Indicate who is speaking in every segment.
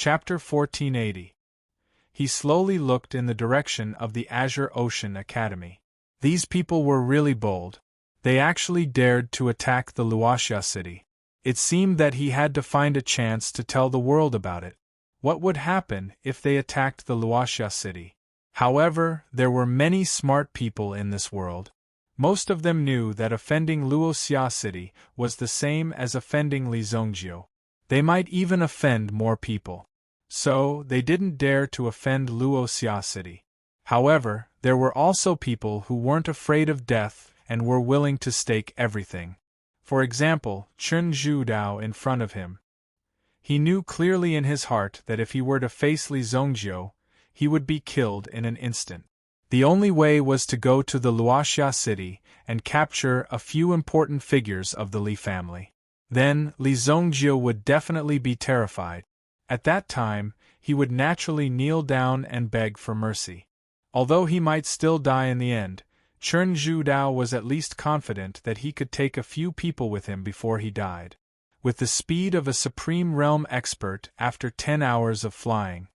Speaker 1: Chapter 1480. He slowly looked in the direction of the Azure Ocean Academy. These people were really bold. They actually dared to attack the Luoxia city. It seemed that he had to find a chance to tell the world about it. What would happen if they attacked the Luoxia city? However, there were many smart people in this world. Most of them knew that offending Luoxia city was the same as offending Li Zhongjiu. They might even offend more people. So, they didn't dare to offend Luoxia city. However, there were also people who weren't afraid of death and were willing to stake everything. For example, Chen Zhudao in front of him. He knew clearly in his heart that if he were to face Li Zhongjiu, he would be killed in an instant. The only way was to go to the Luoxia city and capture a few important figures of the Li family. Then, Li Zhongjiu would definitely be terrified. At that time, he would naturally kneel down and beg for mercy. Although he might still die in the end, Chen Zhudao was at least confident that he could take a few people with him before he died. With the speed of a Supreme Realm expert after 10 hours of flying,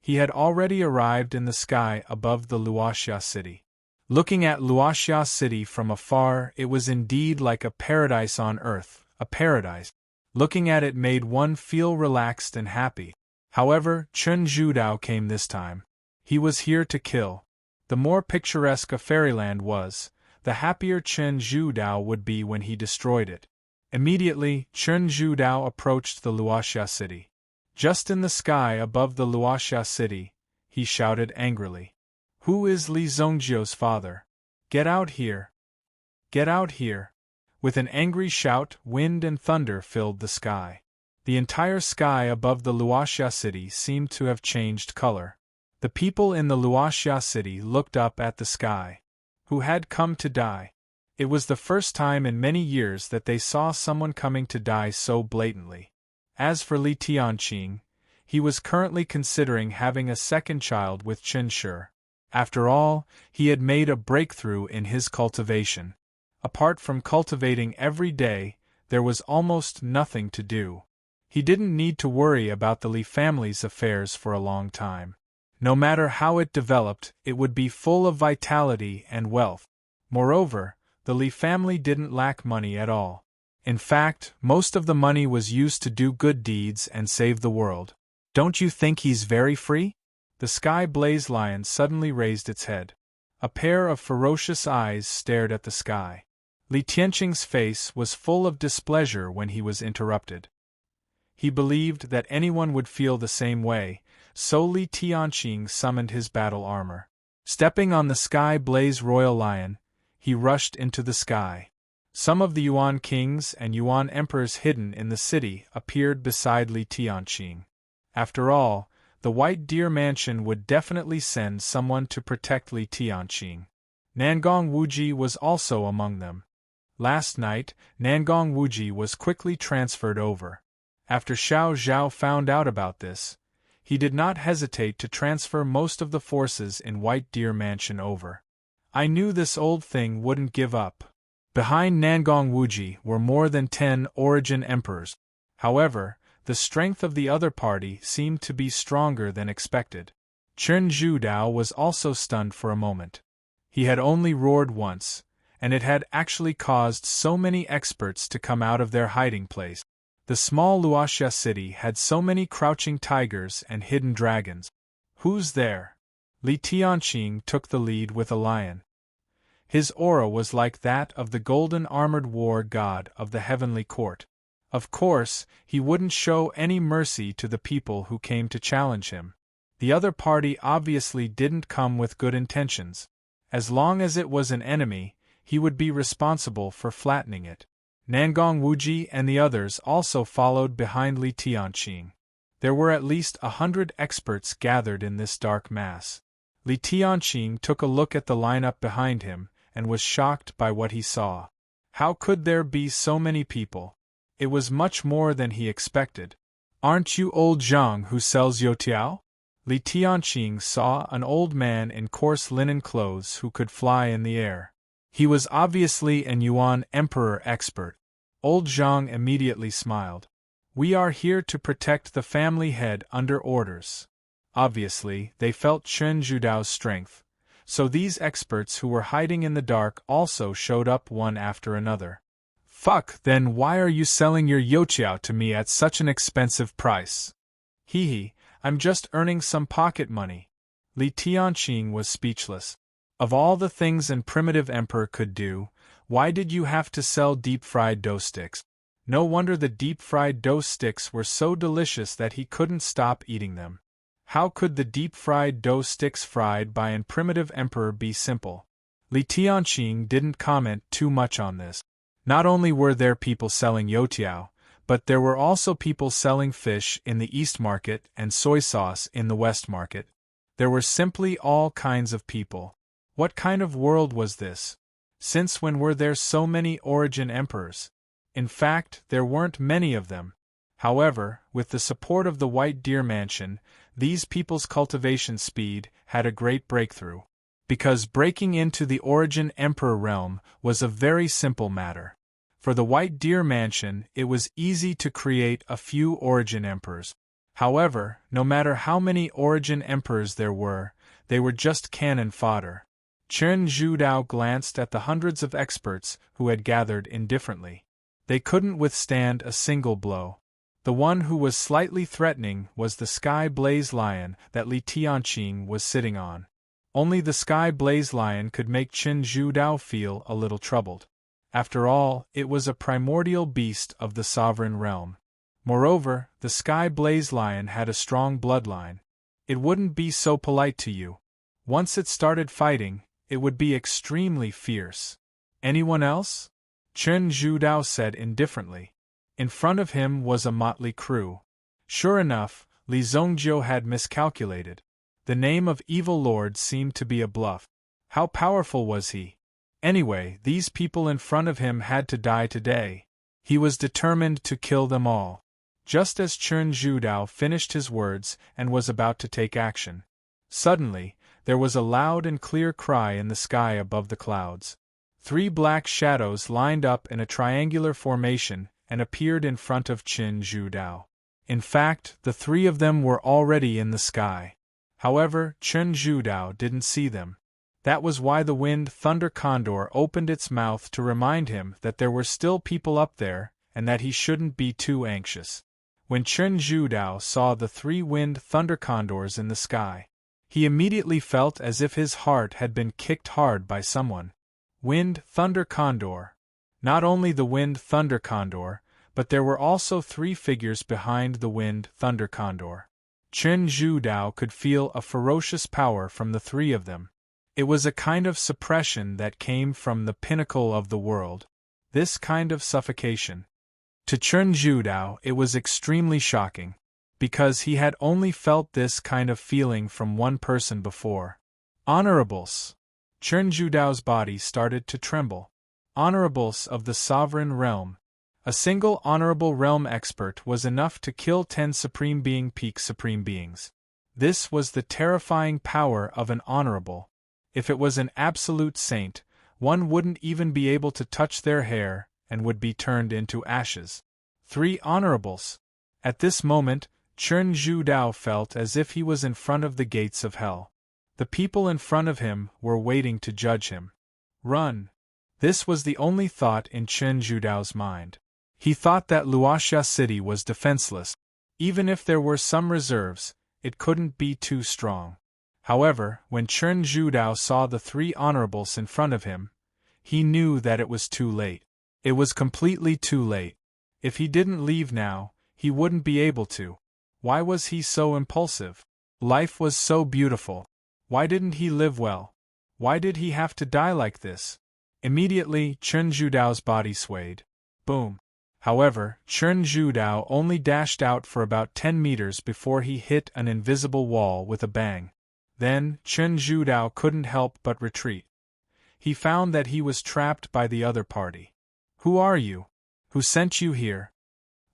Speaker 1: he had already arrived in the sky above the Luoxia city. Looking at Luoxia city from afar, it was indeed like a paradise on earth, a paradise. Looking at it made one feel relaxed and happy. However, Chen Zhudao came this time. He was here to kill. The more picturesque a fairyland was, the happier Chen Zhudao would be when he destroyed it. Immediately, Chen Zhudao approached the Luoxia city. Just in the sky above the Luoxia city, he shouted angrily. "Who is Li Zhongjiu's father? Get out here! Get out here!" With an angry shout, wind and thunder filled the sky. The entire sky above the Luoxia city seemed to have changed color. The people in the Luoxia city looked up at the sky. Who had come to die? It was the first time in many years that they saw someone coming to die so blatantly. As for Li Tianqing, he was currently considering having a second child with Chen Shi. After all, he had made a breakthrough in his cultivation. Apart from cultivating every day, there was almost nothing to do. He didn't need to worry about the Li family's affairs for a long time. No matter how it developed, it would be full of vitality and wealth. Moreover, the Li family didn't lack money at all. In fact, most of the money was used to do good deeds and save the world. Don't you think he's very free? The Sky Blaze Lion suddenly raised its head. A pair of ferocious eyes stared at the sky. Li Tianqing's face was full of displeasure when he was interrupted. He believed that anyone would feel the same way, so Li Tianqing summoned his battle armor. Stepping on the Sky Blaze Royal Lion, he rushed into the sky. Some of the Yuan kings and Yuan emperors hidden in the city appeared beside Li Tianqing. After all, the White Deer Mansion would definitely send someone to protect Li Tianqing. Nangong Wuji was also among them. Last night, Nangong Wuji was quickly transferred over. After Xiao Zhao found out about this, he did not hesitate to transfer most of the forces in White Deer Mansion over. I knew this old thing wouldn't give up. Behind Nangong Wuji were more than 10 origin emperors. However, the strength of the other party seemed to be stronger than expected. Chen Zhudao was also stunned for a moment. He had only roared once, and it had actually caused so many experts to come out of their hiding place. The small Luoxia city had so many crouching tigers and hidden dragons. Who's there? Li Tianqing took the lead with a lion. His aura was like that of the golden armored war god of the heavenly court. Of course, he wouldn't show any mercy to the people who came to challenge him. The other party obviously didn't come with good intentions. As long as it was an enemy, he would be responsible for flattening it. Nangong Wuji and the others also followed behind Li Tianqing. There were at least 100 experts gathered in this dark mass. Li Tianqing took a look at the lineup behind him and was shocked by what he saw. How could there be so many people? It was much more than he expected. Aren't you old Zhang who sells youtiao? Li Tianqing saw an old man in coarse linen clothes who could fly in the air. He was obviously an Yuan emperor expert. Old Zhang immediately smiled. We are here to protect the family head under orders. Obviously, they felt Chen Zhudao's strength, so these experts who were hiding in the dark also showed up one after another. Fuck, then why are you selling your youqiao to me at such an expensive price? Hee, I'm just earning some pocket money. Li Tianqing was speechless. Of all the things an primitive emperor could do, why did you have to sell deep-fried dough sticks? No wonder the deep-fried dough sticks were so delicious that he couldn't stop eating them. How could the deep-fried dough sticks fried by an primitive emperor be simple? Li Tianqing didn't comment too much on this. Not only were there people selling youtiao, but there were also people selling fish in the East Market and soy sauce in the West Market. There were simply all kinds of people. What kind of world was this? Since when were there so many origin emperors? In fact, there weren't many of them. However, with the support of the White Deer Mansion, these people's cultivation speed had a great breakthrough. Because breaking into the origin emperor realm was a very simple matter. For the White Deer Mansion, it was easy to create a few origin emperors. However, no matter how many origin emperors there were, they were just cannon fodder. Chen Zhudao glanced at the hundreds of experts who had gathered indifferently. They couldn't withstand a single blow. The one who was slightly threatening was the Sky Blaze Lion that Li Tianqing was sitting on. Only the Sky Blaze Lion could make Chen Zhudao feel a little troubled. After all, it was a primordial beast of the sovereign realm. Moreover, the Sky Blaze Lion had a strong bloodline. It wouldn't be so polite to you. Once it started fighting, it would be extremely fierce. Anyone else? Chen Zhudao said indifferently. In front of him was a motley crew. Sure enough, Li Zongjiu had miscalculated. The name of Evil Lord seemed to be a bluff. How powerful was he? Anyway, these people in front of him had to die today. He was determined to kill them all. Just as Chen Zhudao finished his words and was about to take action, suddenly, there was a loud and clear cry in the sky above the clouds. 3 black shadows lined up in a triangular formation and appeared in front of Chen Zhudao. In fact, the 3 of them were already in the sky. However, Chen Zhudao didn't see them. That was why the Wind Thunder Condor opened its mouth to remind him that there were still people up there and that he shouldn't be too anxious. When Chen Zhudao saw the 3 Wind Thunder Condors in the sky, he immediately felt as if his heart had been kicked hard by someone. Wind Thunder Condor. Not only the Wind Thunder Condor, but there were also 3 figures behind the Wind Thunder Condor. Chen Zhudao could feel a ferocious power from the 3 of them. It was a kind of suppression that came from the pinnacle of the world. This kind of suffocation. To Chen Zhudao it was extremely shocking, because he had only felt this kind of feeling from one person before. Honorables. Chen Zhudao's body started to tremble. Honorables of the sovereign realm. A single honorable realm expert was enough to kill 10 Supreme Being peak Supreme Beings. This was the terrifying power of an honorable. If it was an absolute saint, one wouldn't even be able to touch their hair and would be turned into ashes. 3 honorables. At this moment, Chen Zhudao felt as if he was in front of the gates of hell. The people in front of him were waiting to judge him. Run. This was the only thought in Chen Zhudao's mind. He thought that Luoxia City was defenseless. Even if there were some reserves, it couldn't be too strong. However, when Chen Zhudao saw the 3 honorables in front of him, he knew that it was too late. It was completely too late. If he didn't leave now, he wouldn't be able to. Why was he so impulsive? Life was so beautiful. Why didn't he live well? Why did he have to die like this? Immediately, Chen Zhudao's body swayed. Boom. However, Chen Zhudao only dashed out for about 10 meters before he hit an invisible wall with a bang. Then, Chen Zhudao couldn't help but retreat. He found that he was trapped by the other party. Who are you? Who sent you here?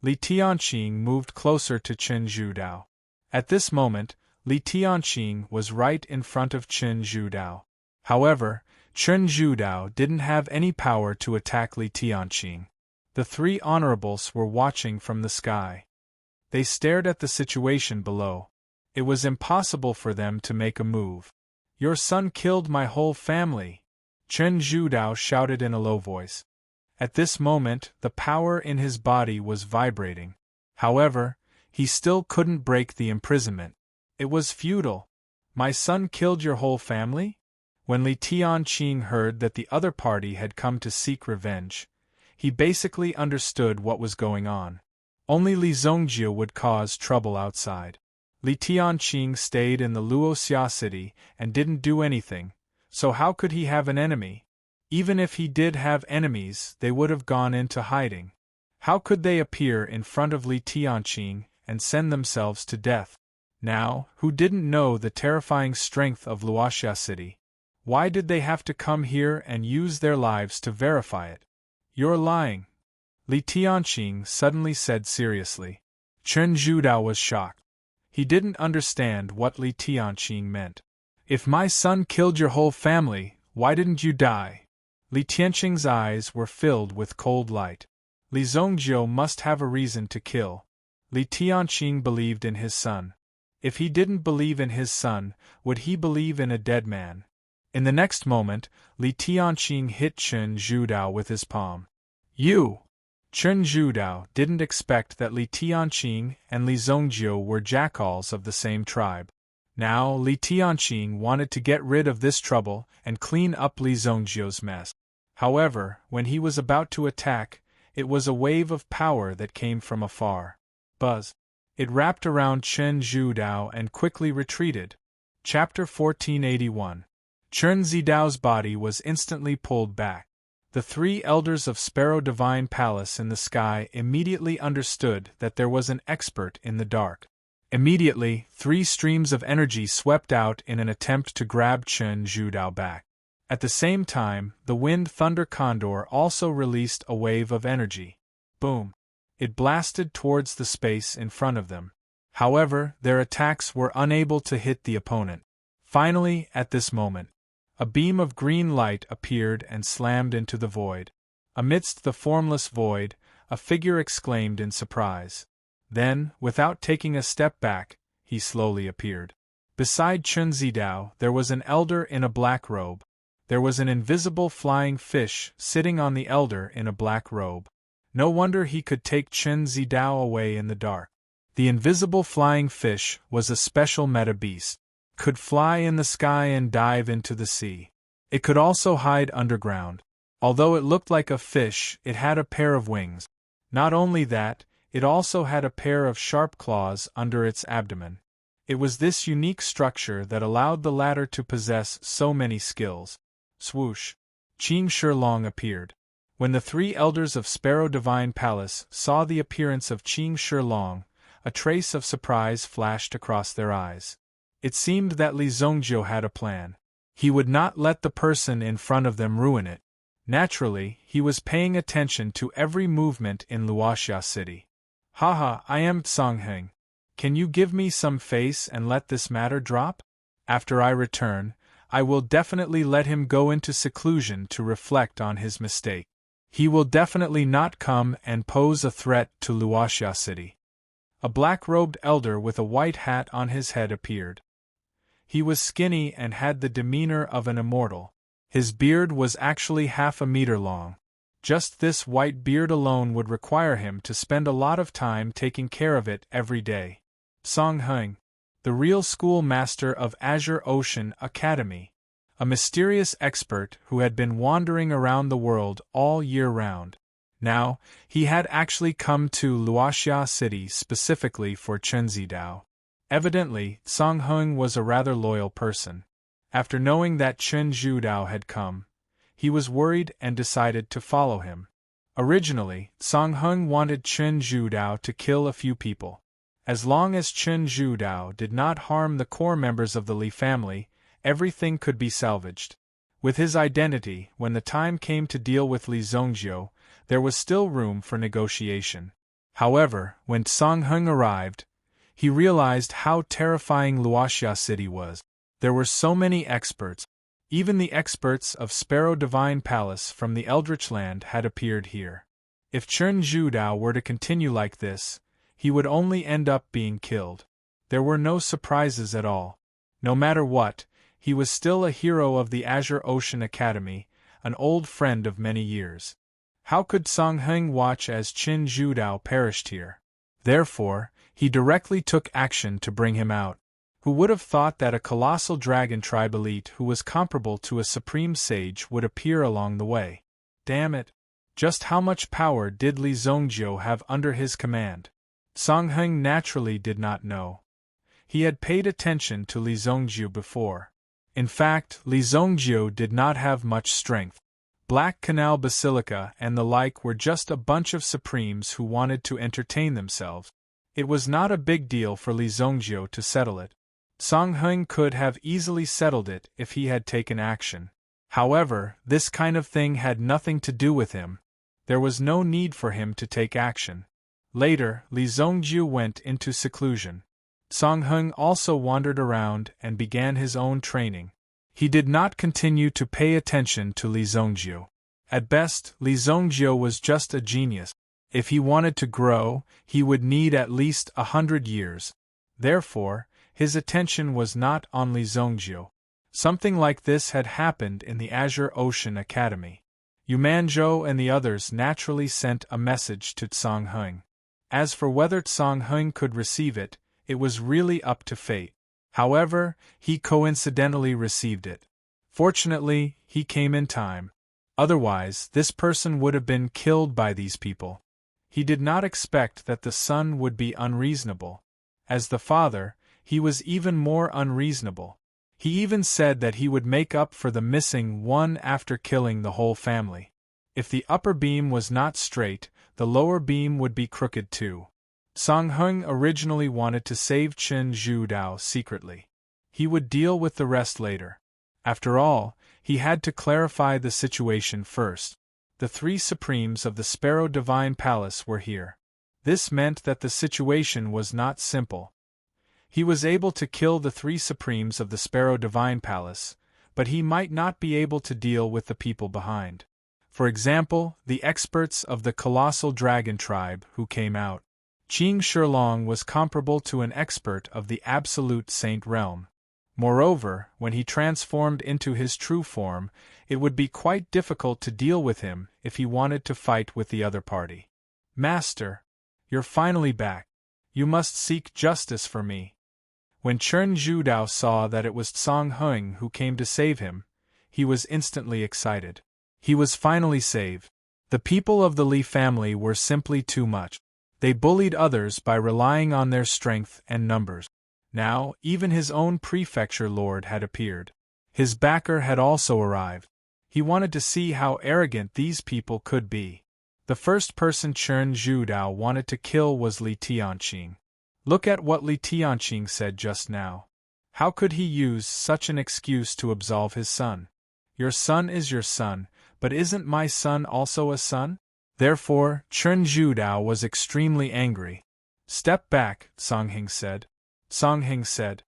Speaker 1: Li Tianqing moved closer to Chen Zhudao. At this moment, Li Tianqing was right in front of Chen Zhudao. However, Chen Zhudao didn't have any power to attack Li Tianqing. The 3 honorables were watching from the sky. They stared at the situation below. It was impossible for them to make a move. "Your son killed my whole family," Chen Zhudao shouted in a low voice. At this moment, the power in his body was vibrating. However, he still couldn't break the imprisonment. It was futile. "My son killed your whole family?" When Li Tianqing heard that the other party had come to seek revenge, he basically understood what was going on. Only Li Zongjiu would cause trouble outside. Li Tianqing stayed in the Luoxia city and didn't do anything, so how could he have an enemy? Even if he did have enemies, they would have gone into hiding. How could they appear in front of Li Tianqing and send themselves to death? Now, who didn't know the terrifying strength of Luoxia city? Why did they have to come here and use their lives to verify it? "You're lying," Li Tianqing suddenly said seriously. Chen Zhudao was shocked. He didn't understand what Li Tianqing meant. "If my son killed your whole family, why didn't you die?" Li Tianqing's eyes were filled with cold light. Li Zongjiu must have a reason to kill. Li Tianqing believed in his son. If he didn't believe in his son, would he believe in a dead man? In the next moment, Li Tianqing hit Chen Zhudao with his palm. "You!" Chen Zhudao didn't expect that Li Tianqing and Li Zongjiu were jackals of the same tribe. Now Li Tianqing wanted to get rid of this trouble and clean up Li Zongjiu's mess. However, when he was about to attack, it was a wave of power that came from afar. Buzz! It wrapped around Chen Zhudao and quickly retreated. Chapter 1481. Chen Zidao's body was instantly pulled back. The three elders of Sparrow Divine Palace in the sky immediately understood that there was an expert in the dark. Immediately, 3 streams of energy swept out in an attempt to grab Chen Zhudao back. At the same time, the Wind Thunder Condor also released a wave of energy. Boom! It blasted towards the space in front of them. However, their attacks were unable to hit the opponent. Finally, at this moment, a beam of green light appeared and slammed into the void. Amidst the formless void, a figure exclaimed in surprise. Then, without taking a step back, he slowly appeared. Beside Chen Zidao, there was an elder in a black robe. There was an invisible flying fish sitting on the elder in a black robe. No wonder he could take Chen Zidao away in the dark. The invisible flying fish was a special meta beast. Could fly in the sky and dive into the sea. It could also hide underground. Although it looked like a fish, it had a pair of wings. Not only that, it also had a pair of sharp claws under its abdomen. It was this unique structure that allowed the latter to possess so many skills. Swoosh! Qing Shilong appeared. When the 3 elders of Sparrow Divine Palace saw the appearance of Qing Shilong, a trace of surprise flashed across their eyes. It seemed that Li Zongjiu had a plan. He would not let the person in front of them ruin it. Naturally, he was paying attention to every movement in Luoxia City. "Haha, I am Songheng. Can you give me some face and let this matter drop? After I return, I will definitely let him go into seclusion to reflect on his mistake. He will definitely not come and pose a threat to Luoxia City." A black-robed elder with a white hat on his head appeared. He was skinny and had the demeanor of an immortal. His beard was actually half a meter long. Just this white beard alone would require him to spend a lot of time taking care of it every day. Song Heng, the real schoolmaster of Azure Ocean Academy. A mysterious expert who had been wandering around the world all year round. Now, he had actually come to Luoxia City specifically for Chen Zidao. Evidently, Song Heng was a rather loyal person. After knowing that Chen Zhudao had come, he was worried and decided to follow him. Originally, Song Heng wanted Chen Zhudao to kill a few people. As long as Chen Zhudao did not harm the core members of the Li family, everything could be salvaged. With his identity, when the time came to deal with Li Zongjiu, there was still room for negotiation. However, when Song Heng arrived, he realized how terrifying Luoxia City was. There were so many experts. Even the experts of Sparrow Divine Palace from the Eldritch Land had appeared here. If Chen Zhudao were to continue like this, he would only end up being killed. There were no surprises at all. No matter what, he was still a hero of the Azure Ocean Academy, an old friend of many years. How could Song Heng watch as Qin Zhudao perished here? Therefore, he directly took action to bring him out. Who would have thought that a colossal dragon tribe elite who was comparable to a supreme sage would appear along the way? Damn it! Just how much power did Li Zongjiu have under his command? Song Heng naturally did not know. He had paid attention to Li Zongjiu before. In fact, Li Zongjiu did not have much strength. Black Canal Basilica and the like were just a bunch of supremes who wanted to entertain themselves. It was not a big deal for Li Zongjiu to settle it. Song Heng could have easily settled it if he had taken action. However, this kind of thing had nothing to do with him. There was no need for him to take action. Later, Li Zongjiu went into seclusion. Song Heng also wandered around and began his own training. He did not continue to pay attention to Li Zongjiu. At best, Li Zongjiu was just a genius. If he wanted to grow, he would need at least 100 years. Therefore, his attention was not on Li Zongjiu. Something like this had happened in the Azure Ocean Academy. Yu Manzhou and the others naturally sent a message to Song Heng. As for whether Song Heng could receive it, it was really up to fate. However, he coincidentally received it. Fortunately, he came in time. Otherwise, this person would have been killed by these people. He did not expect that the son would be unreasonable. As the father, he was even more unreasonable. He even said that he would make up for the missing one after killing the whole family. If the upper beam was not straight, the lower beam would be crooked too. Song Heng originally wanted to save Qin Zhudao secretly. He would deal with the rest later. After all, he had to clarify the situation first. The three supremes of the Sparrow Divine Palace were here. This meant that the situation was not simple. He was able to kill the three supremes of the Sparrow Divine Palace, but he might not be able to deal with the people behind. For example, the experts of the Colossal Dragon Tribe who came out. Qing Shilong was comparable to an expert of the Absolute Saint Realm. Moreover, when he transformed into his true form, it would be quite difficult to deal with him if he wanted to fight with the other party. Master, you're finally back. You must seek justice for me. When Qin Zhudao saw that it was Song Heng who came to save him, he was instantly excited. He was finally saved. The people of the Li family were simply too much. They bullied others by relying on their strength and numbers. Now, even his own prefecture lord had appeared. His backer had also arrived. He wanted to see how arrogant these people could be. The first person Qin Zhudao wanted to kill was Li Tianqing. Look at what Li Tianqing said just now. How could he use such an excuse to absolve his son? Your son is your son, but isn't my son also a son? Therefore, Qin Zhudao was extremely angry. Step back, Song Heng said. Song Heng said.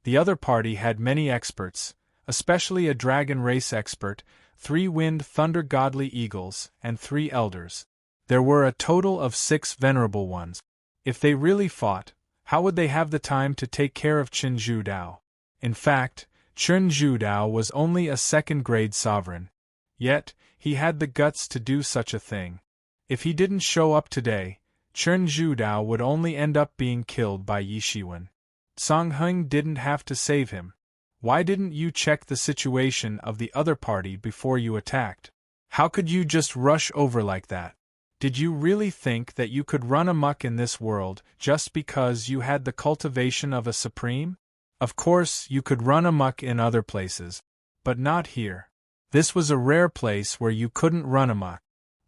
Speaker 1: The other party had many experts, especially a dragon race expert, 3 wind thunder godly eagles, and 3 elders. There were a total of 6 venerable ones. If they really fought, how would they have the time to take care of Qin Zhudao? In fact, Qin Zhudao was only a second-grade sovereign. Yet, he had the guts to do such a thing. If he didn't show up today, Qin Zhudao would only end up being killed by Yi Shiwen. Song Heng didn't have to save him. Why didn't you check the situation of the other party before you attacked? How could you just rush over like that? Did you really think that you could run amok in this world just because you had the cultivation of a supreme? Of course, you could run amok in other places, but not here. This was a rare place where you couldn't run amok.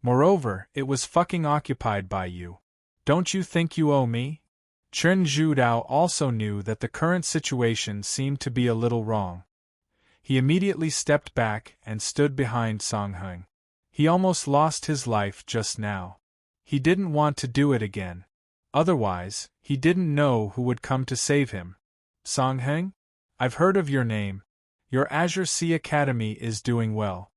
Speaker 1: Moreover, it was fucking occupied by you. Don't you think you owe me? Qin Zhudao also knew that the current situation seemed to be a little wrong. He immediately stepped back and stood behind Song Heng. He almost lost his life just now. He didn't want to do it again. Otherwise, he didn't know who would come to save him. Song Heng? I've heard of your name. Your Azure Sea Academy is doing well.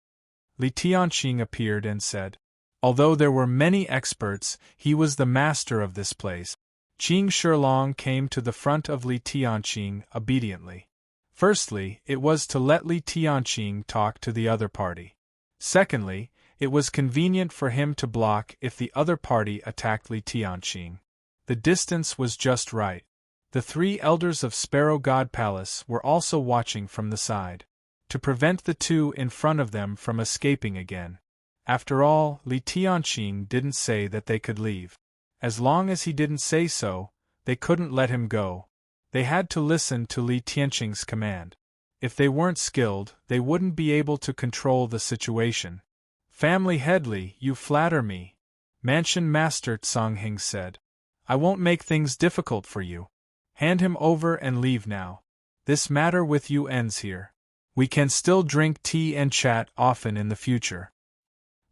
Speaker 1: Li Tianqing appeared and said. Although there were many experts, he was the master of this place. Qing Shilong came to the front of Li Tianqing obediently. Firstly, it was to let Li Tianqing talk to the other party. Secondly, it was convenient for him to block if the other party attacked Li Tianqing. The distance was just right. The three elders of Sparrow God Palace were also watching from the side, to prevent the two in front of them from escaping again. After all, Li Tianqing didn't say that they could leave. As long as he didn't say so, they couldn't let him go. They had to listen to Li Tianqing's command. If they weren't skilled, they wouldn't be able to control the situation. "Family Headley, you flatter me," Mansion Master Song Hing said. "I won't make things difficult for you. Hand him over and leave now. This matter with you ends here. We can still drink tea and chat often in the future.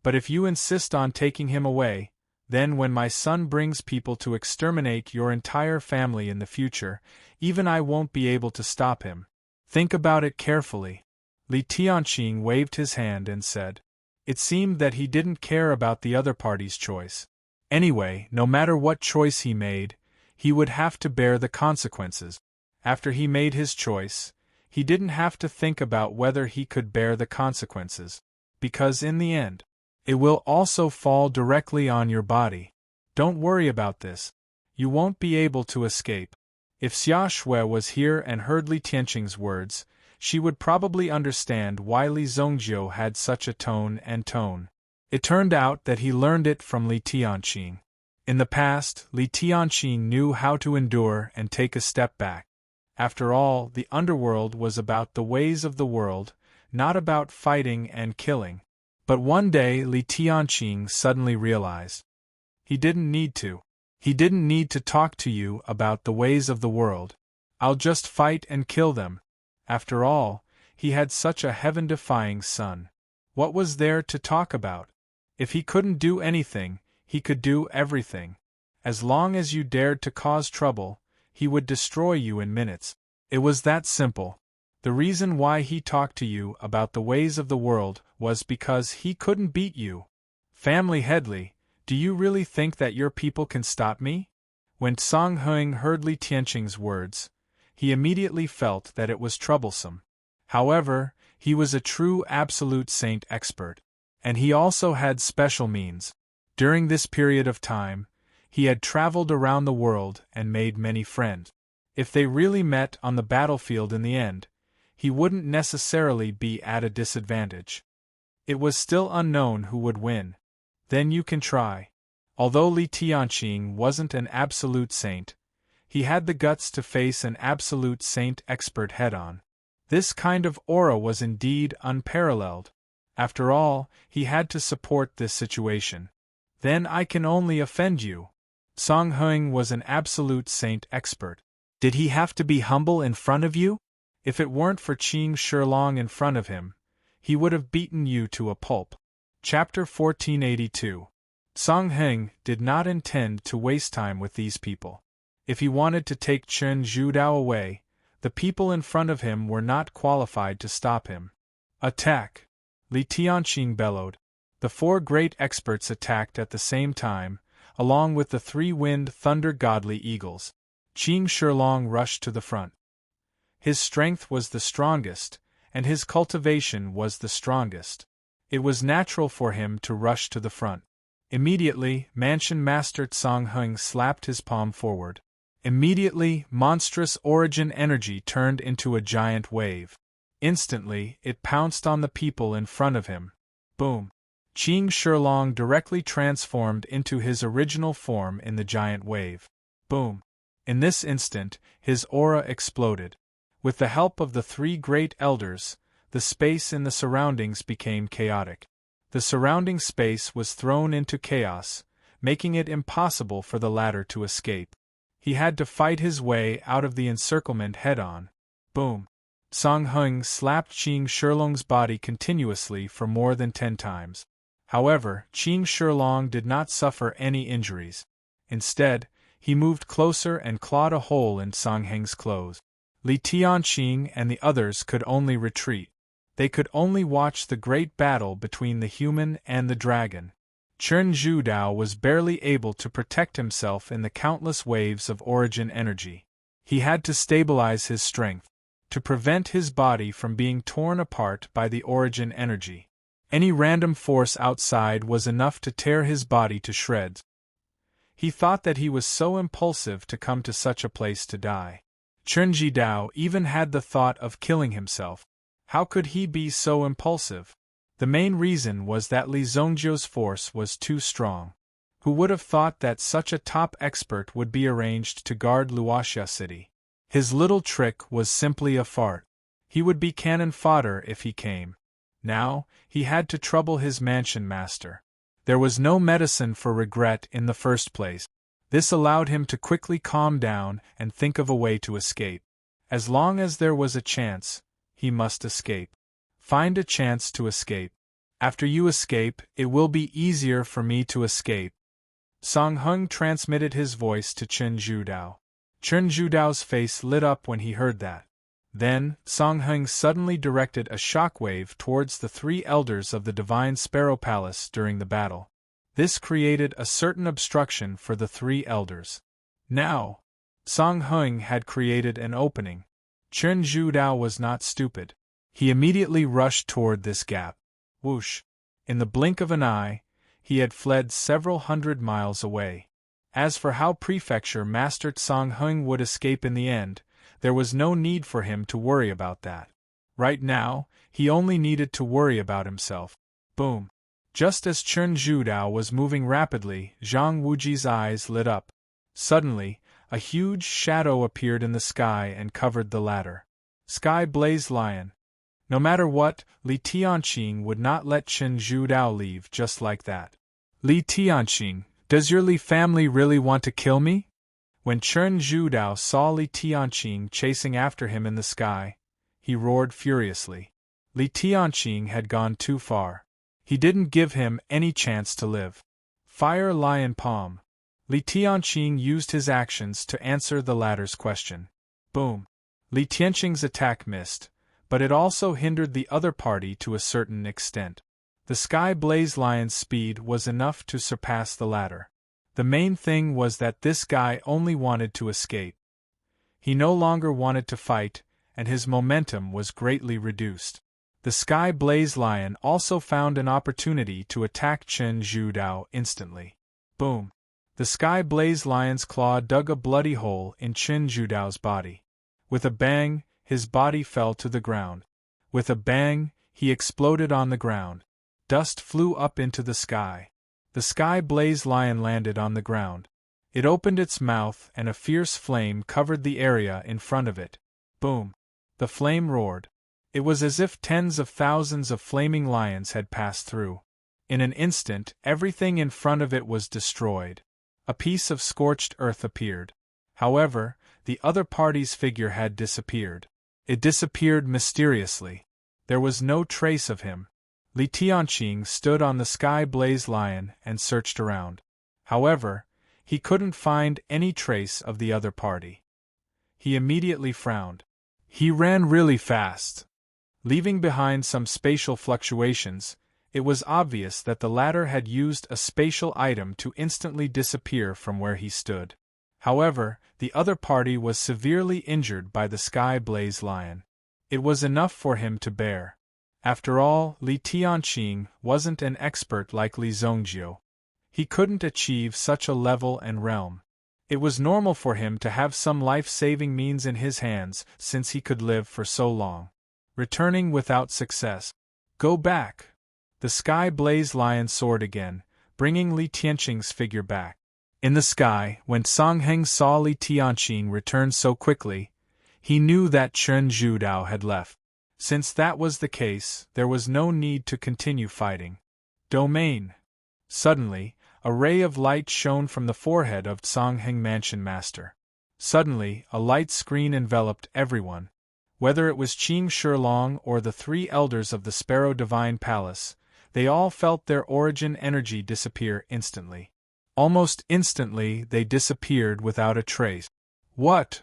Speaker 1: But if you insist on taking him away, then when my son brings people to exterminate your entire family in the future, even I won't be able to stop him. Think about it carefully." Li Tianqing waved his hand and said. It seemed that he didn't care about the other party's choice. Anyway, no matter what choice he made, he would have to bear the consequences. After he made his choice, he didn't have to think about whether he could bear the consequences, because in the end, it will also fall directly on your body. Don't worry about this. You won't be able to escape. If Xia Shui was here and heard Li Tianqing's words, she would probably understand why Li Zongjiu had such a tone. It turned out that he learned it from Li Tianqing. In the past, Li Tianqing knew how to endure and take a step back. After all, the underworld was about the ways of the world, not about fighting and killing. But one day Li Tianqing suddenly realized. He didn't need to. He didn't need to talk to you about the ways of the world. I'll just fight and kill them. After all, he had such a heaven-defying son. What was there to talk about? If he couldn't do anything, he could do everything. As long as you dared to cause trouble, he would destroy you in minutes. It was that simple. The reason why he talked to you about the ways of the world was because he couldn't beat you. Family Headley, do you really think that your people can stop me? When Song Hing heard Li Tianqing's words, he immediately felt that it was troublesome. However, he was a true absolute saint expert, and he also had special means. During this period of time, he had traveled around the world and made many friends. If they really met on the battlefield in the end, he wouldn't necessarily be at a disadvantage. It was still unknown who would win. Then you can try. Although Li Tianqing wasn't an absolute saint, he had the guts to face an absolute saint expert head-on. This kind of aura was indeed unparalleled. After all, he had to support this situation. Then I can only offend you. Song Hing was an absolute saint expert. Did he have to be humble in front of you? If it weren't for Qing Shilong in front of him, he would have beaten you to a pulp. Chapter 1482. Song Hing did not intend to waste time with these people. If he wanted to take Chen Zhudao away, the people in front of him were not qualified to stop him. Attack! Li Tianqing bellowed. The four great experts attacked at the same time, along with the three-winged thunder godly eagles. Qing Shilong rushed to the front. His strength was the strongest, and his cultivation was the strongest. It was natural for him to rush to the front. Immediately, Mansion Master Song Hing slapped his palm forward. Immediately, monstrous origin energy turned into a giant wave. Instantly, it pounced on the people in front of him. Boom! Qing Shilong directly transformed into his original form in the giant wave. Boom! In this instant, his aura exploded. With the help of the three great elders, the space in the surroundings became chaotic. The surrounding space was thrown into chaos, making it impossible for the latter to escape. He had to fight his way out of the encirclement head-on. Boom! Song Hing slapped Qing Shilong's body continuously for more than 10 times. However, Qing Shilong did not suffer any injuries. Instead, he moved closer and clawed a hole in Song Hing's clothes. Li Tianqing and the others could only retreat. They could only watch the great battle between the human and the dragon. Chen Zhudao was barely able to protect himself in the countless waves of origin energy. He had to stabilize his strength, to prevent his body from being torn apart by the origin energy. Any random force outside was enough to tear his body to shreds. He thought that he was so impulsive to come to such a place to die. Chen Zhudao even had the thought of killing himself. How could he be so impulsive? The main reason was that Li Zhongjiu's force was too strong. Who would have thought that such a top expert would be arranged to guard Luoxia City? His little trick was simply a fart. He would be cannon fodder if he came. Now, he had to trouble his mansion master. There was no medicine for regret in the first place. This allowed him to quickly calm down and think of a way to escape. As long as there was a chance, he must escape. Find a chance to escape. After you escape, it will be easier for me to escape. Song Heng transmitted his voice to Chen Zhudao. Chen Zhudao's face lit up when he heard that. Then, Song Heng suddenly directed a shockwave towards the three elders of the Divine Sparrow Palace during the battle. This created a certain obstruction for the three elders. Now, Song Heng had created an opening. Chen Zhudao was not stupid. He immediately rushed toward this gap. Whoosh! In the blink of an eye, he had fled several hundred miles away. As for how Prefecture Master Song Heng would escape in the end, there was no need for him to worry about that. Right now, he only needed to worry about himself. Boom! Just as Chen Zhudao was moving rapidly, Zhang Wuji's eyes lit up. Suddenly, a huge shadow appeared in the sky and covered the ladder. Sky Blaze Lion. No matter what, Li Tianqing would not let Chen Zhudao leave just like that. Li Tianqing, does your Li family really want to kill me? When Chen Zhudao saw Li Tianqing chasing after him in the sky, he roared furiously. Li Tianqing had gone too far. He didn't give him any chance to live. Fire Lion Palm. Li Tianqing used his actions to answer the latter's question. Boom! Li Tianqing's attack missed, but it also hindered the other party to a certain extent. The Sky Blaze Lion's speed was enough to surpass the latter. The main thing was that this guy only wanted to escape. He no longer wanted to fight, and his momentum was greatly reduced. The Sky Blaze Lion also found an opportunity to attack Chen Zhudao instantly. Boom! The Sky Blaze Lion's claw dug a bloody hole in Chen Zhudao's body. With a bang, his body fell to the ground. With a bang, he exploded on the ground. Dust flew up into the sky. The Sky Blaze Lion landed on the ground. It opened its mouth and a fierce flame covered the area in front of it. Boom! The flame roared. It was as if tens of thousands of flaming lions had passed through. In an instant, everything in front of it was destroyed. A piece of scorched earth appeared. However, the other party's figure had disappeared. It disappeared mysteriously. There was no trace of him. Li Tianqing stood on the Sky Blaze Lion and searched around. However, he couldn't find any trace of the other party. He immediately frowned. He ran really fast. Leaving behind some spatial fluctuations, it was obvious that the latter had used a spatial item to instantly disappear from where he stood. However, the other party was severely injured by the Sky Blaze Lion. It was enough for him to bear. After all, Li Tianqing wasn't an expert like Li Zhongjiu. He couldn't achieve such a level and realm. It was normal for him to have some life-saving means in his hands since he could live for so long. Returning without success. Go back! The Sky Blaze Lion soared again, bringing Li Tianqing's figure back. In the sky, when Song Heng saw Li Tianqing return so quickly, he knew that Chen Zhudao had left. Since that was the case, there was no need to continue fighting. Domain. Suddenly, a ray of light shone from the forehead of Song Heng Mansion Master. Suddenly, a light screen enveloped everyone. Whether it was Qing Shilong or the three elders of the Sparrow Divine Palace, they all felt their origin energy disappear instantly. Almost instantly, they disappeared without a trace. What?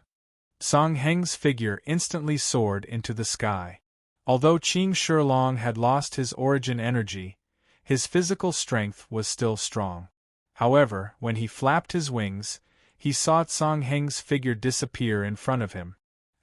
Speaker 1: Song Heng's figure instantly soared into the sky. Although Qing Shilong had lost his origin energy, his physical strength was still strong. However, when he flapped his wings, he saw Song Heng's figure disappear in front of him.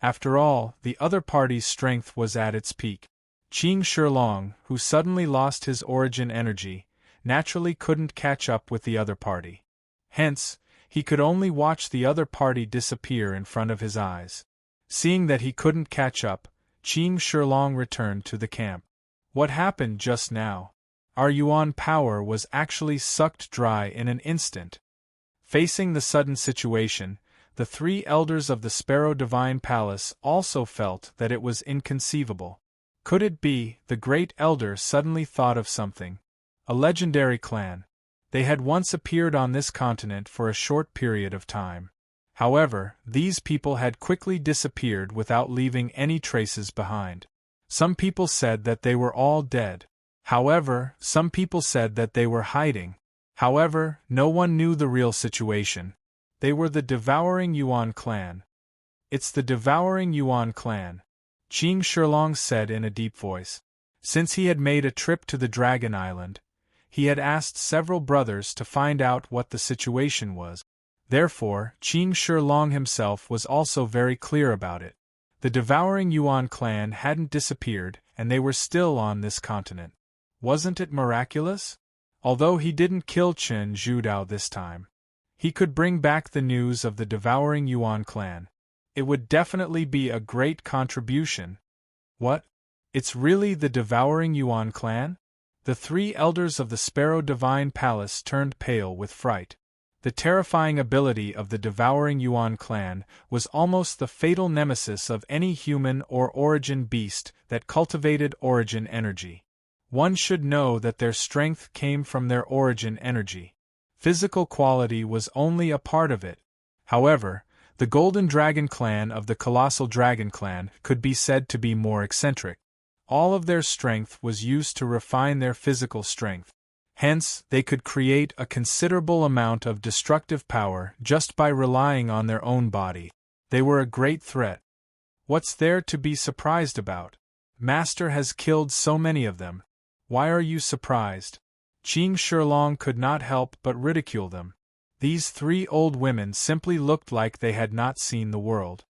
Speaker 1: After all, the other party's strength was at its peak. Qing Shilong, who suddenly lost his origin energy, naturally couldn't catch up with the other party. Hence, he could only watch the other party disappear in front of his eyes. Seeing that he couldn't catch up, Qing Shilong returned to the camp. What happened just now? Our yuan power was actually sucked dry in an instant. Facing the sudden situation, the three elders of the Sparrow Divine Palace also felt that it was inconceivable. Could it be, the great elder suddenly thought of something? A legendary clan. They had once appeared on this continent for a short period of time. However, these people had quickly disappeared without leaving any traces behind. Some people said that they were all dead. However, some people said that they were hiding. However, no one knew the real situation. They were the Devouring Yuan clan. It's the Devouring Yuan clan, Qing Shilong said in a deep voice. Since he had made a trip to the Dragon Island, he had asked several brothers to find out what the situation was. Therefore, Qing Shilong himself was also very clear about it. The Devouring Yuan clan hadn't disappeared, and they were still on this continent. Wasn't it miraculous? Although he didn't kill Chen Zhudao this time, he could bring back the news of the Devouring Yuan clan. It would definitely be a great contribution. What? It's really the Devouring Yuan clan? The three elders of the Sparrow Divine Palace turned pale with fright. The terrifying ability of the Devouring Yuan clan was almost the fatal nemesis of any human or origin beast that cultivated origin energy. One should know that their strength came from their origin energy. Physical quality was only a part of it. However, the Golden Dragon clan of the Colossal Dragon clan could be said to be more eccentric. All of their strength was used to refine their physical strength. Hence, they could create a considerable amount of destructive power just by relying on their own body. They were a great threat. What's there to be surprised about? Master has killed so many of them. Why are you surprised? Qing Shilong could not help but ridicule them. These three old women simply looked like they had not seen the world.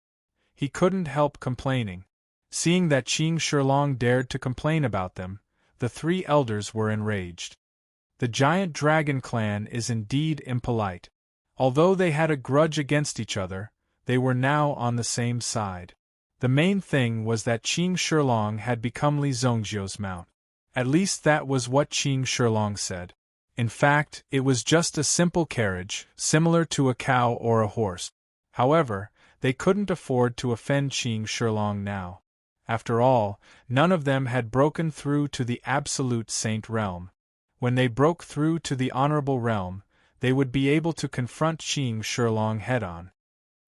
Speaker 1: He couldn't help complaining. Seeing that Qing Shilong dared to complain about them, the three elders were enraged. The giant dragon clan is indeed impolite. Although they had a grudge against each other, they were now on the same side. The main thing was that Qing Shilong had become Li Zongjiu's mount. At least that was what Qing Shilong said. In fact, it was just a simple carriage, similar to a cow or a horse. However, they couldn't afford to offend Qing Shilong now. After all, none of them had broken through to the Absolute Saint realm. When they broke through to the Honorable realm, they would be able to confront Qing Shilong head-on.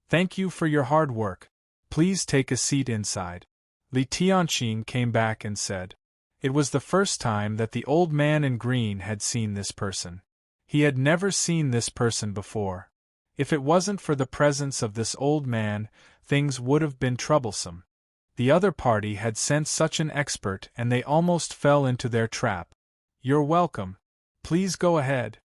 Speaker 1: Thank you for your hard work. Please take a seat inside. Li Tianqing came back and said. It was the first time that the old man in green had seen this person. He had never seen this person before. If it wasn't for the presence of this old man, things would have been troublesome. The other party had sent such an expert and they almost fell into their trap. You're welcome. Please go ahead.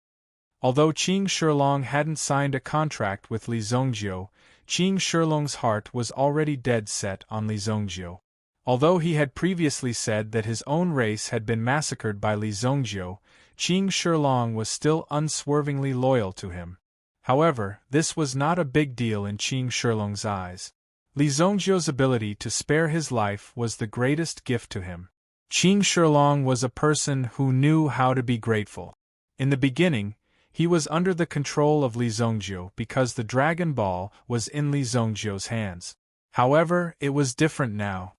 Speaker 1: Although Qing Shilong hadn't signed a contract with Li Zongjiu, Qing Shilong's heart was already dead set on Li Zongjiu. Although he had previously said that his own race had been massacred by Li Zongjiu, Qing Shilong was still unswervingly loyal to him. However, this was not a big deal in Qing Shilong's eyes. Li Zongjiu's ability to spare his life was the greatest gift to him. Qing Shilong was a person who knew how to be grateful. In the beginning, he was under the control of Li Zongjiu because the Dragon Ball was in Li Zongjiu's hands. However, it was different now.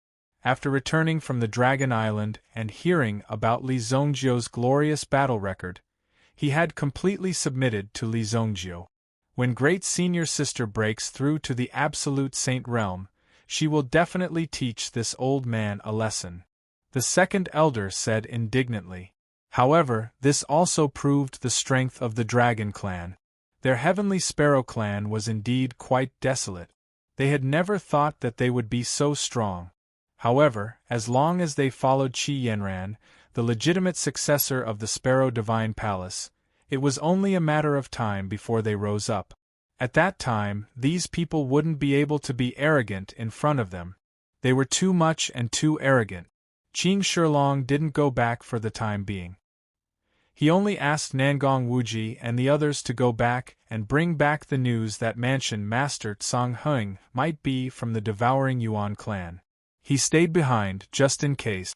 Speaker 1: After returning from the Dragon Island and hearing about Li Zongjiu's glorious battle record, he had completely submitted to Li Zongjiu. When Great Senior Sister breaks through to the Absolute Saint realm, she will definitely teach this old man a lesson. The second elder said indignantly. However, this also proved the strength of the Dragon clan. Their Heavenly Sparrow clan was indeed quite desolate. They had never thought that they would be so strong. However, as long as they followed Qi Yanran, the legitimate successor of the Sparrow Divine Palace. It was only a matter of time before they rose up. At that time, these people wouldn't be able to be arrogant in front of them. They were too much and too arrogant. Qing Shilong didn't go back for the time being. He only asked Nangong Wuji and the others to go back and bring back the news that Mansion Master Tsang Heng might be from the devouring Yuan clan. He stayed behind, just in case.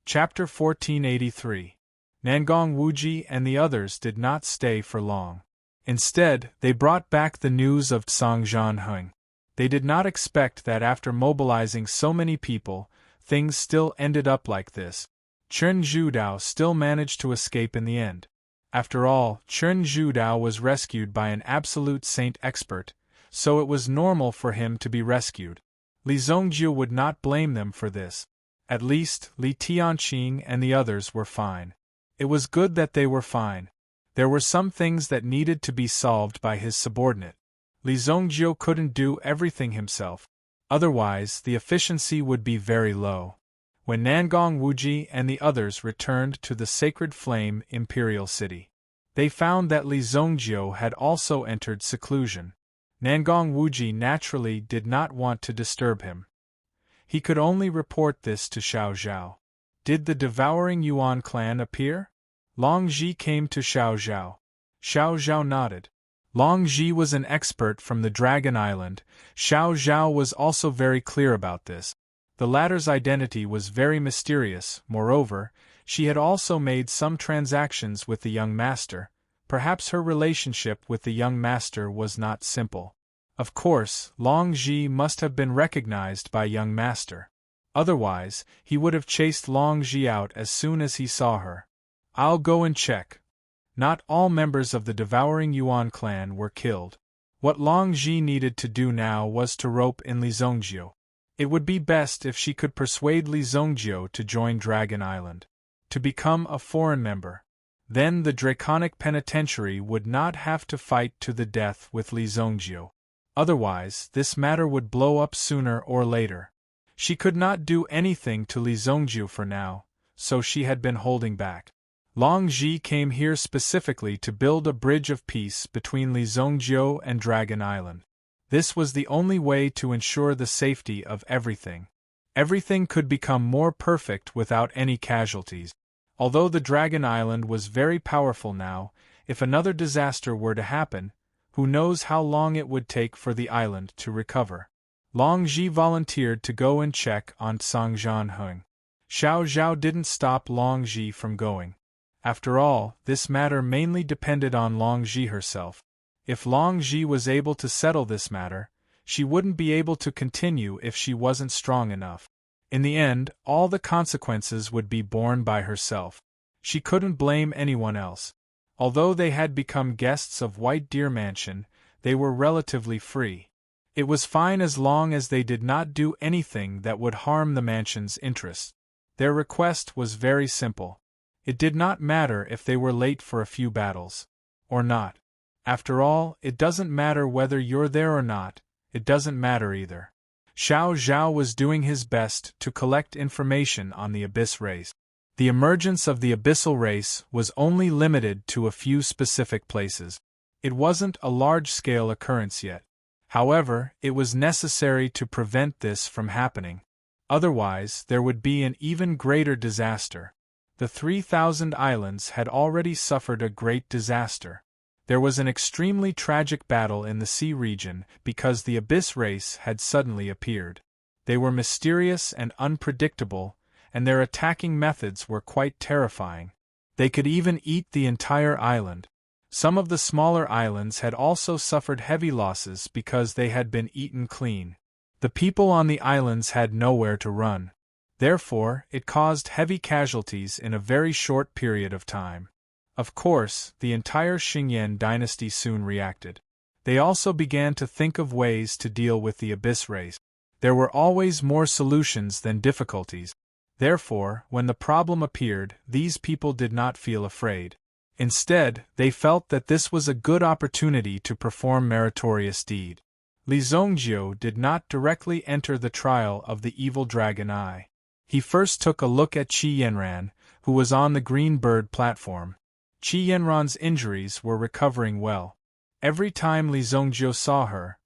Speaker 1: Chapter 1483. Nangong Wuji and the others did not stay for long. Instead, they brought back the news of Tsang Heng. They did not expect that after mobilizing so many people, things still ended up like this. Chen Zhudao still managed to escape in the end. After all, Chen Zhudao was rescued by an absolute saint expert, so it was normal for him to be rescued. Li Zongjiu would not blame them for this. At least, Li Tianqing and the others were fine. It was good that they were fine. There were some things that needed to be solved by his subordinate. Li Zongjiu couldn't do everything himself. Otherwise, the efficiency would be very low. When Nangong Wuji and the others returned to the Sacred Flame Imperial City, they found that Li Zongjiu had also entered seclusion. Nangong Wuji naturally did not want to disturb him. He could only report this to Xiao Zhao. Did the devouring Yuan clan appear? Long Ji came to Xiao Zhao. Xiao Zhao nodded. Long Ji was an expert from the Dragon Island. Xiao Zhao was also very clear about this. The latter's identity was very mysterious. Moreover, she had also made some transactions with the young master. Perhaps her relationship with the young master was not simple. Of course, Long Ji must have been recognized by young master. Otherwise, he would have chased Long Ji out as soon as he saw her. I'll go and check. Not all members of the devouring Yuan clan were killed. What Long Ji needed to do now was to rope in Li Zongjiu. It would be best if she could persuade Li Zongjiu to join Dragon Island, to become a foreign member. Then the Draconic Penitentiary would not have to fight to the death with Li Zongjiu. Otherwise, this matter would blow up sooner or later. She could not do anything to Li Zongjiu for now, so she had been holding back. Long Ji came here specifically to build a bridge of peace between Li Zongjiu and Dragon Island. This was the only way to ensure the safety of everything. Everything could become more perfect without any casualties. Although the Dragon Island was very powerful now, if another disaster were to happen, who knows how long it would take for the island to recover. Long Ji volunteered to go and check on Tsang Heng. Xiao Zhao didn't stop Long Ji from going. After all, this matter mainly depended on Long Ji herself. If Long Ji was able to settle this matter, she wouldn't be able to continue if she wasn't strong enough. In the end, all the consequences would be borne by herself. She couldn't blame anyone else. Although they had become guests of White Deer Mansion, they were relatively free. It was fine as long as they did not do anything that would harm the mansion's interests. Their request was very simple. It did not matter if they were late for a few battles. Or not. After all, it doesn't matter whether you're there or not, it doesn't matter either. Xiao Zhao was doing his best to collect information on the Abyss race. The emergence of the Abyssal race was only limited to a few specific places. It wasn't a large-scale occurrence yet. However, it was necessary to prevent this from happening. Otherwise, there would be an even greater disaster. The 3,000 islands had already suffered a great disaster. There was an extremely tragic battle in the sea region because the Abyss race had suddenly appeared. They were mysterious and unpredictable, and their attacking methods were quite terrifying. They could even eat the entire island. Some of the smaller islands had also suffered heavy losses because they had been eaten clean. The people on the islands had nowhere to run. Therefore, it caused heavy casualties in a very short period of time. Of course, the entire Xingyan dynasty soon reacted. They also began to think of ways to deal with the Abyss race. There were always more solutions than difficulties. Therefore, when the problem appeared, these people did not feel afraid. Instead, they felt that this was a good opportunity to perform meritorious deed. Li Zongjiu did not directly enter the trial of the evil dragon eye. He first took a look at Qi Yanran, who was on the green bird platform. Qi Yanran's injuries were recovering well. Every time Li Zongjiu saw her,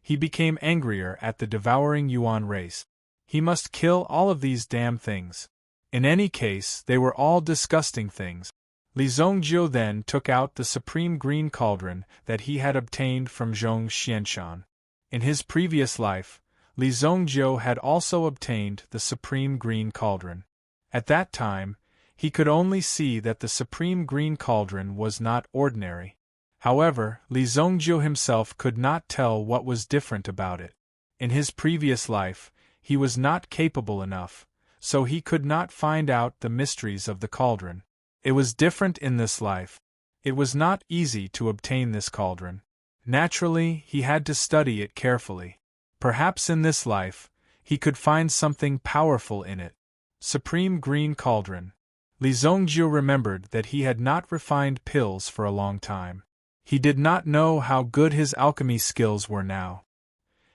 Speaker 1: he became angrier at the devouring Yuan race. He must kill all of these damn things. In any case, they were all disgusting things. Li Zongjiu then took out the supreme green cauldron that he had obtained from Zhong Xianshan. In his previous life, Li Zongjiu had also obtained the supreme green cauldron. At that time, he could only see that the supreme green cauldron was not ordinary. However, Li Zongjiu himself could not tell what was different about it. In his previous life, he was not capable enough, so he could not find out the mysteries of the cauldron. It was different in this life. It was not easy to obtain this cauldron. Naturally, he had to study it carefully. Perhaps in this life, he could find something powerful in it. Supreme Green Cauldron. Li Zongjiu remembered that he had not refined pills for a long time. He did not know how good his alchemy skills were now.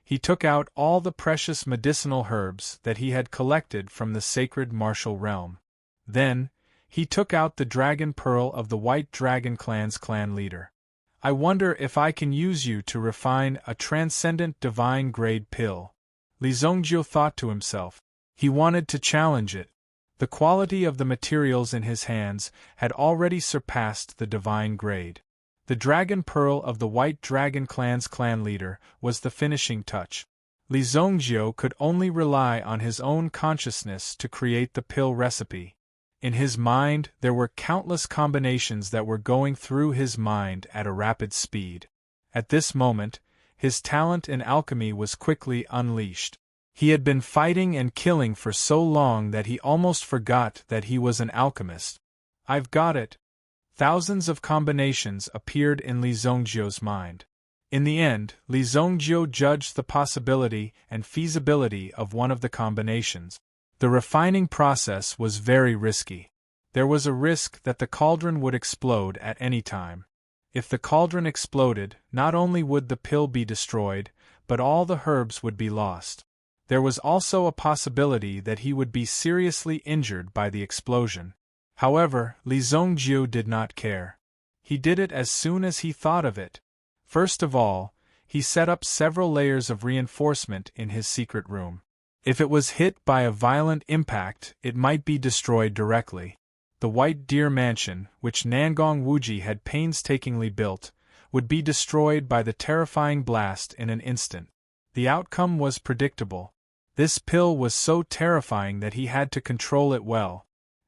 Speaker 1: He took out all the precious medicinal herbs that he had collected from the sacred martial realm. Then, he took out the dragon pearl of the White Dragon Clan's clan leader. I wonder if I can use you to refine a transcendent divine grade pill. Li Zongjiu thought to himself. He wanted to challenge it. The quality of the materials in his hands had already surpassed the divine grade. The dragon pearl of the White Dragon Clan's clan leader was the finishing touch. Li Zongjiu could only rely on his own consciousness to create the pill recipe. In his mind, there were countless combinations that were going through his mind at a rapid speed. At this moment, his talent in alchemy was quickly unleashed. He had been fighting and killing for so long that he almost forgot that he was an alchemist. I've got it. Thousands of combinations appeared in Li Zongjiu's mind. In the end, Li Zongjiu judged the possibility and feasibility of one of the combinations. The refining process was very risky. There was a risk that the cauldron would explode at any time. If the cauldron exploded, not only would the pill be destroyed, but all the herbs would be lost. There was also a possibility that he would be seriously injured by the explosion. However, Li Zongjiu did not care. He did it as soon as he thought of it. First of all, he set up several layers of reinforcement in his secret room. If it was hit by a violent impact, it might be destroyed directly. The White Deer Mansion, which Nangong Wuji had painstakingly built, would be destroyed by the terrifying blast in an instant. The outcome was predictable. This pill was so terrifying that he had to control it well.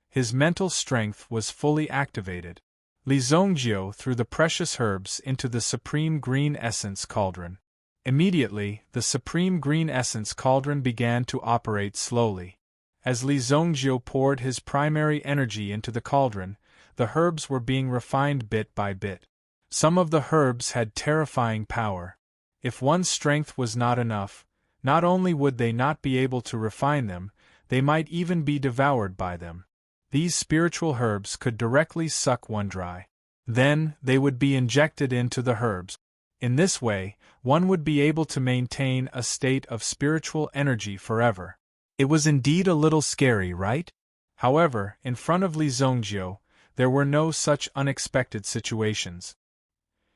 Speaker 1: His mental strength was fully activated. Li Zongjiu threw the precious herbs into the Supreme Green Essence Cauldron. Immediately, the Supreme Green Essence Cauldron began to operate slowly. As Li Zongjiu poured his primary energy into the cauldron, the herbs were being refined bit by bit. Some of the herbs had terrifying power. If one's strength was not enough, not only would they not be able to refine them, they might even be devoured by them. These spiritual herbs could directly suck one dry. Then, they would be injected into the herbs. In this way, one would be able to maintain a state of spiritual energy forever. It was indeed a little scary, right? However, in front of Li Zongjiu, there were no such unexpected situations.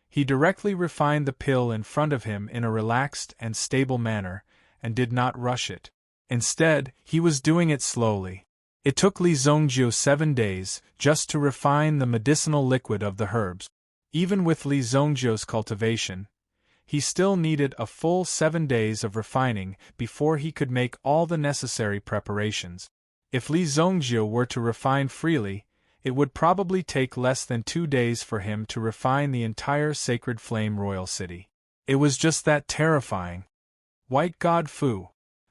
Speaker 1: He directly refined the pill in front of him in a relaxed and stable manner, and did not rush it. Instead, he was doing it slowly. It took Li Zongjiu 7 days just to refine the medicinal liquid of the herbs. Even with Li Zongjiu's cultivation, he still needed a full 7 days of refining before he could make all the necessary preparations. If Li Zongjiu were to refine freely, it would probably take less than 2 days for him to refine the entire Sacred Flame Royal City. It was just that terrifying. White God Fu.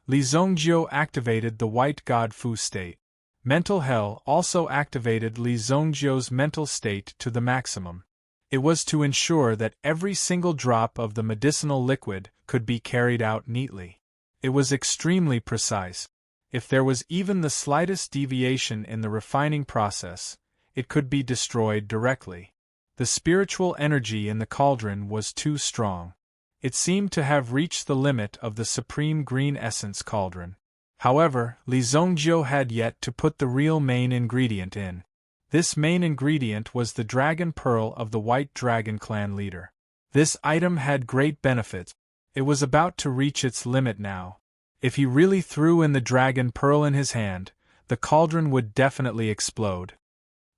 Speaker 1: Li Zongjiu activated the White God Fu state. Mental Hell also activated Li Zongjiu's mental state to the maximum. It was to ensure that every single drop of the medicinal liquid could be carried out neatly. It was extremely precise. If there was even the slightest deviation in the refining process, it could be destroyed directly. The spiritual energy in the cauldron was too strong. It seemed to have reached the limit of the Supreme Green Essence Cauldron. However, Li Zhongjiu had yet to put the real main ingredient in. This main ingredient was the dragon pearl of the White Dragon clan leader. This item had great benefits. It was about to reach its limit now. If he really threw in the dragon pearl in his hand, the cauldron would definitely explode.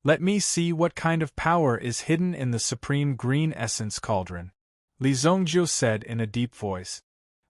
Speaker 1: Let me see what kind of power is hidden in the supreme green essence cauldron, Li Zhongjiu said in a deep voice.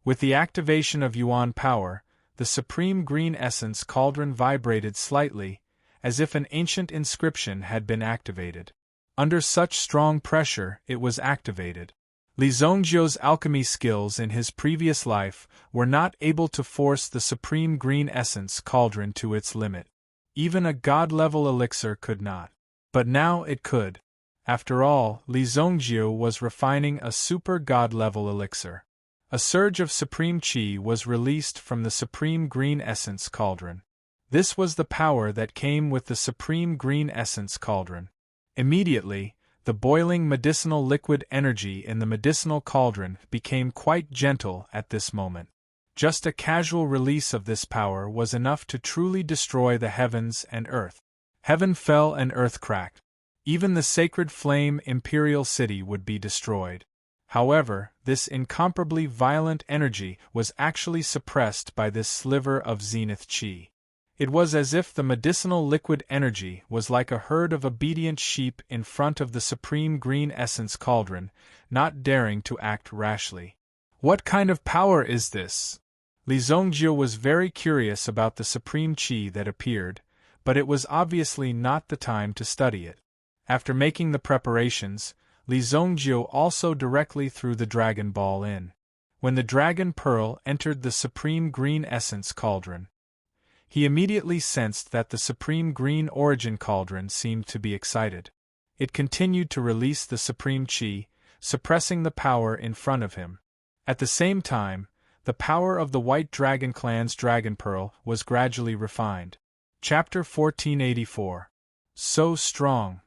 Speaker 1: With the activation of Yuan power, the supreme green essence cauldron vibrated slightly, as if an ancient inscription had been activated. Under such strong pressure, it was activated. Li Zhongjiu's alchemy skills in his previous life were not able to force the supreme green essence cauldron to its limit. Even a god-level elixir could not. But now it could. After all, Li Zhongjiu was refining a super god-level elixir. A surge of supreme qi was released from the supreme green essence cauldron. This was the power that came with the supreme green essence cauldron. Immediately, the boiling medicinal liquid energy in the medicinal cauldron became quite gentle at this moment. Just a casual release of this power was enough to truly destroy the heavens and earth. Heaven fell and earth cracked. Even the sacred flame imperial city would be destroyed. However, this incomparably violent energy was actually suppressed by this sliver of zenith qi. It was as if the medicinal liquid energy was like a herd of obedient sheep in front of the supreme green essence cauldron, not daring to act rashly. What kind of power is this? Li Zhongjiu was very curious about the supreme qi that appeared, but it was obviously not the time to study it. After making the preparations, Li Zhongjiu also directly threw the dragon ball in. When the dragon pearl entered the supreme green essence cauldron, he immediately sensed that the supreme green origin cauldron seemed to be excited. It continued to release the supreme qi, suppressing the power in front of him. At the same time, the power of the White Dragon clan's dragon pearl was gradually refined. Chapter 1484. So strong.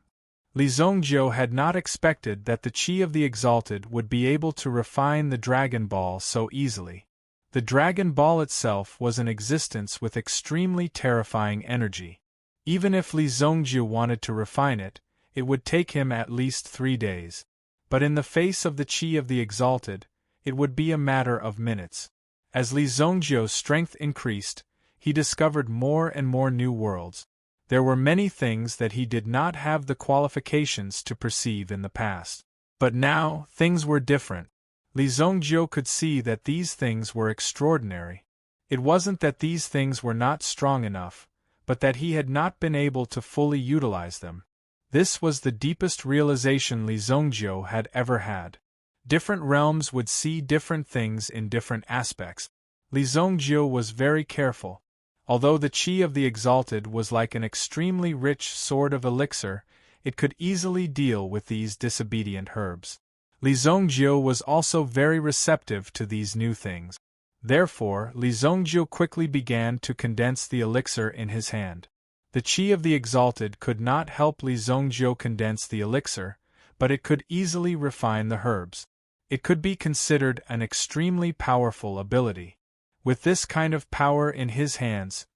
Speaker 1: Li Zhongjiu had not expected that the qi of the Exalted would be able to refine the dragon ball so easily. The dragon ball itself was an existence with extremely terrifying energy. Even if Li Zhongjiu wanted to refine it, it would take him at least 3 days. But in the face of the qi of the Exalted, it would be a matter of minutes. As Li Zhongjiu's strength increased, he discovered more and more new worlds. There were many things that he did not have the qualifications to perceive in the past. But now, things were different. Li Zhongjiu could see that these things were extraordinary. It wasn't that these things were not strong enough, but that he had not been able to fully utilize them. This was the deepest realization Li Zhongjiu had ever had. Different realms would see different things in different aspects. Li Zhongjiu was very careful. Although the qi of the Exalted was like an extremely rich sword of elixir, it could easily deal with these disobedient herbs. Li Zhongjiu was also very receptive to these new things. Therefore, Li Zhongjiu quickly began to condense the elixir in his hand. The qi of the Exalted could not help Li Zhongjiu condense the elixir, but it could easily refine the herbs. It could be considered an extremely powerful ability. With this kind of power in his hands,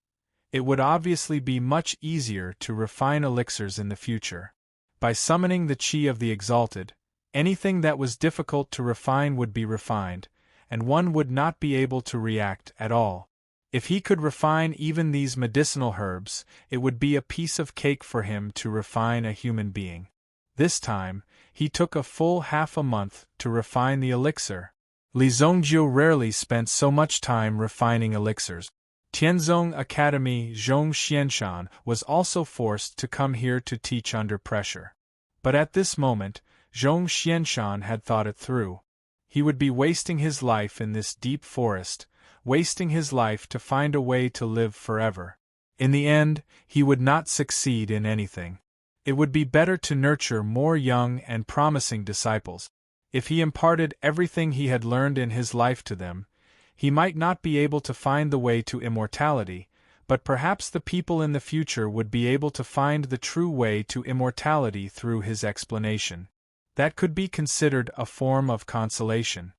Speaker 1: it would obviously be much easier to refine elixirs in the future. By summoning the qi of the Exalted, anything that was difficult to refine would be refined, and one would not be able to react at all. If he could refine even these medicinal herbs, it would be a piece of cake for him to refine a human being. This time, he took a full half a month to refine the elixir. Li Zhongjiu rarely spent so much time refining elixirs. Tianzong Academy Zhong Xianshan was also forced to come here to teach under pressure. But at this moment, Zhong Xianshan had thought it through. He would be wasting his life in this deep forest, wasting his life to find a way to live forever. In the end, he would not succeed in anything. It would be better to nurture more young and promising disciples. If he imparted everything he had learned in his life to them, he might not be able to find the way to immortality, but perhaps the people in the future would be able to find the true way to immortality through his explanation. That could be considered a form of consolation.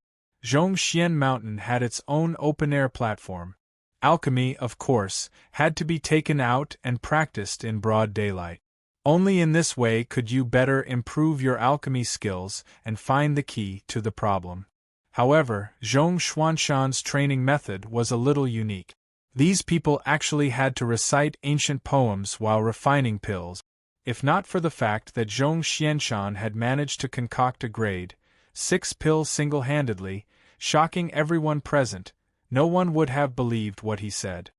Speaker 1: Zhongxian Mountain had its own open-air platform. Alchemy, of course, had to be taken out and practiced in broad daylight. Only in this way could you better improve your alchemy skills and find the key to the problem. However, Zhong Xuanshan's training method was a little unique. These people actually had to recite ancient poems while refining pills. If not for the fact that Zhong Xianshan had managed to concoct a grade 6 pill single-handedly, shocking everyone present, no one would have believed what he said.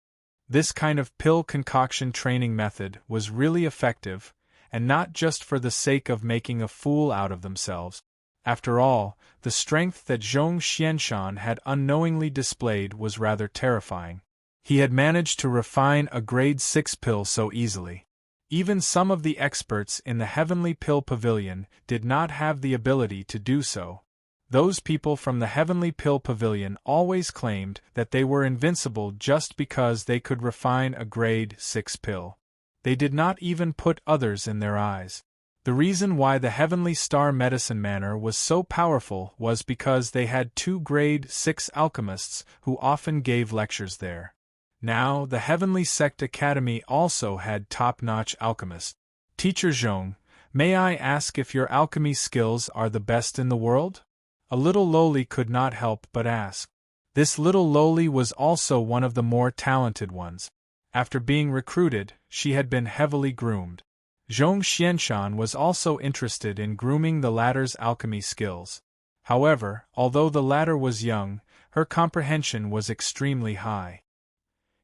Speaker 1: This kind of pill concoction training method was really effective, and not just for the sake of making a fool out of themselves. After all, the strength that Zhong Xianshan had unknowingly displayed was rather terrifying. He had managed to refine a grade 6 pill so easily. Even some of the experts in the Heavenly Pill Pavilion did not have the ability to do so. Those people from the Heavenly Pill Pavilion always claimed that they were invincible just because they could refine a grade 6 pill. They did not even put others in their eyes. The reason why the Heavenly Star Medicine Manor was so powerful was because they had 2 grade 6 alchemists who often gave lectures there. Now, the Heavenly Sect Academy also had top-notch alchemists. Teacher Zhong, may I ask if your alchemy skills are the best in the world? A little lowly could not help but ask. This little lowly was also one of the more talented ones. After being recruited, she had been heavily groomed. Zhong Xianshan was also interested in grooming the latter's alchemy skills. However, although the latter was young, her comprehension was extremely high.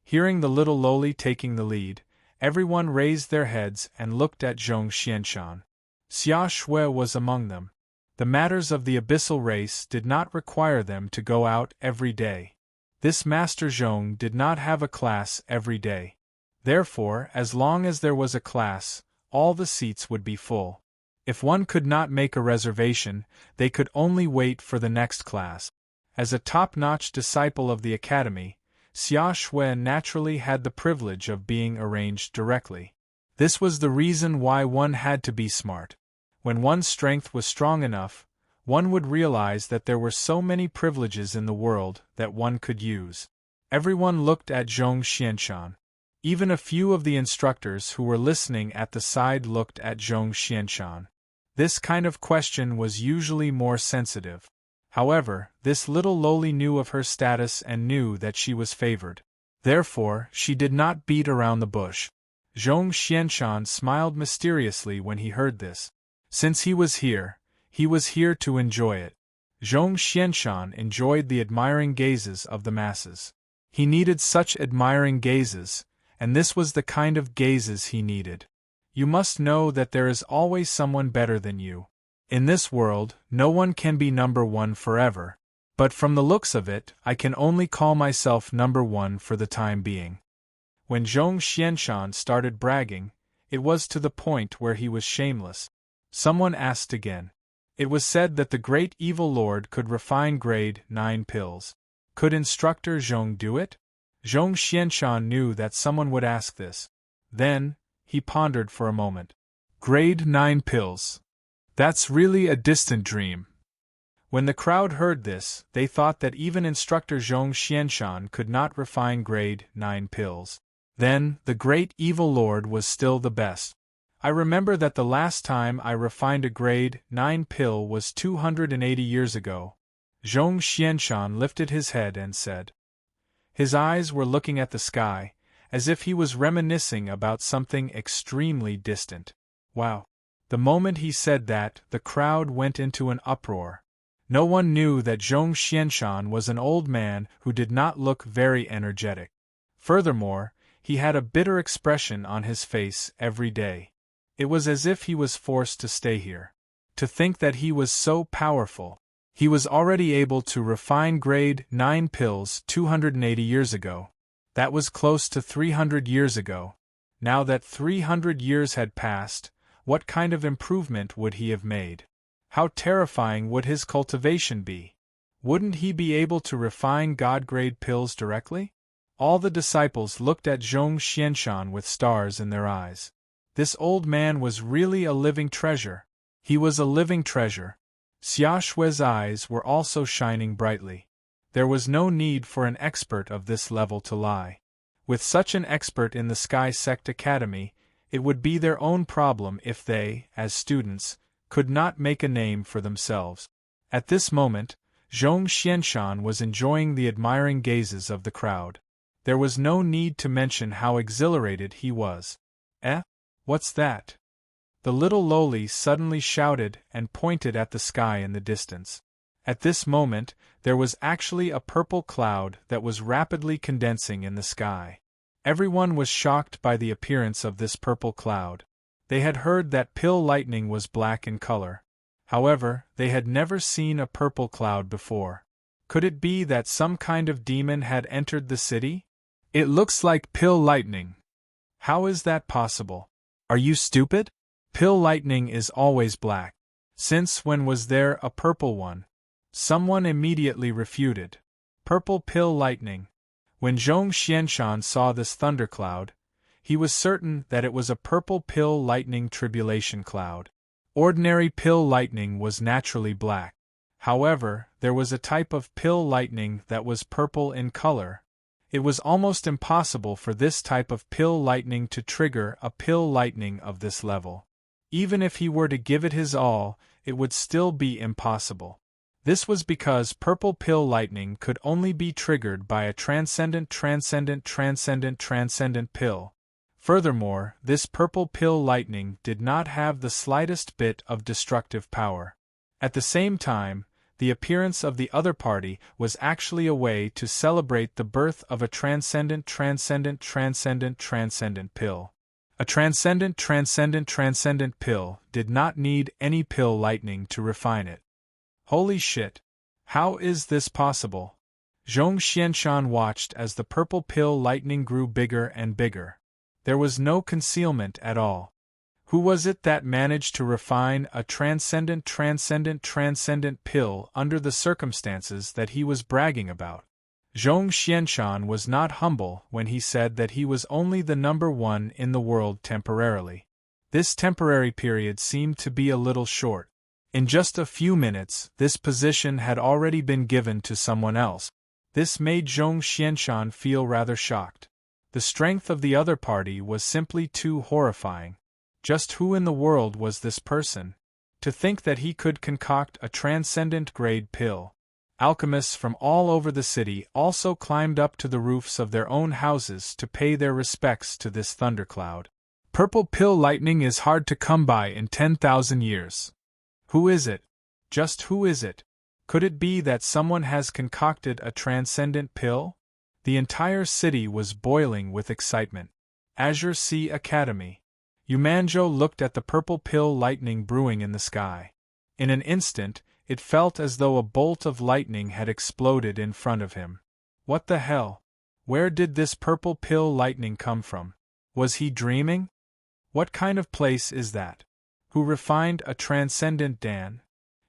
Speaker 1: Hearing the little lowly taking the lead, everyone raised their heads and looked at Zhong Xianshan. Xia Shui was among them. The matters of the abyssal race did not require them to go out every day. This Master Zhong did not have a class every day. Therefore, as long as there was a class, all the seats would be full. If one could not make a reservation, they could only wait for the next class. As a top-notch disciple of the academy, Xia Shui naturally had the privilege of being arranged directly. This was the reason why one had to be smart. When one's strength was strong enough, one would realize that there were so many privileges in the world that one could use. Everyone looked at Zhong Xianshan. Even a few of the instructors who were listening at the side looked at Zhong Xianshan. This kind of question was usually more sensitive. However, this little lowly knew of her status and knew that she was favored. Therefore, she did not beat around the bush. Zhong Xianshan smiled mysteriously when he heard this. Since he was here to enjoy it. Zhong Xianshan enjoyed the admiring gazes of the masses. He needed such admiring gazes, and this was the kind of gazes he needed. You must know that there is always someone better than you. In this world, no one can be number one forever, but from the looks of it, I can only call myself number one for the time being. When Zhong Xianshan started bragging, it was to the point where he was shameless. Someone asked again. It was said that the great evil lord could refine grade 9 pills. Could Instructor Zhong do it? Zhong Xianshan knew that someone would ask this. Then, he pondered for a moment. Grade 9 pills. That's really a distant dream. When the crowd heard this, they thought that even Instructor Zhong Xianshan could not refine grade 9 pills. Then, the great evil lord was still the best. I remember that the last time I refined a grade 9 pill was 280 years ago. Zhong Xianshan lifted his head and said. His eyes were looking at the sky, as if he was reminiscing about something extremely distant. Wow! The moment he said that, the crowd went into an uproar. No one knew that Zhong Xianshan was an old man who did not look very energetic. Furthermore, he had a bitter expression on his face every day. It was as if he was forced to stay here. To think that he was so powerful. He was already able to refine grade 9 pills 280 years ago. That was close to 300 years ago. Now that 300 years had passed, what kind of improvement would he have made? How terrifying would his cultivation be? Wouldn't he be able to refine God-grade pills directly? All the disciples looked at Zhong Xianshan with stars in their eyes. This old man was really a living treasure. He was a living treasure. Xia Shui's eyes were also shining brightly. There was no need for an expert of this level to lie. With such an expert in the Sky Sect Academy, it would be their own problem if they, as students, could not make a name for themselves. At this moment, Zhong Xianshan was enjoying the admiring gazes of the crowd. There was no need to mention how exhilarated he was. Eh? What's that? The little loli suddenly shouted and pointed at the sky in the distance. At this moment, there was actually a purple cloud that was rapidly condensing in the sky. Everyone was shocked by the appearance of this purple cloud. They had heard that pill lightning was black in color. However, they had never seen a purple cloud before. Could it be that some kind of demon had entered the city? It looks like pill lightning. How is that possible? Are you stupid? Pill lightning is always black. Since when was there a purple one? Someone immediately refuted. Purple pill lightning. When Zhong Xianshan saw this thundercloud, he was certain that it was a purple pill lightning tribulation cloud. Ordinary pill lightning was naturally black. However, there was a type of pill lightning that was purple in color. It was almost impossible for this type of pill lightning to trigger a pill lightning of this level. Even if he were to give it his all, it would still be impossible. This was because purple pill lightning could only be triggered by a transcendent pill. Furthermore, this purple pill lightning did not have the slightest bit of destructive power. At the same time, the appearance of the other party was actually a way to celebrate the birth of a transcendent pill. A transcendent pill did not need any pill lightning to refine it. Holy shit! How is this possible? Zhong Xianshan watched as the purple pill lightning grew bigger and bigger. There was no concealment at all. Who was it that managed to refine a transcendent pill under the circumstances that he was bragging about? Zhong Xianshan was not humble when he said that he was only the number one in the world temporarily. This temporary period seemed to be a little short. In just a few minutes, this position had already been given to someone else. This made Zhong Xianshan feel rather shocked. The strength of the other party was simply too horrifying. Just who in the world was this person? To think that he could concoct a transcendent-grade pill. Alchemists from all over the city also climbed up to the roofs of their own houses to pay their respects to this thundercloud. Purple pill lightning is hard to come by in 10,000 years. Who is it? Just who is it? Could it be that someone has concocted a transcendent pill? The entire city was boiling with excitement. Azure Sea Academy. Yumanzhou looked at the purple pill lightning brewing in the sky. In an instant, it felt as though a bolt of lightning had exploded in front of him. What the hell? Where did this purple pill lightning come from? Was he dreaming? What kind of place is that? Who refined a transcendent Dan?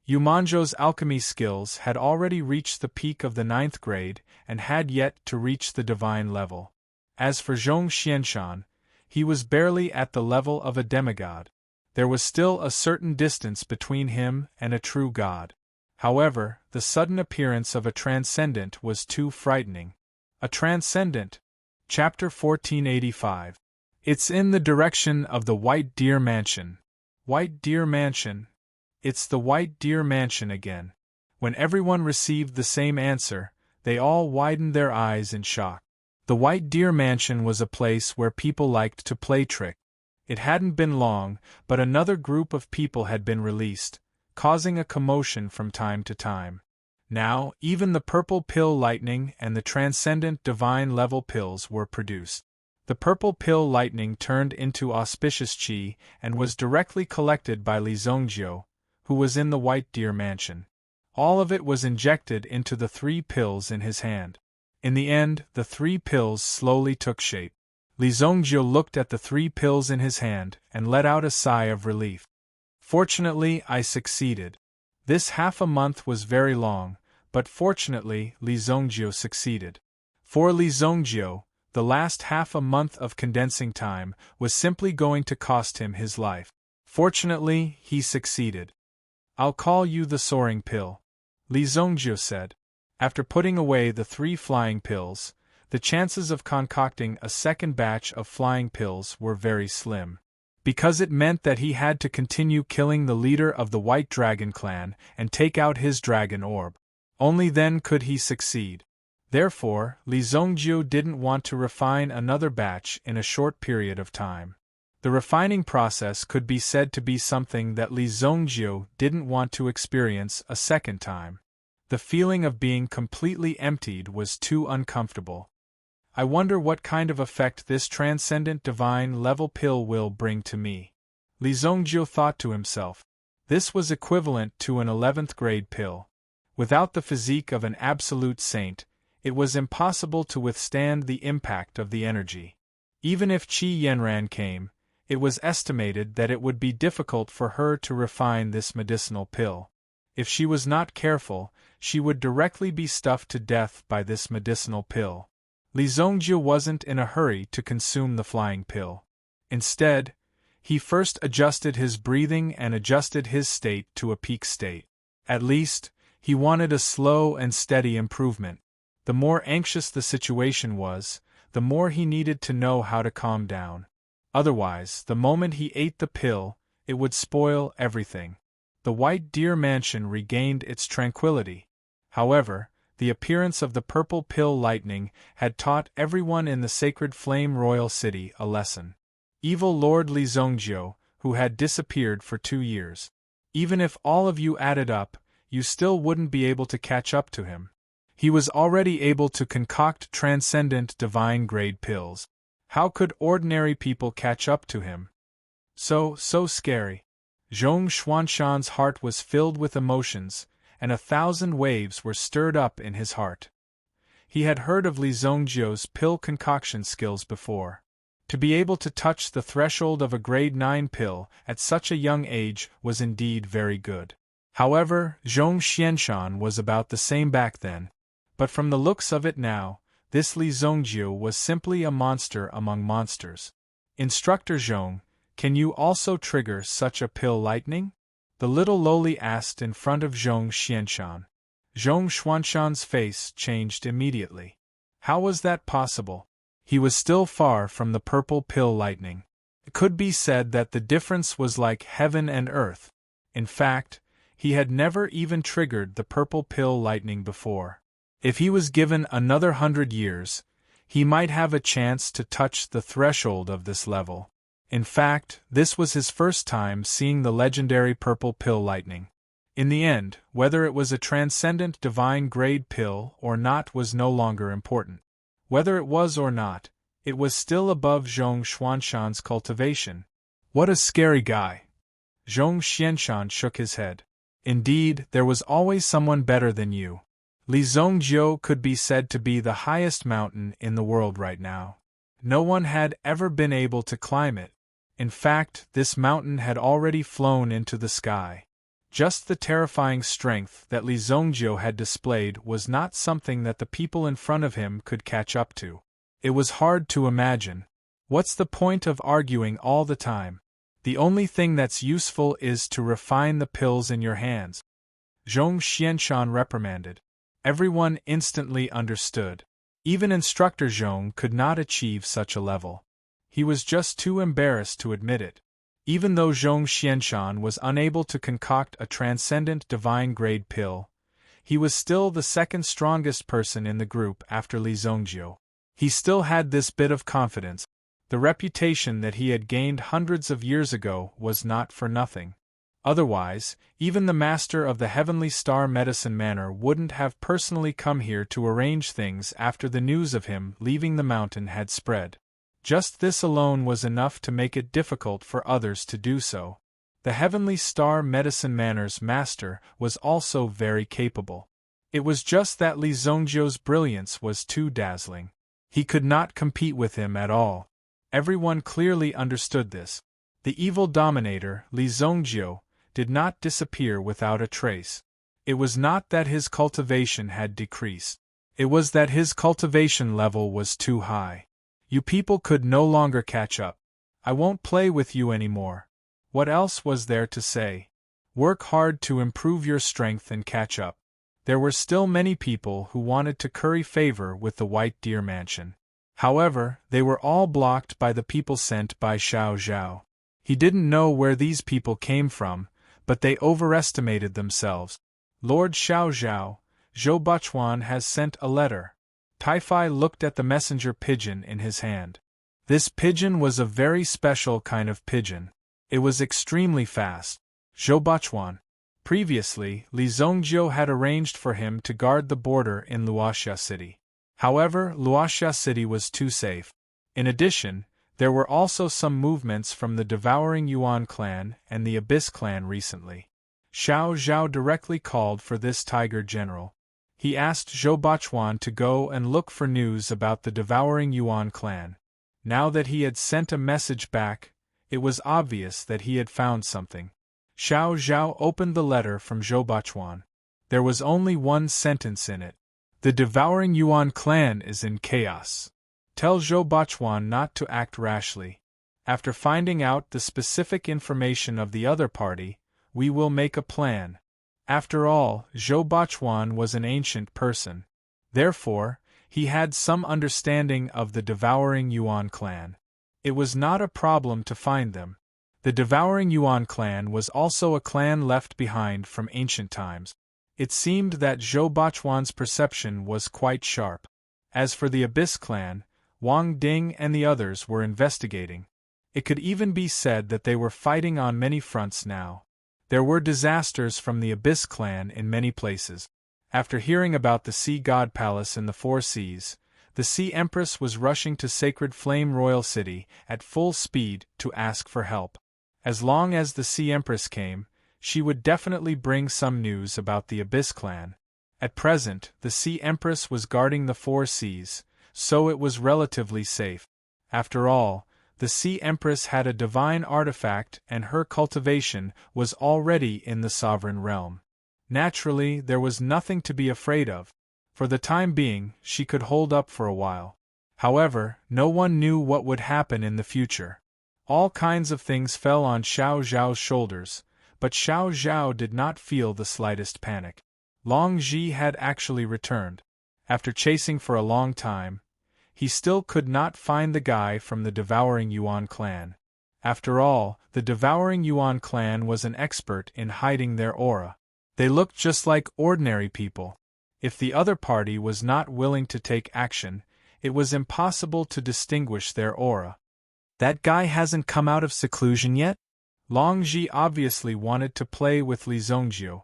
Speaker 1: Yumanzhou's alchemy skills had already reached the peak of the 9th grade and had yet to reach the divine level. As for Zhong Xianshan, he was barely at the level of a demigod. There was still a certain distance between him and a true god. However, the sudden appearance of a transcendent was too frightening. A transcendent. Chapter 1485. It's in the direction of the White Deer Mansion. White Deer Mansion. It's the White Deer Mansion again. When everyone received the same answer, they all widened their eyes in shock. The White Deer Mansion was a place where people liked to play trick. It hadn't been long, but another group of people had been released, causing a commotion from time to time. Now, even the purple pill lightning and the transcendent divine level pills were produced. The purple pill lightning turned into auspicious qi and was directly collected by Li Zongjiu, who was in the White Deer Mansion. All of it was injected into the 3 pills in his hand. In the end, the 3 pills slowly took shape. Li Zongjiu looked at the 3 pills in his hand and let out a sigh of relief. Fortunately, I succeeded. This half a month was very long, but fortunately Li Zongjiu succeeded. For Li Zongjiu, the last half a month of condensing time was simply going to cost him his life. Fortunately, he succeeded. I'll call you the soaring pill, Li Zongjiu said. After putting away the 3 flying pills, the chances of concocting a second batch of flying pills were very slim. Because it meant that he had to continue killing the leader of the White Dragon clan and take out his dragon orb. Only then could he succeed. Therefore, Li Zongjiu didn't want to refine another batch in a short period of time. The refining process could be said to be something that Li Zongjiu didn't want to experience a second time. The feeling of being completely emptied was too uncomfortable. I wonder what kind of effect this transcendent divine level pill will bring to me. Li Zongjiu thought to himself. This was equivalent to an 11th grade pill. Without the physique of an absolute saint, it was impossible to withstand the impact of the energy. Even if Qi Yanran came, it was estimated that it would be difficult for her to refine this medicinal pill. If she was not careful, she would directly be stuffed to death by this medicinal pill. Li Zongjiu wasn't in a hurry to consume the flying pill. Instead, he first adjusted his breathing and adjusted his state to a peak state. At least, he wanted a slow and steady improvement. The more anxious the situation was, the more he needed to know how to calm down. Otherwise, the moment he ate the pill, it would spoil everything. The White Deer Mansion regained its tranquility. However, the appearance of the purple pill lightning had taught everyone in the Sacred Flame Royal City a lesson. Evil Lord Li Zongjiu, who had disappeared for 2 years. Even if all of you added up, you still wouldn't be able to catch up to him. He was already able to concoct transcendent divine grade pills. How could ordinary people catch up to him? So scary. Zhong Xuanshan's heart was filled with emotions, and 1,000 waves were stirred up in his heart. He had heard of Li Zongjiu's pill concoction skills before. To be able to touch the threshold of a grade 9 pill at such a young age was indeed very good. However, Zhong Xianshan was about the same back then. But from the looks of it now, this Li Zongjiu was simply a monster among monsters. Instructor Zhong, can you also trigger such a pill lightning? The little lowly asked in front of Zhong Xianshan. Zhong Xuanshan's face changed immediately. How was that possible? He was still far from the purple pill lightning. It could be said that the difference was like heaven and earth. In fact, he had never even triggered the purple pill lightning before. If he was given another 100 years, he might have a chance to touch the threshold of this level. In fact, this was his first time seeing the legendary purple pill lightning. In the end, whether it was a transcendent divine grade pill or not was no longer important. Whether it was or not, it was still above Zhong Xuanshan's cultivation. What a scary guy. Zhong Xianshan shook his head. Indeed, there was always someone better than you. Li Zongjiu could be said to be the highest mountain in the world right now. No one had ever been able to climb it. In fact, this mountain had already flown into the sky. Just the terrifying strength that Li Zongjiu had displayed was not something that the people in front of him could catch up to. It was hard to imagine. What's the point of arguing all the time? The only thing that's useful is to refine the pills in your hands. Zhong Xianshan reprimanded. Everyone instantly understood. Even Instructor Zhong could not achieve such a level. He was just too embarrassed to admit it. Even though Zhong Xianshan was unable to concoct a transcendent divine grade pill, he was still the second strongest person in the group after Li Zongjiu. He still had this bit of confidence. The reputation that he had gained hundreds of years ago was not for nothing. Otherwise, even the master of the Heavenly Star Medicine Manor wouldn't have personally come here to arrange things after the news of him leaving the mountain had spread. Just this alone was enough to make it difficult for others to do so. The Heavenly Star Medicine Manor's master was also very capable. It was just that Li Zongjiu's brilliance was too dazzling. He could not compete with him at all. Everyone clearly understood this. The evil dominator, Li Zongjiu, did not disappear without a trace. It was not that his cultivation had decreased. It was that his cultivation level was too high. You people could no longer catch up. I won't play with you anymore. What else was there to say? Work hard to improve your strength and catch up. There were still many people who wanted to curry favor with the White Deer Mansion. However, they were all blocked by the people sent by Xiao Zhao. He didn't know where these people came from, but they overestimated themselves. Lord Xiao Zhao, Zhou Bachuan has sent a letter. Tai-Fai looked at the messenger pigeon in his hand. This pigeon was a very special kind of pigeon. It was extremely fast. Zhou Bachuan. Previously, Li Zongjiu had arranged for him to guard the border in Luoxia City. However, Luoxia City was too safe. In addition, there were also some movements from the Devouring Yuan clan and the Abyss clan recently. Xiao Zhao directly called for this tiger general. He asked Zhou Bachuan to go and look for news about the Devouring Yuan clan. Now that he had sent a message back, it was obvious that he had found something. Xiao Zhao opened the letter from Zhou Bachuan. There was only one sentence in it. The Devouring Yuan clan is in chaos. Tell Zhou Bachuan not to act rashly. After finding out the specific information of the other party, we will make a plan. After all, Zhou Bachuan was an ancient person. Therefore, he had some understanding of the Devouring Yuan clan. It was not a problem to find them. The Devouring Yuan clan was also a clan left behind from ancient times. It seemed that Zhou Bachuan's perception was quite sharp. As for the Abyss clan, Wang Ding and the others were investigating. It could even be said that they were fighting on many fronts now. There were disasters from the Abyss clan in many places. After hearing about the Sea God Palace in the Four Seas, the Sea Empress was rushing to Sacred Flame Royal City at full speed to ask for help. As long as the Sea Empress came, she would definitely bring some news about the Abyss clan. At present, the Sea Empress was guarding the Four Seas, so it was relatively safe. After all, the Sea Empress had a divine artifact and her cultivation was already in the sovereign realm. Naturally, there was nothing to be afraid of. For the time being, she could hold up for a while. However, no one knew what would happen in the future. All kinds of things fell on Xiao Zhao's shoulders, but Xiao Zhao did not feel the slightest panic. Long Ji had actually returned. After chasing for a long time, he still could not find the guy from the Devouring Yuan clan. After all, the Devouring Yuan clan was an expert in hiding their aura. They looked just like ordinary people. If the other party was not willing to take action, it was impossible to distinguish their aura. That guy hasn't come out of seclusion yet? Long Ji obviously wanted to play with Li Zongjiu.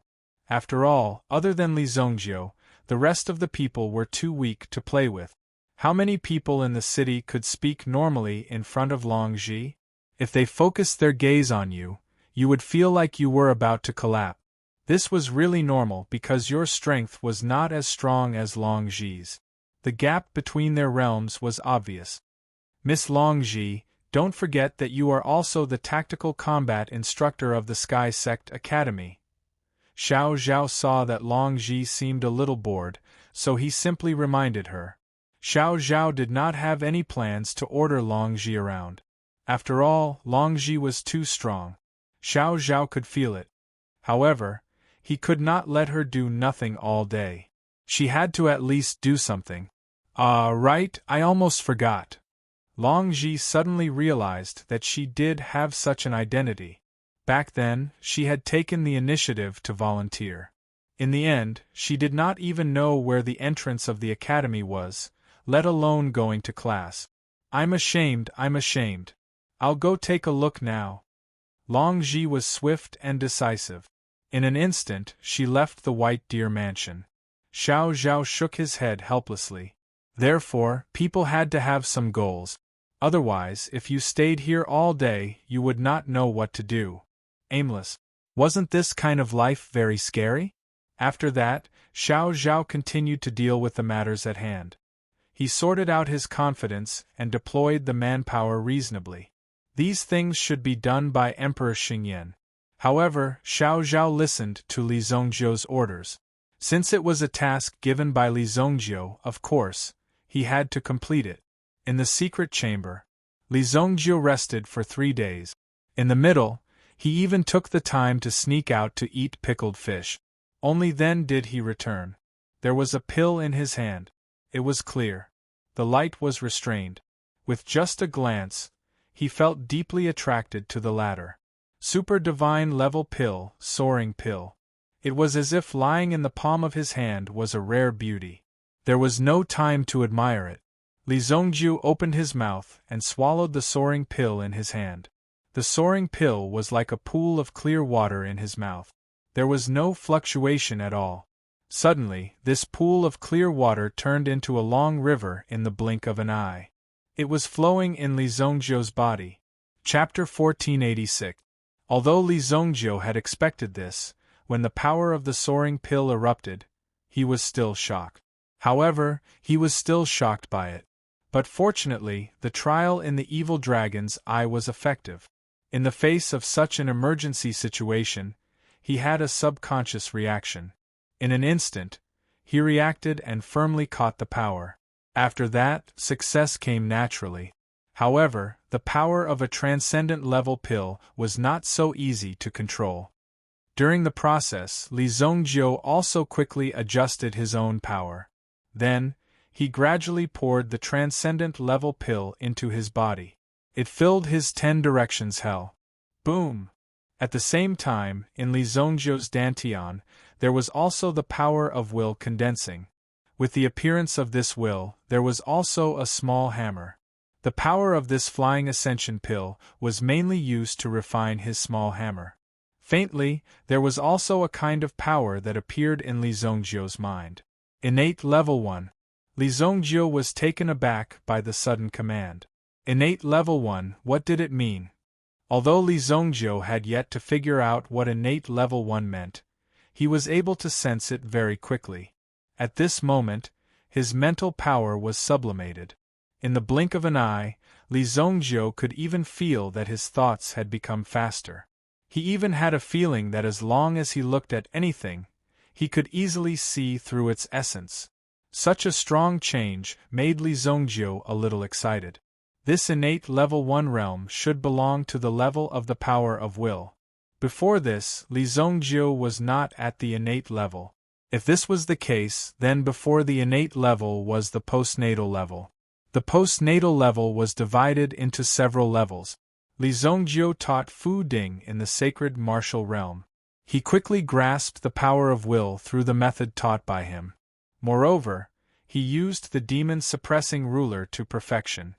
Speaker 1: After all, other than Li Zongjiu, the rest of the people were too weak to play with. How many people in the city could speak normally in front of Long Ji? If they focused their gaze on you, you would feel like you were about to collapse. This was really normal because your strength was not as strong as Long Ji's. The gap between their realms was obvious. Miss Long Ji, don't forget that you are also the tactical combat instructor of the Sky Sect Academy. Xiao Zhao saw that Long Ji seemed a little bored, so he simply reminded her. Xiao Zhao did not have any plans to order Long Ji around. After all, Long Ji was too strong. Xiao Zhao could feel it. However, he could not let her do nothing all day. She had to at least do something. Right, I almost forgot. Long Ji suddenly realized that she did have such an identity. Back then, she had taken the initiative to volunteer. In the end, she did not even know where the entrance of the academy was, let alone going to class. I'm ashamed. I'll go take a look now. Long Ji was swift and decisive. In an instant, she left the White Deer Mansion. Xiao Zhao shook his head helplessly. Therefore, people had to have some goals. Otherwise, if you stayed here all day, you would not know what to do. Aimless. Wasn't this kind of life very scary? After that, Xiao Zhao continued to deal with the matters at hand. He sorted out his confidence and deployed the manpower reasonably. These things should be done by Emperor Xingyan. However, Xiao Zhao listened to Li Zongjiu's orders. Since it was a task given by Li Zongjiu, of course, he had to complete it. In the secret chamber, Li Zongjiu rested for 3 days. In the middle, he even took the time to sneak out to eat pickled fish. Only then did he return. There was a pill in his hand. It was clear. The light was restrained. With just a glance, he felt deeply attracted to the latter. Super divine level pill, soaring pill. It was as if lying in the palm of his hand was a rare beauty. There was no time to admire it. Li Zongjiu opened his mouth and swallowed the soaring pill in his hand. The soaring pill was like a pool of clear water in his mouth. There was no fluctuation at all. Suddenly, this pool of clear water turned into a long river in the blink of an eye. It was flowing in Li Zongjiu's body. Chapter 1486. Although Li Zongjiu had expected this, when the power of the soaring pill erupted, he was still shocked. However, he was still shocked by it. But fortunately, the trial in the evil dragon's eye was effective. In the face of such an emergency situation, he had a subconscious reaction. In an instant, he reacted and firmly caught the power. After that, success came naturally. However, the power of a transcendent level pill was not so easy to control. During the process, Li Zongjiu also quickly adjusted his own power. Then, he gradually poured the transcendent level pill into his body. It filled his 10 directions hell. Boom! At the same time, in Li Zongjiu's dantian, there was also the power of will condensing. With the appearance of this will, there was also a small hammer. The power of this flying ascension pill was mainly used to refine his small hammer. Faintly, there was also a kind of power that appeared in Li Zongjiu's mind. Innate Level 1. Li Zongjiu was taken aback by the sudden command. Innate Level 1, what did it mean? Although Li Zongjiu had yet to figure out what innate Level 1 meant, he was able to sense it very quickly. At this moment, his mental power was sublimated. In the blink of an eye, Li Zongjiu could even feel that his thoughts had become faster. He even had a feeling that as long as he looked at anything, he could easily see through its essence. Such a strong change made Li Zongjiu a little excited. This innate Level 1 realm should belong to the level of the power of will. Before this, Li Zongjiu was not at the innate level. If this was the case, then before the innate level was the postnatal level. The postnatal level was divided into several levels. Li Zongjiu taught Fu Ding in the sacred martial realm. He quickly grasped the power of will through the method taught by him. Moreover, he used the demon-suppressing ruler to perfection.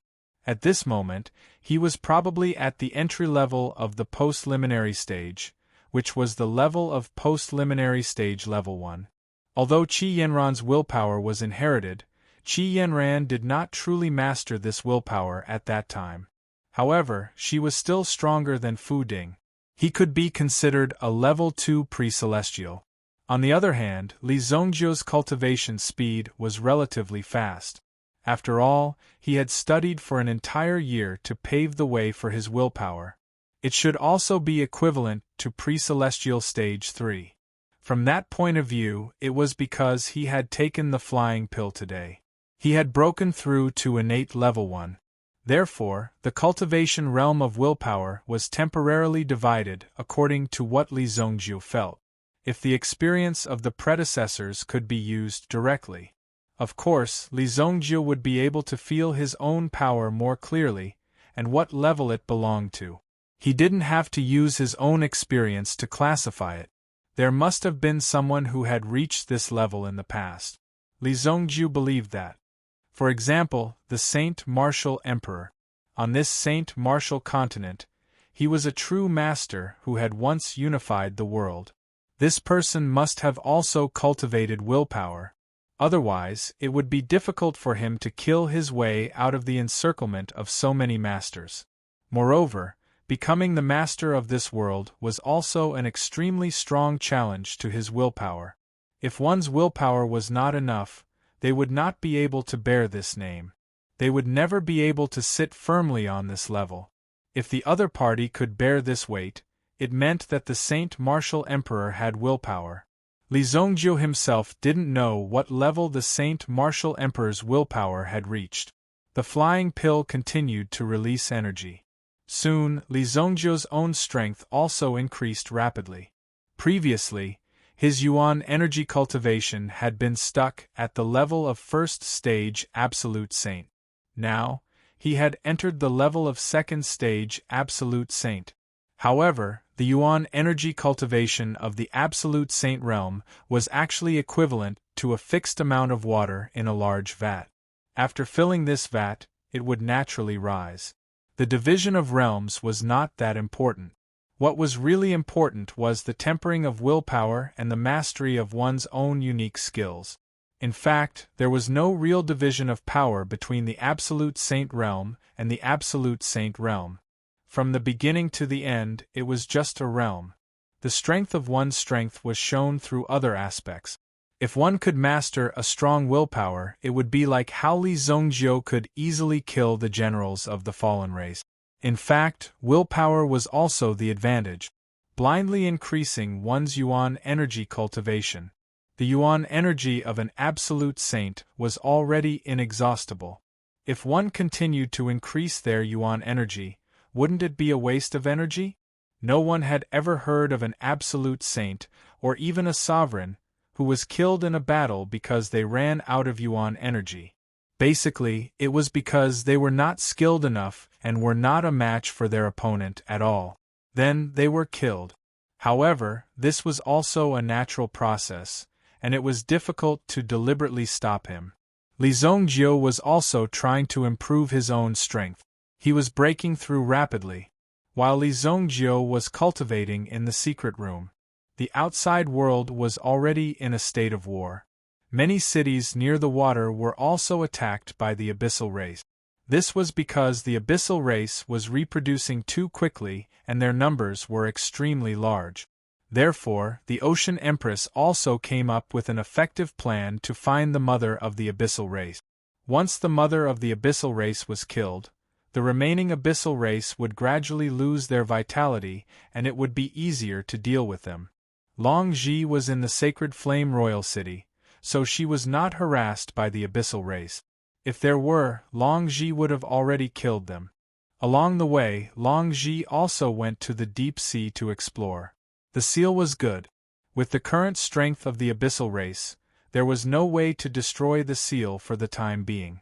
Speaker 1: At this moment, he was probably at the entry level of the postliminary stage, which was the level of postliminary stage level 1. Although Qi Yanran's willpower was inherited, Qi Yanran did not truly master this willpower at that time. However, she was still stronger than Fu Ding. He could be considered a level 2 pre-celestial. On the other hand, Li Zongjiu's cultivation speed was relatively fast. After all, he had studied for an entire year to pave the way for his willpower. It should also be equivalent to pre-celestial stage 3. From that point of view, it was because he had taken the flying pill today. He had broken through to innate level 1. Therefore, the cultivation realm of willpower was temporarily divided according to what Li Zongjiu felt. If the experience of the predecessors could be used directly, of course, Li Zongjiu would be able to feel his own power more clearly and what level it belonged to. He didn't have to use his own experience to classify it. There must have been someone who had reached this level in the past. Li Zongjiu believed that. For example, the Saint Martial Emperor. On this Saint Martial continent, he was a true master who had once unified the world. This person must have also cultivated willpower. Otherwise, it would be difficult for him to kill his way out of the encirclement of so many masters. Moreover, becoming the master of this world was also an extremely strong challenge to his willpower. If one's willpower was not enough, they would not be able to bear this name. They would never be able to sit firmly on this level. If the other party could bear this weight, it meant that the Saint Martial Emperor had willpower. Li Zongjiu himself didn't know what level the Saint Martial Emperor's willpower had reached. The flying pill continued to release energy. Soon, Li Zongjiu's own strength also increased rapidly. Previously, His Yuan energy cultivation had been stuck at the level of first stage Absolute Saint. Now, he had entered the level of second stage Absolute Saint. However, the Yuan energy cultivation of the Absolute Saint realm was actually equivalent to a fixed amount of water in a large vat. After filling this vat, it would naturally rise. The division of realms was not that important. What was really important was the tempering of willpower and the mastery of one's own unique skills. In fact, there was no real division of power between the Absolute Saint realm and the Absolute Saint realm. From the beginning to the end, it was just a realm. The strength of one's strength was shown through other aspects. If one could master a strong willpower, it would be like how Li Zongjiu could easily kill the generals of the fallen race. In fact, willpower was also the advantage, blindly increasing one's Yuan energy cultivation. The Yuan energy of an Absolute Saint was already inexhaustible. If one continued to increase their Yuan energy, wouldn't it be a waste of energy? No one had ever heard of an Absolute Saint, or even a sovereign, who was killed in a battle because they ran out of Yuan energy. Basically, it was because they were not skilled enough and were not a match for their opponent at all. Then they were killed. However, this was also a natural process, and it was difficult to deliberately stop him. Li Zongjiu was also trying to improve his own strength. He was breaking through rapidly. While Li Zongjiu was cultivating in the secret room, the outside world was already in a state of war. Many cities near the water were also attacked by the abyssal race. This was because the abyssal race was reproducing too quickly and their numbers were extremely large. Therefore, the Ocean Empress also came up with an effective plan to find the mother of the abyssal race. Once the mother of the abyssal race was killed, the remaining abyssal race would gradually lose their vitality and it would be easier to deal with them. Long Ji was in the Sacred Flame Royal City, so she was not harassed by the abyssal race. If there were, Long Ji would have already killed them. Along the way, Long Ji also went to the deep sea to explore. The seal was good. With the current strength of the abyssal race, there was no way to destroy the seal for the time being.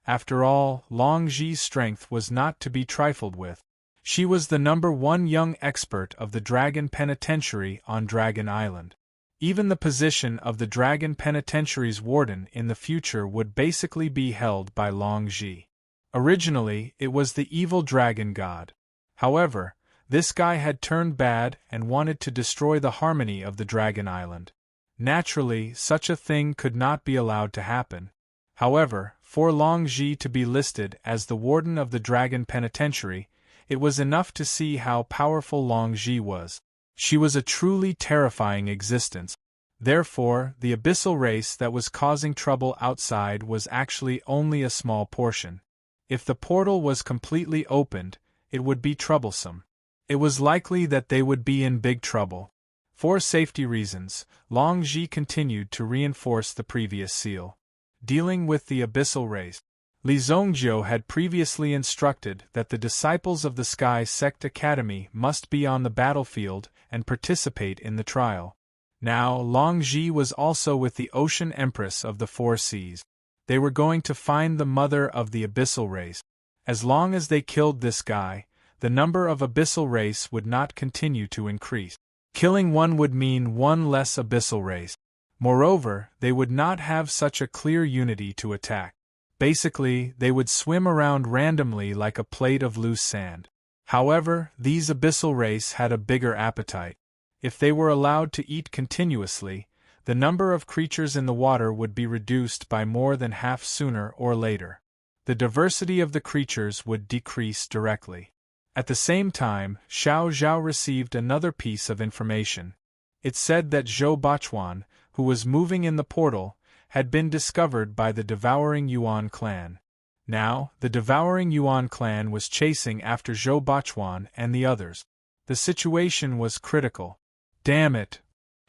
Speaker 1: After all, Long Ji's strength was not to be trifled with. She was the #1 young expert of the Dragon Penitentiary on Dragon Island. Even the position of the Dragon Penitentiary's warden in the future would basically be held by Long Ji. Originally, it was the evil dragon god. However, this guy had turned bad and wanted to destroy the harmony of the Dragon Island. Naturally, such a thing could not be allowed to happen. However, for Long Ji to be listed as the warden of the Dragon Penitentiary, it was enough to see how powerful Long Ji was. She was a truly terrifying existence. Therefore, the abyssal race that was causing trouble outside was actually only a small portion. If the portal was completely opened, it would be troublesome. It was likely that they would be in big trouble. For safety reasons, Long Ji continued to reinforce the previous seal. Dealing with the abyssal race. Li Zongjiu had previously instructed that the disciples of the Sky Sect Academy must be on the battlefield and participate in the trial. Now, Long Ji was also with the Ocean Empress of the Four Seas. They were going to find the mother of the abyssal race. As long as they killed this guy, the number of abyssal race would not continue to increase. Killing one would mean one less abyssal race. Moreover, they would not have such a clear unity to attack. Basically, they would swim around randomly like a plate of loose sand. However, these abyssal race had a bigger appetite. If they were allowed to eat continuously, the number of creatures in the water would be reduced by more than half sooner or later. The diversity of the creatures would decrease directly. At the same time, Xiao Zhao received another piece of information. It said that Zhou Bachwan, who was moving in the portal, had been discovered by the Devouring Yuan clan. Now, the Devouring Yuan clan was chasing after Zhou Bachwan and the others. The situation was critical. Damn it!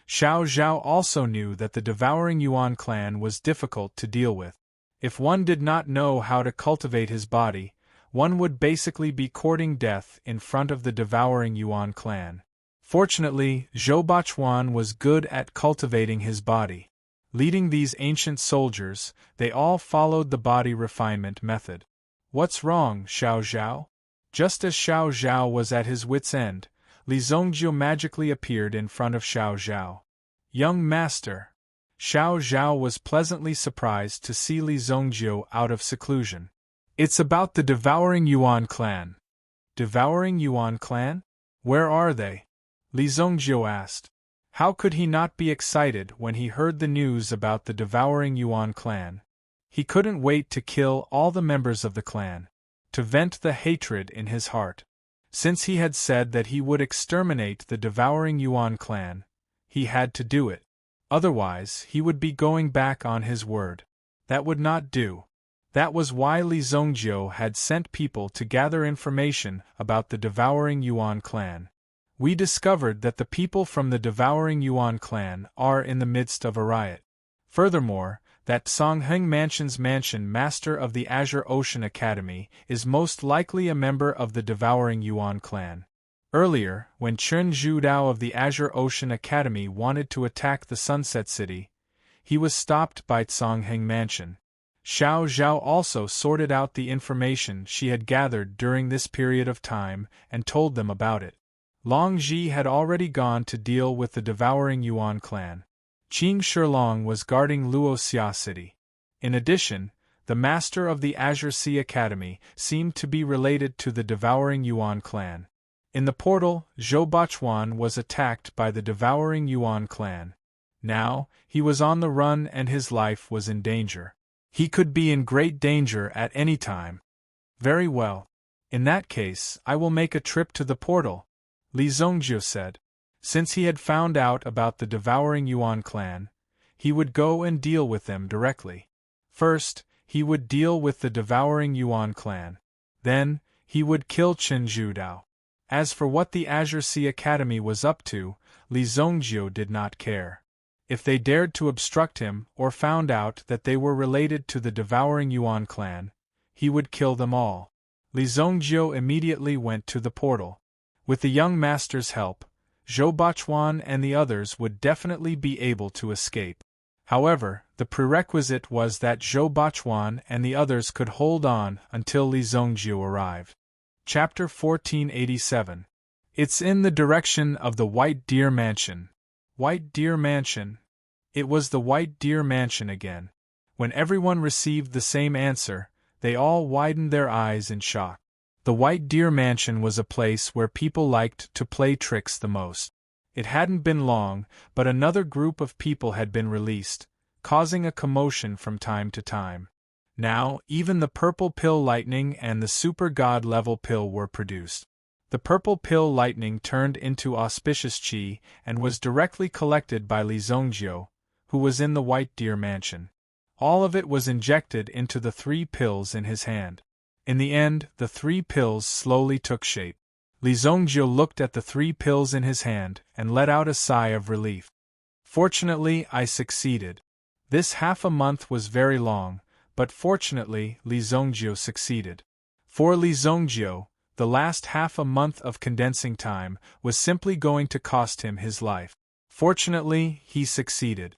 Speaker 1: Xiao Zhao also knew that the Devouring Yuan clan was difficult to deal with. If one did not know how to cultivate his body, one would basically be courting death in front of the Devouring Yuan clan. Fortunately, Zhou Bachuan was good at cultivating his body. Leading these ancient soldiers, they all followed the body refinement method. What's wrong, Xiao Zhao? Just as Xiao Zhao was at his wit's end, Li Zongjiu magically appeared in front of Xiao Zhao. Young master. Xiao Zhao was pleasantly surprised to see Li Zongjiu out of seclusion. It's about the Devouring Yuan clan. Devouring Yuan clan? Where are they? Li Zongjiu asked. How could he not be excited when he heard the news about the Devouring Yuan clan? He couldn't wait to kill all the members of the clan, to vent the hatred in his heart. Since he had said that he would exterminate the Devouring Yuan clan, he had to do it. Otherwise, he would be going back on his word. That would not do. That was why Li Zongjiu had sent people to gather information about the Devouring Yuan clan. We discovered that the people from the Devouring Yuan clan are in the midst of a riot. Furthermore, that Songheng Mansion's mansion master of the Azure Ocean Academy is most likely a member of the Devouring Yuan clan. Earlier, when Chen Zhudao of the Azure Ocean Academy wanted to attack the Sunset City, he was stopped by Songheng Mansion. Xiao Zhao also sorted out the information she had gathered during this period of time and told them about it. Long Ji had already gone to deal with the Devouring Yuan clan. Qing Shilong was guarding Luoxia City. In addition, the master of the Azure Sea Academy seemed to be related to the Devouring Yuan clan. In the portal, Zhou Bachuan was attacked by the Devouring Yuan clan. Now, he was on the run and his life was in danger. He could be in great danger at any time. Very well. In that case, I will make a trip to the portal, Li Zongjiu said. Since he had found out about the Devouring Yuan clan, he would go and deal with them directly. First, he would deal with the Devouring Yuan clan. Then, he would kill Chen Zhudao. As for what the Azure Sea Academy was up to, Li Zongjiu did not care. If they dared to obstruct him or found out that they were related to the Devouring Yuan clan, he would kill them all. Li Zongjiu immediately went to the portal. With the young master's help, Zhou Bachuan and the others would definitely be able to escape. However, the prerequisite was that Zhou Bachuan and the others could hold on until Li Zongjiu arrived. Chapter 1487. It's in the direction of the White Deer Mansion. White Deer Mansion. It was the White Deer Mansion again. When everyone received the same answer, they all widened their eyes in shock. The White Deer Mansion was a place where people liked to play tricks the most. It hadn't been long, but another group of people had been released, causing a commotion from time to time. Now, even the Purple Pill Lightning and the Super God level pill were produced. The Purple Pill Lightning turned into auspicious Qi and was directly collected by Li Zongjiu, who was in the White Deer Mansion. All of it was injected into the 3 pills in his hand. In the end, the 3 pills slowly took shape. Li Zongjiu looked at the 3 pills in his hand and let out a sigh of relief. Fortunately, I succeeded. This half a month was very long, but fortunately, Li Zongjiu succeeded. For Li Zongjiu, the last half a month of condensing time was simply going to cost him his life. Fortunately, he succeeded.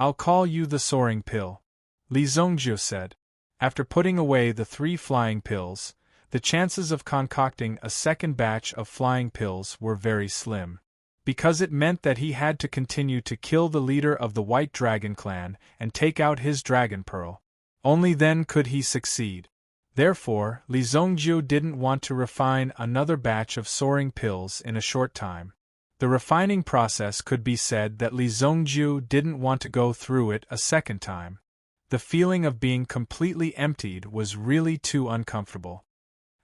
Speaker 1: I'll call you the Soaring Pill, Li Zongjiu said. After putting away the 3 flying pills, the chances of concocting a second batch of flying pills were very slim. Because it meant that he had to continue to kill the leader of the White Dragon clan and take out his dragon pearl. Only then could he succeed. Therefore, Li Zongjiu didn't want to refine another batch of soaring pills in a short time. The refining process could be said that Li Zongjiu didn't want to go through it a second time. The feeling of being completely emptied was really too uncomfortable.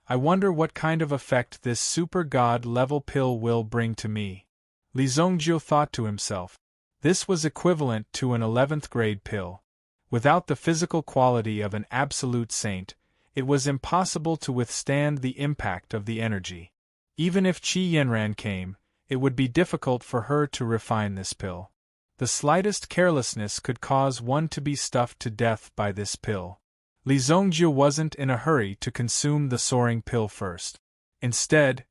Speaker 1: I wonder what kind of effect this Super God level pill will bring to me. Li Zongjiu thought to himself. This was equivalent to an 11th grade pill. Without the physical quality of an absolute saint, it was impossible to withstand the impact of the energy. Even if Qi Yanran came, it would be difficult for her to refine this pill. The slightest carelessness could cause one to be stuffed to death by this pill. Li Zongjiu wasn't in a hurry to consume the soaring pill first. Instead,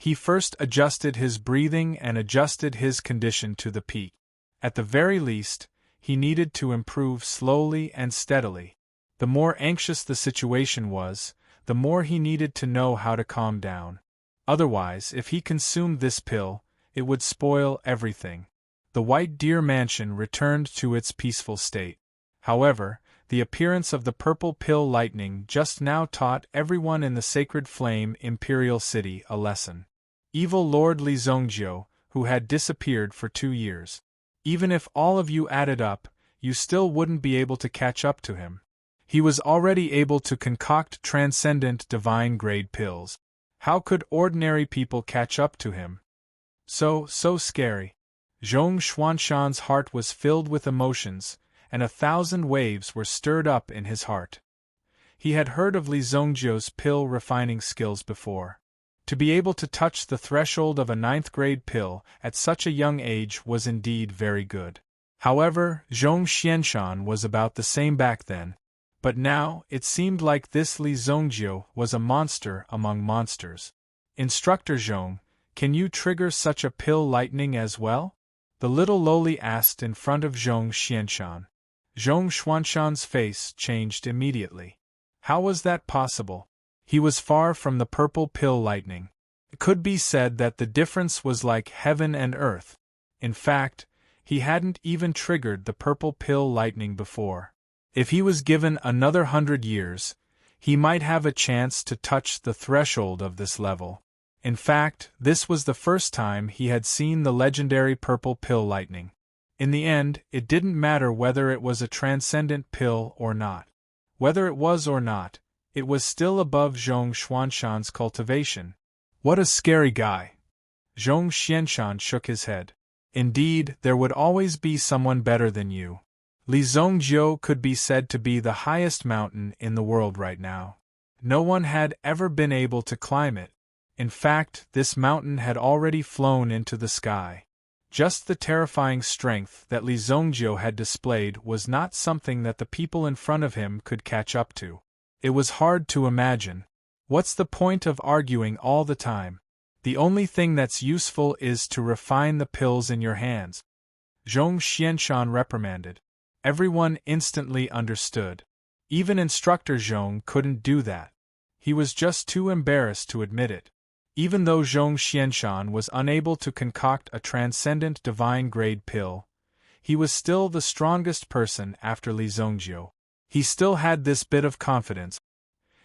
Speaker 1: He first adjusted his breathing and adjusted his condition to the peak. At the very least, he needed to improve slowly and steadily. The more anxious the situation was, the more he needed to know how to calm down. Otherwise, if he consumed this pill, it would spoil everything. The White Deer Mansion returned to its peaceful state. However, the appearance of the purple pill lightning just now taught everyone in the Sacred Flame Imperial City a lesson. Evil Lord Li Zongjiu, who had disappeared for 2 years. Even if all of you added up, you still wouldn't be able to catch up to him. He was already able to concoct transcendent divine-grade pills. How could ordinary people catch up to him? So scary. Zhong Xuanshan's heart was filled with emotions, and 1,000 waves were stirred up in his heart. He had heard of Li Zongjiu's pill refining skills before. To be able to touch the threshold of a 9th-grade pill at such a young age was indeed very good. However, Zhong Xianshan was about the same back then. But now, it seemed like this Li Zongjiu was a monster among monsters. Instructor Zhong, can you trigger such a pill lightning as well? The little loli asked in front of Zhong Xianshan. Zhong Xuanshan's face changed immediately. How was that possible? He was far from the purple pill lightning. It could be said that the difference was like heaven and earth. In fact, he hadn't even triggered the purple pill lightning before. If he was given another 100 years, he might have a chance to touch the threshold of this level. In fact, this was the first time he had seen the legendary purple pill lightning. In the end, it didn't matter whether it was a transcendent pill or not. Whether it was or not, it was still above Zhong Xuanshan's cultivation. What a scary guy! Zhong Xianshan shook his head. Indeed, there would always be someone better than you. Li Zongjiu could be said to be the highest mountain in the world right now. No one had ever been able to climb it. In fact, this mountain had already flown into the sky. Just the terrifying strength that Li Zongjiu had displayed was not something that the people in front of him could catch up to. It was hard to imagine. What's the point of arguing all the time? The only thing that's useful is to refine the pills in your hands. Zhong Xianshan reprimanded. Everyone instantly understood. Even Instructor Zhong couldn't do that. He was just too embarrassed to admit it. Even though Zhong Xianshan was unable to concoct a transcendent divine-grade pill, he was still the strongest person after Li Zongjiu. He still had this bit of confidence.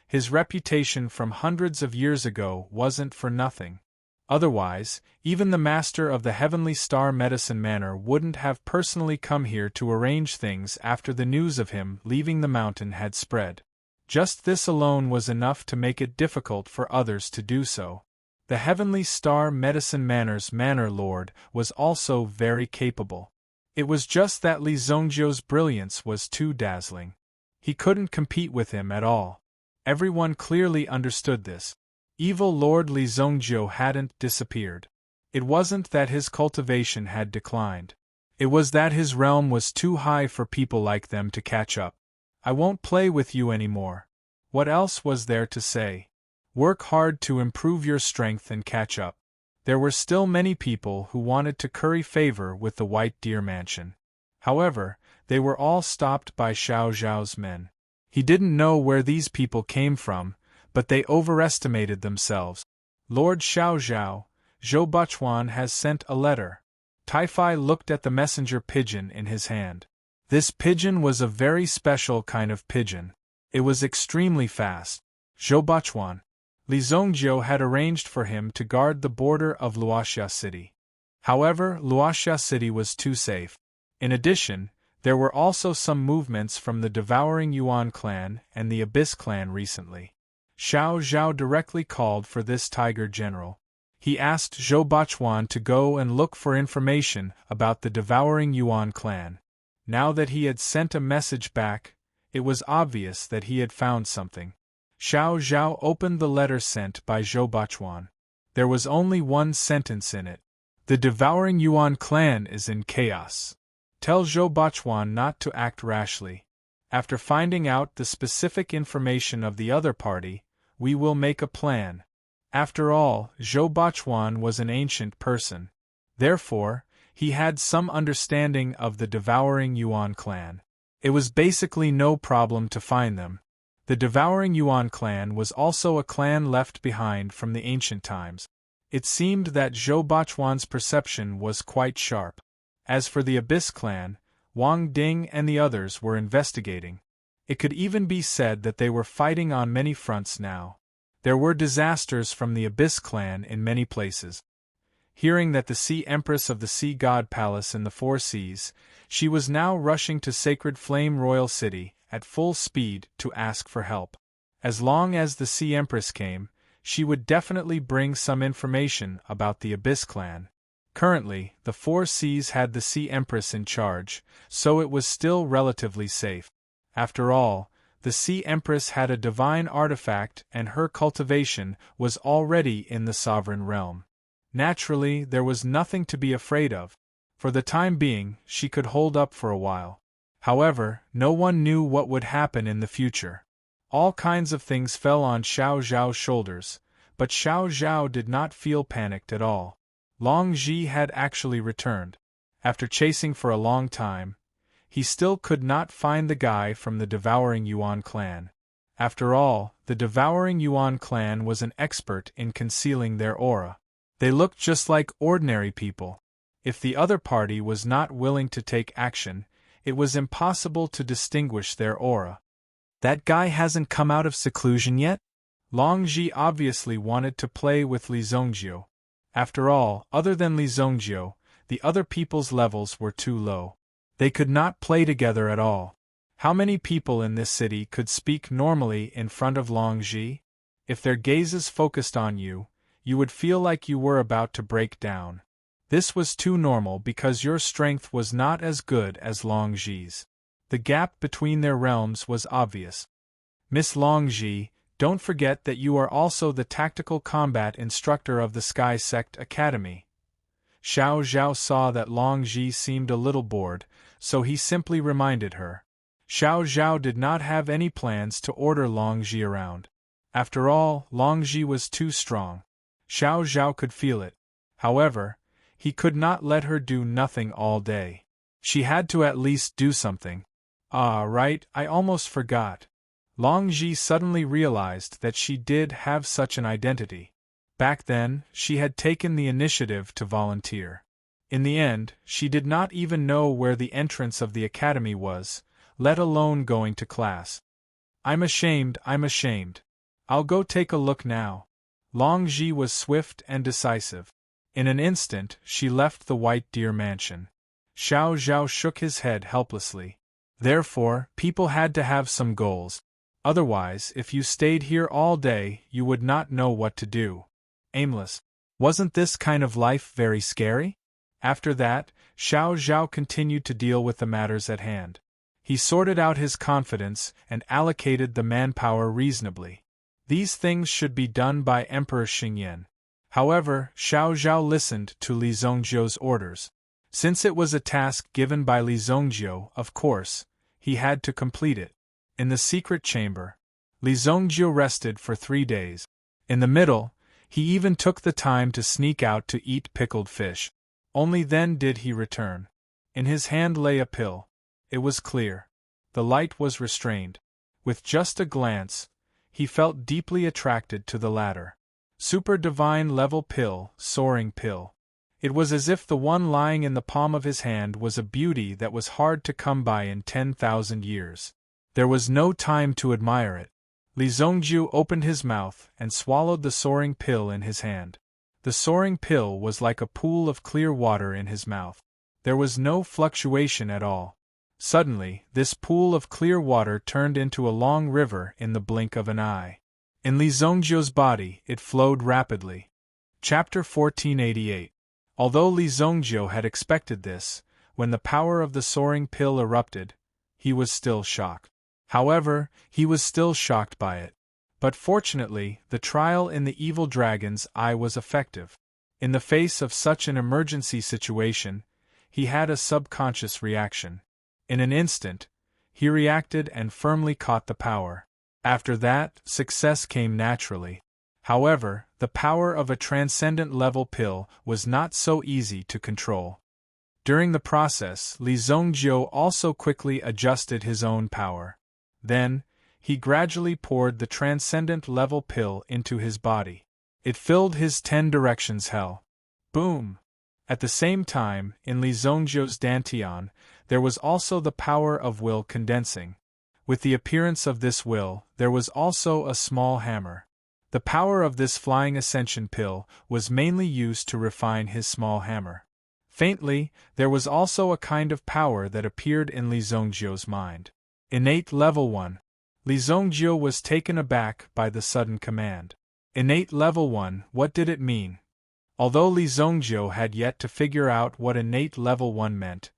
Speaker 1: His reputation from hundreds of years ago wasn't for nothing. Otherwise, even the master of the Heavenly Star Medicine Manor wouldn't have personally come here to arrange things after the news of him leaving the mountain had spread. Just this alone was enough to make it difficult for others to do so. The Heavenly Star Medicine Manor's Manor Lord was also very capable. It was just that Li Zongjiu's brilliance was too dazzling. He couldn't compete with him at all. Everyone clearly understood this. Evil Lord Li Zongjiu hadn't disappeared. It wasn't that his cultivation had declined. It was that his realm was too high for people like them to catch up. I won't play with you anymore. What else was there to say? Work hard to improve your strength and catch up. There were still many people who wanted to curry favor with the White Deer Mansion. However, they were all stopped by Xiao Zhao's men. He didn't know where these people came from, but they overestimated themselves. Lord Xiao Zhao, Zhou Buchuan has sent a letter. Tai-Fai looked at the messenger pigeon in his hand. This pigeon was a very special kind of pigeon. It was extremely fast. Zhou Buchuan. Li Zongjiu had arranged for him to guard the border of Luoxia City. However, Luoxia City was too safe. In addition, there were also some movements from the Devouring Yuan clan and the Abyss clan recently. Xiao Zhao directly called for this tiger general. He asked Zhou Buchuan to go and look for information about the Devouring Yuan clan. Now that he had sent a message back, it was obvious that he had found something. Xiao Zhao opened the letter sent by Zhou Buchuan. There was only one sentence in it. The Devouring Yuan clan is in chaos. Tell Zhou Buchuan not to act rashly. After finding out the specific information of the other party, we will make a plan. After all, Zhou Bachuan was an ancient person. Therefore, he had some understanding of the devouring Yuan clan. It was basically no problem to find them. The devouring Yuan clan was also a clan left behind from the ancient times. It seemed that Zhou Bachuan's perception was quite sharp. As for the Abyss clan, Wang Ding and the others were investigating. It could even be said that they were fighting on many fronts now. There were disasters from the Abyss clan in many places. Hearing that the Sea Empress of the Sea God Palace in the Four Seas, she was now rushing to Sacred Flame Royal City at full speed to ask for help. As long as the Sea Empress came, she would definitely bring some information about the Abyss clan. Currently, the Four Seas had the Sea Empress in charge, so it was still relatively safe. After all, the Sea Empress had a divine artifact and her cultivation was already in the sovereign realm. Naturally, there was nothing to be afraid of. For the time being, she could hold up for a while. However, no one knew what would happen in the future. All kinds of things fell on Xiao Zhao's shoulders, but Xiao Zhao did not feel panicked at all. Long Ji had actually returned. After chasing for a long time, he still could not find the guy from the Devouring Yuan clan. After all, the Devouring Yuan clan was an expert in concealing their aura. They looked just like ordinary people. If the other party was not willing to take action, it was impossible to distinguish their aura. That guy hasn't come out of seclusion yet? Long Ji obviously wanted to play with Li Zongjiu. After all, other than Li Zongjiu, the other people's levels were too low. They could not play together at all. How many people in this city could speak normally in front of Long Ji? If their gazes focused on you, you would feel like you were about to break down. This was too normal because your strength was not as good as Long Ji's. The gap between their realms was obvious. Miss Long Ji, don't forget that you are also the tactical combat instructor of the Sky Sect Academy. Xiao Zhao saw that Long Ji seemed a little bored, so he simply reminded her. Xiao Zhao did not have any plans to order Long Ji around. After all, Long Ji was too strong. Xiao Zhao could feel it. However, he could not let her do nothing all day. She had to at least do something. Ah, right, I almost forgot. Long Ji suddenly realized that she did have such an identity. Back then, she had taken the initiative to volunteer. In the end, she did not even know where the entrance of the academy was, let alone going to class. I'm ashamed. I'll go take a look now. Long Ji was swift and decisive. In an instant, she left the White Deer Mansion. Xiao Zhao shook his head helplessly. Therefore, people had to have some goals. Otherwise, if you stayed here all day, you would not know what to do. Aimless. Wasn't this kind of life very scary? After that, Xiao Zhao continued to deal with the matters at hand. He sorted out his confidence and allocated the manpower reasonably. These things should be done by Emperor Xingyan. However, Xiao Zhao listened to Li Zongjiu's orders. Since it was a task given by Li Zongjiu, of course, he had to complete it. In the secret chamber, Li Zongjiu rested for 3 days. In the middle, he even took the time to sneak out to eat pickled fish. Only then did he return. In his hand lay a pill. It was clear. The light was restrained. With just a glance, he felt deeply attracted to the latter. Super divine level pill, soaring pill. It was as if the one lying in the palm of his hand was a beauty that was hard to come by in 10,000 years. There was no time to admire it. Li Zongjiu opened his mouth and swallowed the soaring pill in his hand. The soaring pill was like a pool of clear water in his mouth. There was no fluctuation at all. Suddenly, this pool of clear water turned into a long river in the blink of an eye. In Li Zongjiu's body, it flowed rapidly. Chapter 1488. Although Li Zongjiu had expected this, when the power of the soaring pill erupted, he was still shocked. However, he was still shocked by it. But fortunately, the trial in the evil dragon's eye was effective. In the face of such an emergency situation, he had a subconscious reaction. In an instant, he reacted and firmly caught the power. After that, success came naturally. However, the power of a transcendent level pill was not so easy to control. During the process, Li Zongjiu also quickly adjusted his own power. Then, he gradually poured the transcendent level pill into his body. It filled his 10 directions hell. Boom! At the same time, in Li Zongjiu's dantian, there was also the power of will condensing. With the appearance of this will, there was also a small hammer. The power of this flying ascension pill was mainly used to refine his small hammer. Faintly, there was also a kind of power that appeared in Li Zongjiu's mind. Innate Level 1. Li Zongjiu was taken aback by the sudden command. Innate Level 1, what did it mean? Although Li Zongjiu had yet to figure out what Innate Level 1 meant,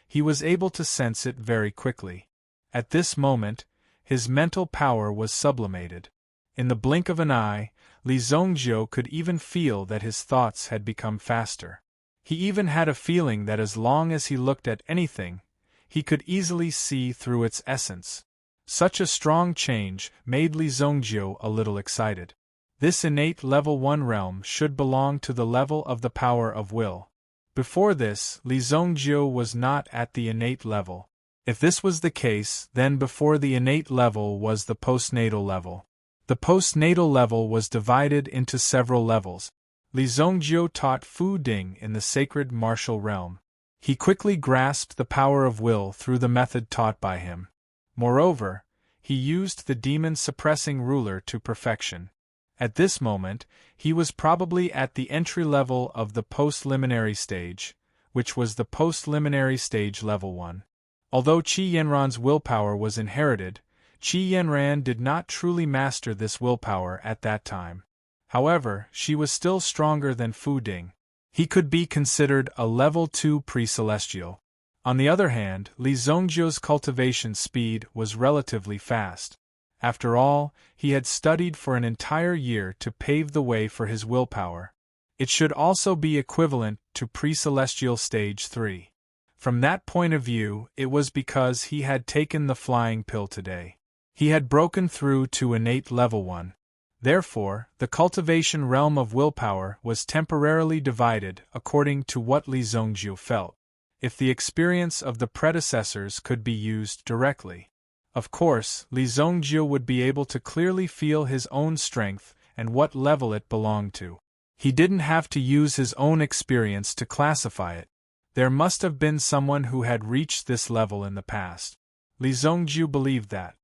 Speaker 1: he was able to sense it very quickly. At this moment, his mental power was sublimated. In the blink of an eye, Li Zongjiu could even feel that his thoughts had become faster. He even had a feeling that as long as he looked at anything, he could easily see through its essence. Such a strong change made Li Zongjiu a little excited. This innate level 1 realm should belong to the level of the power of will. Before this, Li Zongjiu was not at the innate level. If this was the case, then before the innate level was the postnatal level. The postnatal level was divided into several levels. Li Zongjiu taught Fu Ding in the sacred martial realm. He quickly grasped the power of will through the method taught by him. Moreover, he used the demon-suppressing ruler to perfection. At this moment, he was probably at the entry level of the postliminary stage, which was the postliminary stage level 1. Although Qi Yanran's willpower was inherited, Qi Yanran did not truly master this willpower at that time. However, she was still stronger than Fu Ding. He could be considered a level 2 pre-celestial. On the other hand, Li Zongjiu's cultivation speed was relatively fast. After all, he had studied for an entire year to pave the way for his willpower. It should also be equivalent to pre-celestial stage 3. From that point of view, it was because he had taken the flying pill today. He had broken through to innate level 1. Therefore, the cultivation realm of willpower was temporarily divided according to what Li Zongjiu felt. If the experience of the predecessors could be used directly, of course, Li Zongjiu would be able to clearly feel his own strength and what level it belonged to. He didn't have to use his own experience to classify it. There must have been someone who had reached this level in the past. Li Zongjiu believed that.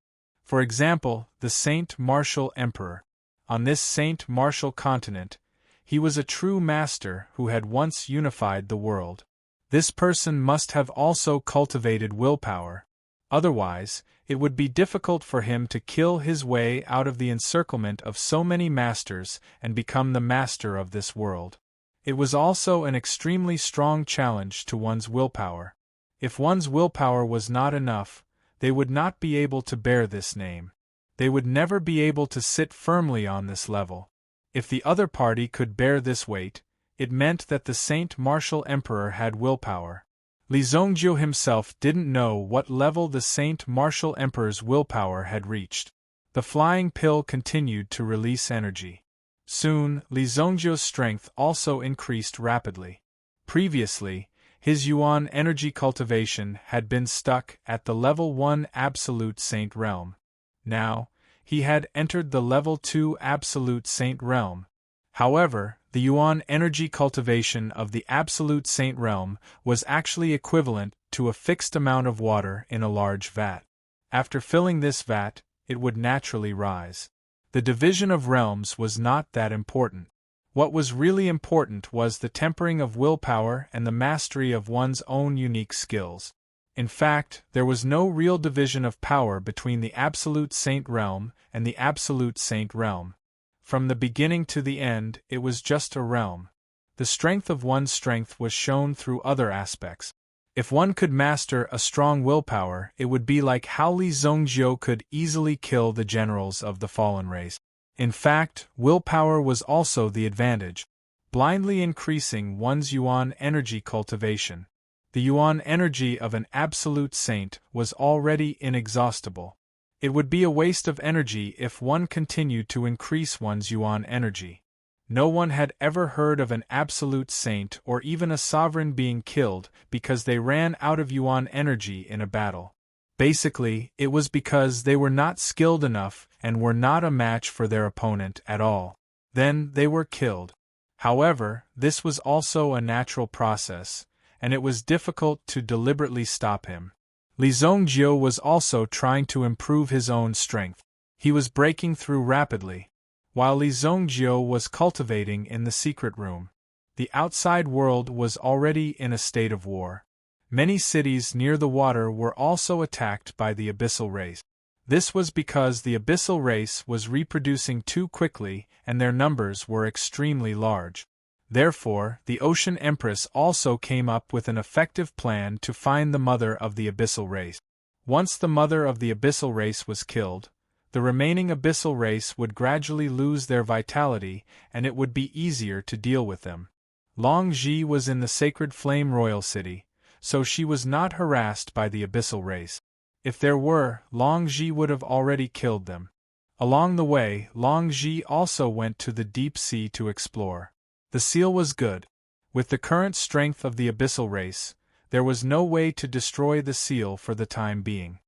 Speaker 1: For example, the Saint Martial Emperor. On this Saint Martial continent, he was a true master who had once unified the world. This person must have also cultivated willpower. Otherwise, it would be difficult for him to kill his way out of the encirclement of so many masters and become the master of this world. It was also an extremely strong challenge to one's willpower. If one's willpower was not enough, they would not be able to bear this name. They would never be able to sit firmly on this level. If the other party could bear this weight, it meant that the Saint Martial Emperor had willpower. Li Zongjiu himself didn't know what level the Saint Martial Emperor's willpower had reached. The flying pill continued to release energy. Soon, Li Zongjiu's strength also increased rapidly. Previously, his Yuan energy cultivation had been stuck at the level 1 Absolute Saint realm. Now, he had entered the level 2 Absolute Saint realm. However, the Yuan energy cultivation of the Absolute Saint realm was actually equivalent to a fixed amount of water in a large vat. After filling this vat, it would naturally rise. The division of realms was not that important. What was really important was the tempering of willpower and the mastery of one's own unique skills. In fact, there was no real division of power between the Absolute Saint realm and the Absolute Saint realm. From the beginning to the end, it was just a realm. The strength of one's strength was shown through other aspects. If one could master a strong willpower, it would be like how Li Zongjiu could easily kill the generals of the fallen race. In fact, willpower was also the advantage, blindly increasing one's Yuan energy cultivation. The Yuan energy of an absolute saint was already inexhaustible. It would be a waste of energy if one continued to increase one's Yuan energy. No one had ever heard of an absolute saint or even a sovereign being killed because they ran out of yuan energy in a battle. Basically, it was because they were not skilled enough and were not a match for their opponent at all. Then they were killed. However, this was also a natural process, and it was difficult to deliberately stop him. Li Zongjiu was also trying to improve his own strength. He was breaking through rapidly, while Li Zongjiu was cultivating in the secret room. The outside world was already in a state of war. Many cities near the water were also attacked by the abyssal race. This was because the abyssal race was reproducing too quickly and their numbers were extremely large. Therefore, the Ocean Empress also came up with an effective plan to find the mother of the abyssal race. Once the mother of the abyssal race was killed, the remaining abyssal race would gradually lose their vitality and it would be easier to deal with them. Long Ji was in the Sacred Flame Royal City, so she was not harassed by the abyssal race. If there were, Long Ji would have already killed them. Along the way, Long Ji also went to the deep sea to explore. The seal was good. With the current strength of the abyssal race, there was no way to destroy the seal for the time being.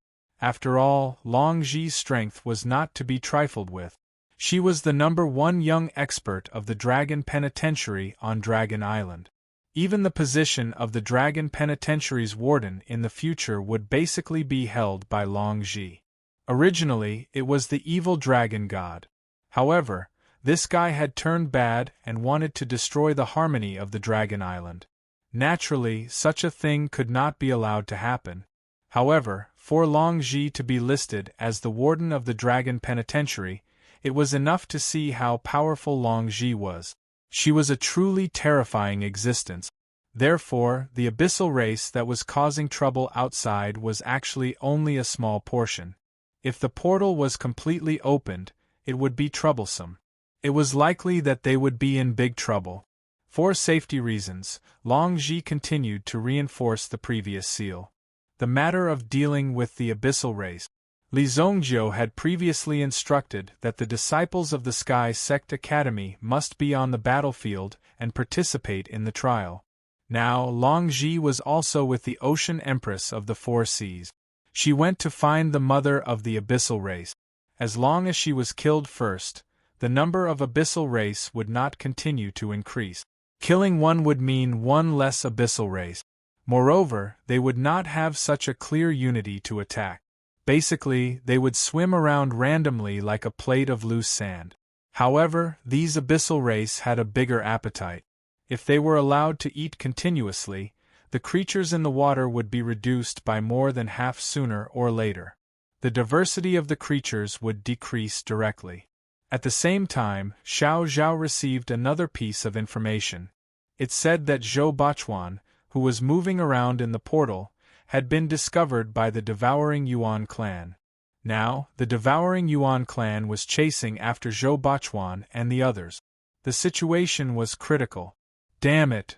Speaker 1: After all, Long Ji's strength was not to be trifled with. She was the #1 young expert of the Dragon Penitentiary on Dragon Island. Even the position of the Dragon Penitentiary's warden in the future would basically be held by Long Ji. Originally, it was the evil dragon god. However, this guy had turned bad and wanted to destroy the harmony of the Dragon Island. Naturally, such a thing could not be allowed to happen. However, for Long Ji to be listed as the warden of the Dragon Penitentiary, it was enough to see how powerful Long Ji was. She was a truly terrifying existence. Therefore, the abyssal race that was causing trouble outside was actually only a small portion. If the portal was completely opened, it would be troublesome. It was likely that they would be in big trouble. For safety reasons, Long Ji continued to reinforce the previous seal. The matter of dealing with the abyssal race. Li Zongjiu had previously instructed that the disciples of the Sky Sect Academy must be on the battlefield and participate in the trial. Now, Long Ji was also with the Ocean Empress of the Four Seas. She went to find the mother of the abyssal race. As long as she was killed first, the number of abyssal race would not continue to increase. Killing one would mean one less abyssal race. Moreover, they would not have such a clear unity to attack. Basically, they would swim around randomly like a plate of loose sand. However, these abyssal race had a bigger appetite. If they were allowed to eat continuously, the creatures in the water would be reduced by more than half sooner or later. The diversity of the creatures would decrease directly. At the same time, Xiao Zhao received another piece of information. It said that Zhou Bachuan, who was moving around in the portal, had been discovered by the Devouring Yuan clan. Now, the Devouring Yuan clan was chasing after Zhou Bachuan and the others. The situation was critical. Damn it!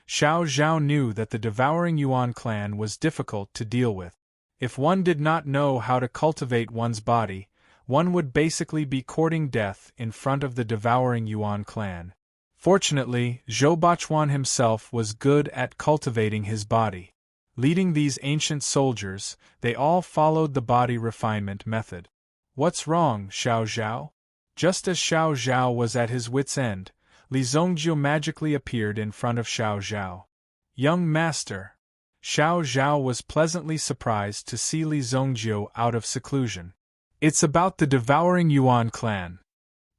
Speaker 1: Xiao Zhao knew that the Devouring Yuan clan was difficult to deal with. If one did not know how to cultivate one's body, one would basically be courting death in front of the Devouring Yuan clan. Fortunately, Zhou Bachuan himself was good at cultivating his body. Leading these ancient soldiers, they all followed the body refinement method. What's wrong, Xiao Zhao? Just as Xiao Zhao was at his wit's end, Li Zongjiu magically appeared in front of Xiao Zhao. Young master! Xiao Zhao was pleasantly surprised to see Li Zongjiu out of seclusion. It's about the Devouring Yuan clan.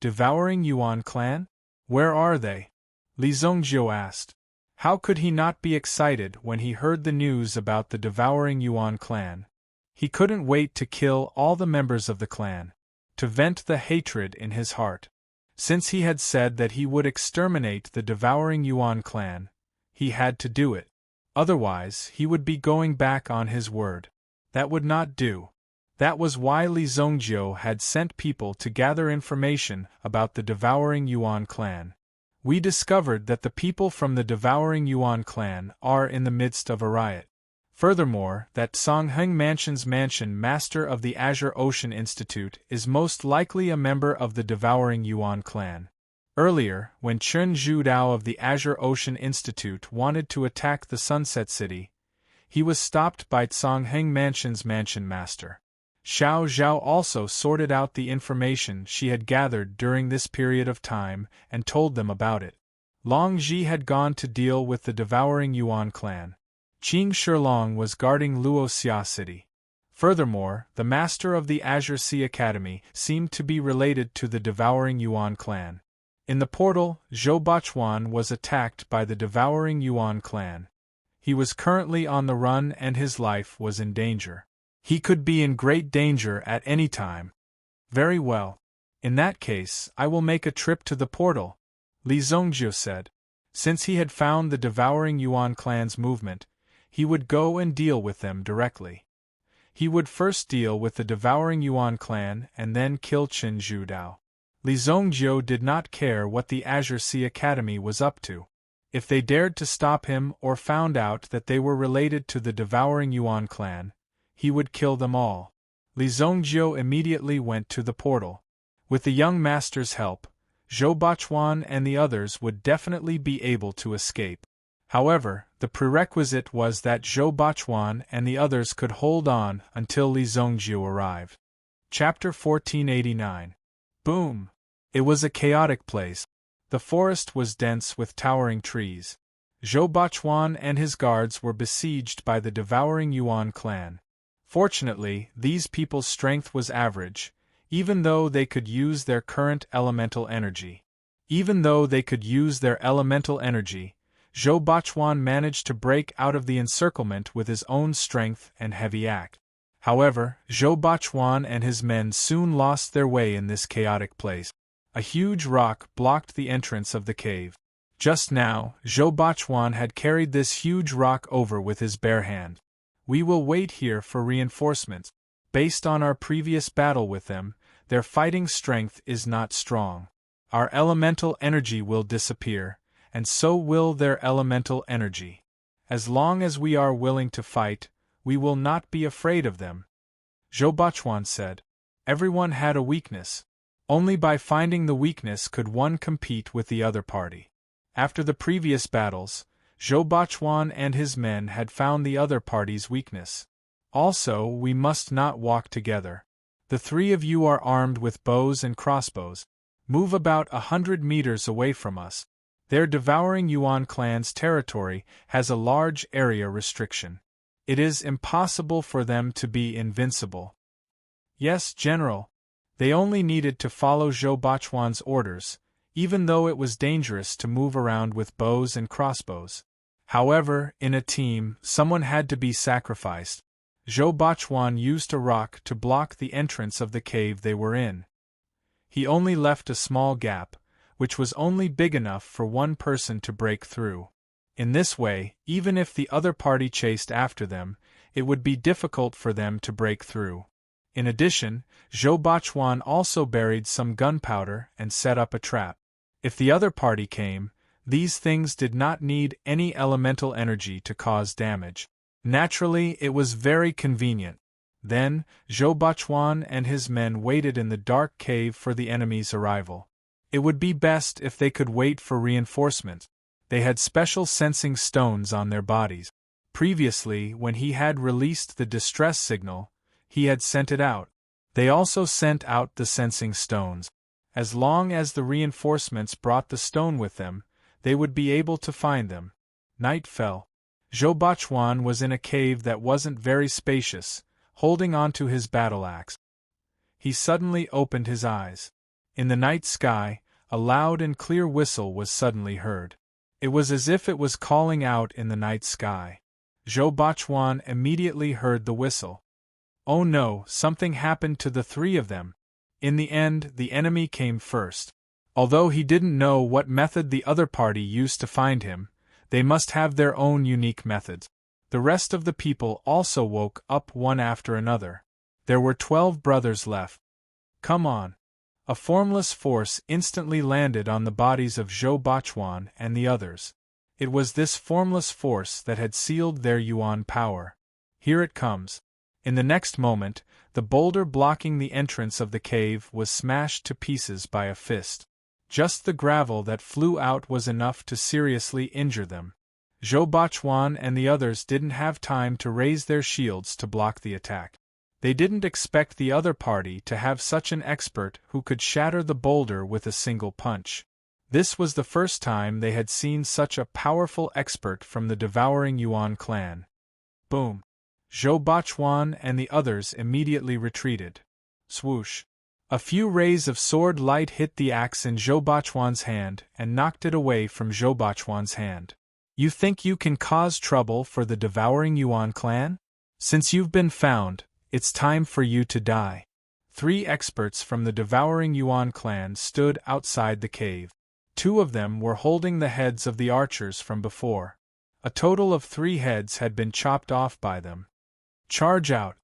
Speaker 1: Devouring Yuan clan? Where are they? Li Zongjiu asked. How could he not be excited when he heard the news about the Devouring Yuan clan? He couldn't wait to kill all the members of the clan, to vent the hatred in his heart. Since he had said that he would exterminate the Devouring Yuan clan, he had to do it. Otherwise, he would be going back on his word. That would not do. That was why Li Zongjiu had sent people to gather information about the Devouring Yuan clan. We discovered that the people from the Devouring Yuan clan are in the midst of a riot. Furthermore, that Songheng Mansion's mansion master of the Azure Ocean Institute is most likely a member of the Devouring Yuan clan. Earlier, when Chen Zhudao of the Azure Ocean Institute wanted to attack the Sunset City, he was stopped by Cangheng Mansion's mansion master. Xiao Zhao also sorted out the information she had gathered during this period of time and told them about it. Long Ji had gone to deal with the devouring Yuan clan. Qing Shilong was guarding Luoxia City. Furthermore, the master of the Azure Sea Academy seemed to be related to the devouring Yuan clan. In the portal, Zhou Bachuan was attacked by the devouring Yuan clan. He was currently on the run and his life was in danger. He could be in great danger at any time. Very well. In that case, I will make a trip to the portal, Li Zongjiu said. Since he had found the devouring Yuan clan's movement, he would go and deal with them directly. He would first deal with the devouring Yuan clan and then kill Chen Zhudao. Li Zongjiu did not care what the Azure Sea Academy was up to. If they dared to stop him or found out that they were related to the devouring Yuan clan, he would kill them all. Li Zongjiu immediately went to the portal. With the young master's help, Zhou Bachuan and the others would definitely be able to escape. However, the prerequisite was that Zhou Bachuan and the others could hold on until Li Zongjiu arrived. Chapter 1489. Boom! It was a chaotic place. The forest was dense with towering trees. Zhou Bachuan and his guards were besieged by the devouring Yuan clan. Fortunately, these people's strength was average, even though they could use their current elemental energy. Zhou Bachuan managed to break out of the encirclement with his own strength and heavy axe. However, Zhou Bachuan and his men soon lost their way in this chaotic place. A huge rock blocked the entrance of the cave. Just now, Zhou Bachuan had carried this huge rock over with his bare hand. We will wait here for reinforcements. Based on our previous battle with them, their fighting strength is not strong. Our elemental energy will disappear, and so will their elemental energy. As long as we are willing to fight, we will not be afraid of them, Zhou Bachuan said. Everyone had a weakness. Only by finding the weakness could one compete with the other party. After the previous battles, Zhou Bachuan and his men had found the other party's weakness. Also, we must not walk together. The three of you are armed with bows and crossbows. Move about 100 meters away from us. Their devouring Yuan clan's territory has a large area restriction. It is impossible for them to be invincible. Yes, General. They only needed to follow Zhou Bachuan's orders, even though it was dangerous to move around with bows and crossbows. However, in a team, someone had to be sacrificed. Zhou Bachuan used a rock to block the entrance of the cave they were in. He only left a small gap, which was only big enough for one person to break through. In this way, even if the other party chased after them, it would be difficult for them to break through. In addition, Zhou Bachuan also buried some gunpowder and set up a trap. If the other party came, these things did not need any elemental energy to cause damage. Naturally, it was very convenient. Then, Zhou Bachuan and his men waited in the dark cave for the enemy's arrival. It would be best if they could wait for reinforcements. They had special sensing stones on their bodies. Previously, when he had released the distress signal, he had sent it out. They also sent out the sensing stones. As long as the reinforcements brought the stone with them, they would be able to find them. Night fell. Zhou Bachuan was in a cave that wasn't very spacious, holding onto his battle axe. He suddenly opened his eyes. In the night sky, a loud and clear whistle was suddenly heard. It was as if it was calling out in the night sky. Zhou Bachuan immediately heard the whistle. Oh no, something happened to the three of them. In the end, the enemy came first. Although he didn't know what method the other party used to find him, they must have their own unique methods. The rest of the people also woke up one after another. There were 12 brothers left. Come on. A formless force instantly landed on the bodies of Zhou Bachuan and the others. It was this formless force that had sealed their Yuan power. Here it comes. In the next moment, the boulder blocking the entrance of the cave was smashed to pieces by a fist. Just the gravel that flew out was enough to seriously injure them. Zhou Bachuan and the others didn't have time to raise their shields to block the attack. They didn't expect the other party to have such an expert who could shatter the boulder with a single punch. This was the first time they had seen such a powerful expert from the Devouring Yuan clan. Boom! Zhou Bachuan and the others immediately retreated. Swoosh! A few rays of sword light hit the axe in Zhou Bachuan's hand and knocked it away from Zhou Bachuan's hand. You think you can cause trouble for the Devouring Yuan clan? Since you've been found, it's time for you to die. 3 experts from the Devouring Yuan clan stood outside the cave. 2 of them were holding the heads of the archers from before. A total of 3 heads had been chopped off by them. Charge out!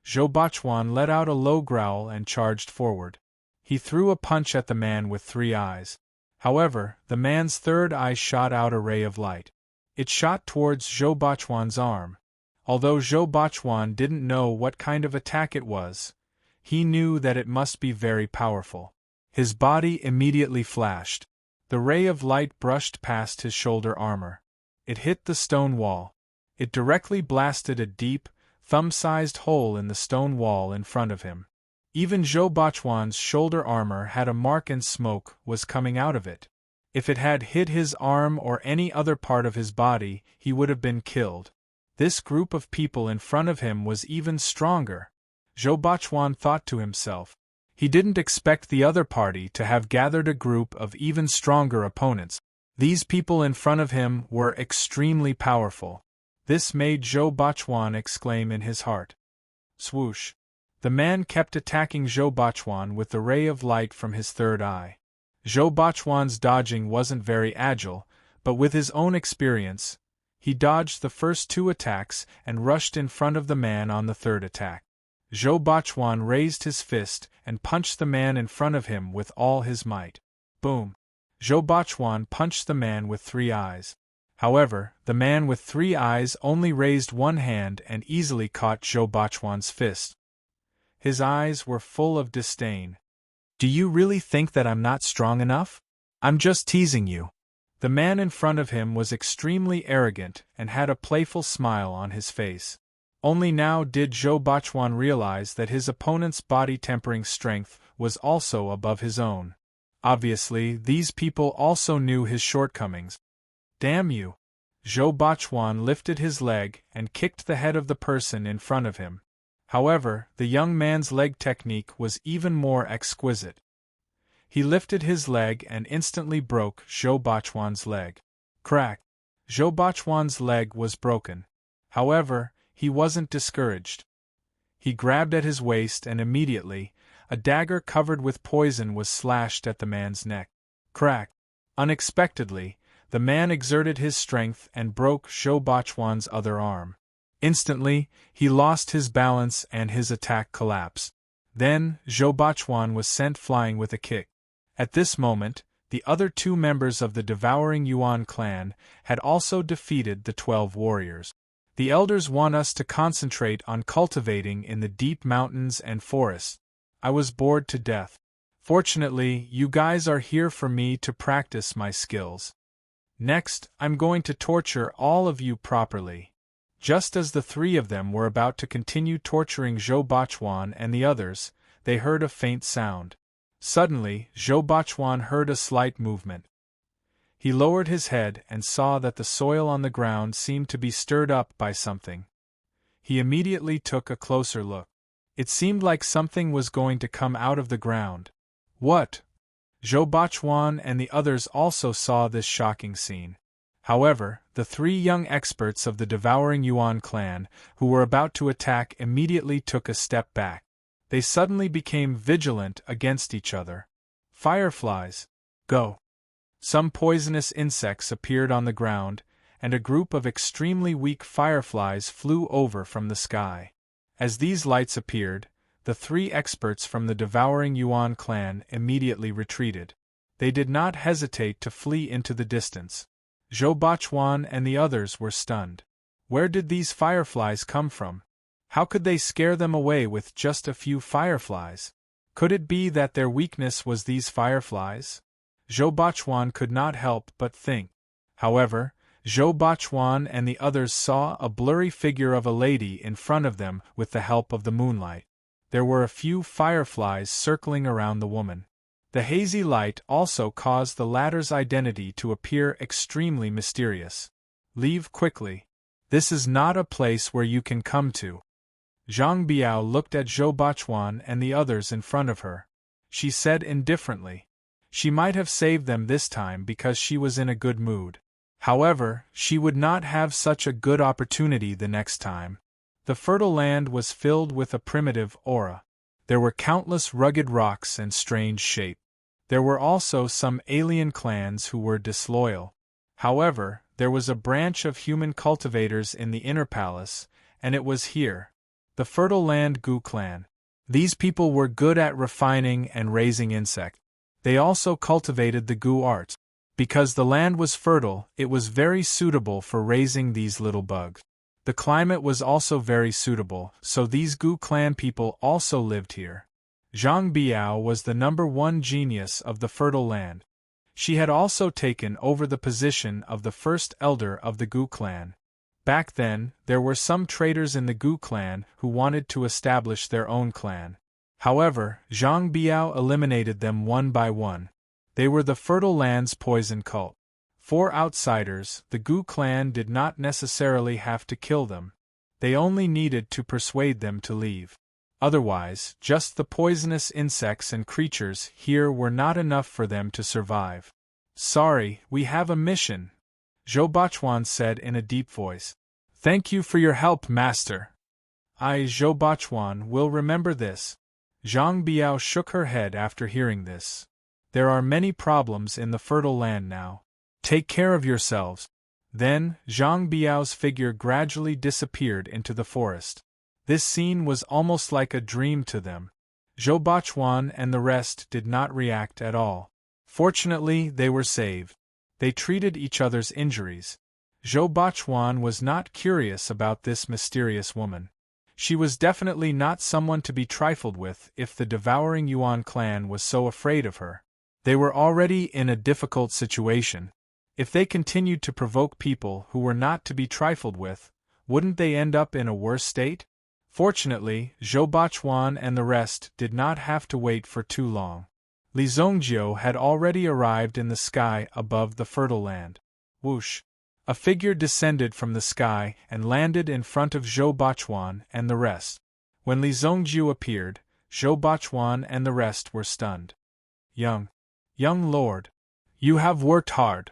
Speaker 1: Zhou Bachuan let out a low growl and charged forward. He threw a punch at the man with 3 eyes. However, the man's third eye shot out a ray of light. It shot towards Zhou Bachuan's arm. Although Zhou Bachuan didn't know what kind of attack it was, he knew that it must be very powerful. His body immediately flashed. The ray of light brushed past his shoulder armor. It hit the stone wall. It directly blasted a deep, thumb-sized hole in the stone wall in front of him. Even Zhou Bachuan's shoulder armor had a mark and smoke was coming out of it. If it had hit his arm or any other part of his body, he would have been killed. This group of people in front of him was even stronger. Zhou Bachuan thought to himself. He didn't expect the other party to have gathered a group of even stronger opponents. These people in front of him were extremely powerful. This made Zhou Bachuan exclaim in his heart. Swoosh! The man kept attacking Zhou Bachuan with the ray of light from his third eye. Zhou Bachuan's dodging wasn't very agile, but with his own experience, he dodged the first 2 attacks and rushed in front of the man on the third attack. Zhou Bachuan raised his fist and punched the man in front of him with all his might. Boom! Zhou Bachuan punched the man with 3 eyes. However, the man with 3 eyes only raised one hand and easily caught Zhou Bachuan's fist. His eyes were full of disdain. Do you really think that I'm not strong enough? I'm just teasing you. The man in front of him was extremely arrogant and had a playful smile on his face. Only now did Zhou Bachuan realize that his opponent's body tempering strength was also above his own. Obviously, these people also knew his shortcomings. Damn you! Zhou Bachuan lifted his leg and kicked the head of the person in front of him. However, the young man's leg technique was even more exquisite. He lifted his leg and instantly broke Zhou Bachuan's leg. Crack! Zhou Bachuan's leg was broken. However, he wasn't discouraged. He grabbed at his waist and immediately, a dagger covered with poison was slashed at the man's neck. Crack! Unexpectedly, the man exerted his strength and broke Zhou Bachuan's other arm. Instantly, he lost his balance and his attack collapsed. Then, Zhou Bachuan was sent flying with a kick. At this moment, the other 2 members of the Devouring Yuan clan had also defeated the 12 warriors. The elders want us to concentrate on cultivating in the deep mountains and forests. I was bored to death. Fortunately, you guys are here for me to practice my skills. Next, I'm going to torture all of you properly. Just as the 3 of them were about to continue torturing Zhou Bachuan and the others, they heard a faint sound. Suddenly, Zhou Bachuan heard a slight movement. He lowered his head and saw that the soil on the ground seemed to be stirred up by something. He immediately took a closer look. It seemed like something was going to come out of the ground. What? Zhou Bachuan and the others also saw this shocking scene. However, the 3 young experts of the Devouring Yuan clan, who were about to attack, immediately took a step back. They suddenly became vigilant against each other. Fireflies! Go! Some poisonous insects appeared on the ground, and a group of extremely weak fireflies flew over from the sky. As these lights appeared, the 3 experts from the Devouring Yuan clan immediately retreated. They did not hesitate to flee into the distance. Zhou Bachuan and the others were stunned. Where did these fireflies come from? How could they scare them away with just a few fireflies? Could it be that their weakness was these fireflies? Zhou Bachuan could not help but think. However, Zhou Bachuan and the others saw a blurry figure of a lady in front of them with the help of the moonlight. There were a few fireflies circling around the woman. The hazy light also caused the latter's identity to appear extremely mysterious. Leave quickly. This is not a place where you can come to. Zhang Biao looked at Zhou Bachuan and the others in front of her. She said indifferently. She might have saved them this time because she was in a good mood. However, she would not have such a good opportunity the next time. The fertile land was filled with a primitive aura. There were countless rugged rocks and strange shapes. There were also some alien clans who were disloyal. However, there was a branch of human cultivators in the inner palace, and it was here. The fertile land Gu clan. These people were good at refining and raising insects. They also cultivated the Gu arts. Because the land was fertile, it was very suitable for raising these little bugs. The climate was also very suitable, so these Gu clan people also lived here. Zhang Biao was the #1 genius of the fertile land. She had also taken over the position of the first elder of the Gu clan. Back then, there were some traders in the Gu clan who wanted to establish their own clan. However, Zhang Biao eliminated them one by one. They were the fertile land's poison cult. For outsiders, the Gu clan did not necessarily have to kill them. They only needed to persuade them to leave. Otherwise, just the poisonous insects and creatures here were not enough for them to survive. Sorry, we have a mission, Zhou Bachuan said in a deep voice. Thank you for your help, master. I, Zhou Bachuan, will remember this. Zhang Biao shook her head after hearing this. There are many problems in the fertile land now. Take care of yourselves. Then, Zhang Biao's figure gradually disappeared into the forest. This scene was almost like a dream to them. Zhou Bachuan and the rest did not react at all. Fortunately, they were saved. They treated each other's injuries. Zhou Bachuan was not curious about this mysterious woman. She was definitely not someone to be trifled with if the devouring Yuan clan was so afraid of her. They were already in a difficult situation. If they continued to provoke people who were not to be trifled with, wouldn't they end up in a worse state? Fortunately, Zhou Bachuan and the rest did not have to wait for too long. Li Zongjiu had already arrived in the sky above the fertile land. Whoosh! A figure descended from the sky and landed in front of Zhou Bachuan and the rest. When Li Zongjiu appeared, Zhou Bachuan and the rest were stunned. Young lord, you have worked hard.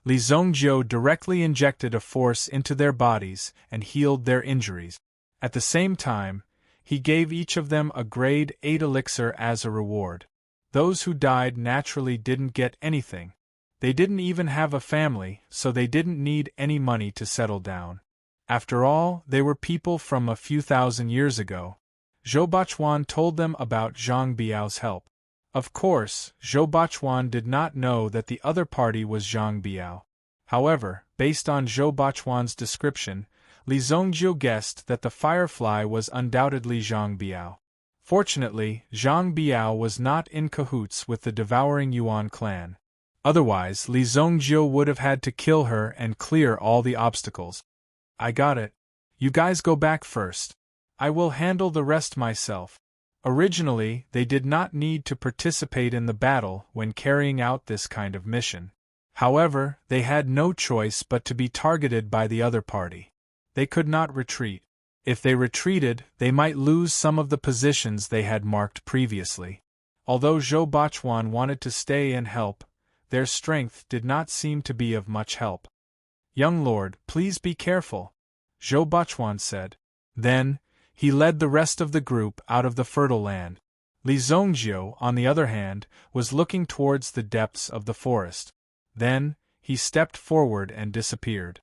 Speaker 1: Li Zongjiu directly injected a force into their bodies and healed their injuries. At the same time, he gave each of them a grade 8 elixir as a reward. Those who died naturally didn't get anything. They didn't even have a family, so they didn't need any money to settle down. After all, they were people from a few thousand years ago. Zhou Bachuan told them about Zhang Biao's help. Of course, Zhou Bachuan did not know that the other party was Zhang Biao. However, based on Zhou Bachuan's description, Li Zongjiu guessed that the firefly was undoubtedly Zhang Biao. Fortunately, Zhang Biao was not in cahoots with the devouring Yuan clan. Otherwise, Li Zongjiu would have had to kill her and clear all the obstacles. I got it. You guys go back first. I will handle the rest myself. Originally, they did not need to participate in the battle when carrying out this kind of mission. However, they had no choice but to be targeted by the other party. They could not retreat. If they retreated, they might lose some of the positions they had marked previously. Although Zhou Bachuan wanted to stay and help, their strength did not seem to be of much help. Young lord, please be careful, Zhou Bachuan said. Then, he led the rest of the group out of the fertile land. Li Zongjiu, on the other hand, was looking towards the depths of the forest. Then, he stepped forward and disappeared.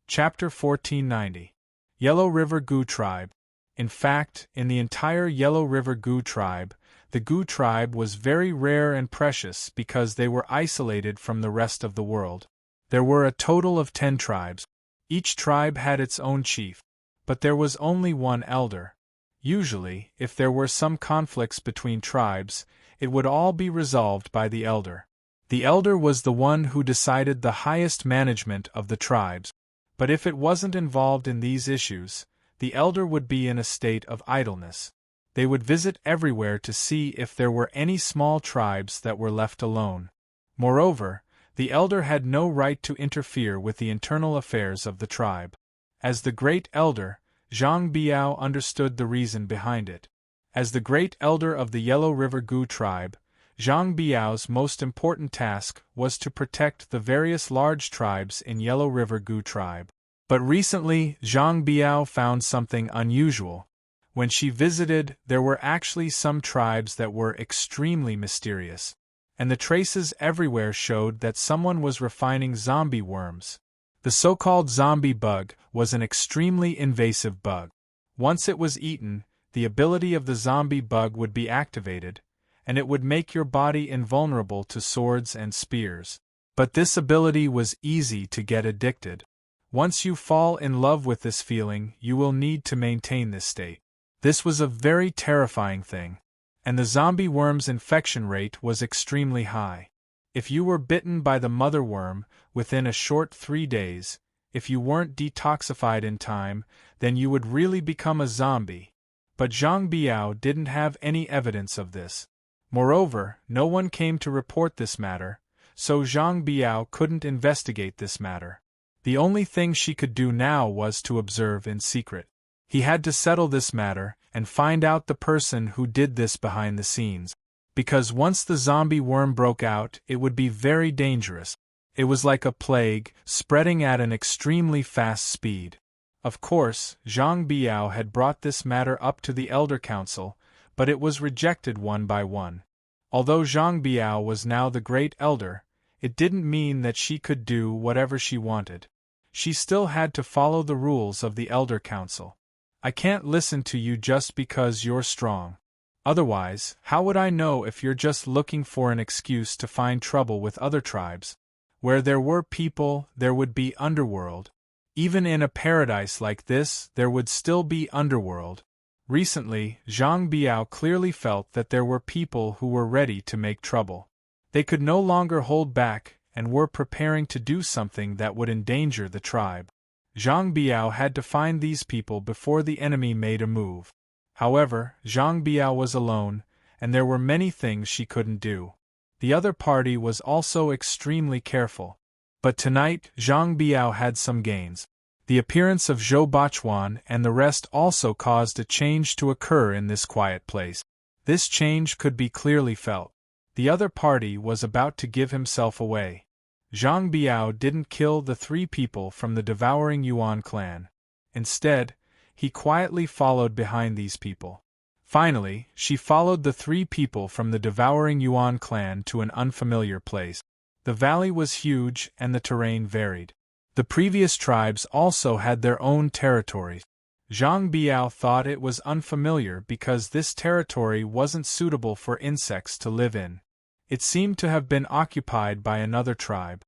Speaker 1: Chapter 1490. Yellow River Gu Tribe. In fact, in the entire Yellow River Gu Tribe, the Gu Tribe was very rare and precious because they were isolated from the rest of the world. There were a total of 10 tribes. Each tribe had its own chief. But there was only one elder. Usually, if there were some conflicts between tribes, it would all be resolved by the elder. The elder was the one who decided the highest management of the tribes. But if it wasn't involved in these issues, the elder would be in a state of idleness. They would visit everywhere to see if there were any small tribes that were left alone. Moreover, the elder had no right to interfere with the internal affairs of the tribe. As the great elder, Zhang Biao understood the reason behind it. As the great elder of the Yellow River Gu tribe, Zhang Biao's most important task was to protect the various large tribes in Yellow River Gu tribe. But recently, Zhang Biao found something unusual. When she visited, there were actually some tribes that were extremely mysterious, and the traces everywhere showed that someone was refining zombie worms. The so-called zombie bug was an extremely invasive bug. Once it was eaten, the ability of the zombie bug would be activated, and it would make your body invulnerable to swords and spears. But this ability was easy to get addicted. Once you fall in love with this feeling, you will need to maintain this state. This was a very terrifying thing, and the zombie worm's infection rate was extremely high. If you were bitten by the mother worm within a short 3 days, if you weren't detoxified in time, then you would really become a zombie. But Zhang Biao didn't have any evidence of this. Moreover, no one came to report this matter, so Zhang Biao couldn't investigate this matter. The only thing she could do now was to observe in secret. He had to settle this matter and find out the person who did this behind the scenes. Because once the zombie worm broke out, it would be very dangerous. It was like a plague, spreading at an extremely fast speed. Of course, Zhang Biao had brought this matter up to the Elder Council, but it was rejected one by one. Although Zhang Biao was now the great elder, it didn't mean that she could do whatever she wanted. She still had to follow the rules of the Elder Council. I can't listen to you just because you're strong. Otherwise, how would I know if you're just looking for an excuse to find trouble with other tribes? Where there were people, there would be underworld. Even in a paradise like this, there would still be underworld. Recently, Zhang Biao clearly felt that there were people who were ready to make trouble. They could no longer hold back and were preparing to do something that would endanger the tribe. Zhang Biao had to find these people before the enemy made a move. However, Zhang Biao was alone, and there were many things she couldn't do. The other party was also extremely careful. But tonight, Zhang Biao had some gains. The appearance of Zhou Bachuan and the rest also caused a change to occur in this quiet place. This change could be clearly felt. The other party was about to give himself away. Zhang Biao didn't kill the 3 people from the Devouring Yuan clan. Instead, he quietly followed behind these people. Finally, she followed the 3 people from the Devouring Yuan clan to an unfamiliar place. The valley was huge and the terrain varied. The previous tribes also had their own territories. Zhang Biao thought it was unfamiliar because this territory wasn't suitable for insects to live in. It seemed to have been occupied by another tribe.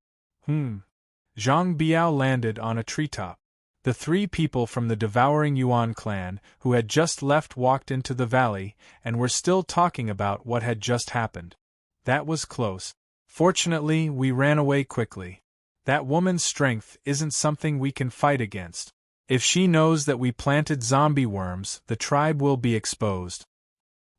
Speaker 1: Zhang Biao landed on a treetop. The 3 people from the Devouring Yuan clan who had just left walked into the valley and were still talking about what had just happened. That was close. Fortunately, we ran away quickly. That woman's strength isn't something we can fight against. If she knows that we planted zombie worms, the tribe will be exposed.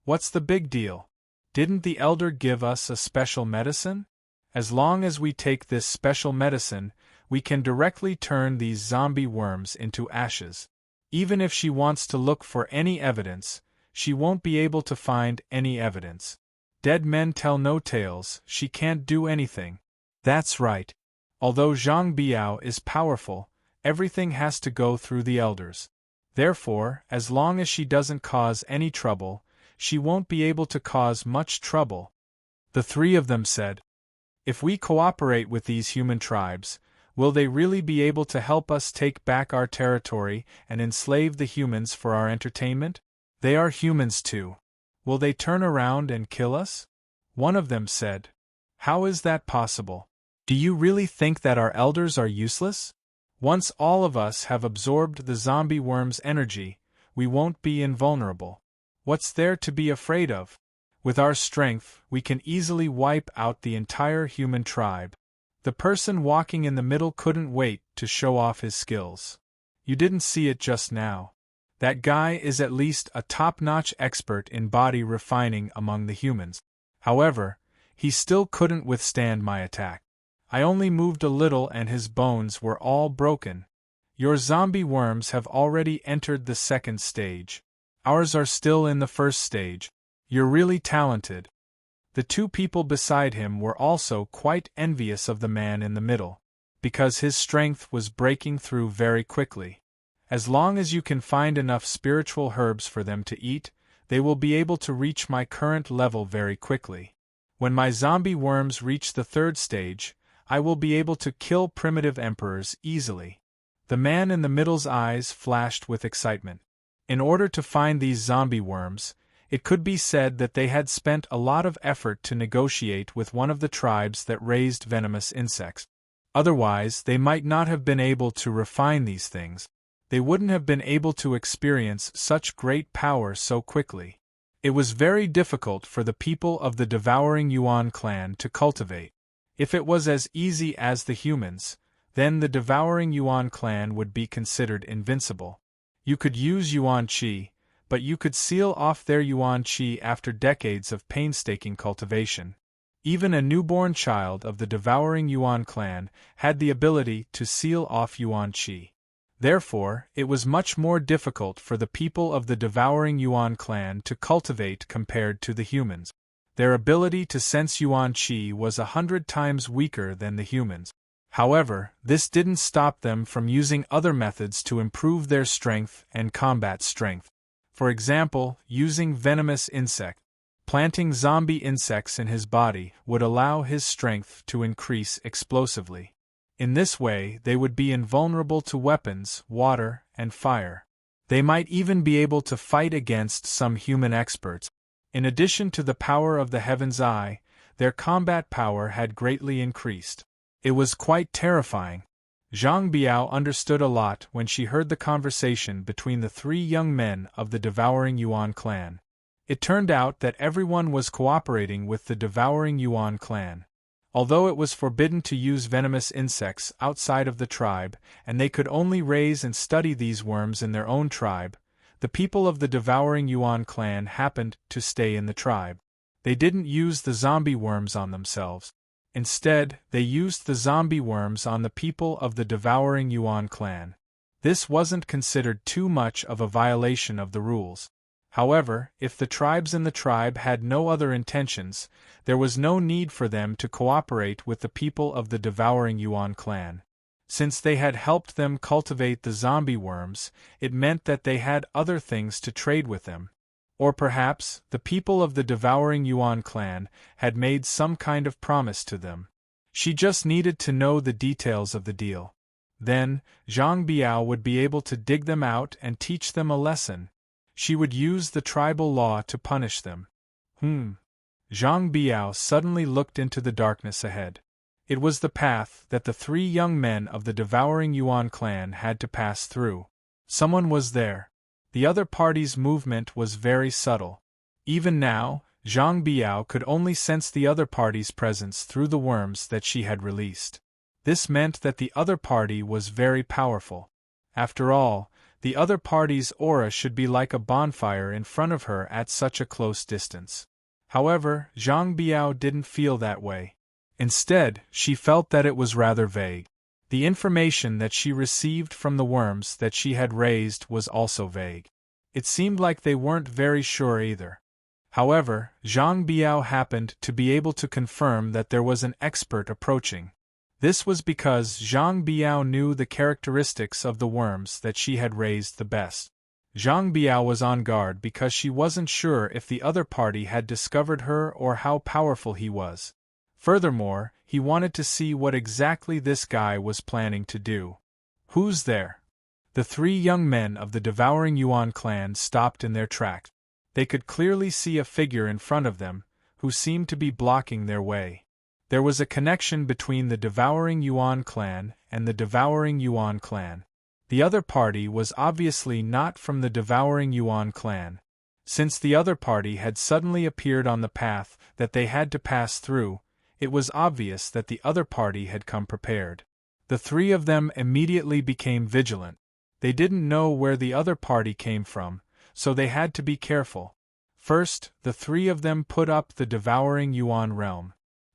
Speaker 1: What's the big deal? Didn't the elder give us a special medicine? As long as we take this special medicine, we can directly turn these zombie worms into ashes. Even if she wants to look for any evidence, she won't be able to find any evidence. Dead men tell no tales, she can't do anything. That's right. Although Zhang Biao is powerful, everything has to go through the elders. Therefore, as long as she doesn't cause any trouble, she won't be able to cause much trouble. The 3 of them said, "If we cooperate with these human tribes, will they really be able to help us take back our territory and enslave the humans for our entertainment? They are humans too. Will they turn around and kill us?" One of them said, "How is that possible? Do you really think that our elders are useless? Once all of us have absorbed the zombie worm's energy, we won't be invulnerable. What's there to be afraid of? With our strength, we can easily wipe out the entire human tribe. The person walking in the middle couldn't wait to show off his skills. You didn't see it just now. That guy is at least a top-notch expert in body refining among the humans. However, he still couldn't withstand my attack. I only moved a little and his bones were all broken. Your zombie worms have already entered the second stage. Ours are still in the first stage. You're really talented. The two people beside him were also quite envious of the man in the middle, because his strength was breaking through very quickly. As long as you can find enough spiritual herbs for them to eat, they will be able to reach my current level very quickly. When my zombie worms reach the third stage, I will be able to kill primitive emperors easily. The man in the middle's eyes flashed with excitement. In order to find these zombie worms, it could be said that they had spent a lot of effort to negotiate with one of the tribes that raised venomous insects. Otherwise, they might not have been able to refine these things. They wouldn't have been able to experience such great power so quickly. It was very difficult for the people of the Devouring Yuan clan to cultivate. If it was as easy as the humans, then the Devouring Yuan clan would be considered invincible. You could use Yuan Qi, but you could seal off their Yuan Qi after decades of painstaking cultivation. Even a newborn child of the Devouring Yuan clan had the ability to seal off Yuan Qi. Therefore, it was much more difficult for the people of the Devouring Yuan clan to cultivate compared to the humans. Their ability to sense Yuan Qi was 100 times weaker than the humans. However, this didn't stop them from using other methods to improve their strength and combat strength. For example, using venomous insect. Planting zombie insects in his body would allow his strength to increase explosively. In this way, they would be invulnerable to weapons, water, and fire. They might even be able to fight against some human experts. In addition to the power of the Heaven's Eye, their combat power had greatly increased. It was quite terrifying. Zhang Biao understood a lot when she heard the conversation between the three young men of the Devouring Yuan clan. It turned out that everyone was cooperating with the Devouring Yuan clan. Although it was forbidden to use venomous insects outside of the tribe, and they could only raise and study these worms in their own tribe, the people of the Devouring Yuan clan happened to stay in the tribe. They didn't use the zombie worms on themselves. Instead, they used the zombie worms on the people of the Devouring Yuan clan. This wasn't considered too much of a violation of the rules. However, if the tribes in the tribe had no other intentions, there was no need for them to cooperate with the people of the Devouring Yuan clan. Since they had helped them cultivate the zombie worms, it meant that they had other things to trade with them. Or perhaps, the people of the Devouring Yuan clan had made some kind of promise to them. She just needed to know the details of the deal. Then, Zhang Biao would be able to dig them out and teach them a lesson. She would use the tribal law to punish them. Zhang Biao suddenly looked into the darkness ahead. It was the path that the three young men of the Devouring Yuan clan had to pass through. Someone was there. The other party's movement was very subtle. Even now, Zhang Biao could only sense the other party's presence through the worms that she had released. This meant that the other party was very powerful. After all, the other party's aura should be like a bonfire in front of her at such a close distance. However, Zhang Biao didn't feel that way. Instead, she felt that it was rather vague. The information that she received from the worms that she had raised was also vague. It seemed like they weren't very sure either. However, Zhang Biao happened to be able to confirm that there was an expert approaching. This was because Zhang Biao knew the characteristics of the worms that she had raised the best. Zhang Biao was on guard because she wasn't sure if the other party had discovered her or how powerful he was. Furthermore, he wanted to see what exactly this guy was planning to do. Who's there? The three young men of the Devouring Yuan clan stopped in their tracks. They could clearly see a figure in front of them, who seemed to be blocking their way. There was a connection between the Devouring Yuan clan and the Devouring Yuan clan. The other party was obviously not from the Devouring Yuan clan. Since the other party had suddenly appeared on the path that they had to pass through, it was obvious that the other party had come prepared. The three of them immediately became vigilant. They didn't know where the other party came from, so they had to be careful. First, the three of them put up the devouring Yuan realm.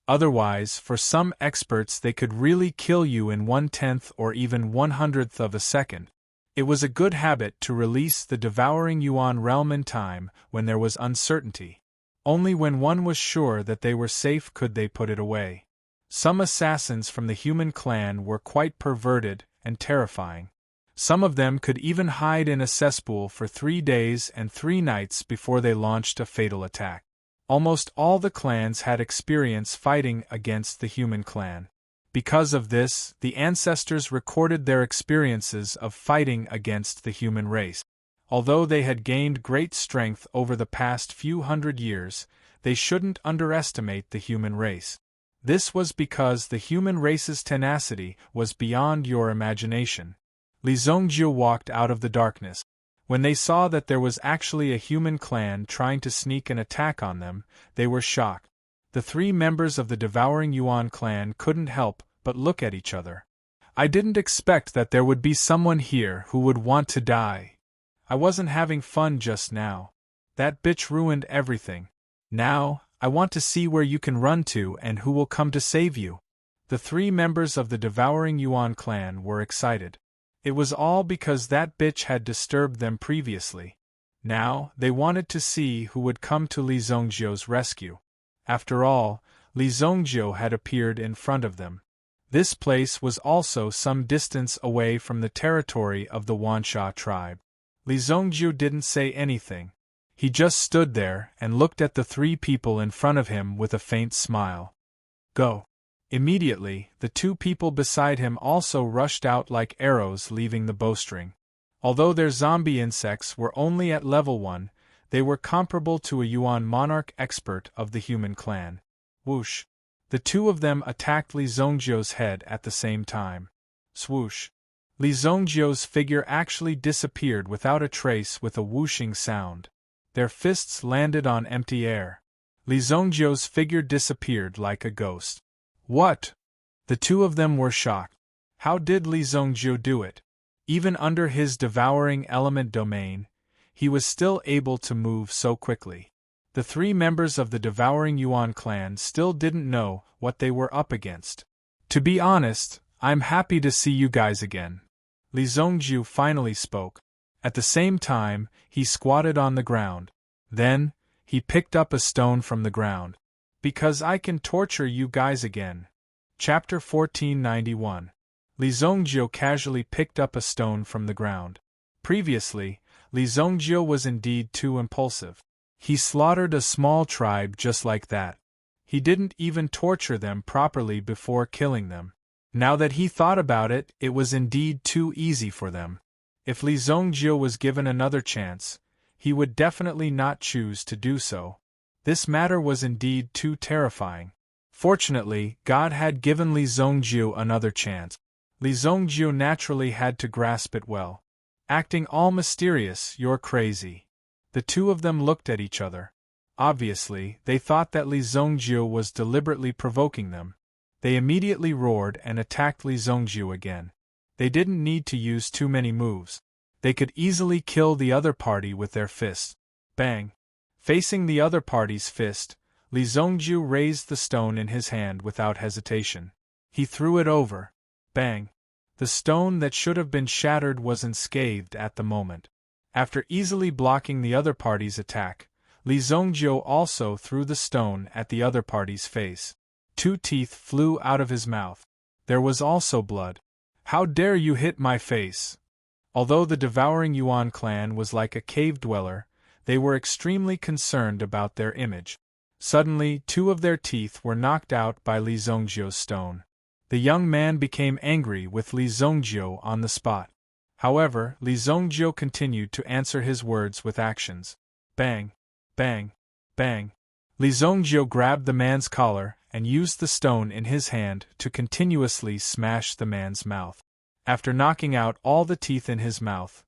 Speaker 1: Otherwise, for some experts, they could really kill you in 1/10 or even 1/100th of a second. It was a good habit to release the devouring Yuan realm in time when there was uncertainty. Only when one was sure that they were safe could they put it away. Some assassins from the human clan were quite perverted and terrifying. Some of them could even hide in a cesspool for 3 days and 3 nights before they launched a fatal attack. Almost all the clans had experience fighting against the human clan. Because of this, the ancestors recorded their experiences of fighting against the human race. Although they had gained great strength over the past few hundred years, they shouldn't underestimate the human race. This was because the human race's tenacity was beyond your imagination. Li Zongjie walked out of the darkness. When they saw that there was actually a human clan trying to sneak an attack on them, they were shocked. The 3 members of the devouring Yuan clan couldn't help but look at each other. I didn't expect that there would be someone here who would want to die. I wasn't having fun just now. That bitch ruined everything. Now, I want to see where you can run to and who will come to save you. The 3 members of the devouring Yuan clan were excited. It was all because that bitch had disturbed them previously. Now, they wanted to see who would come to Li Zongjie's rescue. After all, Li Zongjie had appeared in front of them. This place was also some distance away from the territory of the Wansha tribe. Li Zongjie didn't say anything. He just stood there and looked at the 3 people in front of him with a faint smile. Go. Immediately, the 2 people beside him also rushed out like arrows leaving the bowstring. Although their zombie insects were only at level 1, they were comparable to a Yuan monarch expert of the human clan. Whoosh! The 2 of them attacked Li Zongjie's head at the same time. Swoosh! Li Zongjie's figure actually disappeared without a trace with a whooshing sound. Their fists landed on empty air. Li Zongjie's figure disappeared like a ghost. What? The 2 of them were shocked. How did Li Zongjie do it? Even under his devouring element domain, he was still able to move so quickly. The 3 members of the devouring Yuan clan still didn't know what they were up against. To be honest, I'm happy to see you guys again. Li Zongjie finally spoke. At the same time, he squatted on the ground. Then, he picked up a stone from the ground. Because I can torture you guys again. Chapter 1491. Li Zongjie casually picked up a stone from the ground. Previously, Li Zongjie was indeed too impulsive. He slaughtered a small tribe just like that. He didn't even torture them properly before killing them. Now that he thought about it, it was indeed too easy for them. If Li Zongjie was given another chance, he would definitely not choose to do so. This matter was indeed too terrifying. Fortunately, God had given Li Zongjie another chance. Li Zongjie naturally had to grasp it well. Acting all mysterious, you're crazy. The 2 of them looked at each other. Obviously, they thought that Li Zongjie was deliberately provoking them. They immediately roared and attacked Li Zongjie again. They didn't need to use too many moves. They could easily kill the other party with their fist. Bang! Facing the other party's fist, Li Zongjie raised the stone in his hand without hesitation. He threw it over. Bang! The stone that should have been shattered was unscathed at the moment. After easily blocking the other party's attack, Li Zongjie also threw the stone at the other party's face. 2 teeth flew out of his mouth. There was also blood. How dare you hit my face? Although the devouring Yuan clan was like a cave dweller, they were extremely concerned about their image. Suddenly, 2 of their teeth were knocked out by Li Zongjie's stone. The young man became angry with Li Zongjie on the spot. However, Li Zongjie continued to answer his words with actions. Bang! Bang! Bang! Li Zongjie grabbed the man's collar and used the stone in his hand to continuously smash the man's mouth. After knocking out all the teeth in his mouth,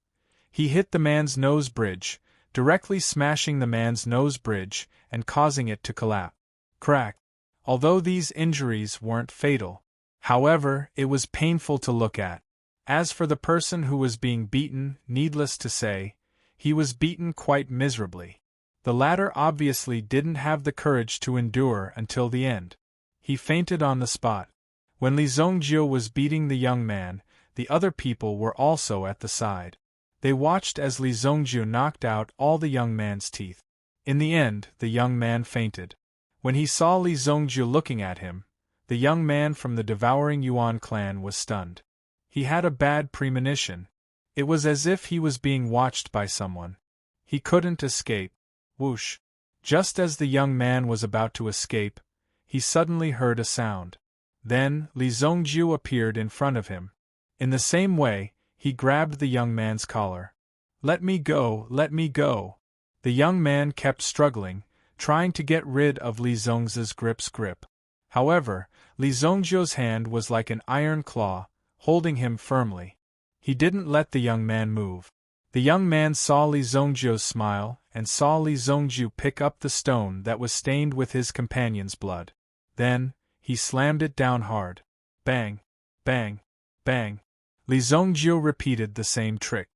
Speaker 1: he hit the man's nose bridge, directly smashing the man's nose bridge and causing it to collapse. Crack. Although these injuries weren't fatal. However, it was painful to look at. As for the person who was being beaten, needless to say, he was beaten quite miserably. The latter obviously didn't have the courage to endure until the end. He fainted on the spot. When Li Zongjiu was beating the young man, the other people were also at the side. They watched as Li Zongjiu knocked out all the young man's teeth. In the end, the young man fainted. When he saw Li Zongjiu looking at him, the young man from the devouring Yuan clan was stunned. He had a bad premonition. It was as if he was being watched by someone. He couldn't escape. Whoosh! Just as the young man was about to escape, he suddenly heard a sound. Then, Li Zongjiu appeared in front of him. In the same way, he grabbed the young man's collar. "Let me go, let me go!" The young man kept struggling, trying to get rid of Li Zongjiu's grip. However, Li Zongjiu's hand was like an iron claw, holding him firmly. He didn't let the young man move. The young man saw Li Zongjiu's smile and saw Li Zongjiu pick up the stone that was stained with his companion's blood. Then, he slammed it down hard. Bang! Bang! Bang! Li Zongjiu repeated the same trick.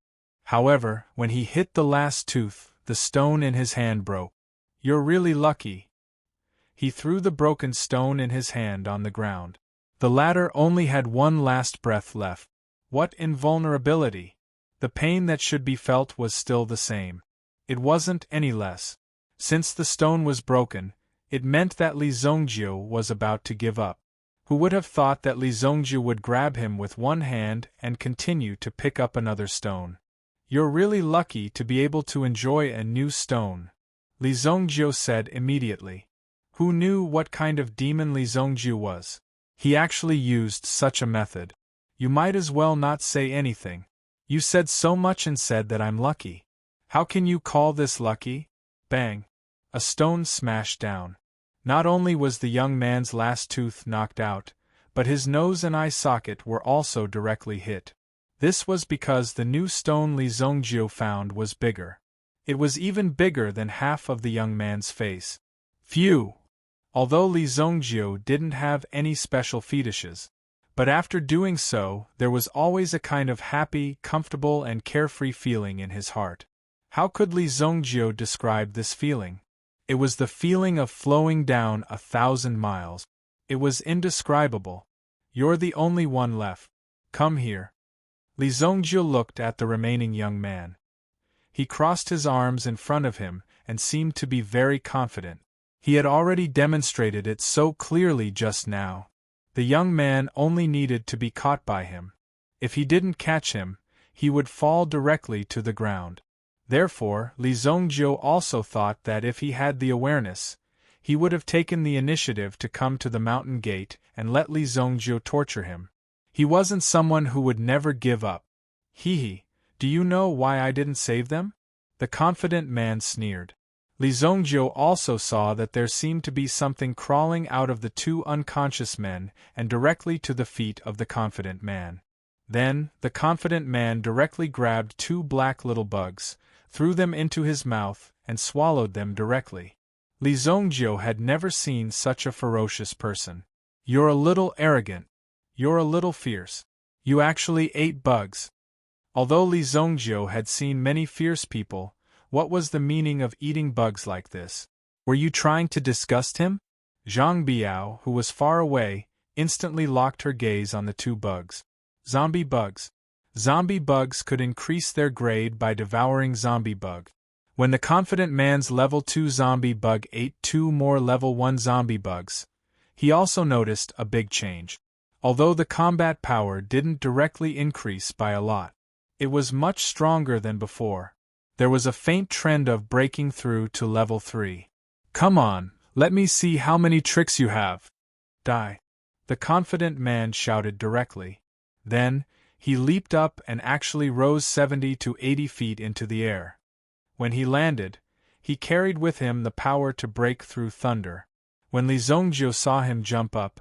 Speaker 1: However, when he hit the last tooth, the stone in his hand broke. "You're really lucky." He threw the broken stone in his hand on the ground. The latter only had one last breath left. What invulnerability! The pain that should be felt was still the same. It wasn't any less. Since the stone was broken, it meant that Li Zongjiu was about to give up. Who would have thought that Li Zongjiu would grab him with one hand and continue to pick up another stone? "You're really lucky to be able to enjoy a new stone," Li Zongjiu said immediately. Who knew what kind of demon Li Zongjiu was? He actually used such a method. You might as well not say anything. You said so much and said that I'm lucky. How can you call this lucky? Bang! A stone smashed down. Not only was the young man's last tooth knocked out, but his nose and eye socket were also directly hit. This was because the new stone Li Zongjiu found was bigger. It was even bigger than half of the young man's face. Phew! Although Li Zongjiu didn't have any special fetishes, but after doing so, there was always a kind of happy, comfortable and carefree feeling in his heart. How could Li Zongjiu describe this feeling? It was the feeling of flowing down 1,000 miles. It was indescribable. "You're the only one left. Come here." Li Zongjiu looked at the remaining young man. He crossed his arms in front of him and seemed to be very confident. He had already demonstrated it so clearly just now. The young man only needed to be caught by him. If he didn't catch him, he would fall directly to the ground. Therefore, Li Zongjiu also thought that if he had the awareness, he would have taken the initiative to come to the mountain gate and let Li Zongjiu torture him. He wasn't someone who would never give up. "Hee, do you know why I didn't save them?" the confident man sneered. Li Zongjiu also saw that there seemed to be something crawling out of the two unconscious men and directly to the feet of the confident man. Then, the confident man directly grabbed two black little bugs, threw them into his mouth, and swallowed them directly. Li Zongjiu had never seen such a ferocious person. "You're a little arrogant. You're a little fierce. You actually ate bugs." Although Li Zongjiu had seen many fierce people, what was the meaning of eating bugs like this? Were you trying to disgust him? Zhang Biao, who was far away, instantly locked her gaze on the two bugs. Zombie bugs. Zombie bugs could increase their grade by devouring zombie bug. When the confident man's level 2 zombie bug ate 2 more level 1 zombie bugs, he also noticed a big change. Although the combat power didn't directly increase by a lot, it was much stronger than before. There was a faint trend of breaking through to level 3. "Come on, let me see how many tricks you have." "Die," the confident man shouted directly. Then, he leaped up and actually rose 70 to 80 feet into the air. When he landed, he carried with him the power to break through thunder. When Li Zongjiu saw him jump up,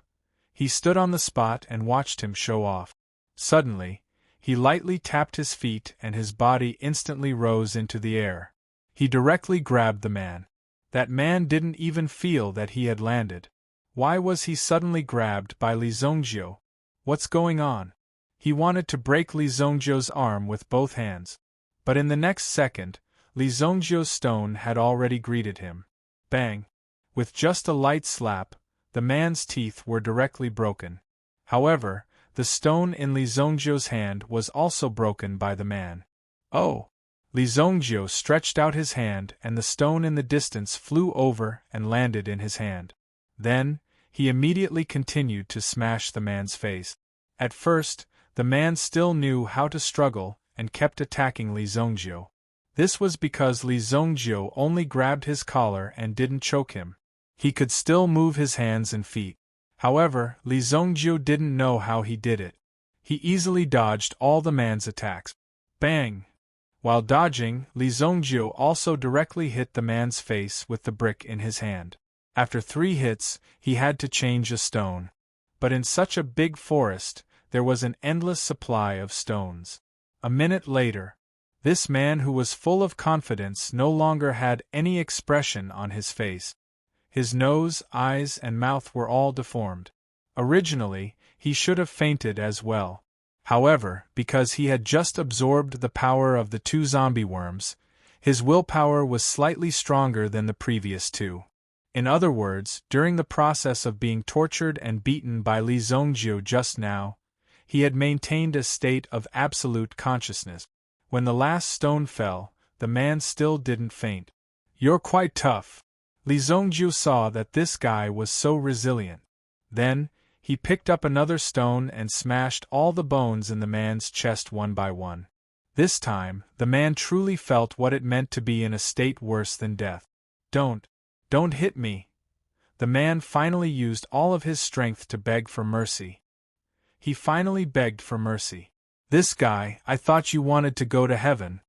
Speaker 1: he stood on the spot and watched him show off. Suddenly, he lightly tapped his feet and his body instantly rose into the air. He directly grabbed the man. That man didn't even feel that he had landed. Why was he suddenly grabbed by Li Zongjio? What's going on? He wanted to break Li Zongjio's arm with both hands. But in the next second, Li Zongjio's stone had already greeted him. Bang! With just a light slap, the man's teeth were directly broken. However, the stone in Li Zongjio's hand was also broken by the man. Oh! Li Zongjio stretched out his hand and the stone in the distance flew over and landed in his hand. Then, he immediately continued to smash the man's face. At first, the man still knew how to struggle and kept attacking Li Zongjio. This was because Li Zongjio only grabbed his collar and didn't choke him. He could still move his hands and feet. However, Li Zongjio didn't know how he did it. He easily dodged all the man's attacks. Bang! While dodging, Li Zongjio also directly hit the man's face with the brick in his hand. After 3 hits, he had to change a stone. But in such a big forest, there was an endless supply of stones. A minute later, this man who was full of confidence no longer had any expression on his face. His nose, eyes, and mouth were all deformed. Originally, he should have fainted as well. However, because he had just absorbed the power of the 2 zombie worms, his willpower was slightly stronger than the previous 2. In other words, during the process of being tortured and beaten by Li Zongjio just now, he had maintained a state of absolute consciousness. When the last stone fell, the man still didn't faint. "You're quite tough." Li Zongjio saw that this guy was so resilient. Then, he picked up another stone and smashed all the bones in the man's chest one by one. This time, the man truly felt what it meant to be in a state worse than death. Don't hit me." The man finally used all of his strength to beg for mercy. He finally begged for mercy. "This guy, I thought you wanted to go to heaven.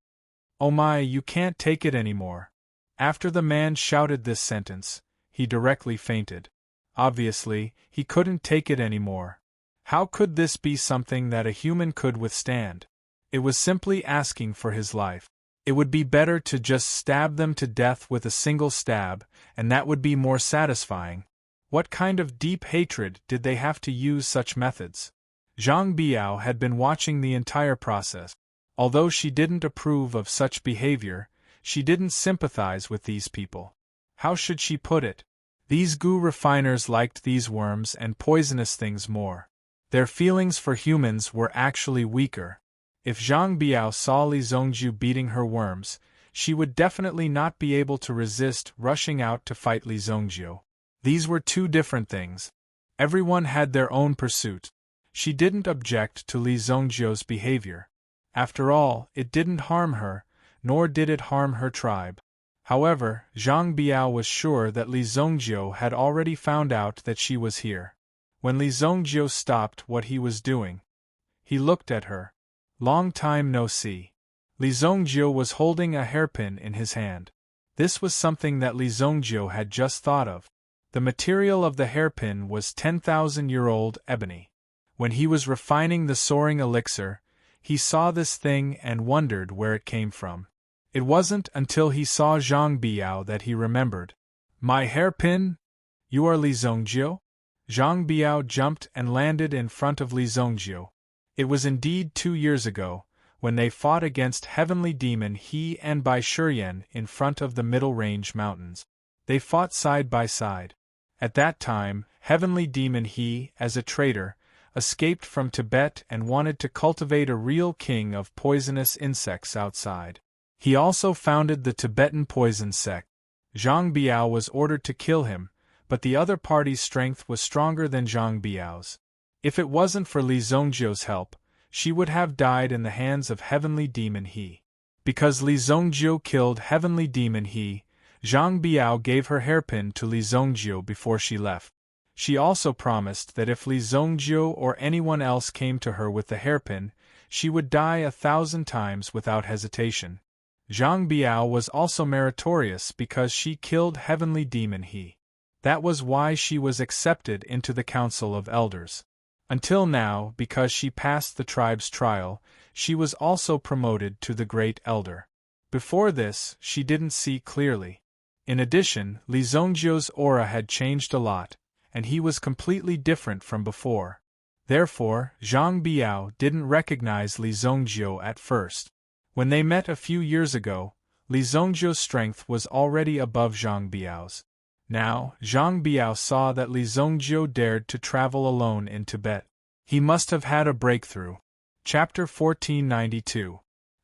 Speaker 1: Oh my, you can't take it anymore." After the man shouted this sentence, he directly fainted. Obviously, he couldn't take it anymore. How could this be something that a human could withstand? It was simply asking for his life. It would be better to just stab them to death with a single stab, and that would be more satisfying. What kind of deep hatred did they have to use such methods? Zhang Biao had been watching the entire process. Although she didn't approve of such behavior, she didn't sympathize with these people. How should she put it? These goo refiners liked these worms and poisonous things more. Their feelings for humans were actually weaker. If Zhang Biao saw Li Zongjio beating her worms, she would definitely not be able to resist rushing out to fight Li Zongjio. These were 2 different things. Everyone had their own pursuit. She didn't object to Li Zongjio's behavior. After all, it didn't harm her, nor did it harm her tribe. However, Zhang Biao was sure that Li Zongjio had already found out that she was here. When Li Zongjio stopped what he was doing, he looked at her. "Long time no see." Li Zongjio was holding a hairpin in his hand. This was something that Li Zongjio had just thought of. The material of the hairpin was 10,000-year-old ebony. When he was refining the soaring elixir, he saw this thing and wondered where it came from. It wasn't until he saw Zhang Biao that he remembered. "My hairpin? You are Li Zongjio?" Zhang Biao jumped and landed in front of Li Zongjio. It was indeed 2 years ago, when they fought against Heavenly Demon He and Bai Shuryen in front of the Middle Range Mountains. They fought side by side. At that time, Heavenly Demon He, as a traitor, escaped from Tibet and wanted to cultivate a real king of poisonous insects outside. He also founded the Tibetan poison sect. Zhang Biao was ordered to kill him, but the other party's strength was stronger than Zhang Biao's. If it wasn't for Li Zongjio's help, she would have died in the hands of Heavenly Demon He. Because Li Zongjio killed Heavenly Demon He, Zhang Biao gave her hairpin to Li Zongjio before she left. She also promised that if Li Zongjio or anyone else came to her with the hairpin, she would die 1,000 times without hesitation. Zhang Biao was also meritorious because she killed Heavenly Demon He. That was why she was accepted into the Council of Elders. Until now, because she passed the tribe's trial, she was also promoted to the Great Elder. Before this, she didn't see clearly. In addition, Li Zhongjio's aura had changed a lot, and he was completely different from before. Therefore, Zhang Biao didn't recognize Li Zhongjio at first. When they met a few years ago, Li Zhongjio's strength was already above Zhang Biao's. Now, Zhang Biao saw that Li Zhongjio dared to travel alone in Tibet. He must have had a breakthrough. Chapter 1492.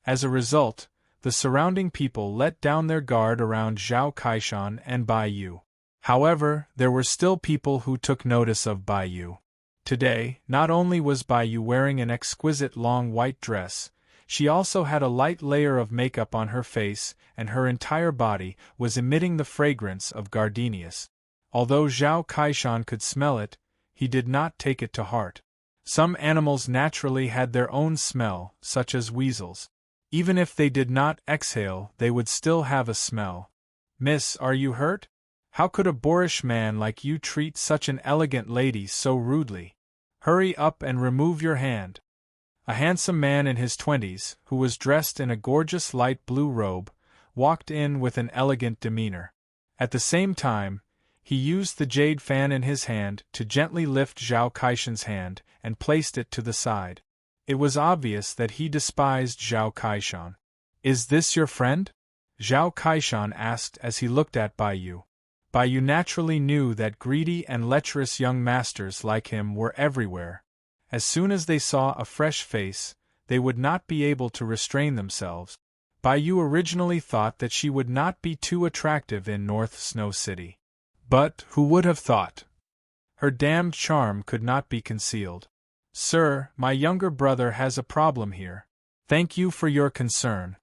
Speaker 1: As a result, the surrounding people let down their guard around Zhao Kaishan and Bai Yu. However, there were still people who took notice of Bai Yu. Today, not only was Bai Yu wearing an exquisite long white dress, she also had a light layer of makeup on her face, and her entire body was emitting the fragrance of gardenias. Although Zhao Kaishan could smell it, he did not take it to heart. Some animals naturally had their own smell, such as weasels. Even if they did not exhale, they would still have a smell. "Miss, are you hurt? How could a boorish man like you treat such an elegant lady so rudely? Hurry up and remove your hand." A handsome man in his 20s, who was dressed in a gorgeous light blue robe, walked in with an elegant demeanor. At the same time, he used the jade fan in his hand to gently lift Zhao Kaishan's hand and placed it to the side. It was obvious that he despised Zhao Kaishan. "Is this your friend?" Zhao Kaishan asked as he looked at Bai Yu. Bai Yu naturally knew that greedy and lecherous young masters like him were everywhere. As soon as they saw a fresh face, they would not be able to restrain themselves. Bai Yu originally thought that she would not be too attractive in North Snow City. But who would have thought? Her damned charm could not be concealed. "Sir, my younger brother has a problem here. Thank you for your concern."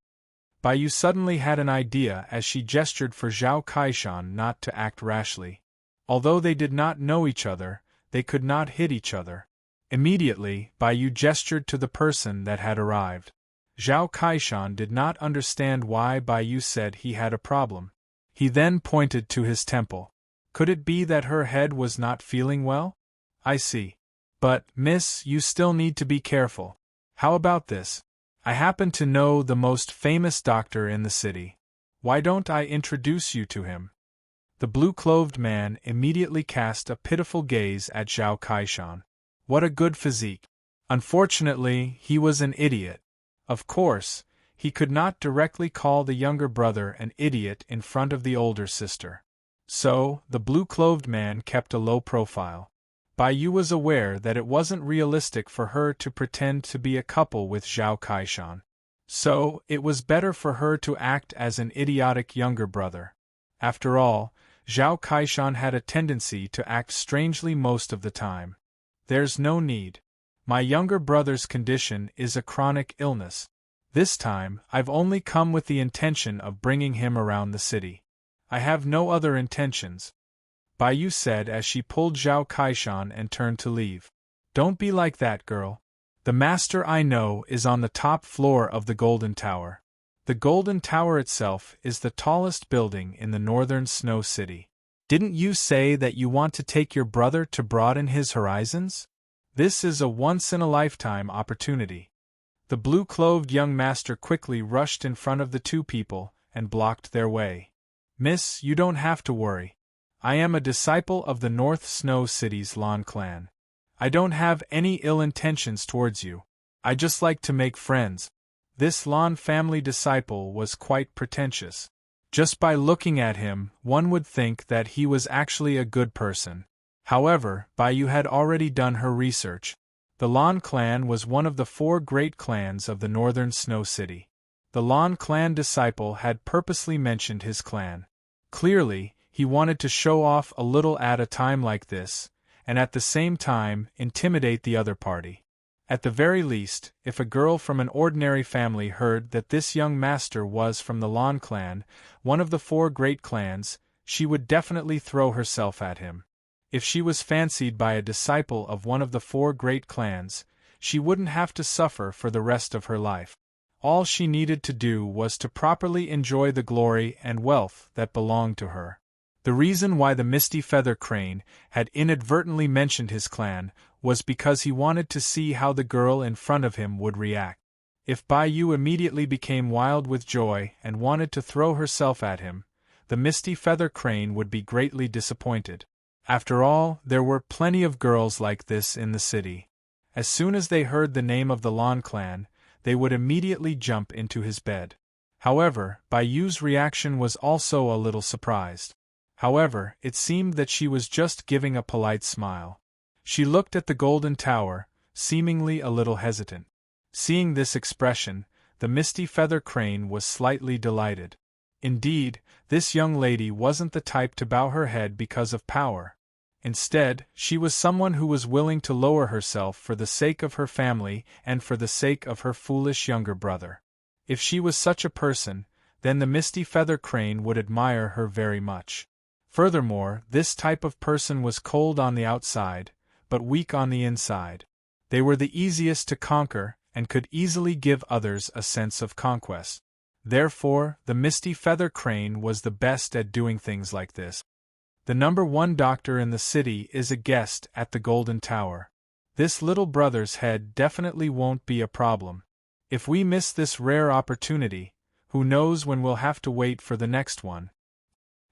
Speaker 1: Bai Yu suddenly had an idea as she gestured for Zhao Kaishan not to act rashly. Although they did not know each other, they could not hit each other. Immediately, Bai Yu gestured to the person that had arrived. Zhao Kaishan did not understand why Bai Yu said he had a problem. He then pointed to his temple. Could it be that her head was not feeling well? "I see. But, miss, you still need to be careful. How about this? I happen to know the most famous doctor in the city. Why don't I introduce you to him?" The blue-clothed man immediately cast a pitiful gaze at Zhao Kaishan. What a good physique. Unfortunately, he was an idiot. Of course, he could not directly call the younger brother an idiot in front of the older sister. So, the blue-clothed man kept a low profile. Bai Yu was aware that it wasn't realistic for her to pretend to be a couple with Zhao Kaishan. So, it was better for her to act as an idiotic younger brother. After all, Zhao Kaishan had a tendency to act strangely most of the time. "There's no need. My younger brother's condition is a chronic illness. This time, I've only come with the intention of bringing him around the city. I have no other intentions," Bai Yu said as she pulled Zhao Kaishan and turned to leave. "Don't be like that, girl. The master I know is on the top floor of the Golden Tower. The Golden Tower itself is the tallest building in the northern Snow City. Didn't you say that you want to take your brother to broaden his horizons? This is a once-in-a-lifetime opportunity." The blue-clothed young master quickly rushed in front of the two people and blocked their way. "Miss, you don't have to worry. I am a disciple of the North Snow City's Lan clan. I don't have any ill intentions towards you. I just like to make friends." This Lan family disciple was quite pretentious. Just by looking at him, one would think that he was actually a good person. However, Bai Yu had already done her research. The Lan clan was one of the 4 great clans of the northern Snow City. The Lan clan disciple had purposely mentioned his clan. Clearly, he wanted to show off a little at a time like this, and at the same time intimidate the other party. At the very least, if a girl from an ordinary family heard that this young master was from the Lan clan, one of the 4 great clans, she would definitely throw herself at him. If she was fancied by a disciple of one of the 4 great clans, she wouldn't have to suffer for the rest of her life. All she needed to do was to properly enjoy the glory and wealth that belonged to her. The reason why the Misty Feather Crane had inadvertently mentioned his clan was because he wanted to see how the girl in front of him would react. If Bai Yu immediately became wild with joy and wanted to throw herself at him, the misty feather crane would be greatly disappointed. After all, there were plenty of girls like this in the city. As soon as they heard the name of the Lan clan, they would immediately jump into his bed. However, Bai Yu's reaction was also a little surprised. However, it seemed that she was just giving a polite smile. She looked at the golden tower, seemingly a little hesitant. Seeing this expression, the misty feather crane was slightly delighted. Indeed, this young lady wasn't the type to bow her head because of power. Instead, she was someone who was willing to lower herself for the sake of her family and for the sake of her foolish younger brother. If she was such a person, then the misty feather crane would admire her very much. Furthermore, this type of person was cold on the outside, but weak on the inside. They were the easiest to conquer, and could easily give others a sense of conquest. Therefore, the misty feather crane was the best at doing things like this. The #1 doctor in the city is a guest at the Golden Tower. This little brother's head definitely won't be a problem. If we miss this rare opportunity, who knows when we'll have to wait for the next one.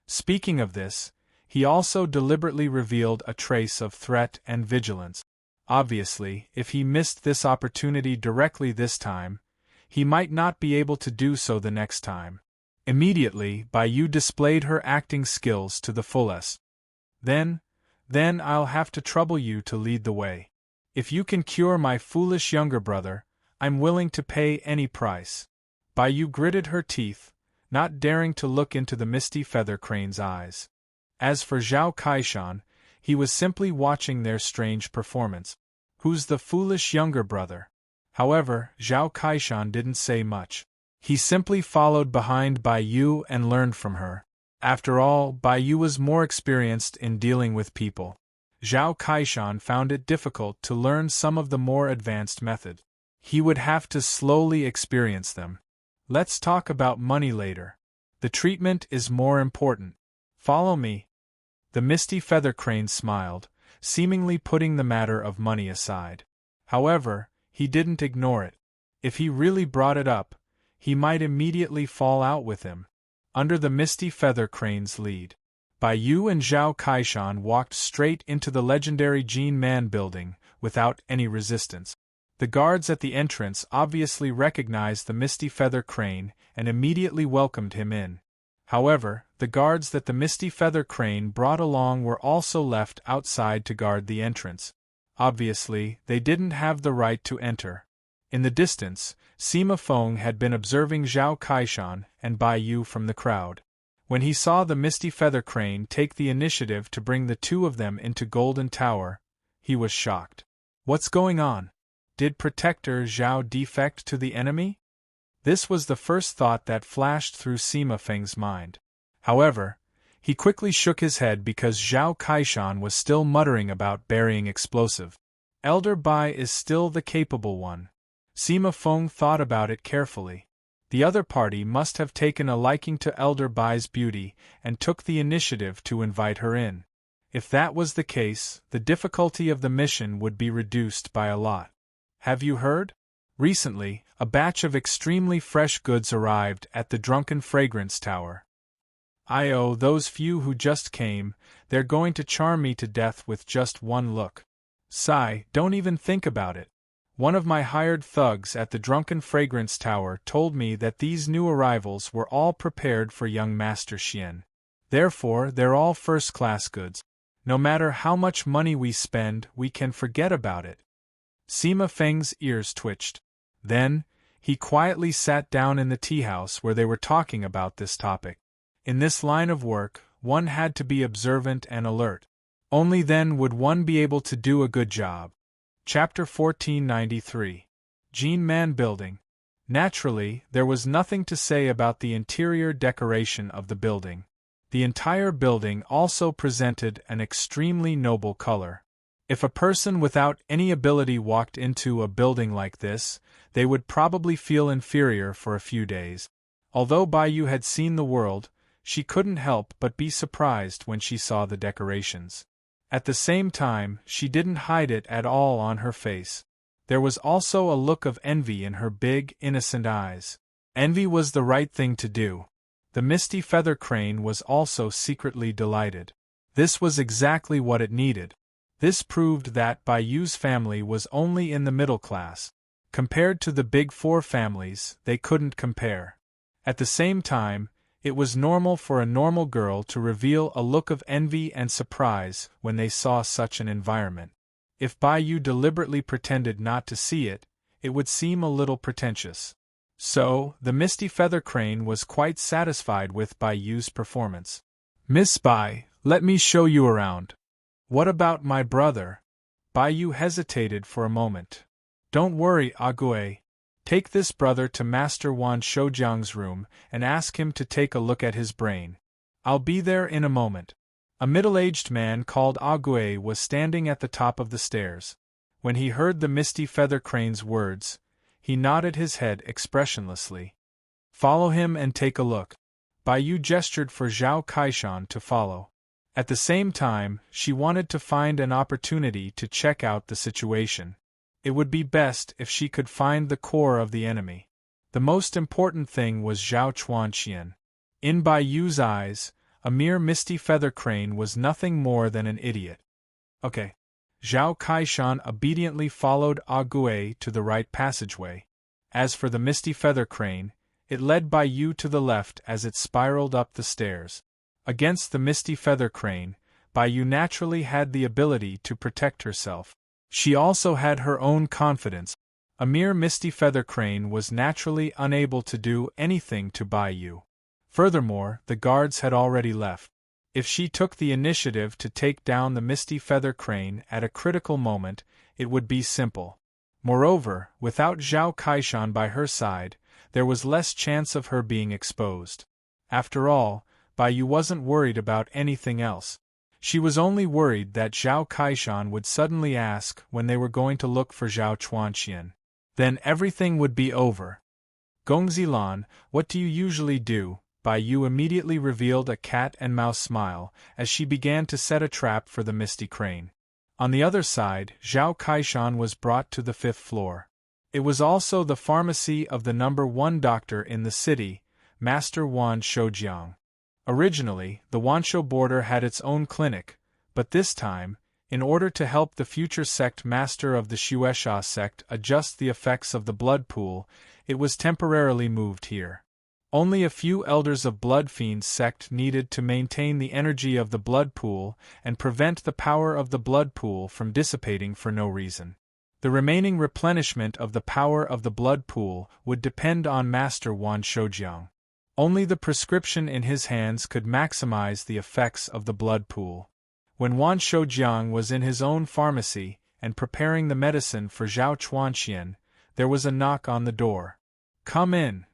Speaker 1: Speaking of this, he also deliberately revealed a trace of threat and vigilance. Obviously, if he missed this opportunity directly this time, he might not be able to do so the next time. Immediately, Bai Yu displayed her acting skills to the fullest. Then I'll have to trouble you to lead the way. If you can cure my foolish younger brother, I'm willing to pay any price. Bai Yu gritted her teeth, not daring to look into the misty feather crane's eyes. As for Zhao Kaishan, he was simply watching their strange performance. Who's the foolish younger brother? However, Zhao Kaishan didn't say much. He simply followed behind Bai Yu and learned from her. After all, Bai Yu was more experienced in dealing with people. Zhao Kaishan found it difficult to learn some of the more advanced methods. He would have to slowly experience them. Let's talk about money later. The treatment is more important. Follow me. The misty feather crane smiled, seemingly putting the matter of money aside. However, he didn't ignore it. If he really brought it up, he might immediately fall out with him. Under the misty feather crane's lead, Bai Yu and Zhao Kaishan walked straight into the legendary Jin Man building, without any resistance. The guards at the entrance obviously recognized the misty feather crane and immediately welcomed him in. However, the guards that the misty feather crane brought along were also left outside to guard the entrance. Obviously, they didn't have the right to enter. In the distance, Sima Feng had been observing Zhao Kaishan and Bai Yu from the crowd. When he saw the misty feather crane take the initiative to bring the two of them into Golden Tower, he was shocked. What's going on? Did Protector Zhao defect to the enemy? This was the first thought that flashed through Sima Feng's mind. However, he quickly shook his head because Zhao Kaishan was still muttering about burying explosive. Elder Bai is still the capable one. Sima Feng thought about it carefully. The other party must have taken a liking to Elder Bai's beauty and took the initiative to invite her in. If that was the case, the difficulty of the mission would be reduced by a lot. Have you heard? Recently, a batch of extremely fresh goods arrived at the Drunken Fragrance Tower. Those few who just came, they're going to charm me to death with just one look. Sigh, don't even think about it. One of my hired thugs at the Drunken Fragrance Tower told me that these new arrivals were all prepared for young Master Xian. Therefore, they're all first-class goods. No matter how much money we spend, we can forget about it. Sima Feng's ears twitched. Then, he quietly sat down in the tea-house where they were talking about this topic. In this line of work, one had to be observant and alert. Only then would one be able to do a good job. Chapter 1493. Jin Man Building. Naturally, there was nothing to say about the interior decoration of the building. The entire building also presented an extremely noble color. If a person without any ability walked into a building like this, they would probably feel inferior for a few days. Although Bai Yu had seen the world, she couldn't help but be surprised when she saw the decorations. At the same time, she didn't hide it at all on her face. There was also a look of envy in her big, innocent eyes. Envy was the right thing to do. The Misty Feather Crane was also secretly delighted. This was exactly what it needed. This proved that Bai Yu's family was only in the middle class. Compared to the big four families, they couldn't compare. At the same time, it was normal for a normal girl to reveal a look of envy and surprise when they saw such an environment. If Bai Yu deliberately pretended not to see it, it would seem a little pretentious. So, the Misty Feather Crane was quite satisfied with Bai Yu's performance. "Miss Bai, let me show you around." "What about my brother?" Bai Yu hesitated for a moment. "Don't worry, Ague. Take this brother to Master Wan Shoujiang's room and ask him to take a look at his brain. I'll be there in a moment." A middle-aged man called Ague was standing at the top of the stairs. When he heard the Misty Feather Crane's words, he nodded his head expressionlessly. "Follow him and take a look." Bai Yu gestured for Zhao Kaishan to follow. At the same time, she wanted to find an opportunity to check out the situation. It would be best if she could find the core of the enemy. The most important thing was Zhao Chuanqian. In Bai Yu's eyes, a mere Misty Feather Crane was nothing more than an idiot. "Okay." Zhao Kaishan obediently followed Ague to the right passageway. As for the Misty Feather Crane, it led Bai Yu to the left as it spiraled up the stairs. Against the Misty Feather Crane, Bai Yu naturally had the ability to protect herself. She also had her own confidence. A mere Misty Feather Crane was naturally unable to do anything to Bai Yu. Furthermore, the guards had already left. If she took the initiative to take down the Misty Feather Crane at a critical moment, it would be simple. Moreover, without Zhao Kaishan by her side, there was less chance of her being exposed. After all, Bai Yu wasn't worried about anything else. She was only worried that Zhao Kaishan would suddenly ask when they were going to look for Zhao Chuanqian. Then everything would be over. "Gongzilan, what do you usually do?" Bai Yu immediately revealed a cat-and-mouse smile as she began to set a trap for the Misty Crane. On the other side, Zhao Kaishan was brought to the 5th floor. It was also the pharmacy of the #1 doctor in the city, Master Wan Shoujiang. Originally, the Wanshou border had its own clinic, but this time, in order to help the future sect master of the Xuesha sect adjust the effects of the blood pool, it was temporarily moved here. Only a few elders of Blood Fiend's sect needed to maintain the energy of the blood pool and prevent the power of the blood pool from dissipating for no reason. The remaining replenishment of the power of the blood pool would depend on Master Wan Shoujiang. Only the prescription in his hands could maximize the effects of the blood pool. When Wan Shoujiang was in his own pharmacy and preparing the medicine for Zhao Chuanqian, there was a knock on the door. "Come in."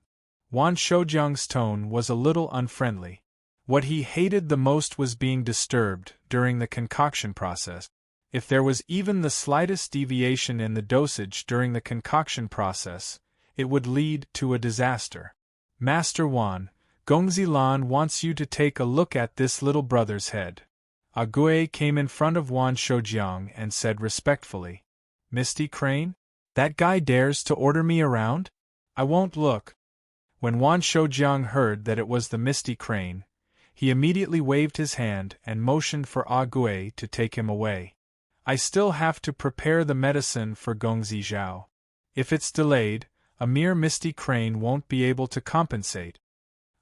Speaker 1: Wan Shoujiang's tone was a little unfriendly. What he hated the most was being disturbed during the concoction process. If there was even the slightest deviation in the dosage during the concoction process, it would lead to a disaster. "Master Wan, Gongzilan wants you to take a look at this little brother's head." Ague came in front of Wan Shoujiang and said respectfully, "Misty Crane? That guy dares to order me around? I won't look." When Wan Shoujiang heard that it was the Misty Crane, he immediately waved his hand and motioned for Ague to take him away. "I still have to prepare the medicine for Gongzi Zhao. If it's delayed, a mere Misty Crane won't be able to compensate."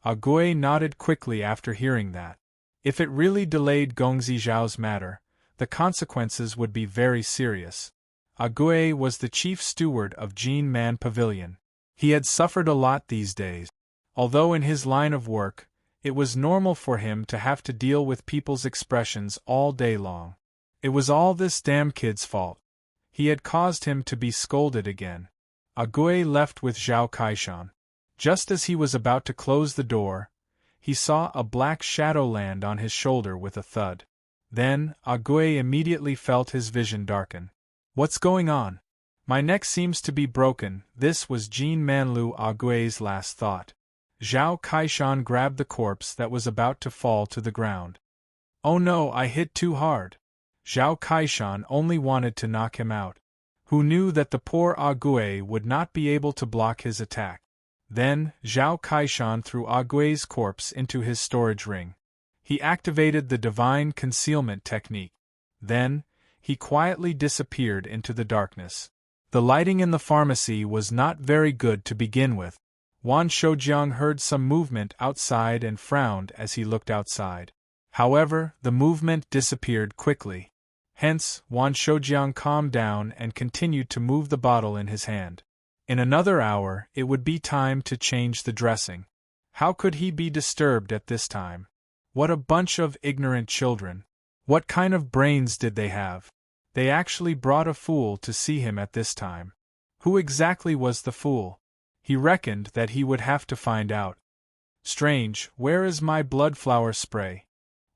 Speaker 1: Ague nodded quickly after hearing that. If it really delayed Gongzi Zhao's matter, the consequences would be very serious. Ague was the chief steward of Jin Man Pavilion. He had suffered a lot these days. Although in his line of work, it was normal for him to have to deal with people's expressions all day long. It was all this damn kid's fault. He had caused him to be scolded again. Ague left with Zhao Kaishan. Just as he was about to close the door, he saw a black shadow land on his shoulder with a thud. Then, Ague immediately felt his vision darken. "What's going on? My neck seems to be broken." This was Jin Manlu Ague's last thought. Zhao Kaishan grabbed the corpse that was about to fall to the ground. "Oh no, I hit too hard." Zhao Kaishan only wanted to knock him out. who knew that the poor Agui would not be able to block his attack. Then, Zhao Kaishan threw Agui's corpse into his storage ring. He activated the divine concealment technique. Then, he quietly disappeared into the darkness. The lighting in the pharmacy was not very good to begin with. Wan Shoujiang heard some movement outside and frowned as he looked outside. However, the movement disappeared quickly. Hence, Wan Shoujiang calmed down and continued to move the bottle in his hand. In another hour, it would be time to change the dressing. How could he be disturbed at this time? What a bunch of ignorant children! What kind of brains did they have? They actually brought a fool to see him at this time. Who exactly was the fool? He reckoned that he would have to find out. Strange, where is my blood flower spray?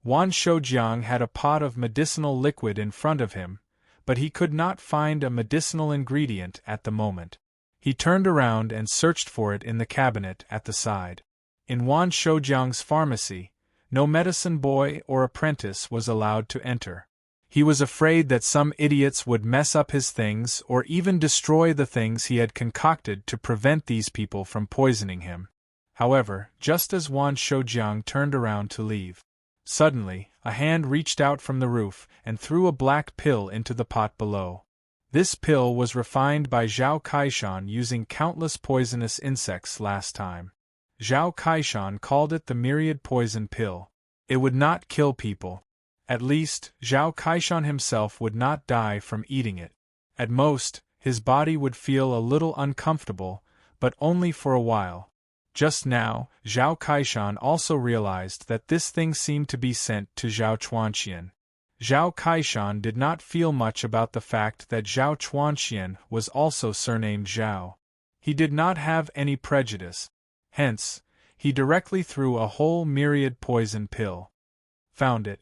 Speaker 1: Wan Shoujiang had a pot of medicinal liquid in front of him, but he could not find a medicinal ingredient at the moment. He turned around and searched for it in the cabinet at the side. In Wan Shoujiang's pharmacy, no medicine boy or apprentice was allowed to enter. He was afraid that some idiots would mess up his things or even destroy the things he had concocted to prevent these people from poisoning him. However, just as Wan Shoujiang turned around to leave, suddenly, a hand reached out from the roof and threw a black pill into the pot below. This pill was refined by Zhao Kaishan using countless poisonous insects last time. Zhao Kaishan called it the myriad poison pill. It would not kill people. At least, Zhao Kaishan himself would not die from eating it. At most, his body would feel a little uncomfortable, but only for a while. Just now, Zhao Kaishan also realized that this thing seemed to be sent to Zhao Chuanxian. Zhao Kaishan did not feel much about the fact that Zhao Chuanxian was also surnamed Zhao. He did not have any prejudice. Hence, he directly threw a whole myriad poison pill. Found it.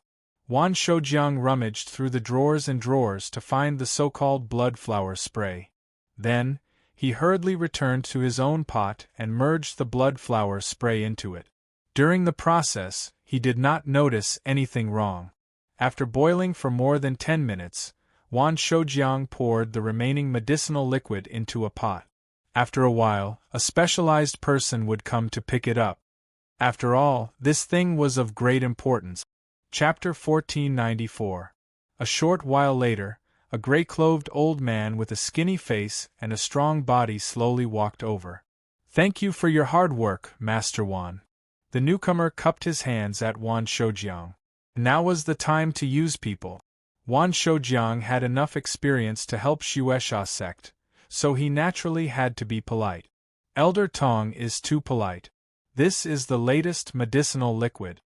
Speaker 1: Wan Shoujiang rummaged through the drawers and drawers to find the so-called blood flower spray. Then, he hurriedly returned to his own pot and merged the blood flower spray into it. During the process, he did not notice anything wrong. After boiling for more than 10 minutes, Wan Shoujiang poured the remaining medicinal liquid into a pot. After a while, a specialized person would come to pick it up. After all, this thing was of great importance. Chapter 1494. A short while later, a gray-clothed old man with a skinny face and a strong body slowly walked over. "Thank you for your hard work, Master Wan." The newcomer cupped his hands at Wan Shoujiang. Now was the time to use people. Wan Shoujiang had enough experience to help Xuesha sect, so he naturally had to be polite. Elder Tong is too polite. This is the latest medicinal liquid.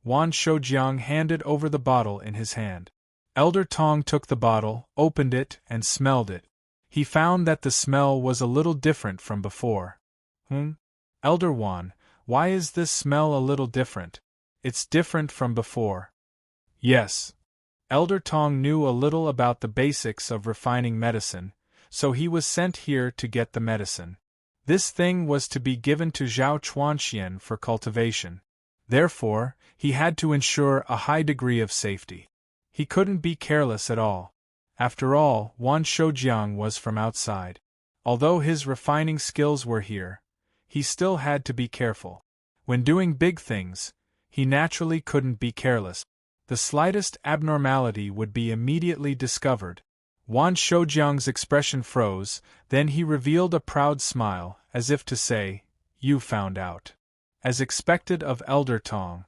Speaker 1: Wan Shoujiang handed over the bottle in his hand. Elder Tong took the bottle, opened it, and smelled it. He found that the smell was a little different from before. Elder Wan, why is this smell a little different? It's different from before. Yes. Elder Tong knew a little about the basics of refining medicine, so he was sent here to get the medicine. This thing was to be given to Zhao Chuanxian for cultivation. Therefore, he had to ensure a high degree of safety. He couldn't be careless at all. After all, Wan Shoujiang was from outside. Although his refining skills were here, he still had to be careful. When doing big things, he naturally couldn't be careless. The slightest abnormality would be immediately discovered. Wan Shoujiang's expression froze, then he revealed a proud smile, as if to say, "You found out." As expected of Elder Tong.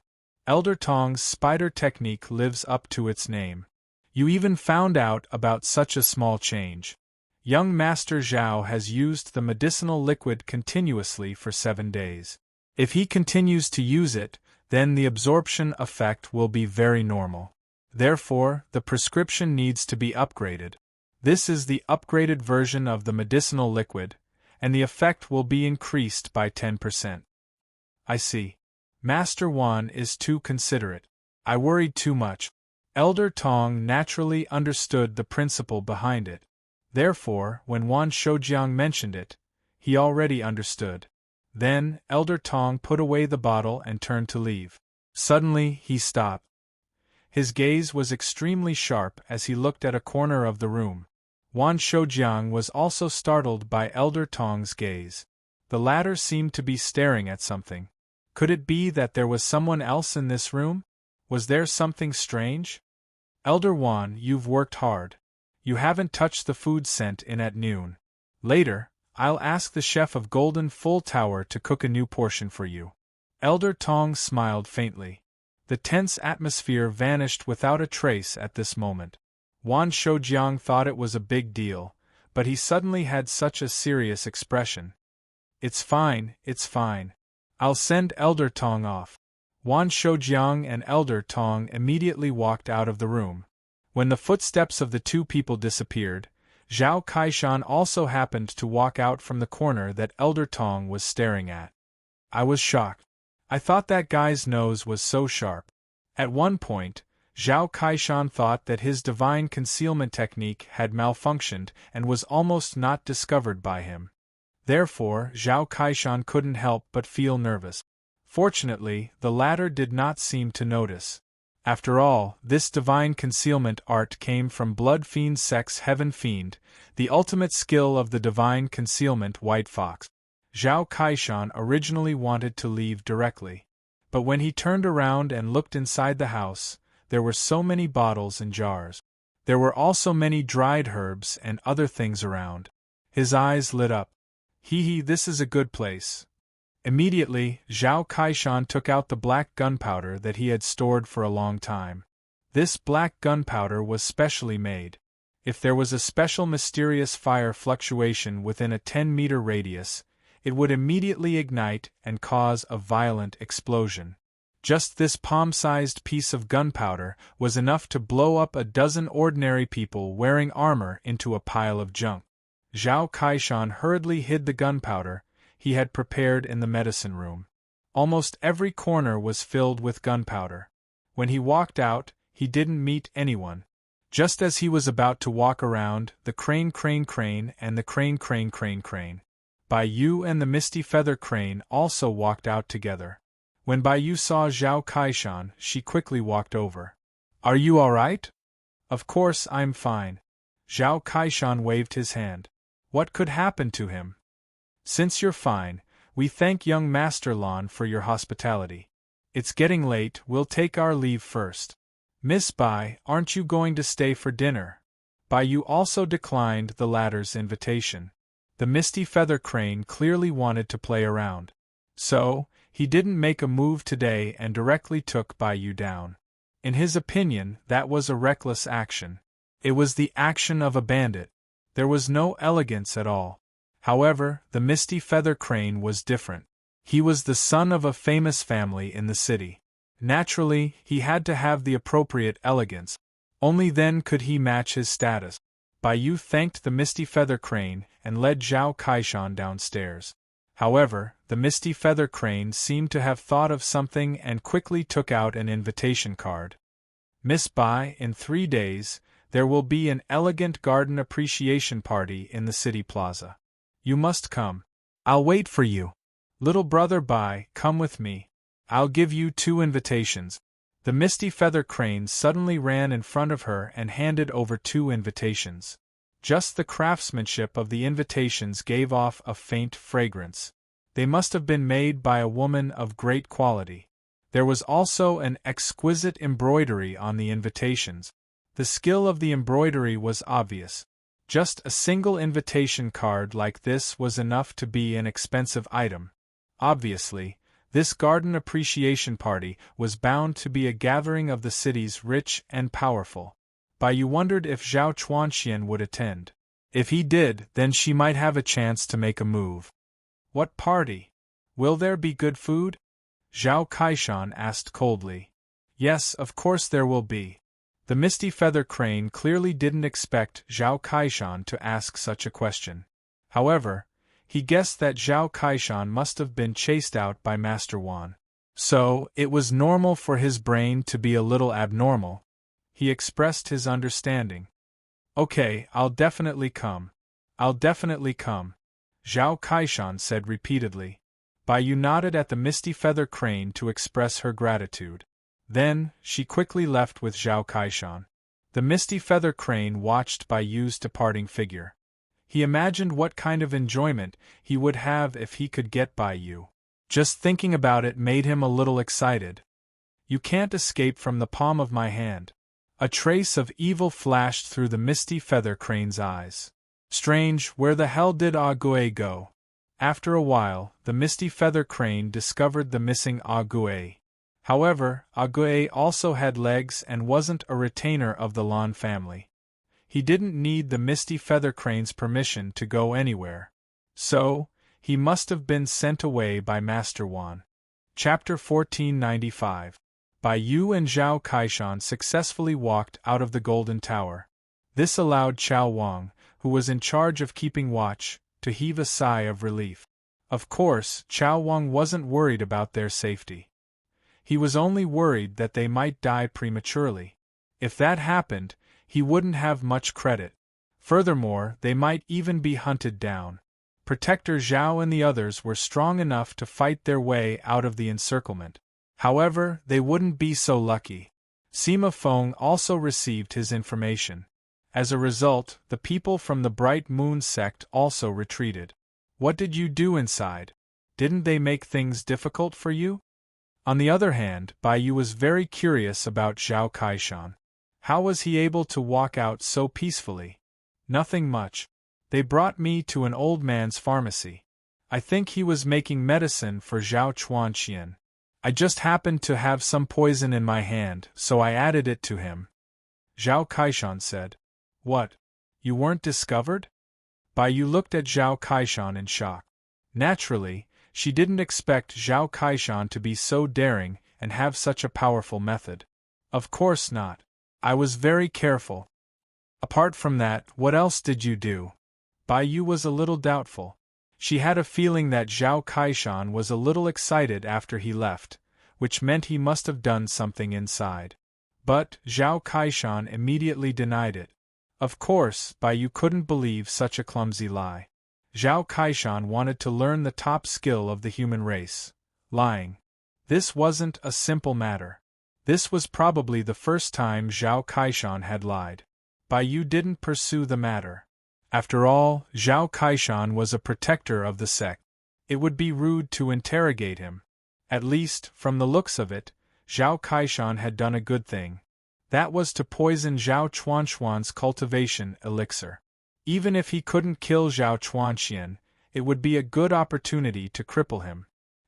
Speaker 1: Elder Tong's spider technique lives up to its name. You even found out about such a small change. Young Master Zhao has used the medicinal liquid continuously for 7 days. If he continues to use it, then the absorption effect will be very normal. Therefore, the prescription needs to be upgraded. This is the upgraded version of the medicinal liquid, and the effect will be increased by 10%. I see. Master Wan is too considerate. I worried too much. Elder Tong naturally understood the principle behind it. Therefore, when Wan Shoujiang mentioned it, he already understood. Then, Elder Tong put away the bottle and turned to leave. Suddenly, he stopped. His gaze was extremely sharp as he looked at a corner of the room. Wan Shoujiang was also startled by Elder Tong's gaze. The latter seemed to be staring at something. Could it be that there was someone else in this room? Was there something strange? Elder Wan, you've worked hard. You haven't touched the food sent in at noon. Later, I'll ask the chef of Golden Full Tower to cook a new portion for you. Elder Tong smiled faintly. The tense atmosphere vanished without a trace at this moment. Wan Shoujiang thought it was a big deal, but he suddenly had such a serious expression. It's fine, it's fine. I'll send Elder Tong off. Wan Shoujiang and Elder Tong immediately walked out of the room. When the footsteps of the two people disappeared, Zhao Kaishan also happened to walk out from the corner that Elder Tong was staring at. I was shocked. I thought that guy's nose was so sharp. At one point, Zhao Kaishan thought that his divine concealment technique had malfunctioned and was almost not discovered by him. Therefore, Zhao Kaishan couldn't help but feel nervous. Fortunately, the latter did not seem to notice. After all, this divine concealment art came from Blood Fiend Sex Heaven Fiend, the ultimate skill of the divine concealment White Fox. Zhao Kaishan originally wanted to leave directly. But when he turned around and looked inside the house, there were so many bottles and jars. There were also many dried herbs and other things around. His eyes lit up. Hee, this is a good place. Immediately, Zhao Kaishan took out the black gunpowder that he had stored for a long time. This black gunpowder was specially made. If there was a special mysterious fire fluctuation within a 10-meter radius, it would immediately ignite and cause a violent explosion. Just this palm-sized piece of gunpowder was enough to blow up a dozen ordinary people wearing armor into a pile of junk. Zhao Kaishan hurriedly hid the gunpowder he had prepared in the medicine room. Almost every corner was filled with gunpowder. When he walked out, he didn't meet anyone. Just as he was about to walk around, the crane and the crane. Bai Yu and the Misty Feather Crane also walked out together. When Bai Yu saw Zhao Kaishan, she quickly walked over. Are you all right? Of course I'm fine. Zhao Kaishan waved his hand. What could happen to him? Since you're fine, we thank young Master Lan for your hospitality. It's getting late, we'll take our leave first. Miss Bai, aren't you going to stay for dinner? Bai Yu also declined the latter's invitation. The Misty Feather Crane clearly wanted to play around. So, he didn't make a move today and directly took Bai Yu down. In his opinion, that was a reckless action. It was the action of a bandit. There was no elegance at all. However, the Misty Feather Crane was different. He was the son of a famous family in the city. Naturally, he had to have the appropriate elegance. Only then could he match his status. Bai Yu thanked the Misty Feather Crane and led Zhao Kaishan downstairs. However, the Misty Feather Crane seemed to have thought of something and quickly took out an invitation card. Miss Bai, in 3 days, there will be an elegant garden appreciation party in the city plaza. You must come. I'll wait for you. Little brother Bai, come with me. I'll give you 2 invitations. The Misty Feather Crane suddenly ran in front of her and handed over 2 invitations. Just the craftsmanship of the invitations gave off a faint fragrance. They must have been made by a woman of great quality. There was also an exquisite embroidery on the invitations. The skill of the embroidery was obvious. Just a single invitation card like this was enough to be an expensive item. Obviously, this garden appreciation party was bound to be a gathering of the city's rich and powerful. Bai Yu wondered if Zhao Chuanxian would attend. If he did, then she might have a chance to make a move. What party? Will there be good food? Zhao Kaishan asked coldly. Yes, of course there will be. The Misty Feather Crane clearly didn't expect Zhao Kaishan to ask such a question. However, he guessed that Zhao Kaishan must have been chased out by Master Wan. So, it was normal for his brain to be a little abnormal. He expressed his understanding. Okay, I'll definitely come. I'll definitely come. Zhao Kaishan said repeatedly. Bai Yu nodded at the Misty Feather Crane to express her gratitude. Then, she quickly left with Zhao Kaishan. The misty feather crane watched Bai Yu's departing figure. He imagined what kind of enjoyment he would have if he could get Bai Yu. Just thinking about it made him a little excited. You can't escape from the palm of my hand. A trace of evil flashed through the misty feather crane's eyes. Strange, where the hell did Ah Gui go? After a while, the misty feather crane discovered the missing Ah Gui. However, Ah Gui also had legs and wasn't a retainer of the Lan family. He didn't need the misty feather crane's permission to go anywhere. So, he must have been sent away by Master Wan. Chapter 1495. Bai Yu and Zhao Kaishan successfully walked out of the Golden Tower. This allowed Chao Wang, who was in charge of keeping watch, to heave a sigh of relief. Of course, Chao Wang wasn't worried about their safety. He was only worried that they might die prematurely. If that happened, he wouldn't have much credit. Furthermore, they might even be hunted down. Protector Zhao and the others were strong enough to fight their way out of the encirclement. However, they wouldn't be so lucky. Sima Feng also received his information. As a result, the people from the Bright Moon sect also retreated. What did you do inside? Didn't they make things difficult for you? On the other hand, Bai Yu was very curious about Zhao Kaishan. How was he able to walk out so peacefully? Nothing much. They brought me to an old man's pharmacy. I think he was making medicine for Zhao Chuanxian. I just happened to have some poison in my hand, so I added it to him. Zhao Kaishan said. What? You weren't discovered? Bai Yu looked at Zhao Kaishan in shock. Naturally, she didn't expect Zhao Kaishan to be so daring and have such a powerful method. Of course not. I was very careful. Apart from that, what else did you do? Bai Yu was a little doubtful. She had a feeling that Zhao Kaishan was a little excited after he left, which meant he must have done something inside. But Zhao Kaishan immediately denied it. Of course, Bai Yu couldn't believe such a clumsy lie. Zhao Kaishan wanted to learn the top skill of the human race, lying. This wasn't a simple matter. This was probably the first time Zhao Kaishan had lied. Bai Yu didn't pursue the matter. After all, Zhao Kaishan was a protector of the sect. It would be rude to interrogate him. At least, from the looks of it, Zhao Kaishan had done a good thing. That was to poison Zhao Chuanxuan's cultivation elixir. Even if he couldn't kill Zhao Chuanxian, it would be a good opportunity to cripple him.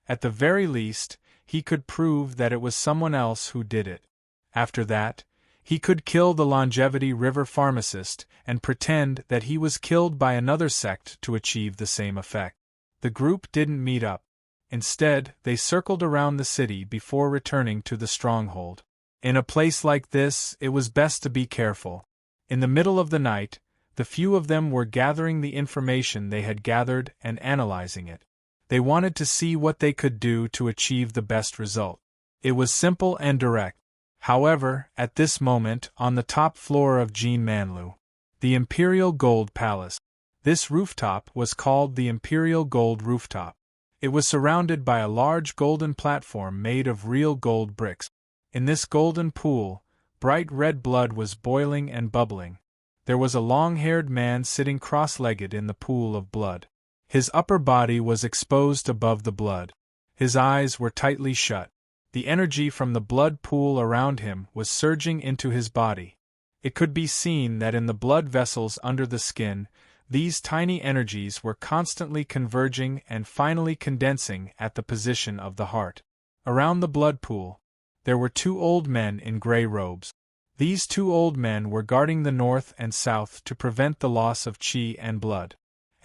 Speaker 1: At the very least, he could prove that it was someone else who did it. After that, he could kill the Longevity River pharmacist and pretend that he was killed by another sect to achieve the same effect. The group didn't meet up. Instead, they circled around the city before returning to the stronghold. In a place like this, it was best to be careful. In the middle of the night, the few of them were gathering the information they had gathered and analyzing it. They wanted to see what they could do to achieve the best result. It was simple and direct. However, at this moment, on the top floor of Jin Manlu, the Imperial Gold Palace. This rooftop was called the Imperial Gold Rooftop. It was surrounded by a large golden platform made of real gold bricks. In this golden pool, bright red blood was boiling and bubbling. There was a long-haired man sitting cross-legged in the pool of blood. His upper body was exposed above the blood. His eyes were tightly shut. The energy from the blood pool around him was surging into his body. It could be seen that in the blood vessels under the skin, these tiny energies were constantly converging and finally condensing at the position of the heart. Around the blood pool, there were two old men in gray robes. These two old men were guarding the north and south to prevent the loss of qi and blood.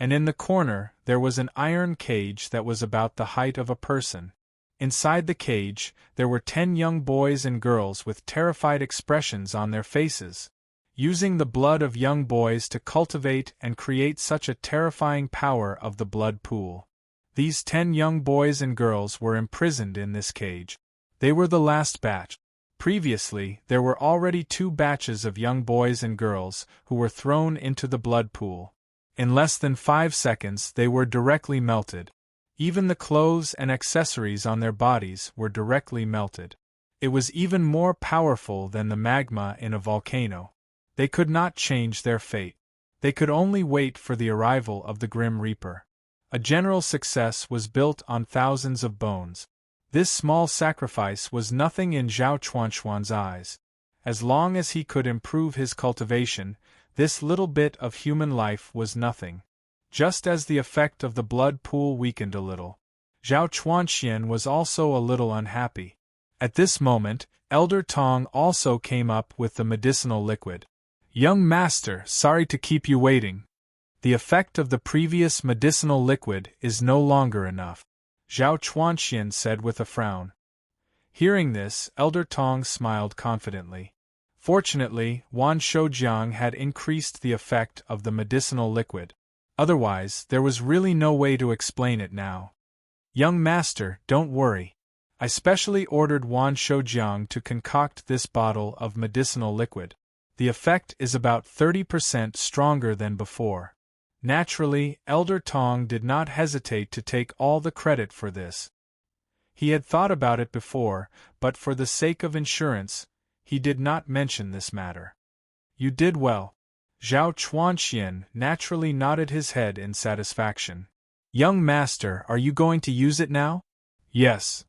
Speaker 1: And in the corner, there was an iron cage that was about the height of a person. Inside the cage, there were 10 young boys and girls with terrified expressions on their faces. Using the blood of young boys to cultivate and create such a terrifying power of the blood pool. These 10 young boys and girls were imprisoned in this cage. They were the last batch. Previously, there were already 2 batches of young boys and girls who were thrown into the blood pool. In less than 5 seconds, they were directly melted. Even the clothes and accessories on their bodies were directly melted. It was even more powerful than the magma in a volcano. They could not change their fate. They could only wait for the arrival of the Grim Reaper. A general success was built on thousands of bones. This small sacrifice was nothing in Zhao Chuanxuan's eyes. As long as he could improve his cultivation, this little bit of human life was nothing. Just as the effect of the blood pool weakened a little, Zhao Chuanxian was also a little unhappy. At this moment, Elder Tong also came up with the medicinal liquid. "Young master, sorry to keep you waiting. The effect of the previous medicinal liquid is no longer enough," Zhao Chuanxian said with a frown. Hearing this, Elder Tong smiled confidently. Fortunately, Wan Shoujiang had increased the effect of the medicinal liquid. Otherwise, there was really no way to explain it now. "Young master, don't worry. I specially ordered Wan Shoujiang to concoct this bottle of medicinal liquid. The effect is about 30% stronger than before." Naturally, Elder Tong did not hesitate to take all the credit for this. He had thought about it before, but for the sake of insurance, he did not mention this matter. "You did well." Zhao Chuanxian naturally nodded his head in satisfaction. "Young master, are you going to use it now?" "Yes."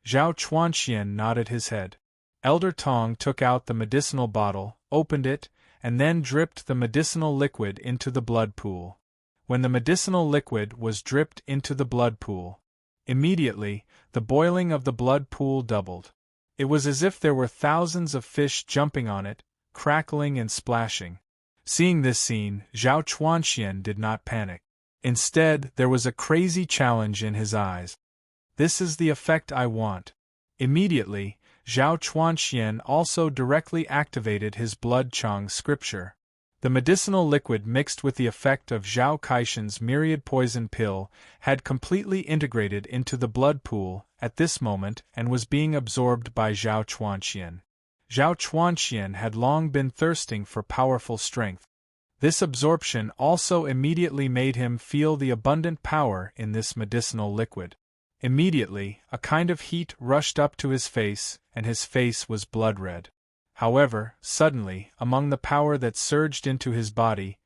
Speaker 1: Zhao Chuanxian nodded his head. Elder Tong took out the medicinal bottle, opened it, and then dripped the medicinal liquid into the blood pool. When the medicinal liquid was dripped into the blood pool, immediately, the boiling of the blood pool doubled. It was as if there were thousands of fish jumping on it, crackling and splashing. Seeing this scene, Zhao Chuanxian did not panic. Instead, there was a crazy challenge in his eyes. "This is the effect I want." Immediately, Zhao Chuanxian also directly activated his blood Chang scripture. The medicinal liquid mixed with the effect of Zhao Kaishan's myriad poison pill had completely integrated into the blood pool at this moment and was being absorbed by Zhao Chuanxian. Zhao Chuanxian had long been thirsting for powerful strength. This absorption also immediately made him feel the abundant power in this medicinal liquid. Immediately, a kind of heat rushed up to his face, and his face was blood-red. However, suddenly, among the power that surged into his body,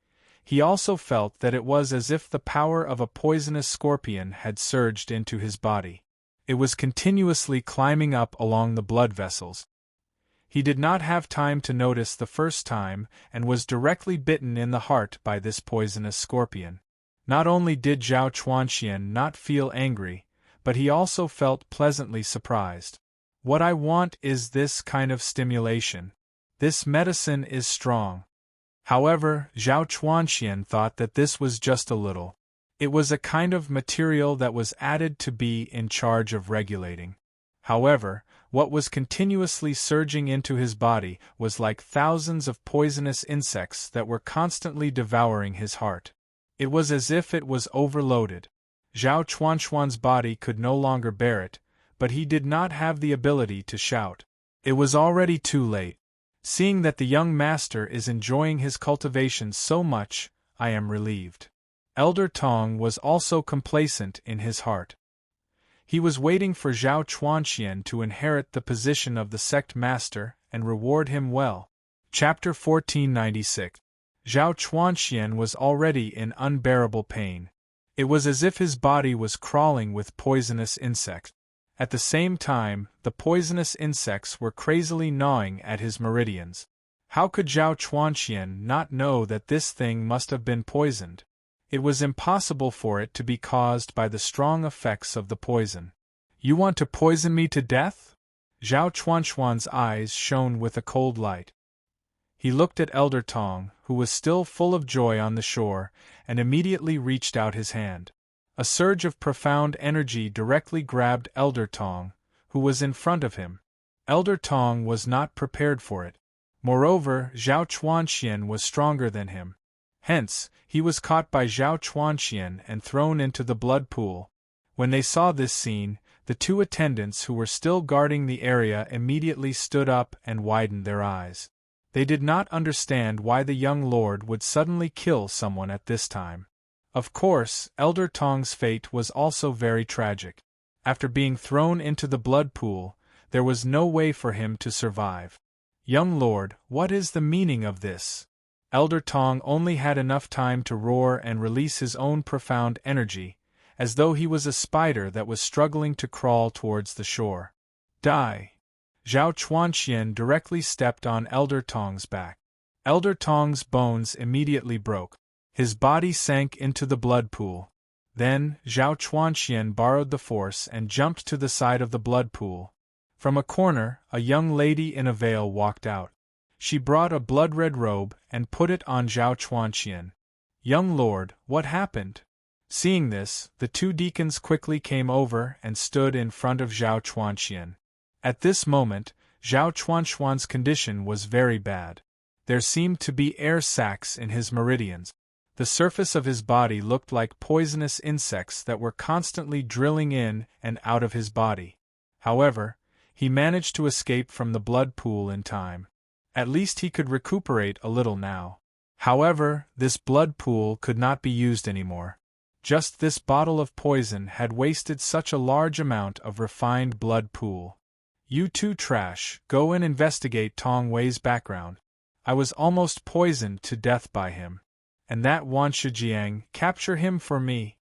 Speaker 1: he also felt that it was as if the power of a poisonous scorpion had surged into his body. It was continuously climbing up along the blood vessels. He did not have time to notice the first time and was directly bitten in the heart by this poisonous scorpion. Not only did Zhao Chuanxian not feel angry, but he also felt pleasantly surprised. "What I want is this kind of stimulation. This medicine is strong." However, Zhao Chuanxian thought that this was just a little. It was a kind of material that was added to be in charge of regulating. However, what was continuously surging into his body was like thousands of poisonous insects that were constantly devouring his heart. It was as if it was overloaded. Zhao Chuanxuan's body could no longer bear it, but he did not have the ability to shout. It was already too late. "Seeing that the young master is enjoying his cultivation so much, I am relieved." Elder Tong was also complacent in his heart. He was waiting for Zhao Chuanxian to inherit the position of the sect master and reward him well. Chapter 1496. Zhao Chuanxian was already in unbearable pain. It was as if his body was crawling with poisonous insects. At the same time, the poisonous insects were crazily gnawing at his meridians. How could Zhao Chuanxian not know that this thing must have been poisoned? It was impossible for it to be caused by the strong effects of the poison. "You want to poison me to death?" Zhao Chuanxuan's eyes shone with a cold light. He looked at Elder Tong, who was still full of joy on the shore, and immediately reached out his hand. A surge of profound energy directly grabbed Elder Tong, who was in front of him. Elder Tong was not prepared for it. Moreover, Zhao Chuanxian was stronger than him. Hence, he was caught by Zhao Chuanxian and thrown into the blood pool. When they saw this scene, the two attendants who were still guarding the area immediately stood up and widened their eyes. They did not understand why the young lord would suddenly kill someone at this time. Of course, Elder Tong's fate was also very tragic. After being thrown into the blood pool, there was no way for him to survive. "Young lord, what is the meaning of this?" Elder Tong only had enough time to roar and release his own profound energy, as though he was a spider that was struggling to crawl towards the shore. Die! Zhao Chuanxian directly stepped on Elder Tong's back. Elder Tong's bones immediately broke. His body sank into the blood pool. Then, Zhao Chuanxian borrowed the force and jumped to the side of the blood pool. From a corner, a young lady in a veil walked out. She brought a blood-red robe and put it on Zhao Chuanxian. "Young lord, what happened?" Seeing this, the two deacons quickly came over and stood in front of Zhao Chuanxian. At this moment, Zhao Chuanxian's condition was very bad. There seemed to be air sacs in his meridians. The surface of his body looked like poisonous insects that were constantly drilling in and out of his body. However, he managed to escape from the blood pool in time. At least he could recuperate a little now. However, this blood pool could not be used anymore. Just this bottle of poison had wasted such a large amount of refined blood pool. "You two trash, go and investigate Tong Wei's background. I was almost poisoned to death by him. And that Wan Shijiang, capture him for me."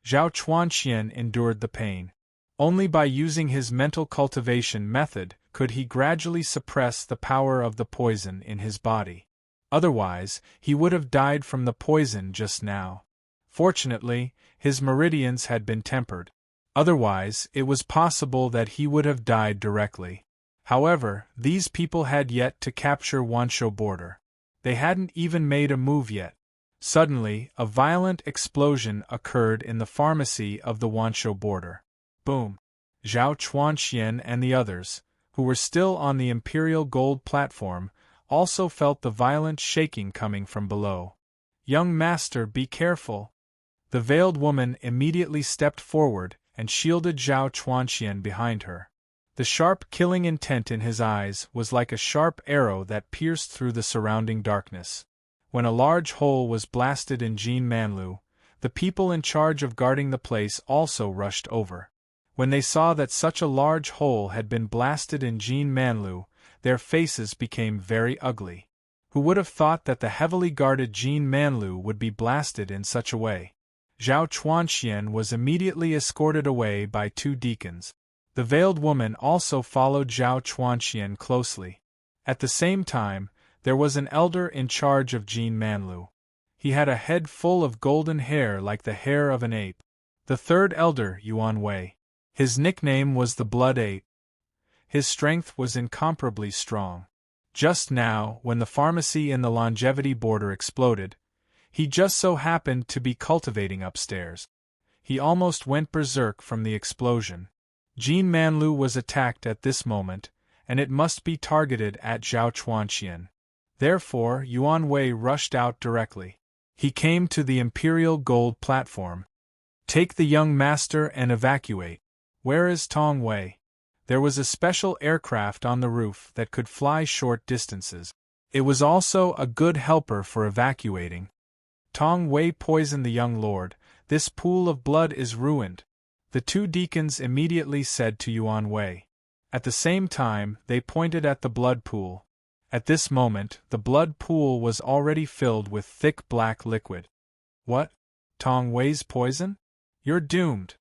Speaker 1: Zhao Chuanxian endured the pain. Only by using his mental cultivation method could he gradually suppress the power of the poison in his body. Otherwise, he would have died from the poison just now. Fortunately, his meridians had been tempered. Otherwise, it was possible that he would have died directly. However, these people had yet to capture Wanshou border. They hadn't even made a move yet. Suddenly, a violent explosion occurred in the pharmacy of the Wanshou border. Boom! Zhao Chuanxian and the others, who were still on the Imperial Gold platform, also felt the violent shaking coming from below. "Young master, be careful!" The veiled woman immediately stepped forward and shielded Zhao Chuanxian behind her. The sharp killing intent in his eyes was like a sharp arrow that pierced through the surrounding darkness. When a large hole was blasted in Jin Manlu, the people in charge of guarding the place also rushed over. When they saw that such a large hole had been blasted in Jin Manlu, their faces became very ugly. Who would have thought that the heavily guarded Jin Manlu would be blasted in such a way? Zhao Chuanxian was immediately escorted away by two deacons. The veiled woman also followed Zhao Chuanxian closely. At the same time, there was an elder in charge of Jin Manlu. He had a head full of golden hair like the hair of an ape. The third elder, Yuan Wei. His nickname was the Blood Ape. His strength was incomparably strong. Just now, when the pharmacy in the longevity border exploded, he just so happened to be cultivating upstairs. He almost went berserk from the explosion. Jin Manlu was attacked at this moment, and it must be targeted at Zhao Chuanxian. Therefore, Yuan Wei rushed out directly. He came to the Imperial Gold platform. "Take the young master and evacuate." "Where is Tong Wei?" There was a special aircraft on the roof that could fly short distances. It was also a good helper for evacuating. "Tong Wei poisoned the young lord. This pool of blood is ruined," the two deacons immediately said to Yuan Wei. At the same time, they pointed at the blood pool. At this moment, the blood pool was already filled with thick black liquid. "What? Tong Wei's poison? You're doomed."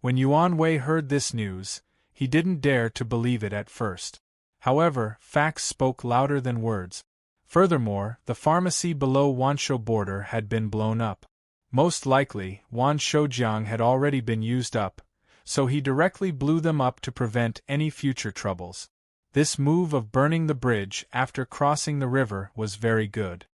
Speaker 1: When Yuan Wei heard this news, he didn't dare to believe it at first. However, facts spoke louder than words. Furthermore, the pharmacy below Wanshou border had been blown up. Most likely, Wanshoujiang had already been used up, so he directly blew them up to prevent any future troubles. This move of burning the bridge after crossing the river was very good.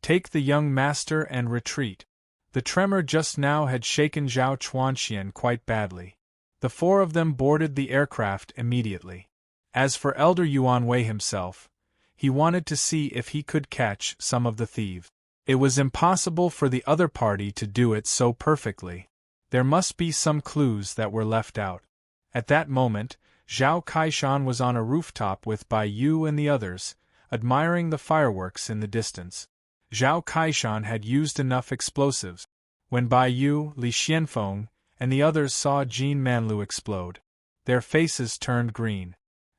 Speaker 1: "Take the young master and retreat." The tremor just now had shaken Zhao Chuanxian quite badly. The four of them boarded the aircraft immediately. As for Elder Yuan Wei himself, he wanted to see if he could catch some of the thieves. It was impossible for the other party to do it so perfectly. There must be some clues that were left out. At that moment, Zhao Kaishan was on a rooftop with Bai Yu and the others, admiring the fireworks in the distance. Zhao Kaishan had used enough explosives. When Bai Yu, Li Xianfeng, and the others saw Jin Manlu explode, their faces turned green.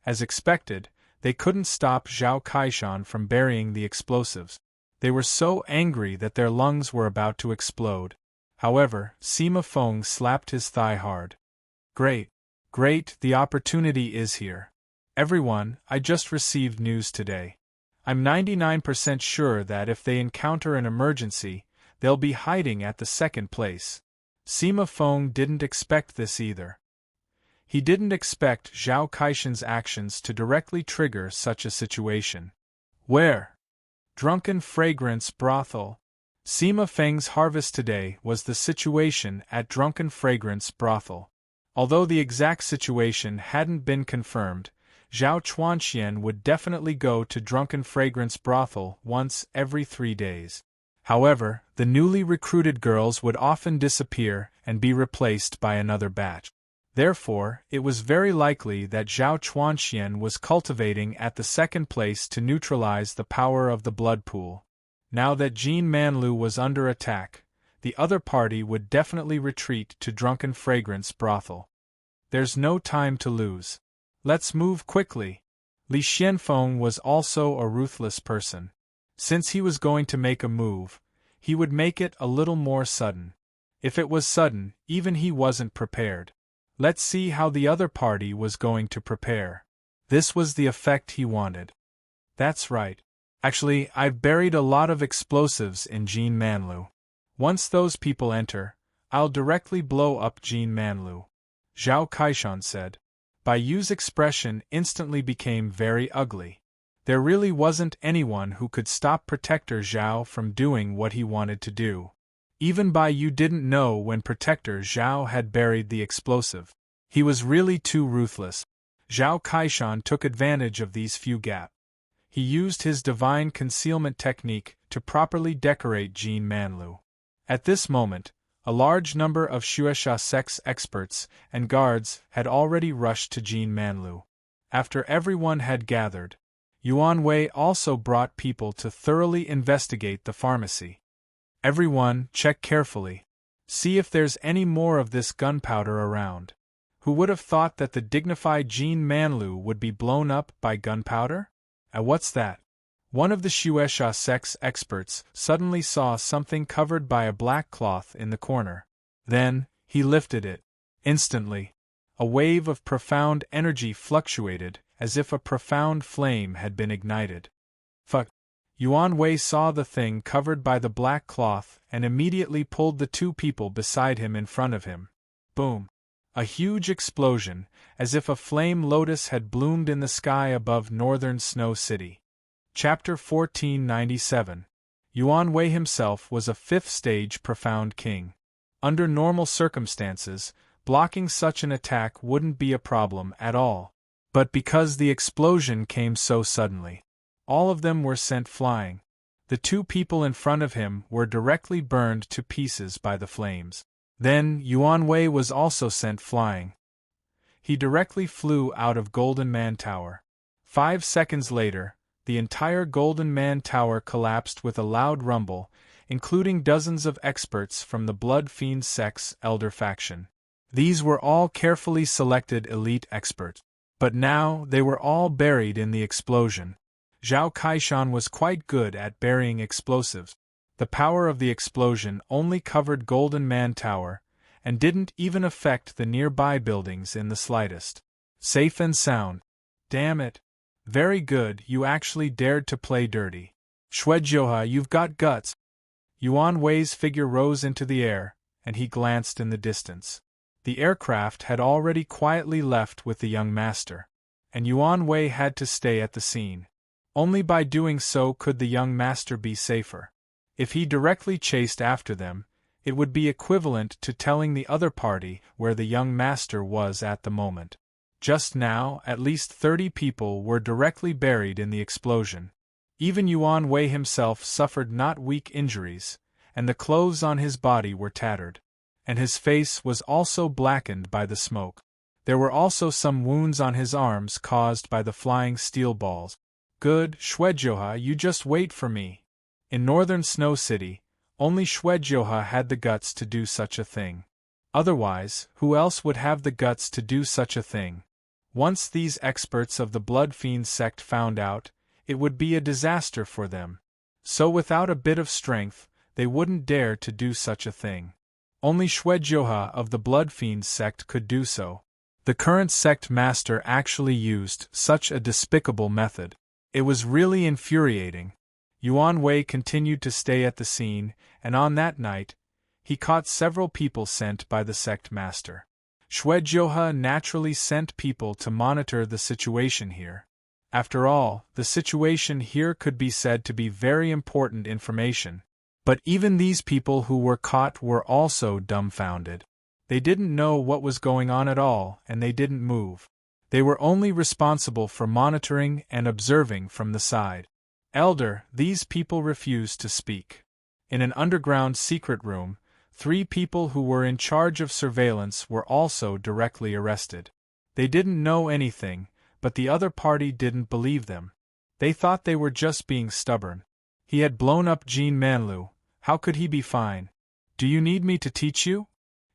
Speaker 1: As expected, They couldn't stop Zhao Kaishan from burying the explosives. They were so angry that their lungs were about to explode. However, Sima Feng slapped his thigh hard. Great! Great, the opportunity is here. Everyone, I just received news today. I'm 99% sure that if they encounter an emergency, they'll be hiding at the second place. Sima Feng didn't expect this either. He didn't expect Zhao Kaishan's actions to directly trigger such a situation. Where? Drunken Fragrance Brothel. Sima Feng's harvest today was the situation at Drunken Fragrance Brothel. Although the exact situation hadn't been confirmed, Zhao Chuanxian would definitely go to Drunken Fragrance Brothel once every 3 days. However, the newly recruited girls would often disappear and be replaced by another batch. Therefore, it was very likely that Zhao Chuanxian was cultivating at the second place to neutralize the power of the blood pool. Now that Jean Manlu was under attack, the other party would definitely retreat to Drunken Fragrance Brothel. There's no time to lose. Let's move quickly. Li Xianfeng was also a ruthless person. Since he was going to make a move, he would make it a little more sudden. If it was sudden, even he wasn't prepared. Let's see how the other party was going to prepare. This was the effect he wanted. That's right. Actually, I've buried a lot of explosives in Jean Manlu. Once those people enter, I'll directly blow up Jean Manlu. Zhao Kaishan said. Bai Yu's expression instantly became very ugly. There really wasn't anyone who could stop Protector Zhao from doing what he wanted to do. Even Bai Yu didn't know when Protector Zhao had buried the explosive. He was really too ruthless. Zhao Kaishan took advantage of these few gaps. He used his divine concealment technique to properly decorate Jean Manlu. At this moment, a large number of Shueisha sex experts and guards had already rushed to Jean Manlu. After everyone had gathered, Yuan Wei also brought people to thoroughly investigate the pharmacy. Everyone, check carefully. See if there's any more of this gunpowder around. Who would have thought that the dignified Jean Manlu would be blown up by gunpowder? What's that? One of the Shueisha sex experts suddenly saw something covered by a black cloth in the corner. Then, he lifted it. Instantly, a wave of profound energy fluctuated, as if a profound flame had been ignited. Fuck! Yuan Wei saw the thing covered by the black cloth and immediately pulled the two people beside him in front of him. Boom! A huge explosion, as if a flame lotus had bloomed in the sky above northern Snow City. Chapter 1497. Yuan Wei himself was a fifth-stage profound king. Under normal circumstances, blocking such an attack wouldn't be a problem at all. But because the explosion came so suddenly, all of them were sent flying. The two people in front of him were directly burned to pieces by the flames. Then Yuan Wei was also sent flying. He directly flew out of Golden Man Tower. 5 seconds later, the entire Golden Man Tower collapsed with a loud rumble, including dozens of experts from the Blood Fiend Sex Elder faction. These were all carefully selected elite experts. But now they were all buried in the explosion. Zhao Kaishan was quite good at burying explosives. The power of the explosion only covered Golden Man Tower, and didn't even affect the nearby buildings in the slightest. Safe and sound. Damn it. Very good, you actually dared to play dirty. Shuejiuhe, you've got guts. Yuan Wei's figure rose into the air, and he glanced in the distance. The aircraft had already quietly left with the young master, and Yuan Wei had to stay at the scene. Only by doing so could the young master be safer. If he directly chased after them, it would be equivalent to telling the other party where the young master was at the moment. Just now, at least 30 people were directly buried in the explosion. Even Yuan Wei himself suffered not weak injuries, and the clothes on his body were tattered. And his face was also blackened by the smoke. There were also some wounds on his arms caused by the flying steel balls. Good, Shuejiuhe, you just wait for me. In northern Snow City, only Shuejiuhe had the guts to do such a thing. Otherwise, who else would have the guts to do such a thing? Once these experts of the Blood Fiend sect found out, it would be a disaster for them. So without a bit of strength, they wouldn't dare to do such a thing. Only Shwedjoha of the Blood Fiend sect could do so. The current sect master actually used such a despicable method. It was really infuriating. Yuan Wei continued to stay at the scene, and on that night, he caught several people sent by the sect master. Shwedjoha naturally sent people to monitor the situation here. After all, the situation here could be said to be very important information. But even these people who were caught were also dumbfounded. They didn't know what was going on at all, and they didn't move. They were only responsible for monitoring and observing from the side. Elder, these people refused to speak. In an underground secret room, 3 people who were in charge of surveillance were also directly arrested. They didn't know anything, but the other party didn't believe them. They thought they were just being stubborn. He had blown up Jean Manlu. How could he be fine? Do you need me to teach you?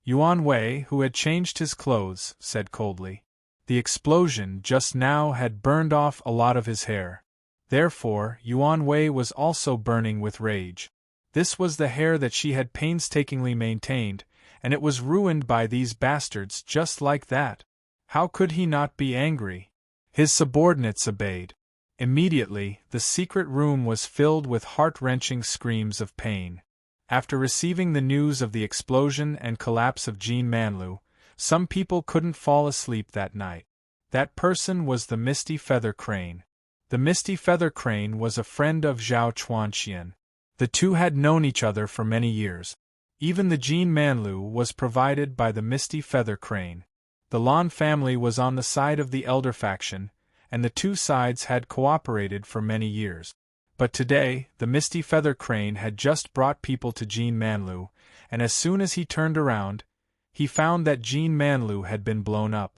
Speaker 1: Yuan Wei, who had changed his clothes, said coldly. The explosion just now had burned off a lot of his hair. Therefore, Yuan Wei was also burning with rage. This was the hair that she had painstakingly maintained, and it was ruined by these bastards just like that. How could he not be angry? His subordinates obeyed. Immediately, the secret room was filled with heart-wrenching screams of pain. After receiving the news of the explosion and collapse of Jean Manlu, some people couldn't fall asleep that night. That person was the Misty Feather Crane. The Misty Feather Crane was a friend of Zhao Chuanxian. The two had known each other for many years. Even the Jean Manlu was provided by the Misty Feather Crane. The Lan family was on the side of the Elder faction, and the two sides had cooperated for many years. But today, the Misty Feather Crane had just brought people to Jean Manlu, and as soon as he turned around, he found that Jean Manlu had been blown up.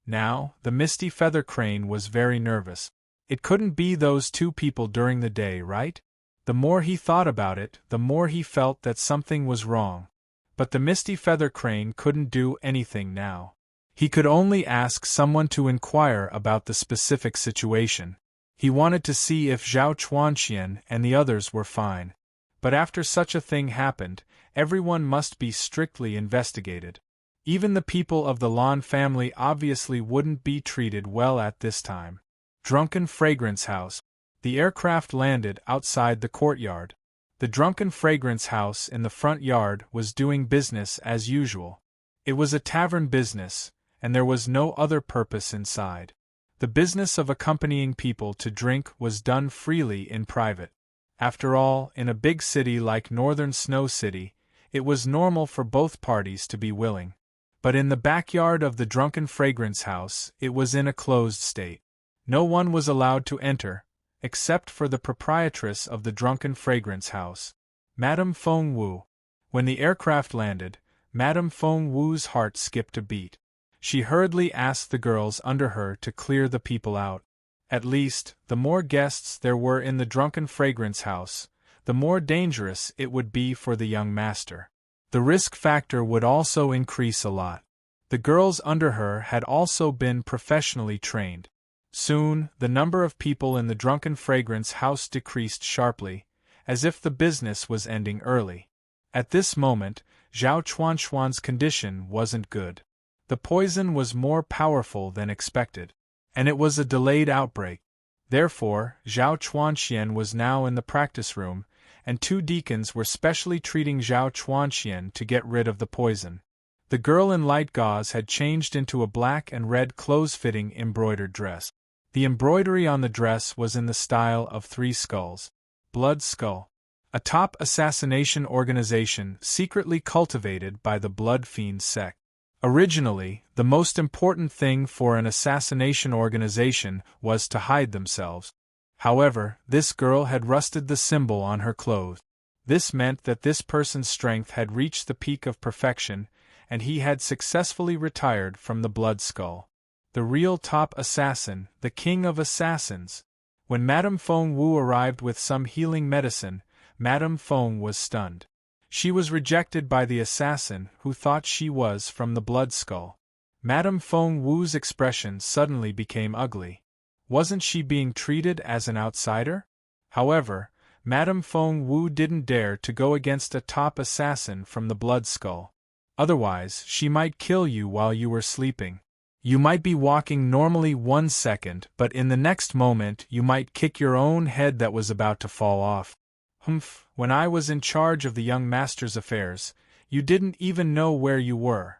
Speaker 1: Now, the Misty Feather Crane was very nervous. It couldn't be those 2 people during the day, right? The more he thought about it, the more he felt that something was wrong. But the Misty Feather Crane couldn't do anything now. He could only ask someone to inquire about the specific situation. He wanted to see if Zhao Chuanxian and the others were fine. But after such a thing happened, everyone must be strictly investigated. Even the people of the Lan family obviously wouldn't be treated well at this time. Drunken Fragrance House. The aircraft landed outside the courtyard. The Drunken Fragrance House in the front yard was doing business as usual. It was a tavern business, and there was no other purpose inside. The business of accompanying people to drink was done freely in private. After all, in a big city like Northern Snow City, it was normal for both parties to be willing. But in the backyard of the Drunken Fragrance House, it was in a closed state. No one was allowed to enter, except for the proprietress of the Drunken Fragrance House, Madame Feng Wu. When the aircraft landed, Madame Feng Wu's heart skipped a beat. She hurriedly asked the girls under her to clear the people out. At least, the more guests there were in the Drunken Fragrance House, the more dangerous it would be for the young master. The risk factor would also increase a lot. The girls under her had also been professionally trained. Soon, the number of people in the Drunken Fragrance House decreased sharply, as if the business was ending early. At this moment, Zhao Chuanxuan's condition wasn't good. The poison was more powerful than expected, and it was a delayed outbreak. Therefore, Zhao Chuanxian was now in the practice room, and 2 deacons were specially treating Zhao Chuanxian to get rid of the poison. The girl in light gauze had changed into a black and red close-fitting embroidered dress. The embroidery on the dress was in the style of 3 skulls. Blood Skull. A top assassination organization secretly cultivated by the Blood Fiend sect. Originally, the most important thing for an assassination organization was to hide themselves. However, this girl had rusted the symbol on her clothes. This meant that this person's strength had reached the peak of perfection, and he had successfully retired from the Blood Skull. The real top assassin, the king of assassins. When Madame Feng Wu arrived with some healing medicine, Madame Feng was stunned. She was rejected by the assassin who thought she was from the Blood Skull. Madame Feng Wu's expression suddenly became ugly. Wasn't she being treated as an outsider? However, Madame Feng Wu didn't dare to go against a top assassin from the Blood Skull. Otherwise, she might kill you while you were sleeping. You might be walking normally 1 second, but in the next moment you might kick your own head that was about to fall off. Humph, when I was in charge of the young master's affairs, you didn't even know where you were.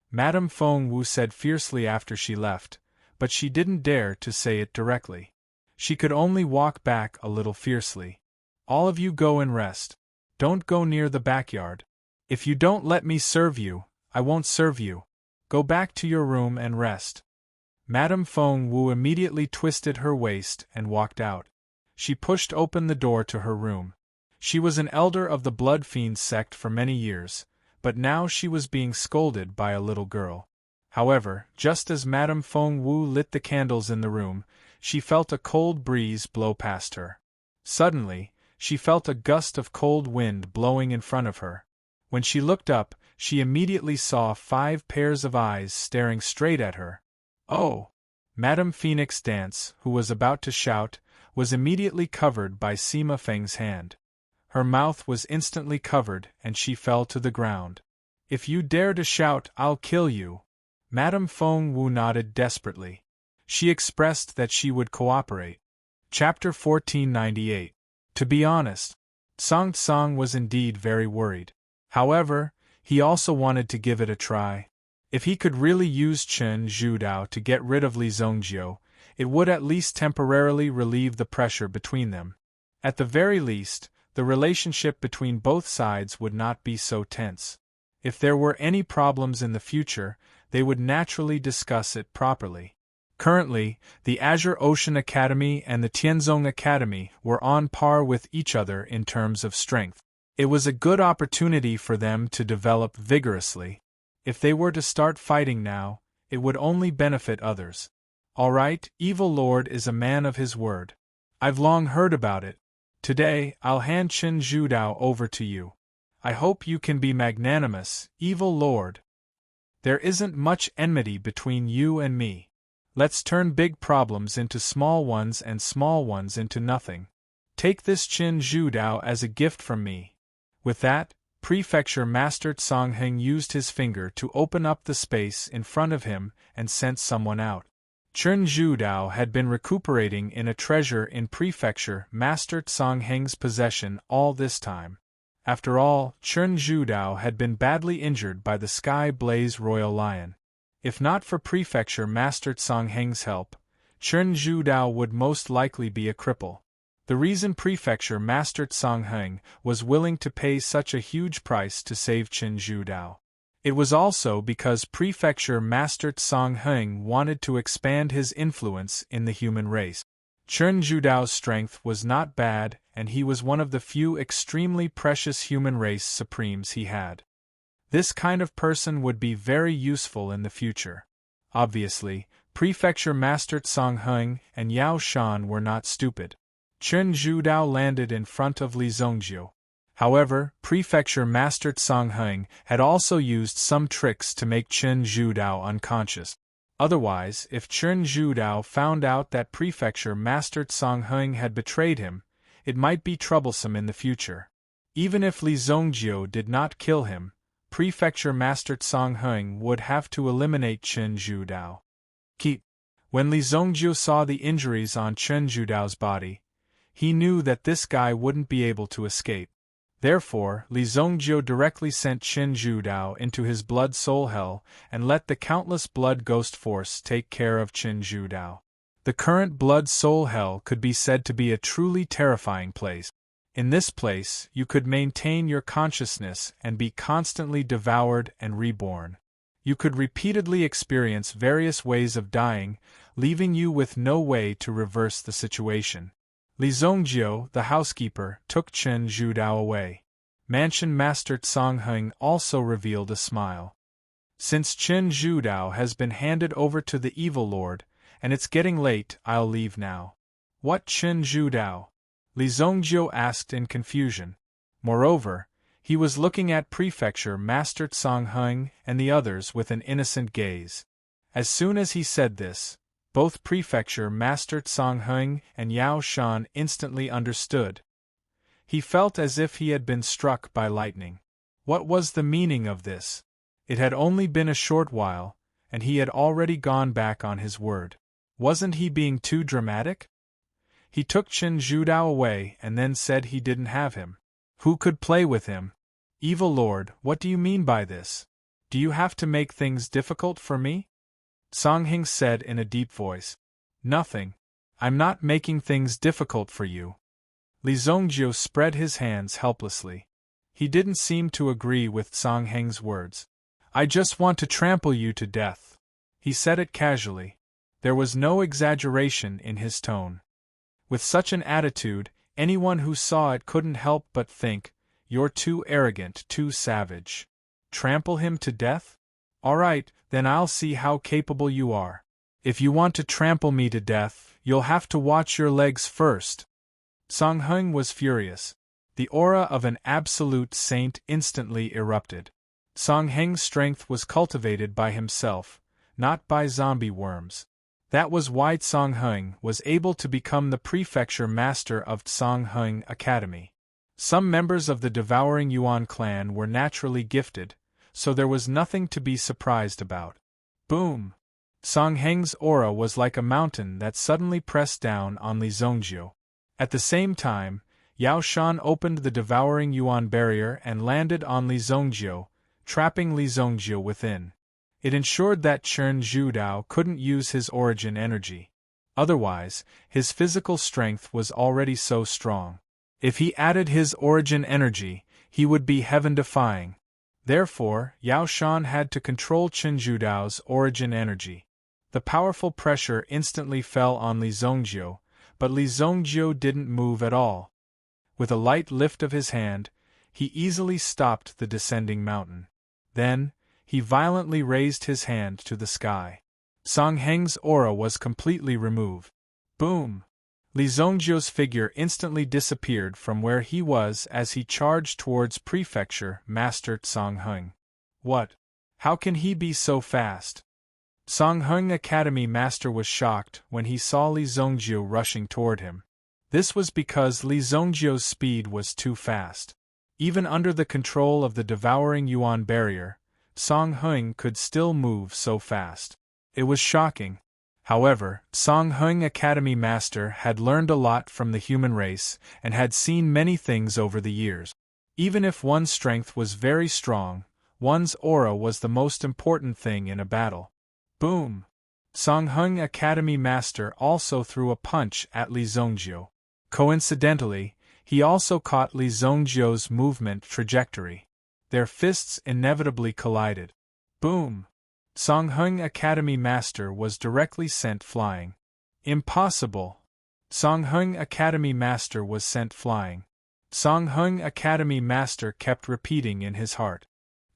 Speaker 1: Madame Feng Wu said fiercely after she left, but she didn't dare to say it directly. She could only walk back a little fiercely. All of you go and rest. Don't go near the backyard. If you don't let me serve you, I won't serve you. Go back to your room and rest. Madame Feng Wu immediately twisted her waist and walked out. She pushed open the door to her room. She was an elder of the Blood Fiend sect for many years, but now she was being scolded by a little girl. However, just as Madame Feng Wu lit the candles in the room, she felt a cold breeze blow past her. Suddenly, she felt a gust of cold wind blowing in front of her. When she looked up, she immediately saw 5 pairs of eyes staring straight at her. Oh! Madame Phoenix Dance, who was about to shout, was immediately covered by Sima Feng's hand. Her mouth was instantly covered and she fell to the ground. If you dare to shout, I'll kill you. Madame Feng Wu nodded desperately. She expressed that she would cooperate. Chapter 1498. To be honest, Song Tsang was indeed very worried. However, he also wanted to give it a try. If he could really use Chen Zhudao to get rid of Li Zongjiu, it would at least temporarily relieve the pressure between them. At the very least, the relationship between both sides would not be so tense. If there were any problems in the future, they would naturally discuss it properly. Currently, the Azure Ocean Academy and the Tianzong Academy were on par with each other in terms of strength. It was a good opportunity for them to develop vigorously. If they were to start fighting now, it would only benefit others. All right, Evil Lord is a man of his word. I've long heard about it. Today, I'll hand Chen Zhudao over to you. I hope you can be magnanimous, Evil Lord. There isn't much enmity between you and me. Let's turn big problems into small ones and small ones into nothing. Take this Chen Zhudao as a gift from me. With that, Prefecture Master Songheng used his finger to open up the space in front of him and sent someone out. Chen Zhudao had been recuperating in a treasure in Prefecture Master Songheng's possession all this time. After all, Chen Zhudao had been badly injured by the Sky Blaze Royal Lion. If not for Prefecture Master Songheng's help, Chen Zhudao would most likely be a cripple. The reason Prefecture Master Songheng was willing to pay such a huge price to save Chen Zhudao. It was also because Prefecture Master Songheng wanted to expand his influence in the human race. Chen Zhudao's strength was not bad, and he was one of the few extremely precious human race supremes he had. This kind of person would be very useful in the future. Obviously, Prefecture Master Songheng and Yao Shan were not stupid. Chen Zhudao landed in front of Li Zongjiu. However, Prefecture Master Songheng had also used some tricks to make Chen Zhudao unconscious. Otherwise, if Chen Zhudao found out that Prefecture Master Songheng had betrayed him, it might be troublesome in the future. Even if Li Zongjiu did not kill him, Prefecture Master Songheng would have to eliminate Chen Zhudao. When Li Zongjiu saw the injuries on Chen Zhudao's body, he knew that this guy wouldn't be able to escape. Therefore, Li Zongjiu directly sent Chen Zhudao into his blood soul hell and let the countless blood ghost force take care of Chen Zhudao. The current blood soul hell could be said to be a truly terrifying place. In this place, you could maintain your consciousness and be constantly devoured and reborn. You could repeatedly experience various ways of dying, leaving you with no way to reverse the situation. Li Zongjiu, the housekeeper, took Chen Zhudao away. Mansion Master Songheng also revealed a smile. Since Chen Zhudao has been handed over to the Evil Lord, and it's getting late, I'll leave now. What Chen Zhudao? Li Zongjiu asked in confusion. Moreover, he was looking at Prefecture Master Songheng and the others with an innocent gaze. As soon as he said this, both Prefecture Master Song Heng and Yao Shan instantly understood. He felt as if he had been struck by lightning. What was the meaning of this? It had only been a short while, and he had already gone back on his word. Wasn't he being too dramatic? He took Chen Zhudao away and then said he didn't have him. Who could play with him? Evil Lord, what do you mean by this? Do you have to make things difficult for me? Song Heng said in a deep voice. Nothing. I'm not making things difficult for you. Li Zongjiu spread his hands helplessly. He didn't seem to agree with Song Heng's words. I just want to trample you to death. He said it casually. There was no exaggeration in his tone. With such an attitude, anyone who saw it couldn't help but think, you're too arrogant, too savage. Trample him to death? All right, then I'll see how capable you are. If you want to trample me to death, you'll have to watch your legs first. Song Heng was furious. The aura of an absolute saint instantly erupted. Song Heng's strength was cultivated by himself, not by zombie worms. That was why Song Heng was able to become the prefecture master of Song Heng Academy. Some members of the Devouring Yuan clan were naturally gifted, so there was nothing to be surprised about. Boom! Song Heng's aura was like a mountain that suddenly pressed down on Li Zongjiu. At the same time, Yao Shan opened the Devouring Yuan barrier and landed on Li Zongjiu, trapping Li Zongjiu within. It ensured that Chen Zhudao couldn't use his origin energy. Otherwise, his physical strength was already so strong. If he added his origin energy, he would be heaven-defying. Therefore, Yao Shan had to control Chen Zhudao's origin energy. The powerful pressure instantly fell on Li Zongjiu, but Li Zongjiu didn't move at all. With a light lift of his hand, he easily stopped the descending mountain. Then, he violently raised his hand to the sky. Song Heng's aura was completely removed. Boom! Li Zongjiu's figure instantly disappeared from where he was as he charged towards Prefecture Master Song Heng. What? How can he be so fast? Song Heng Academy Master was shocked when he saw Li Zongjiu rushing toward him. This was because Li Zongjiu's speed was too fast. Even under the control of the Devouring Yuan barrier, Song Heng could still move so fast. It was shocking. However, Song Heng Academy Master had learned a lot from the human race and had seen many things over the years. Even if one's strength was very strong, one's aura was the most important thing in a battle. Boom! Song Heng Academy Master also threw a punch at Li Zongjiu. Coincidentally, he also caught Li Zongjiu's movement trajectory. Their fists inevitably collided. Boom! Song Heng Academy Master was directly sent flying. Impossible! Song Heng Academy Master was sent flying. Song Heng Academy Master kept repeating in his heart.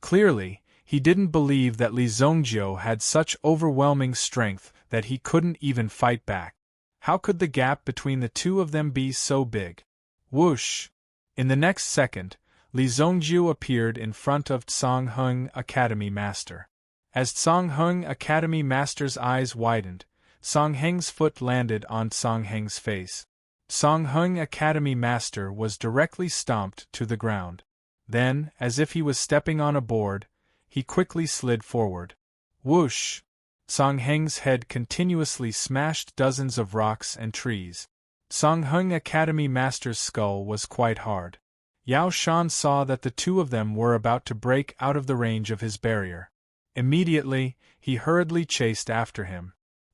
Speaker 1: Clearly, he didn't believe that Li Zongjiu had such overwhelming strength that he couldn't even fight back. How could the gap between the two of them be so big? Whoosh! In the next second, Li Zongjiu appeared in front of Song Heng Academy Master. As Song Heng Academy Master's eyes widened, Song Heng's foot landed on Song Heng's face. Song Heng Academy Master was directly stomped to the ground. Then, as if he was stepping on a board, he quickly slid forward. Whoosh! Song Heng's head continuously smashed dozens of rocks and trees. Song Heng Academy Master's skull was quite hard. Yao Shan saw that the two of them were about to break out of the range of his barrier. Immediately, he hurriedly chased after him.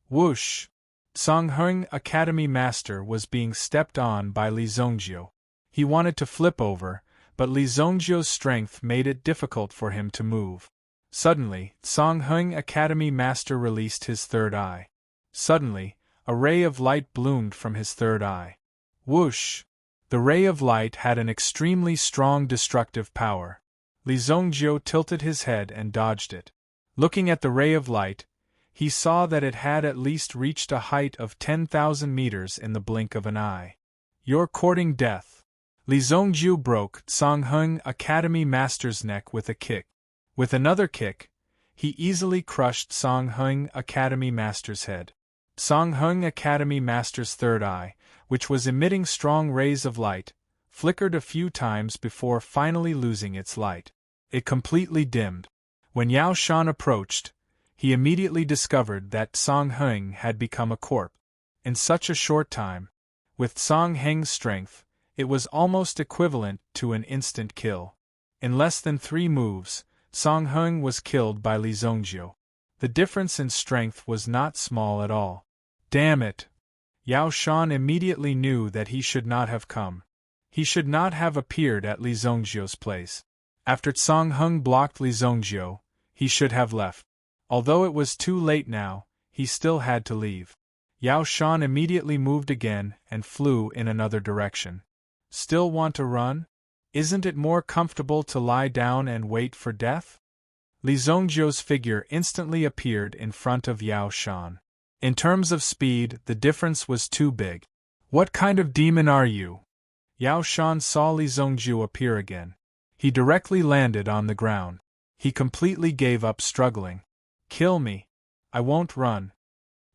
Speaker 1: Whoosh! Song Heng Academy Master was being stepped on by Li Zongjiu. He wanted to flip over, but Li Zongjiu's strength made it difficult for him to move. Suddenly, Song Heng Academy Master released his third eye. Suddenly, a ray of light bloomed from his third eye. Whoosh! The ray of light had an extremely strong destructive power. Li Zongjiu tilted his head and dodged it. Looking at the ray of light, he saw that it had at least reached a height of 10,000 meters in the blink of an eye. You're courting death. Li Zongjiu broke Song Heng Academy Master's neck with a kick. With another kick, he easily crushed Song Hung Academy Master's head. Song Hung Academy Master's third eye, which was emitting strong rays of light, flickered a few times before finally losing its light. It completely dimmed. When Yao Shan approached, he immediately discovered that Song Hung had become a corpse. In such a short time, with Song Heng's strength, it was almost equivalent to an instant kill. In less than 3 moves, Song Hung was killed by Li Zongjiu. The difference in strength was not small at all. Damn it! Yao Shan immediately knew that he should not have come. He should not have appeared at Li Zongjiu's place. After Song Hung blocked Li Zongjiu, he should have left. Although it was too late now, he still had to leave. Yao Shan immediately moved again and flew in another direction. Still want to run? Isn't it more comfortable to lie down and wait for death? Li Zongjiu's figure instantly appeared in front of Yao Shan. In terms of speed, the difference was too big. What kind of demon are you? Yao Shan saw Li Zongjiu appear again. He directly landed on the ground. He completely gave up struggling. Kill me. I won't run.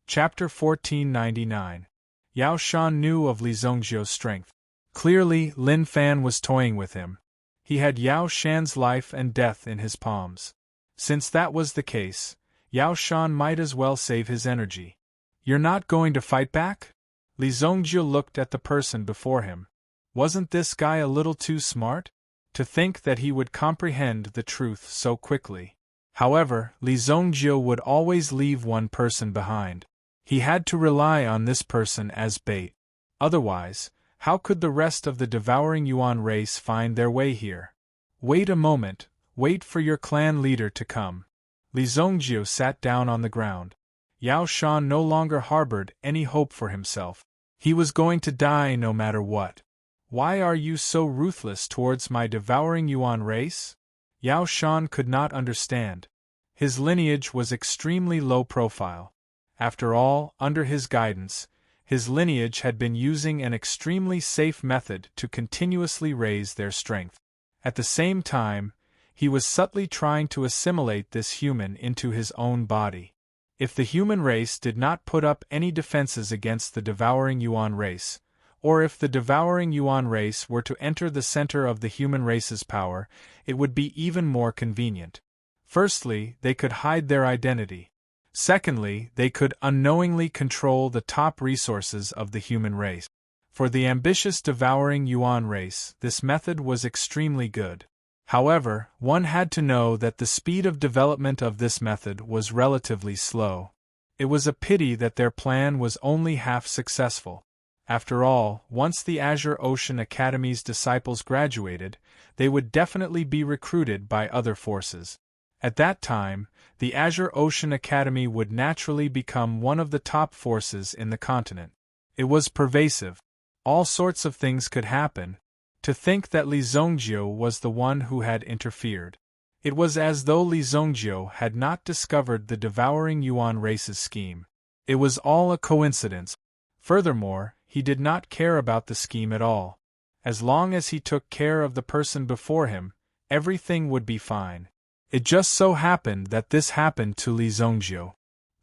Speaker 1: Chapter 1499. Yao Shan knew of Li Zongjiu's strength. Clearly, Lin Fan was toying with him. He had Yao Shan's life and death in his palms. Since that was the case, Yao Shan might as well save his energy. You're not going to fight back? Li Zongjiu looked at the person before him. Wasn't this guy a little too smart? To think that he would comprehend the truth so quickly. However, Li Zongjiu would always leave one person behind. He had to rely on this person as bait. Otherwise, how could the rest of the devouring Yuan race find their way here? Wait a moment, wait for your clan leader to come. Li Zongjiu sat down on the ground. Yao Shan no longer harbored any hope for himself. He was going to die no matter what. Why are you so ruthless towards my devouring Yuan race? Yao Shan could not understand. His lineage was extremely low profile. After all, under his guidance, his lineage had been using an extremely safe method to continuously raise their strength. At the same time, he was subtly trying to assimilate this human into his own body. If the human race did not put up any defenses against the devouring Yuan race, or if the devouring Yuan race were to enter the center of the human race's power, it would be even more convenient. Firstly, they could hide their identity. Secondly, they could unknowingly control the top resources of the human race. For the ambitious devouring Yuan race, this method was extremely good. However, one had to know that the speed of development of this method was relatively slow. It was a pity that their plan was only half successful. After all, once the Azure Ocean Academy's disciples graduated, they would definitely be recruited by other forces. At that time, the Azure Ocean Academy would naturally become one of the top forces in the continent. It was pervasive. All sorts of things could happen. To think that Li Zongjiu was the one who had interfered. It was as though Li Zongjiu had not discovered the devouring Yuan race's scheme. It was all a coincidence. Furthermore, he did not care about the scheme at all. As long as he took care of the person before him, everything would be fine. It just so happened that this happened to Li Zongjiu.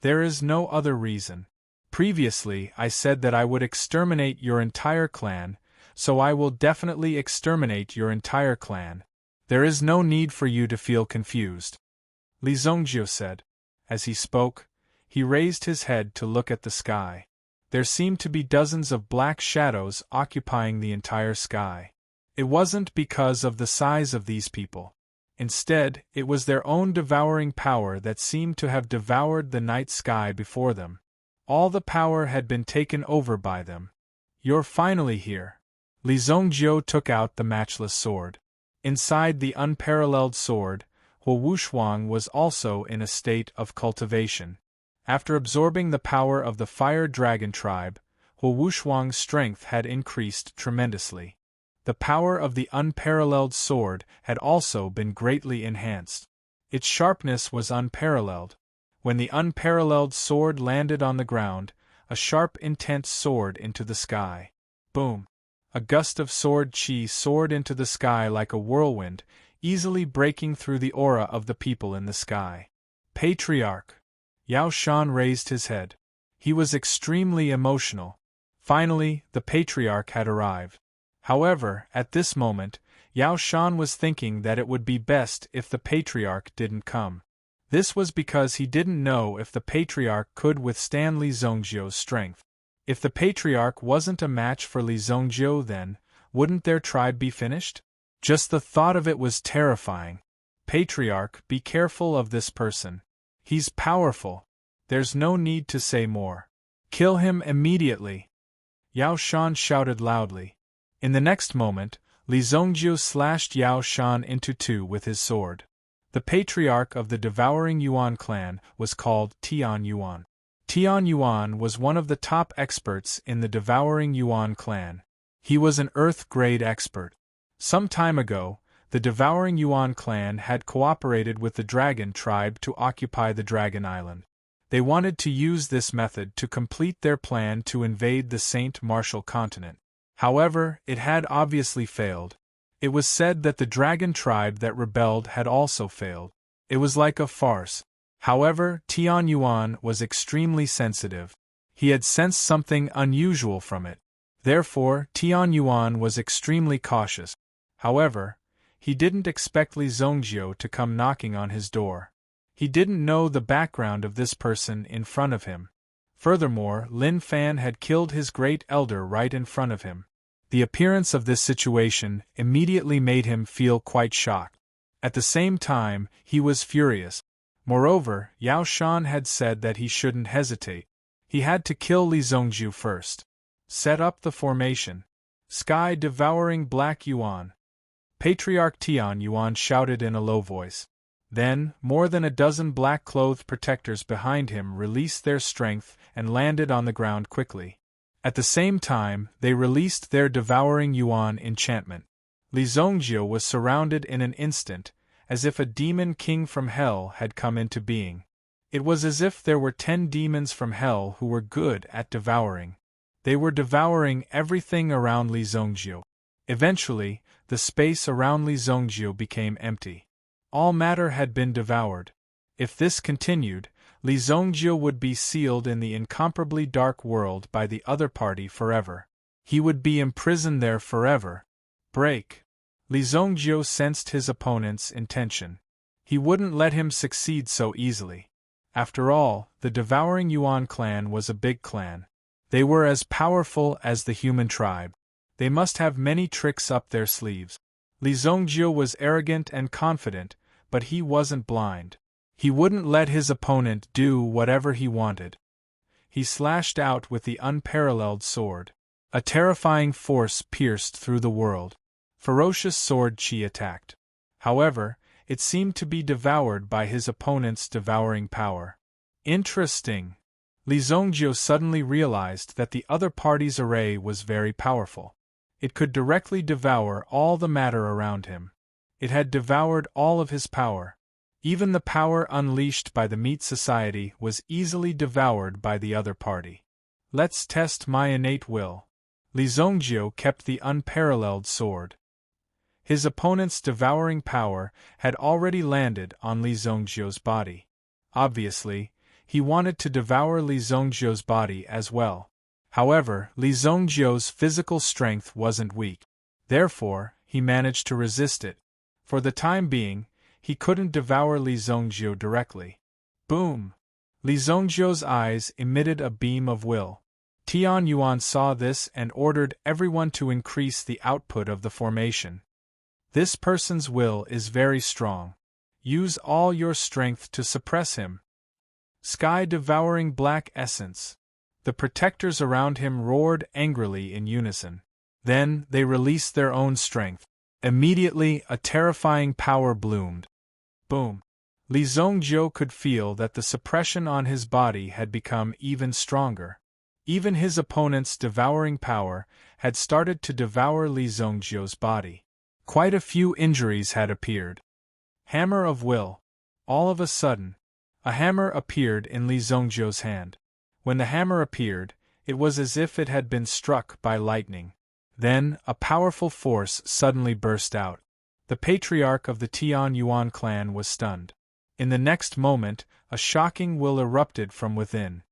Speaker 1: There is no other reason. Previously, I said that I would exterminate your entire clan, so I will definitely exterminate your entire clan. There is no need for you to feel confused. Li Zongjiu said. As he spoke, he raised his head to look at the sky. There seemed to be dozens of black shadows occupying the entire sky. It wasn't because of the size of these people. Instead, it was their own devouring power that seemed to have devoured the night sky before them. All the power had been taken over by them. You're finally here. Li Zongjiu took out the matchless sword. Inside the unparalleled sword, Huo Wushuang was also in a state of cultivation. After absorbing the power of the Fire Dragon tribe, Huo Wushuang's strength had increased tremendously. The power of the unparalleled sword had also been greatly enhanced. Its sharpness was unparalleled. When the unparalleled sword landed on the ground, a sharp, intense soared into the sky. Boom! A gust of sword chi soared into the sky like a whirlwind, easily breaking through the aura of the people in the sky. Patriarch! Yao Shan raised his head. He was extremely emotional. Finally, the Patriarch had arrived. However, at this moment, Yao Shan was thinking that it would be best if the Patriarch didn't come. This was because he didn't know if the Patriarch could withstand Li Zongjiu's strength. If the Patriarch wasn't a match for Li Zongjiu, then wouldn't their tribe be finished? Just the thought of it was terrifying. Patriarch, be careful of this person. He's powerful. There's no need to say more. Kill him immediately! Yao Shan shouted loudly. In the next moment, Li Zongjiu slashed Yao Shan into two with his sword. The Patriarch of the Devouring Yuan clan was called Tian Yuan. Tian Yuan was one of the top experts in the Devouring Yuan clan. He was an Earth-grade expert. Some time ago, the Devouring Yuan clan had cooperated with the Dragon tribe to occupy the Dragon Island. They wanted to use this method to complete their plan to invade the Saint Martial continent. However, it had obviously failed. It was said that the Dragon tribe that rebelled had also failed. It was like a farce. However, Tian Yuan was extremely sensitive. He had sensed something unusual from it. Therefore, Tian Yuan was extremely cautious. However, he didn't expect Li Zongjiu to come knocking on his door. He didn't know the background of this person in front of him. Furthermore, Lin Fan had killed his great elder right in front of him. The appearance of this situation immediately made him feel quite shocked. At the same time, he was furious. Moreover, Yao Shan had said that he shouldn't hesitate. He had to kill Li Zongjiu first. Set up the formation. Sky devouring black Yuan. Patriarch Tian Yuan shouted in a low voice. Then, more than a dozen black-clothed protectors behind him released their strength and landed on the ground quickly. At the same time, they released their devouring Yuan enchantment. Li Zongjiu was surrounded in an instant, as if a demon king from hell had come into being. It was as if there were 10 demons from hell who were good at devouring. They were devouring everything around Li Zongjiu. Eventually, the space around Li Zongjiu became empty. All matter had been devoured. If this continued, Li Zongjiu would be sealed in the incomparably dark world by the other party forever. He would be imprisoned there forever. Break! Li Zongjiu sensed his opponent's intention. He wouldn't let him succeed so easily. After all, the Devouring Yuan clan was a big clan. They were as powerful as the human tribe. They must have many tricks up their sleeves. Li Zongjiu was arrogant and confident, but he wasn't blind. He wouldn't let his opponent do whatever he wanted. He slashed out with the unparalleled sword. A terrifying force pierced through the world. Ferocious sword chi attacked. However, it seemed to be devoured by his opponent's devouring power. Interesting. Li Zongjiu suddenly realized that the other party's array was very powerful. It could directly devour all the matter around him. It had devoured all of his power. Even the power unleashed by the Meat Society was easily devoured by the other party. Let's test my innate will. Li Zongjiu kept the unparalleled sword. His opponent's devouring power had already landed on Li Zongjiu's body. Obviously, he wanted to devour Li Zongjiu's body as well. However, Li Zongjiu's physical strength wasn't weak. Therefore, he managed to resist it. For the time being, he couldn't devour Li Zongjiu directly. Boom! Li Zongjiu's eyes emitted a beam of will. Tian Yuan saw this and ordered everyone to increase the output of the formation. This person's will is very strong. Use all your strength to suppress him. Sky-devouring black essence. The protectors around him roared angrily in unison. Then, they released their own strength. Immediately, a terrifying power bloomed. Boom! Li Zongjiu could feel that the suppression on his body had become even stronger. Even his opponent's devouring power had started to devour Li Zongjiu's body. Quite a few injuries had appeared. Hammer of Will. All of a sudden, a hammer appeared in Li Zongjiu's hand. When the hammer appeared, it was as if it had been struck by lightning. Then, a powerful force suddenly burst out. The patriarch of the Tian Yuan clan was stunned. In the next moment, a shocking will erupted from within.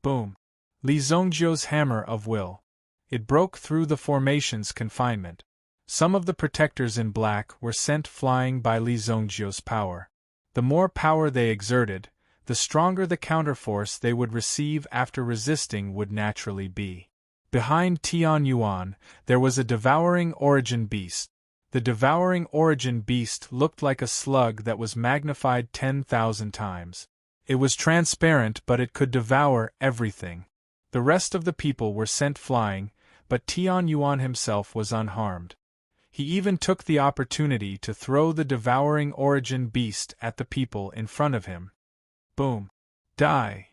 Speaker 1: Boom! Li Zongjiu's hammer of will. It broke through the formation's confinement. Some of the protectors in black were sent flying by Li Zongjiu's power. The more power they exerted, the stronger the counterforce they would receive after resisting would naturally be. Behind Tian Yuan, there was a devouring origin beast. The devouring origin beast looked like a slug that was magnified 10,000 times. It was transparent, but it could devour everything. The rest of the people were sent flying, but Tian Yuan himself was unharmed. He even took the opportunity to throw the devouring origin beast at the people in front of him. Boom! Die!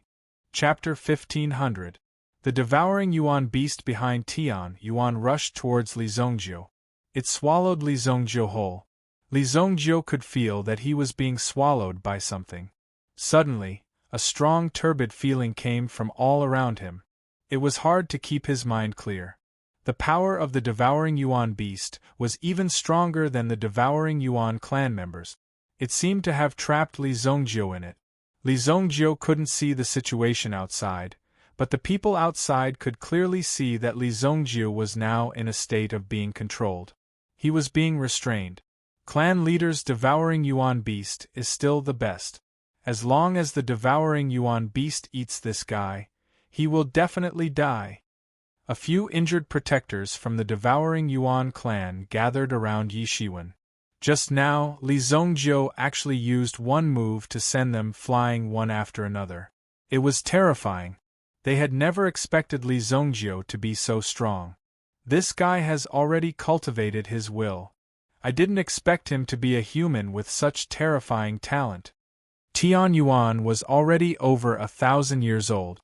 Speaker 1: Chapter 1500. The devouring Yuan beast behind Tian Yuan rushed towards Li Zongjiu. It swallowed Li Zongjiu whole. Li Zongjiu could feel that he was being swallowed by something. Suddenly, a strong turbid feeling came from all around him. It was hard to keep his mind clear. The power of the devouring Yuan beast was even stronger than the devouring Yuan clan members. It seemed to have trapped Li Zongjiu in it. Li Zongjiu couldn't see the situation outside, but the people outside could clearly see that Li Zongjiu was now in a state of being controlled. He was being restrained. Clan leader's devouring Yuan beast is still the best. As long as the devouring Yuan beast eats this guy, he will definitely die. A few injured protectors from the devouring Yuan clan gathered around Yi Shiwen. Just now, Li Zongjiu actually used one move to send them flying one after another. It was terrifying. They had never expected Li Zongjiu to be so strong. This guy has already cultivated his will. I didn't expect him to be a human with such terrifying talent. Tian Yuan was already over 1,000 years old.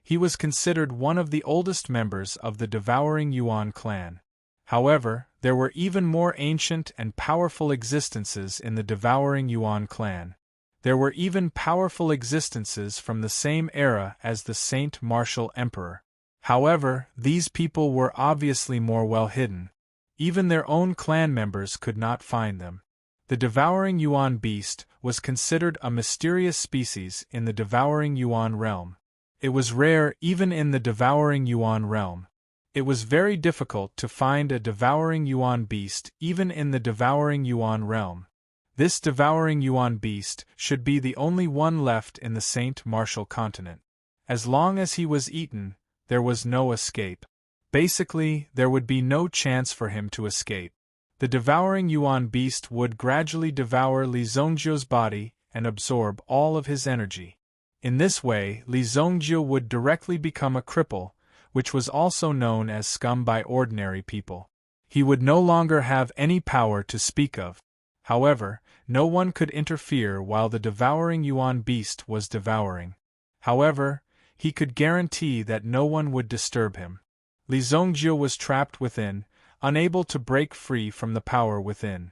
Speaker 1: He was considered one of the oldest members of the devouring Yuan clan. However, there were even more ancient and powerful existences in the devouring Yuan clan. There were even powerful existences from the same era as the Saint Martial Emperor. However, these people were obviously more well hidden. Even their own clan members could not find them. The devouring Yuan beast was considered a mysterious species in the devouring Yuan realm. It was rare even in the devouring Yuan realm. It was very difficult to find a devouring Yuan beast even in the devouring Yuan realm. This devouring Yuan beast should be the only one left in the Saint Martial continent. As long as he was eaten, there was no escape. Basically, there would be no chance for him to escape. The devouring Yuan beast would gradually devour Li Zongjiu's body and absorb all of his energy. In this way, Li Zongjiu would directly become a cripple, which was also known as scum by ordinary people. He would no longer have any power to speak of. However, no one could interfere while the devouring Yuan beast was devouring. However, he could guarantee that no one would disturb him. Li Zongjiu was trapped within, unable to break free from the power within.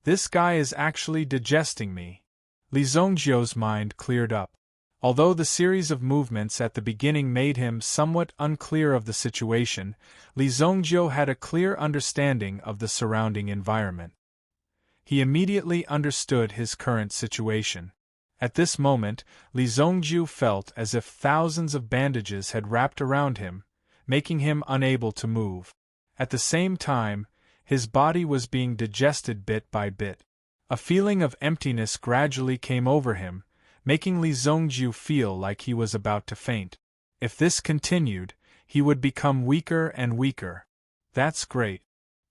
Speaker 1: This guy is actually digesting me. Li Zongjiu's mind cleared up. Although the series of movements at the beginning made him somewhat unclear of the situation, Li Zongjiu had a clear understanding of the surrounding environment. He immediately understood his current situation. At this moment, Li Zongjiu felt as if thousands of bandages had wrapped around him, making him unable to move. At the same time, his body was being digested bit by bit. A feeling of emptiness gradually came over him, making Li Zongjiu feel like he was about to faint. If this continued, he would become weaker and weaker. That's great.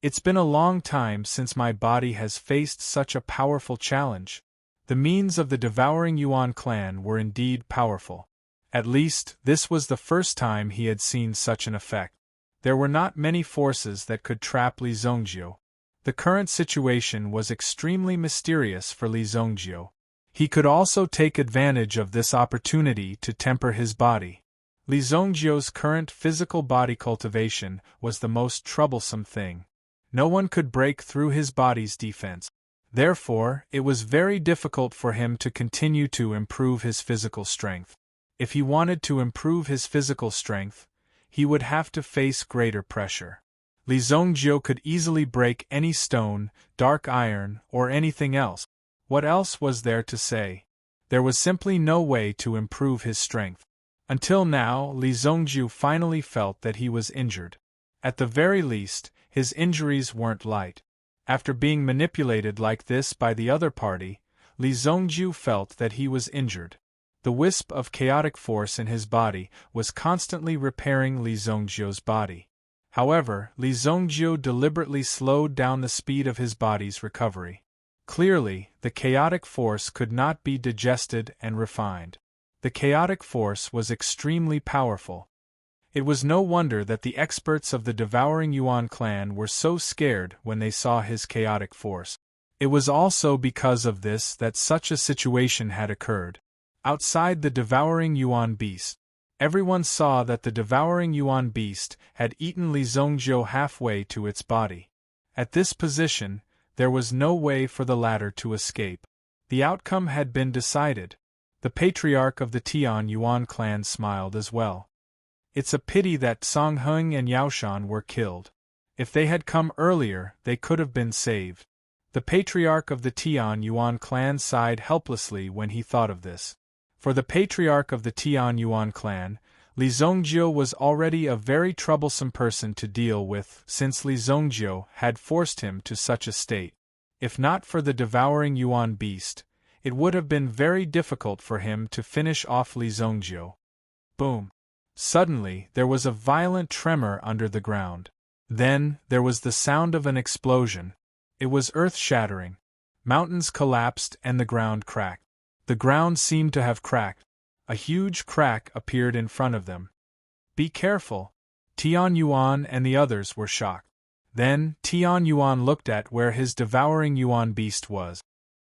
Speaker 1: It's been a long time since my body has faced such a powerful challenge. The means of the devouring Yuan clan were indeed powerful. At least, this was the first time he had seen such an effect. There were not many forces that could trap Li Zongjiu. The current situation was extremely mysterious for Li Zongjiu. He could also take advantage of this opportunity to temper his body. Li Zongjiu's current physical body cultivation was the most troublesome thing. No one could break through his body's defense. Therefore, it was very difficult for him to continue to improve his physical strength. If he wanted to improve his physical strength, he would have to face greater pressure. Li Zongjiu could easily break any stone, dark iron, or anything else. What else was there to say? There was simply no way to improve his strength. Until now, Li Zongjiu finally felt that he was injured. At the very least, his injuries weren't light. After being manipulated like this by the other party, Li Zongjiu felt that he was injured. The wisp of chaotic force in his body was constantly repairing Li Zongjiu's body. However, Li Zongjiu deliberately slowed down the speed of his body's recovery. Clearly, the chaotic force could not be digested and refined. The chaotic force was extremely powerful. It was no wonder that the experts of the Devouring Yuan clan were so scared when they saw his chaotic force. It was also because of this that such a situation had occurred. Outside the Devouring Yuan beast, everyone saw that the Devouring Yuan beast had eaten Li Zongjiu halfway to its body. At this position, there was no way for the latter to escape. The outcome had been decided. The patriarch of the Tian Yuan clan smiled as well. It's a pity that Song Heng and Yaoshan were killed. If they had come earlier, they could have been saved. The patriarch of the Tian Yuan clan sighed helplessly when he thought of this. For the patriarch of the Tian Yuan clan, Li Zongjiu was already a very troublesome person to deal with since Li Zongjiu had forced him to such a state. If not for the Devouring Yuan beast, it would have been very difficult for him to finish off Li Zongjiu. Boom! Suddenly, there was a violent tremor under the ground. Then, there was the sound of an explosion. It was earth-shattering. Mountains collapsed and the ground cracked. The ground seemed to have cracked. A huge crack appeared in front of them. Be careful! Tian Yuan and the others were shocked. Then, Tian Yuan looked at where his Devouring Yuan beast was.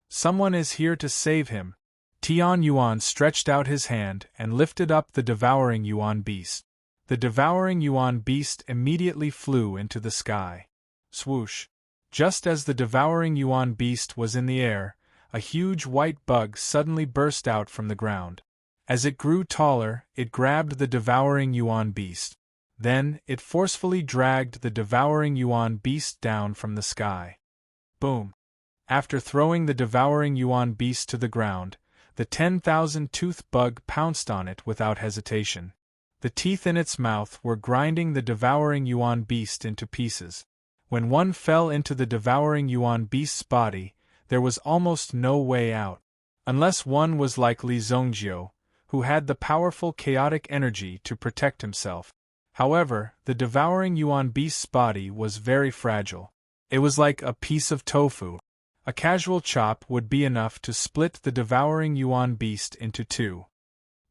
Speaker 1: Someone is here to save him. Tian Yuan stretched out his hand and lifted up the Devouring Yuan beast. The Devouring Yuan beast immediately flew into the sky. Swoosh! Just as the Devouring Yuan beast was in the air, a huge white bug suddenly burst out from the ground. As it grew taller, it grabbed the Devouring Yuan beast. Then, it forcefully dragged the Devouring Yuan beast down from the sky. Boom! After throwing the Devouring Yuan beast to the ground, the 10,000-tooth bug pounced on it without hesitation. The teeth in its mouth were grinding the Devouring Yuan beast into pieces. When one fell into the Devouring Yuan beast's body, there was almost no way out. Unless one was like Li Zongjiu, who had the powerful chaotic energy to protect himself. However, the Devouring Yuan beast's body was very fragile. It was like a piece of tofu. A casual chop would be enough to split the Devouring Yuan beast into two.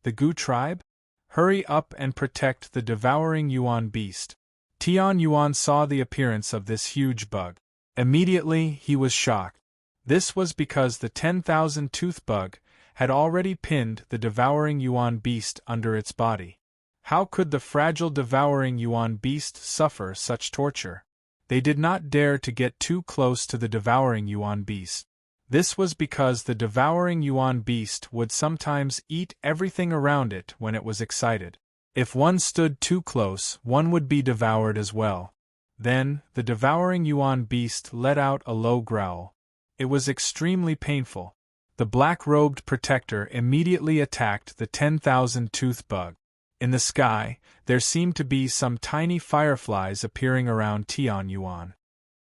Speaker 1: The Gu tribe? Hurry up and protect the Devouring Yuan beast. Tian Yuan saw the appearance of this huge bug. Immediately, he was shocked. This was because the 10,000-tooth bug had already pinned the Devouring Yuan beast under its body. How could the fragile Devouring Yuan beast suffer such torture? They did not dare to get too close to the Devouring Yuan beast. This was because the Devouring Yuan beast would sometimes eat everything around it when it was excited. If one stood too close, one would be devoured as well. Then, the Devouring Yuan beast let out a low growl. It was extremely painful. The black-robed protector immediately attacked the 10,000-tooth bug. In the sky, there seemed to be some tiny fireflies appearing around Tian Yuan.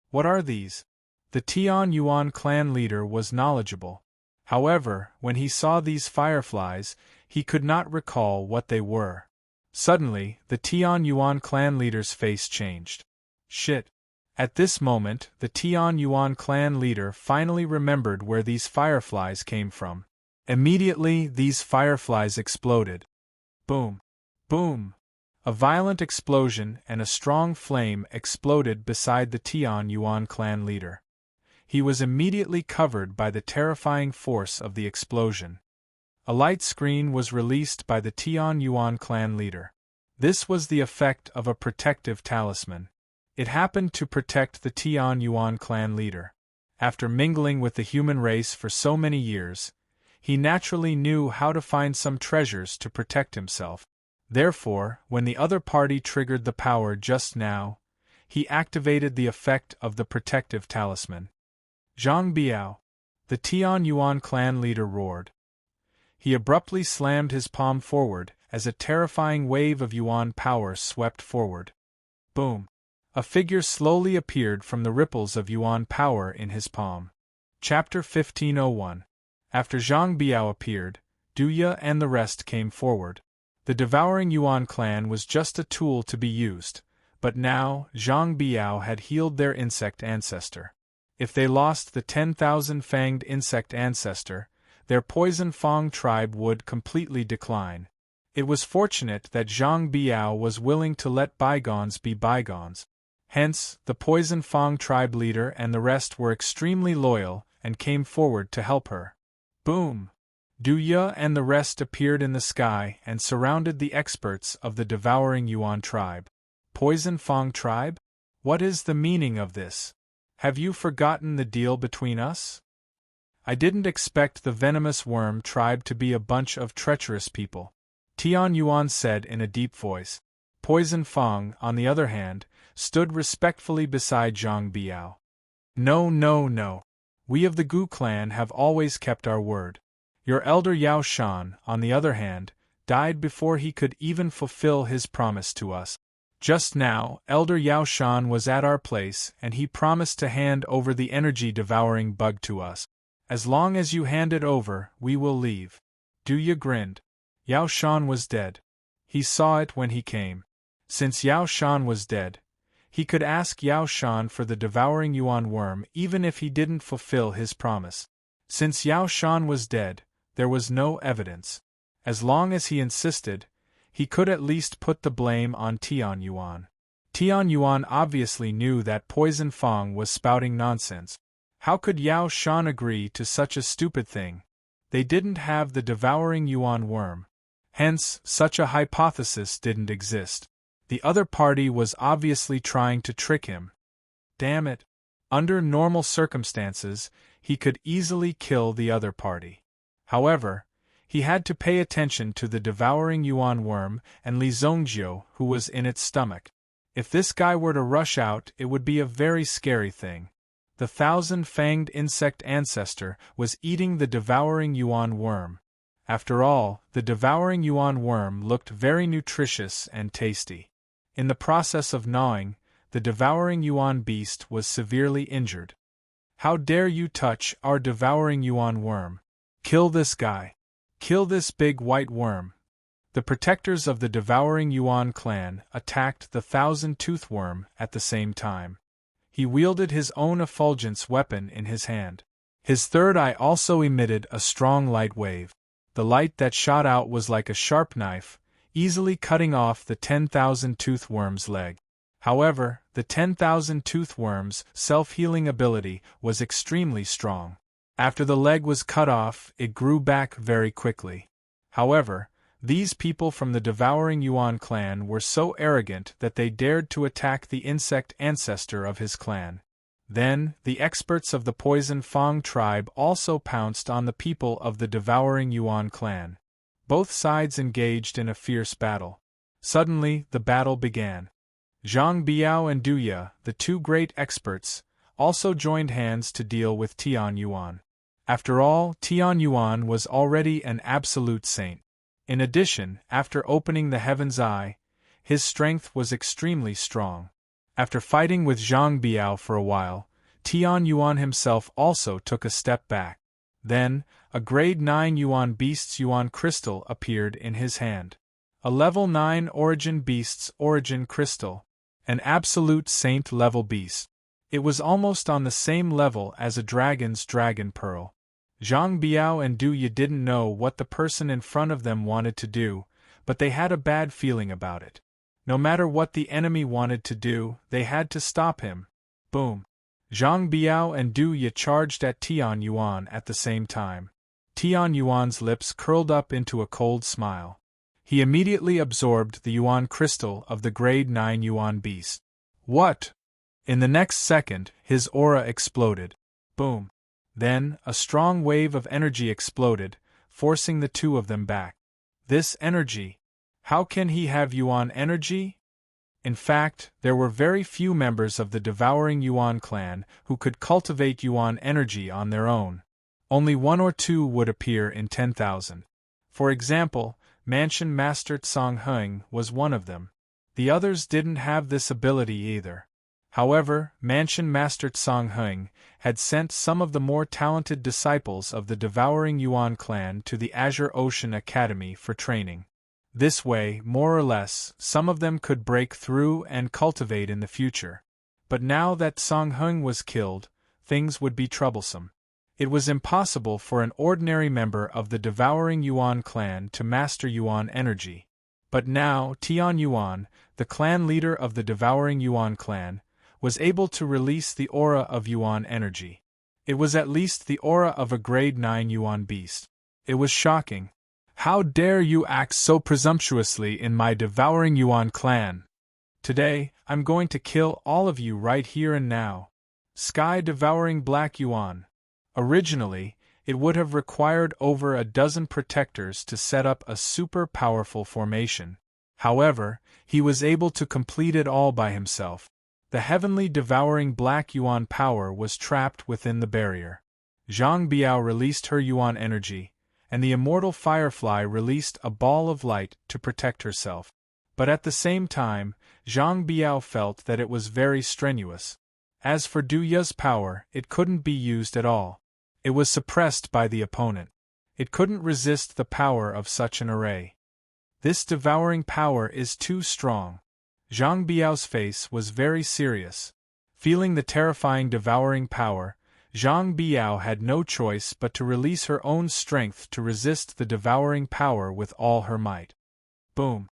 Speaker 1: What are these? The Tian Yuan clan leader was knowledgeable. However, when he saw these fireflies, he could not recall what they were. Suddenly, the Tian Yuan clan leader's face changed. Shit! At this moment, the Tian Yuan clan leader finally remembered where these fireflies came from. Immediately, these fireflies exploded. Boom! Boom! A violent explosion and a strong flame exploded beside the Tian Yuan clan leader. He was immediately covered by the terrifying force of the explosion. A light screen was released by the Tian Yuan clan leader. This was the effect of a protective talisman. It happened to protect the Tian Yuan clan leader. After mingling with the human race for so many years, he naturally knew how to find some treasures to protect himself. Therefore, when the other party triggered the power just now, he activated the effect of the protective talisman. Zhang Biao! The Tian Yuan clan leader roared. He abruptly slammed his palm forward as a terrifying wave of yuan power swept forward. Boom! A figure slowly appeared from the ripples of yuan power in his palm. Chapter 1501. After Zhang Biao appeared, Duya and the rest came forward. The devouring yuan clan was just a tool to be used, but now Zhang Biao had healed their insect ancestor. If they lost the 10,000 fanged insect ancestor, their poison fang tribe would completely decline. It was fortunate that Zhang Biao was willing to let bygones be bygones. Hence, the poison fang tribe leader and the rest were extremely loyal and came forward to help her. Boom! Duya and the rest appeared in the sky and surrounded the experts of the devouring yuan tribe. Poison fang tribe? What is the meaning of this? Have you forgotten the deal between us? I didn't expect the venomous worm tribe to be a bunch of treacherous people, Tian Yuan said in a deep voice. Poison Fang, on the other hand, stood respectfully beside Zhang Biao. No, no, no. We of the Gu clan have always kept our word. Your elder Yao Shan, on the other hand, died before he could even fulfill his promise to us. Just now, Elder Yao Shan was at our place and he promised to hand over the energy-devouring bug to us. As long as you hand it over, we will leave. Duya grinned. Yao Shan was dead. He saw it when he came. Since Yao Shan was dead, he could ask Yao Shan for the devouring yuan worm even if he didn't fulfill his promise. Since Yao Shan was dead, there was no evidence. As long as he insisted, he could at least put the blame on Tian Yuan. Tian Yuan obviously knew that Poison Fang was spouting nonsense. How could Yao Shan agree to such a stupid thing? They didn't have the devouring yuan worm. Hence, such a hypothesis didn't exist. The other party was obviously trying to trick him. Damn it. Under normal circumstances, he could easily kill the other party. However, he had to pay attention to the devouring yuan worm and Li Zongjiu, who was in its stomach. If this guy were to rush out, it would be a very scary thing. The 1,000-fanged insect ancestor was eating the devouring yuan worm. After all, the devouring yuan worm looked very nutritious and tasty. In the process of gnawing, the devouring yuan beast was severely injured. How dare you touch our devouring yuan worm? Kill this guy. Kill this big white worm. The protectors of the devouring yuan clan attacked the 1,000-tooth worm at the same time. He wielded his own effulgence weapon in his hand. His third eye also emitted a strong light wave. The light that shot out was like a sharp knife, easily cutting off the 10,000-tooth worm's leg. However, the 10,000-tooth worm's self-healing ability was extremely strong. After the leg was cut off, it grew back very quickly. However, these people from the devouring yuan clan were so arrogant that they dared to attack the insect ancestor of his clan. Then, the experts of the Poison Fang tribe also pounced on the people of the devouring yuan clan. Both sides engaged in a fierce battle. Suddenly, the battle began. Zhang Biao and Duya, the two great experts, also joined hands to deal with Tian Yuan. After all, Tian Yuan was already an absolute saint. In addition, after opening the Heaven's Eye, his strength was extremely strong. After fighting with Zhang Biao for a while, Tian Yuan himself also took a step back. Then, a grade 9 Yuan Beast's Yuan Crystal appeared in his hand. A level 9 Origin Beast's Origin Crystal. An absolute saint level beast. It was almost on the same level as a dragon's Dragon Pearl. Zhang Biao and Duya didn't know what the person in front of them wanted to do, but they had a bad feeling about it. No matter what the enemy wanted to do, they had to stop him. Boom! Zhang Biao and Duya charged at Tian Yuan at the same time. Tian Yuan's lips curled up into a cold smile. He immediately absorbed the Yuan crystal of the grade 9 Yuan beast. What? In the next second, his aura exploded. Boom! Then, a strong wave of energy exploded, forcing the two of them back. This energy? How can he have Yuan energy? In fact, there were very few members of the devouring Yuan clan who could cultivate Yuan energy on their own. Only 1 or 2 would appear in 10,000. For example, Mansion Master Tsang Heng was one of them. The others didn't have this ability either. However, Mansion Master Tsang Heng had sent some of the more talented disciples of the Devouring Yuan clan to the Azure Ocean Academy for training. This way, more or less, some of them could break through and cultivate in the future. But now that Tsang Heng was killed, things would be troublesome. It was impossible for an ordinary member of the Devouring Yuan clan to master Yuan energy. But now Tian Yuan, the clan leader of the Devouring Yuan clan, was able to release the aura of Yuan energy. It was at least the aura of a grade 9 Yuan beast. It was shocking. How dare you act so presumptuously in my Devouring Yuan clan? Today, I'm going to kill all of you right here and now. Sky Devouring Black Yuan. Originally, it would have required over a dozen protectors to set up a super powerful formation. However, he was able to complete it all by himself. The heavenly devouring black Yuan power was trapped within the barrier. Zhang Biao released her Yuan energy, and the immortal Firefly released a ball of light to protect herself. But at the same time, Zhang Biao felt that it was very strenuous. As for Du Ya's power, it couldn't be used at all. It was suppressed by the opponent. It couldn't resist the power of such an array. This devouring power is too strong. Zhang Biao's face was very serious. Feeling the terrifying devouring power, Zhang Biao had no choice but to release her own strength to resist the devouring power with all her might. Boom!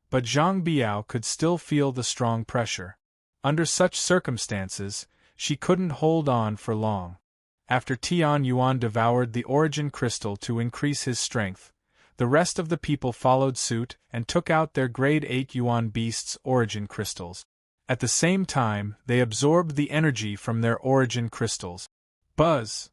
Speaker 1: But Zhang Biao could still feel the strong pressure. Under such circumstances, she couldn't hold on for long. After Tian Yuan devoured the origin crystal to increase his strength, the rest of the people followed suit and took out their grade 8 Yuan beasts' origin crystals. At the same time, they absorbed the energy from their origin crystals. Buzz!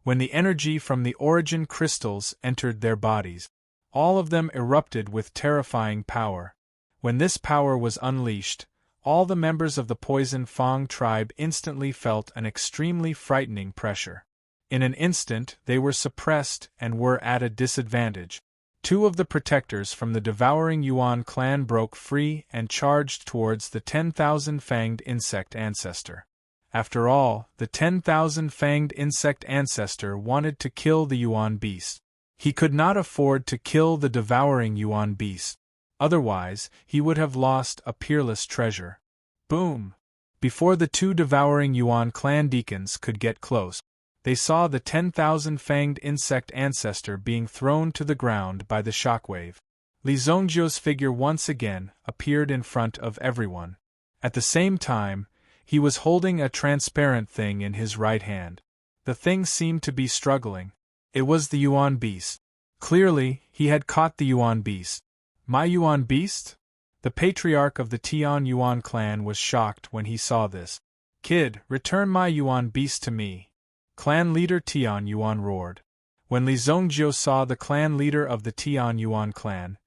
Speaker 1: When the energy from the origin crystals entered their bodies, all of them erupted with terrifying power. When this power was unleashed, all the members of the Poison Fang tribe instantly felt an extremely frightening pressure. In an instant, they were suppressed and were at a disadvantage. Two of the protectors from the Devouring Yuan clan broke free and charged towards the 10,000-fanged insect ancestor. After all, the 10,000-fanged insect ancestor wanted to kill the Yuan beast. He could not afford to kill the Devouring Yuan beast. Otherwise, he would have lost a peerless treasure. Boom! Before the two Devouring Yuan clan deacons could get close, they saw the 10,000-fanged insect ancestor being thrown to the ground by the shockwave. Li Zhongjiu's figure once again appeared in front of everyone. At the same time, he was holding a transparent thing in his right hand. The thing seemed to be struggling. It was the Yuan beast. Clearly, he had caught the Yuan beast. My Yuan beast? The patriarch of the Tian Yuan clan was shocked when he saw this. Kid, return my Yuan beast to me. Clan leader Tian Yuan roared. When Li Zhongjiu saw the clan leader of the Tian Yuan clan,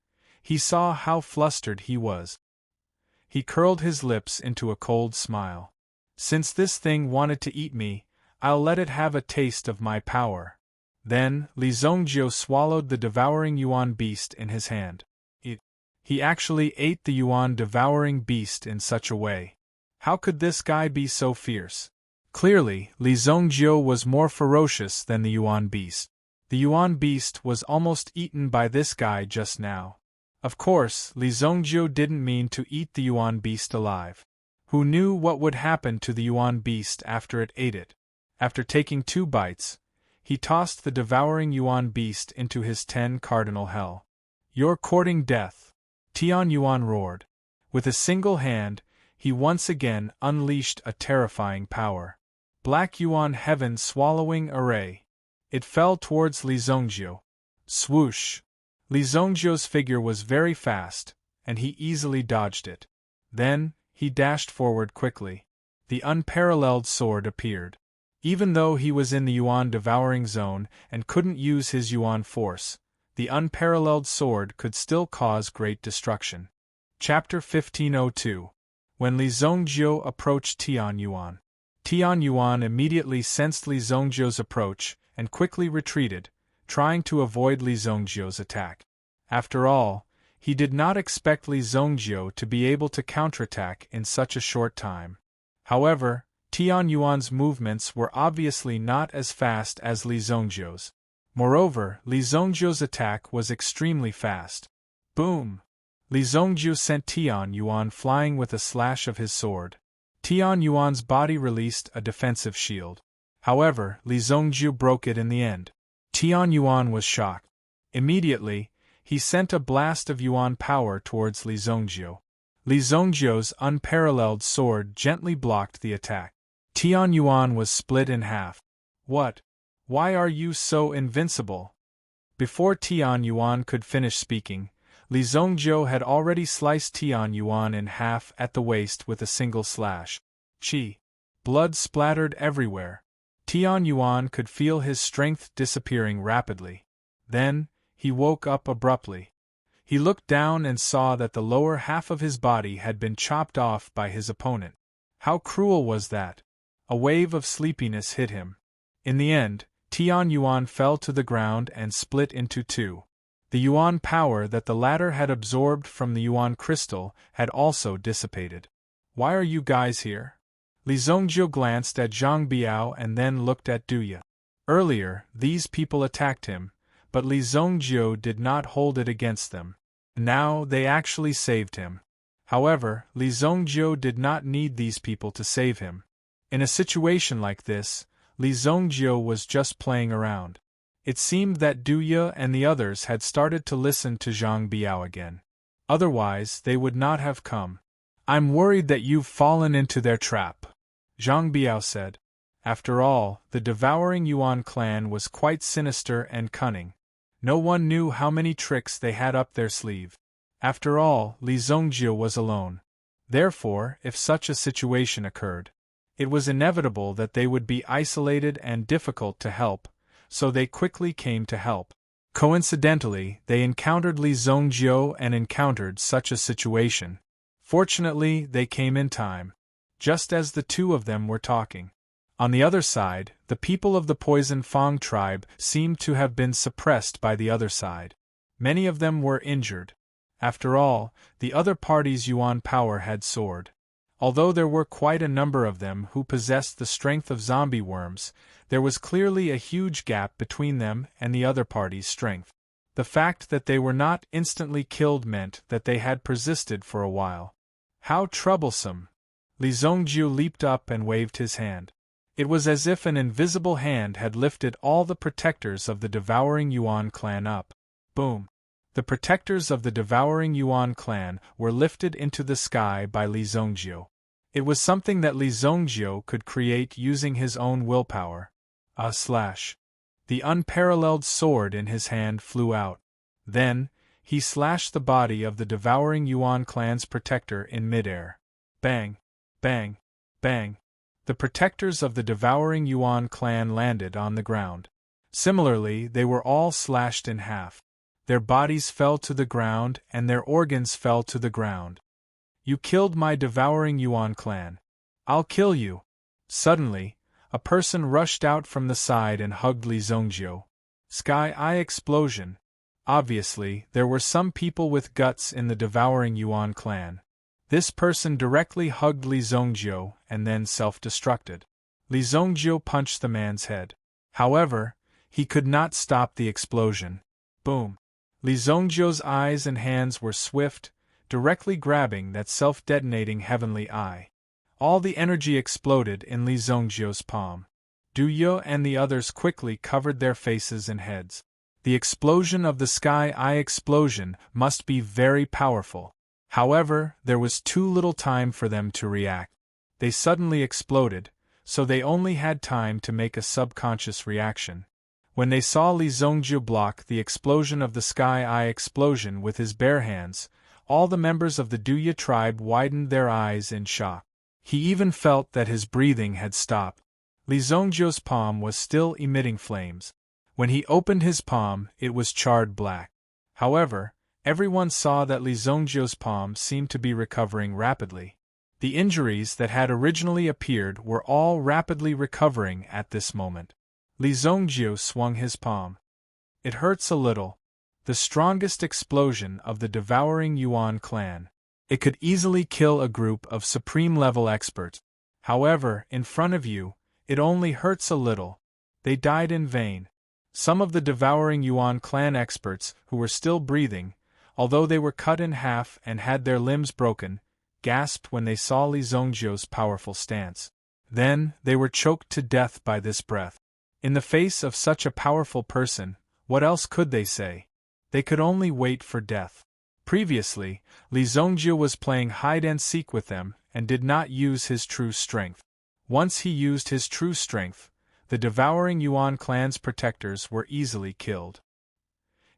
Speaker 1: he saw how flustered he was. He curled his lips into a cold smile. Since this thing wanted to eat me, I'll let it have a taste of my power. Then, Li Zhongjiu swallowed the devouring Yuan beast in his hand. He actually ate the Yuan devouring beast in such a way. How could this guy be so fierce? Clearly, Li Zhongjiu was more ferocious than the Yuan beast. The Yuan beast was almost eaten by this guy just now. Of course, Li Zhongjiu didn't mean to eat the Yuan beast alive. Who knew what would happen to the Yuan beast after it ate it? After taking 2 bites, he tossed the devouring Yuan beast into his 10 cardinal hell. You're courting death. Tian Yuan roared. With a single hand, he once again unleashed a terrifying power. Black Yuan Heaven Swallowing Array. It fell towards Li Zhongjiu. Swoosh! Li Zhongjiu's figure was very fast, and he easily dodged it. Then, he dashed forward quickly. The unparalleled sword appeared. Even though he was in the Yuan devouring zone and couldn't use his Yuan force, the unparalleled sword could still cause great destruction. Chapter 1502. When Li Zhongjiu approached Tian Yuan. Tian Yuan immediately sensed Li Zhongjiu's approach and quickly retreated, trying to avoid Li Zhongjiu's attack. After all, he did not expect Li Zhongjiu to be able to counterattack in such a short time. However, Tian Yuan's movements were obviously not as fast as Li Zhongjiu's. Moreover, Li Zhongjiu's attack was extremely fast. Boom! Li Zhongjiu sent Tian Yuan flying with a slash of his sword. Tian Yuan's body released a defensive shield. However, Li Zhongjiu broke it in the end. Tian Yuan was shocked. Immediately, he sent a blast of Yuan power towards Li Zhongjiu. Li Zhongjiu's unparalleled sword gently blocked the attack. Tian Yuan was split in half. What? Why are you so invincible? Before Tian Yuan could finish speaking, Li Zhongjiu had already sliced Tian Yuan in half at the waist with a single slash. Chi! Blood splattered everywhere. Tian Yuan could feel his strength disappearing rapidly. Then, he woke up abruptly. He looked down and saw that the lower half of his body had been chopped off by his opponent. How cruel was that? A wave of sleepiness hit him. In the end, Tian Yuan fell to the ground and split into two. The Yuan power that the latter had absorbed from the Yuan crystal had also dissipated. Why are you guys here? Li Zhongjiu glanced at Zhang Biao and then looked at Duya. Earlier, these people attacked him, but Li Zhongjiu did not hold it against them. Now they actually saved him. However, Li Zhongjiu did not need these people to save him. In a situation like this, Li Zhongjiu was just playing around. It seemed that Duya and the others had started to listen to Zhang Biao again. Otherwise, they would not have come. I'm worried that you've fallen into their trap, Zhang Biao said. After all, the devouring Yuan clan was quite sinister and cunning. No one knew how many tricks they had up their sleeve. After all, Li Zhongjiu was alone. Therefore, if such a situation occurred, it was inevitable that they would be isolated and difficult to help, so they quickly came to help. Coincidentally, they encountered Li Zhongjiu and encountered such a situation. Fortunately, they came in time, just as the two of them were talking. On the other side, the people of the Poison Fang tribe seemed to have been suppressed by the other side. Many of them were injured. After all, the other party's Yuan power had soared. Although there were quite a number of them who possessed the strength of zombie worms, there was clearly a huge gap between them and the other party's strength. The fact that they were not instantly killed meant that they had persisted for a while. How troublesome! Li Zhongjiu leaped up and waved his hand. It was as if an invisible hand had lifted all the protectors of the devouring Yuan clan up. Boom! The protectors of the devouring Yuan clan were lifted into the sky by Li Zhongjiu. It was something that Li Zhongjiu could create using his own willpower. A slash. The unparalleled sword in his hand flew out. Then, he slashed the body of the devouring Yuan clan's protector in midair. Bang! Bang! Bang! The protectors of the devouring Yuan clan landed on the ground. Similarly, they were all slashed in half. Their bodies fell to the ground and their organs fell to the ground. You killed my devouring Yuan clan. I'll kill you. Suddenly, a person rushed out from the side and hugged Li Zhongjiu. Sky Eye explosion. Obviously, there were some people with guts in the devouring Yuan clan. This person directly hugged Li Zhongjiu and then self-destructed. Li Zhongjiu punched the man's head. However, he could not stop the explosion. Boom! Li Zhongjiu's eyes and hands were swift, directly grabbing that self-detonating heavenly eye. All the energy exploded in Li Zhongjiu's palm. Duya and the others quickly covered their faces and heads. The explosion of the Sky Eye explosion must be very powerful. However, there was too little time for them to react. They suddenly exploded, so they only had time to make a subconscious reaction. When they saw Li Zhongjiu block the explosion of the Sky Eye explosion with his bare hands, all the members of the Duya tribe widened their eyes in shock. He even felt that his breathing had stopped. Li Zhongjiu's palm was still emitting flames. When he opened his palm, it was charred black. However, everyone saw that Li Zhongjiu's palm seemed to be recovering rapidly. The injuries that had originally appeared were all rapidly recovering at this moment. Li Zhongjiu swung his palm. It hurts a little. the strongest explosion of the devouring Yuan clan. It could easily kill a group of supreme-level experts. However, in front of you, it only hurts a little. They died in vain. Some of the devouring Yuan clan experts, who were still breathing, although they were cut in half and had their limbs broken, gasped when they saw Li Zongjiu's powerful stance. Then, they were choked to death by this breath. In the face of such a powerful person, what else could they say? They could only wait for death. Previously, Li Zongjiu was playing hide-and-seek with them and did not use his true strength. Once he used his true strength, the devouring Yuan clan's protectors were easily killed.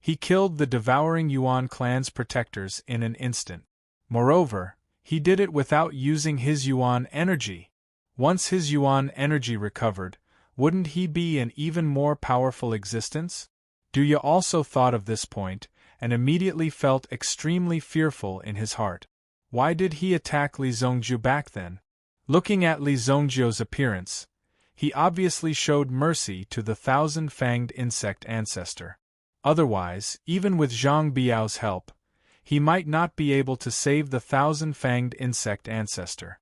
Speaker 1: He killed the devouring Yuan clan's protectors in an instant. Moreover, he did it without using his Yuan energy. Once his Yuan energy recovered, wouldn't he be an even more powerful existence? Duya also thought of this point, and immediately felt extremely fearful in his heart. Why did he attack Li Zongjiu back then? Looking at Li Zongjiu's appearance, he obviously showed mercy to the thousand-fanged insect ancestor. Otherwise, even with Zhang Biao's help, he might not be able to save the thousand-fanged insect ancestor.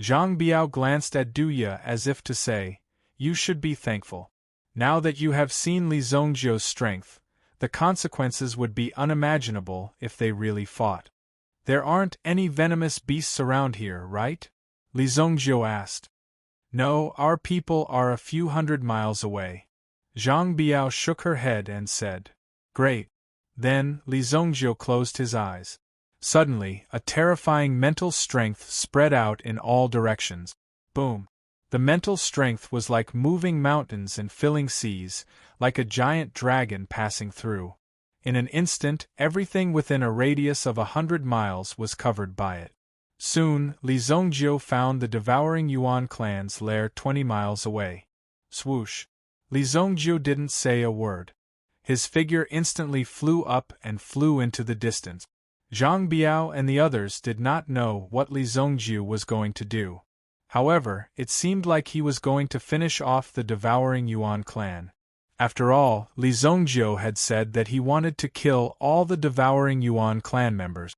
Speaker 1: Zhang Biao glanced at Duya as if to say, "You should be thankful. Now that you have seen Li Zongjiu's strength, the consequences would be unimaginable if they really fought." "There aren't any venomous beasts around here, right?" Li Zongjiu asked. "No, our people are a few hundred miles away." Zhang Biao shook her head and said, "Great." Then, Li Zongjiu closed his eyes. Suddenly, a terrifying mental strength spread out in all directions. Boom! The mental strength was like moving mountains and filling seas, like a giant dragon passing through. In an instant, everything within a radius of 100 miles was covered by it. Soon, Li Zongjiu found the devouring Yuan clan's lair 20 miles away. Swoosh! Li Zongjiu didn't say a word. His figure instantly flew up and flew into the distance. Zhang Biao and the others did not know what Li Zongjiu was going to do. However, it seemed like he was going to finish off the devouring Yuan clan. After all, Li Zongjiu had said that he wanted to kill all the devouring Yuan clan members.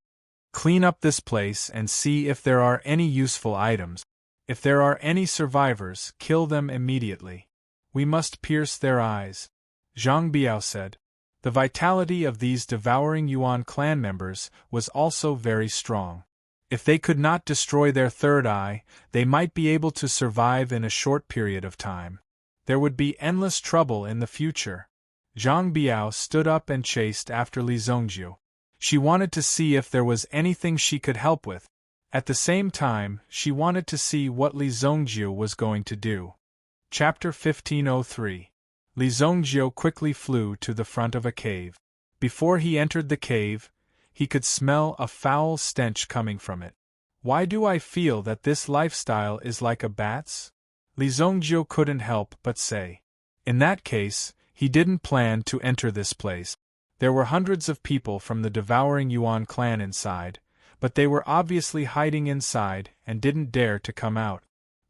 Speaker 1: Clean up this place and see if there are any useful items. If there are any survivors, kill them immediately. We must pierce their eyes. Zhang Biao said. The vitality of these devouring Yuan clan members was also very strong. If they could not destroy their third eye, they might be able to survive in a short period of time. There would be endless trouble in the future. Zhang Biao stood up and chased after Li Zongjiu. She wanted to see if there was anything she could help with. At the same time, she wanted to see what Li Zongjiu was going to do. Chapter 1503. Li Zongjiu quickly flew to the front of a cave. Before he entered the cave, he could smell a foul stench coming from it. Why do I feel that this lifestyle is like a bat's? Li Zongjiu couldn't help but say. In that case, he didn't plan to enter this place. There were hundreds of people from the devouring Yuan clan inside, but they were obviously hiding inside and didn't dare to come out.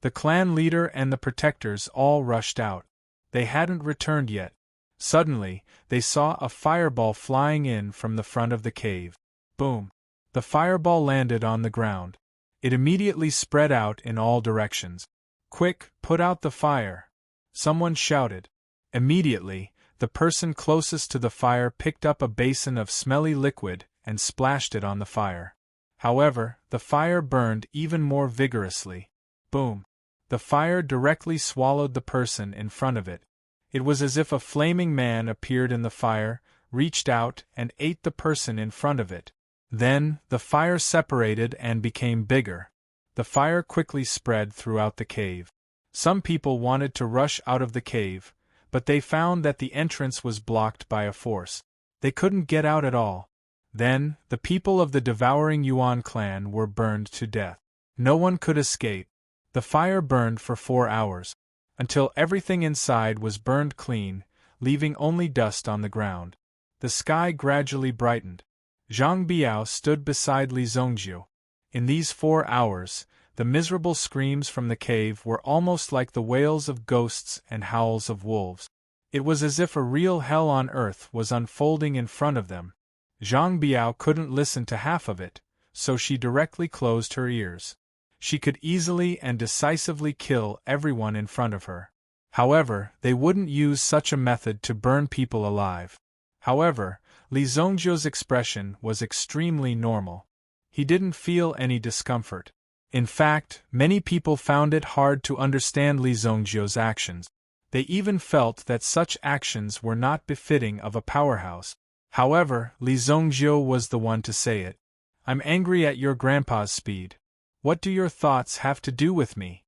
Speaker 1: The clan leader and the protectors all rushed out. They hadn't returned yet. Suddenly, they saw a fireball flying in from the front of the cave. Boom! The fireball landed on the ground. It immediately spread out in all directions. "Quick, put out the fire!" someone shouted. Immediately, the person closest to the fire picked up a basin of smelly liquid and splashed it on the fire. However, the fire burned even more vigorously. Boom! The fire directly swallowed the person in front of it. It was as if a flaming man appeared in the fire, reached out, and ate the person in front of it. Then, the fire separated and became bigger. The fire quickly spread throughout the cave. Some people wanted to rush out of the cave, but they found that the entrance was blocked by a force. They couldn't get out at all. Then, the people of the devouring Yuan clan were burned to death. No one could escape. The fire burned for 4 hours, until everything inside was burned clean, leaving only dust on the ground. The sky gradually brightened. Zhang Biao stood beside Li Zongjiu. In these 4 hours, the miserable screams from the cave were almost like the wails of ghosts and howls of wolves. It was as if a real hell on earth was unfolding in front of them. Zhang Biao couldn't listen to half of it, so she directly closed her ears. She could easily and decisively kill everyone in front of her. However, they wouldn't use such a method to burn people alive. However, Li Zhongzhuo's expression was extremely normal. He didn't feel any discomfort. In fact, many people found it hard to understand Li Zhongzhuo's actions. They even felt that such actions were not befitting of a powerhouse. However, Li Zhongzhuo was the one to say it. "I'm angry at your grandpa's speed. What do your thoughts have to do with me?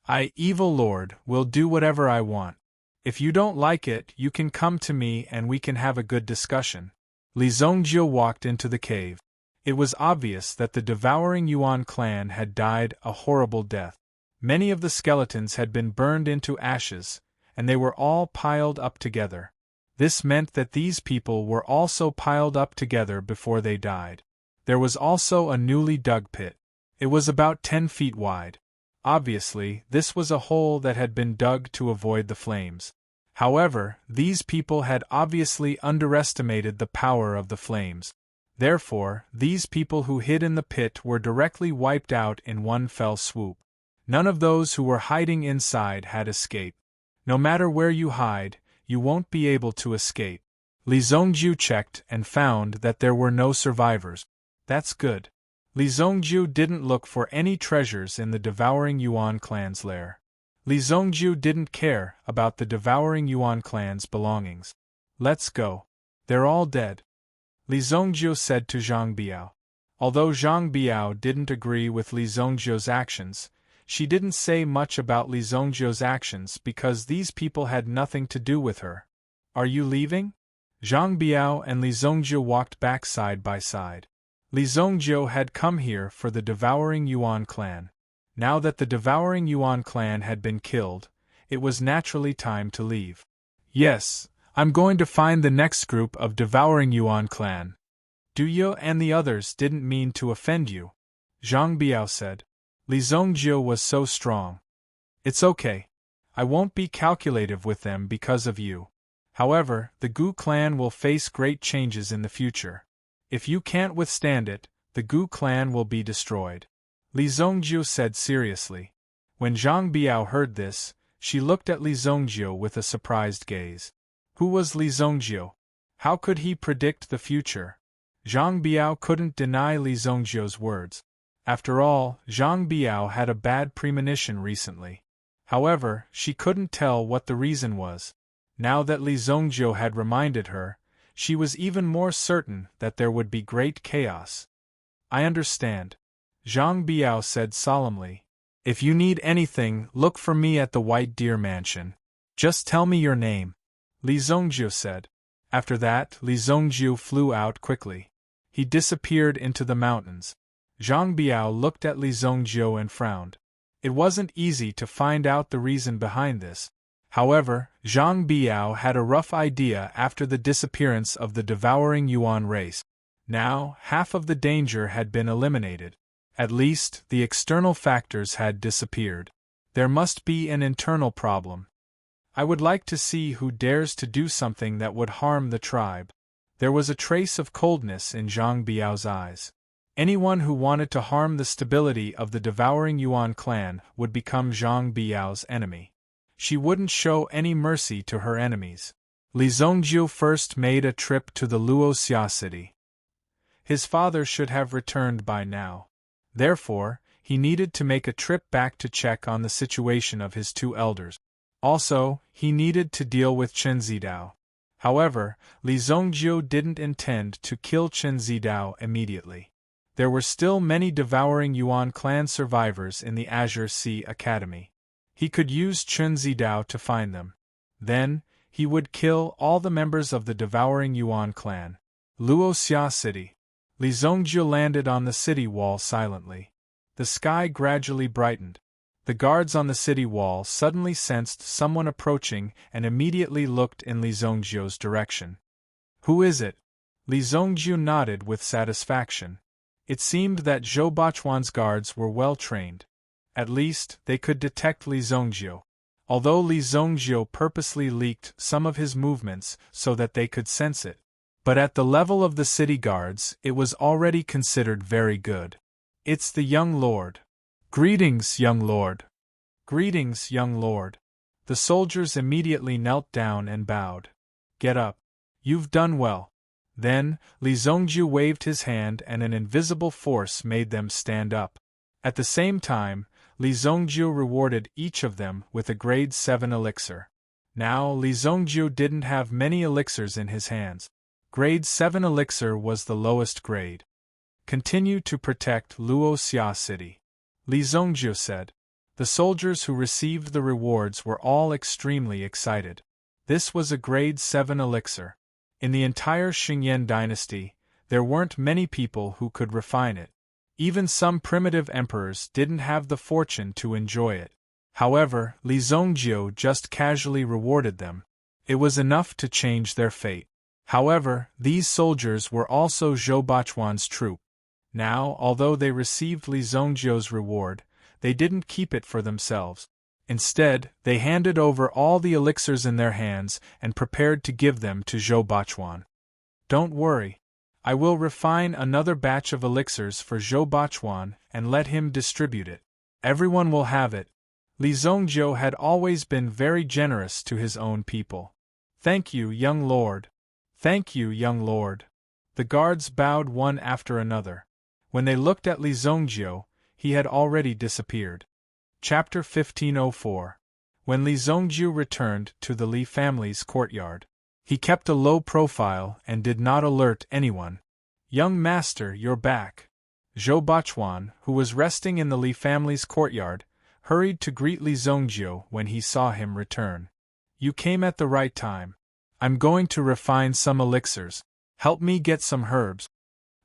Speaker 1: I, evil lord, will do whatever I want. If you don't like it, you can come to me and we can have a good discussion." Li Zhongzhuo walked into the cave. It was obvious that the devouring Yuan clan had died a horrible death. Many of the skeletons had been burned into ashes, and they were all piled up together. This meant that these people were also piled up together before they died. There was also a newly dug pit. It was about 10 feet wide. Obviously, this was a hole that had been dug to avoid the flames. However, these people had obviously underestimated the power of the flames. Therefore, these people who hid in the pit were directly wiped out in one fell swoop. None of those who were hiding inside had escaped. No matter where you hide, you won't be able to escape. Li Zhongzhu checked and found that there were no survivors. That's good. Li Zhongzhu didn't look for any treasures in the devouring Yuan clan's lair. Li Zhongzhu didn't care about the devouring Yuan clan's belongings. "Let's go. They're all dead," Li Zhongzhu said to Zhang Biao. Although Zhang Biao didn't agree with Li Zhongzhuo's actions, she didn't say much about Li Zhongzhuo's actions because these people had nothing to do with her. "Are you leaving?" Zhang Biao and Li Zhongzhu walked back side by side. Li Zhongzhu had come here for the devouring Yuan clan. Now that the devouring Yuan clan had been killed, it was naturally time to leave. "Yes, I'm going to find the next group of devouring Yuan clan. Du Yu and the others didn't mean to offend you," Zhang Biao said. Li Zhongzhu was so strong. "It's okay. I won't be calculative with them because of you. However, the Gu clan will face great changes in the future. If you can't withstand it, the Gu clan will be destroyed," Li Zhongzhu said seriously. When Zhang Biao heard this, she looked at Li Zhongzhu with a surprised gaze. Who was Li Zhongzhu? How could he predict the future? Zhang Biao couldn't deny Li Zhongzhuo's words. After all, Zhang Biao had a bad premonition recently. However, she couldn't tell what the reason was. Now that Li Zhongzhu had reminded her, she was even more certain that there would be great chaos. "I understand," Zhang Biao said solemnly. "If you need anything, look for me at the White Deer Mansion. Just tell me your name," Li Zhongzhu said. After that, Li Zhongzhu flew out quickly. He disappeared into the mountains. Zhang Biao looked at Li Zhongzhu and frowned. It wasn't easy to find out the reason behind this. However, Zhang Biao had a rough idea after the disappearance of the devouring Yuan race. Now, half of the danger had been eliminated. At least, the external factors had disappeared. There must be an internal problem. I would like to see who dares to do something that would harm the tribe. There was a trace of coldness in Zhang Biao's eyes. Anyone who wanted to harm the stability of the devouring Yuan clan would become Zhang Biao's enemy. She wouldn't show any mercy to her enemies. Li Zhongzhu first made a trip to the Luoxia city. His father should have returned by now. Therefore, he needed to make a trip back to check on the situation of his two elders. Also, he needed to deal with Chen Zidao. However, Li Zhongzhu didn't intend to kill Chen Zidao immediately. There were still many devouring Yuan clan survivors in the Azure Sea Academy. He could use Chen Zidao to find them. Then, he would kill all the members of the devouring Yuan clan. Luoxia City. Li Zhongzhu landed on the city wall silently. The sky gradually brightened. The guards on the city wall suddenly sensed someone approaching and immediately looked in Li Zhongzhu's direction. "Who is it?" Li Zhongzhu nodded with satisfaction. It seemed that Zhou Bachuan's guards were well trained. At least, they could detect Li Zhongzhu. although Li Zongjiu purposely leaked some of his movements so that they could sense it. But at the level of the city guards, it was already considered very good. It's the young lord. Greetings, young lord. Greetings, young lord. The soldiers immediately knelt down and bowed. Get up. You've done well. Then, Li Zongjiu waved his hand and an invisible force made them stand up. At the same time, Li Zongjiu rewarded each of them with a grade 7 elixir. Now, Li Zongjiu didn't have many elixirs in his hands. Grade 7 elixir was the lowest grade. Continue to protect Luoxia City, Li Zongjiu said. The soldiers who received the rewards were all extremely excited. This was a grade 7 elixir. In the entire Xingyan dynasty, there weren't many people who could refine it. Even some primitive emperors didn't have the fortune to enjoy it. However, Li Zongjiu just casually rewarded them. It was enough to change their fate. However, these soldiers were also Zhou Bachuan's troop. Now, although they received Li Zongjiu's reward, they didn't keep it for themselves. Instead, they handed over all the elixirs in their hands and prepared to give them to Zhou Bachuan. Don't worry. I will refine another batch of elixirs for Zhou Bachuan and let him distribute it. Everyone will have it. Li Zongjiu had always been very generous to his own people. Thank you, young lord. Thank you, young lord. The guards bowed one after another. When they looked at Li Zongjiu, he had already disappeared. Chapter 1504. When Li Zongjiu returned to the Li family's courtyard, he kept a low profile and did not alert anyone. Young master, you're back. Zhou Bachuan, who was resting in the Li family's courtyard, hurried to greet Li Zongjiu when he saw him return. You came at the right time. I'm going to refine some elixirs. Help me get some herbs.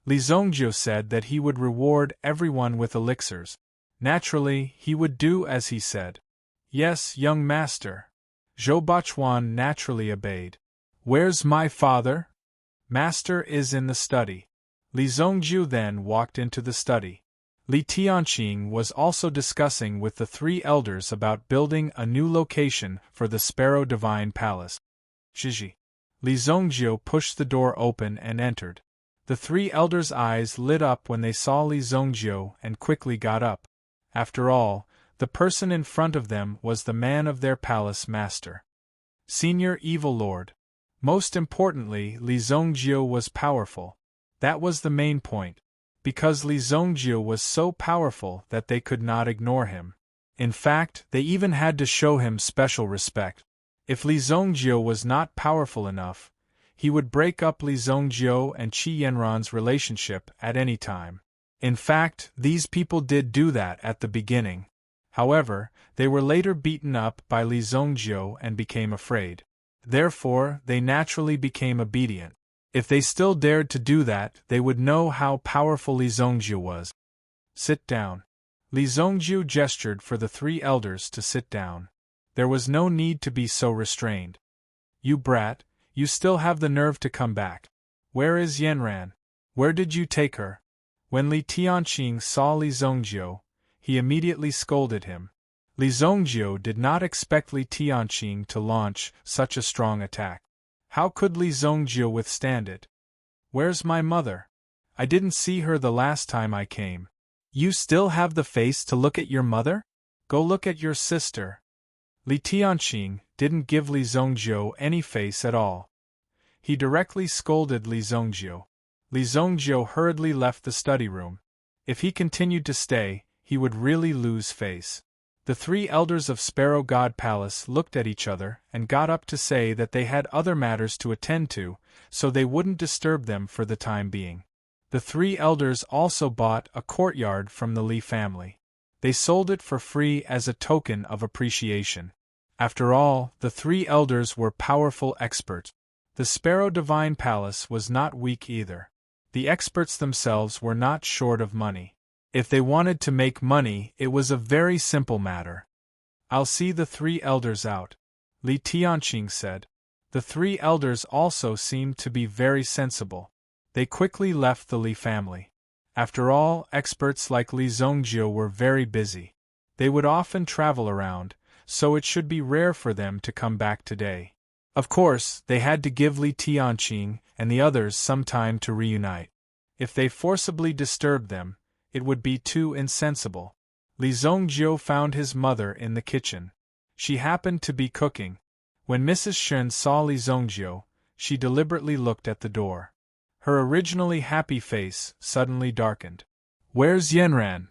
Speaker 1: Li Zongjiu said that he would reward everyone with elixirs. Naturally, he would do as he said. Yes, young master. Zhou Bachuan naturally obeyed. Where's my father? Master is in the study. Li Zongjiu then walked into the study. Li Tianqing was also discussing with the three elders about building a new location for the Sparrow Divine Palace. Zhizhi. Li Zongjiu pushed the door open and entered. The three elders' eyes lit up when they saw Li Zongjiu and quickly got up. After all, the person in front of them was the man of their palace master. Senior Evil Lord. Most importantly, Li Zongjiu was powerful. That was the main point. Because Li Zongjiu was so powerful that they could not ignore him. In fact, they even had to show him special respect. If Li Zongjiu was not powerful enough, he would break up Li Zongjiu and Qi Yanran's relationship at any time. In fact, these people did do that at the beginning. However, they were later beaten up by Li Zongjiu and became afraid. Therefore, they naturally became obedient. If they still dared to do that, they would know how powerful Li Zongjiu was. Sit down. Li Zongjiu gestured for the three elders to sit down. There was no need to be so restrained. You brat, you still have the nerve to come back. Where is Yanran? Where did you take her? When Li Tianqing saw Li Zongjiu, he immediately scolded him. Li Zongjiu did not expect Li Tianqing to launch such a strong attack. How could Li Zongjiu withstand it? Where's my mother? I didn't see her the last time I came. You still have the face to look at your mother? Go look at your sister. Li Tianqing didn't give Li Zongjiu any face at all. He directly scolded Li Zongjiu. Li Zongjiu hurriedly left the study room. If he continued to stay, he would really lose face. The three elders of Sparrow God Palace looked at each other and got up to say that they had other matters to attend to, so they wouldn't disturb them for the time being. The three elders also bought a courtyard from the Li family. They sold it for free as a token of appreciation. After all, the three elders were powerful experts. The Sparrow Divine Palace was not weak either. The experts themselves were not short of money. If they wanted to make money, it was a very simple matter. I'll see the three elders out, Li Tianqing said. The three elders also seemed to be very sensible. They quickly left the Li family. After all, experts like Li Zongjiu were very busy. They would often travel around, so it should be rare for them to come back today. Of course, they had to give Li Tianqing and the others some time to reunite. If they forcibly disturbed them, it would be too insensible. Li Zongjiu found his mother in the kitchen. She happened to be cooking. When Mrs. Shen saw Li Zongjiu, she deliberately looked at the door. Her originally happy face suddenly darkened. "Where's Yanran?"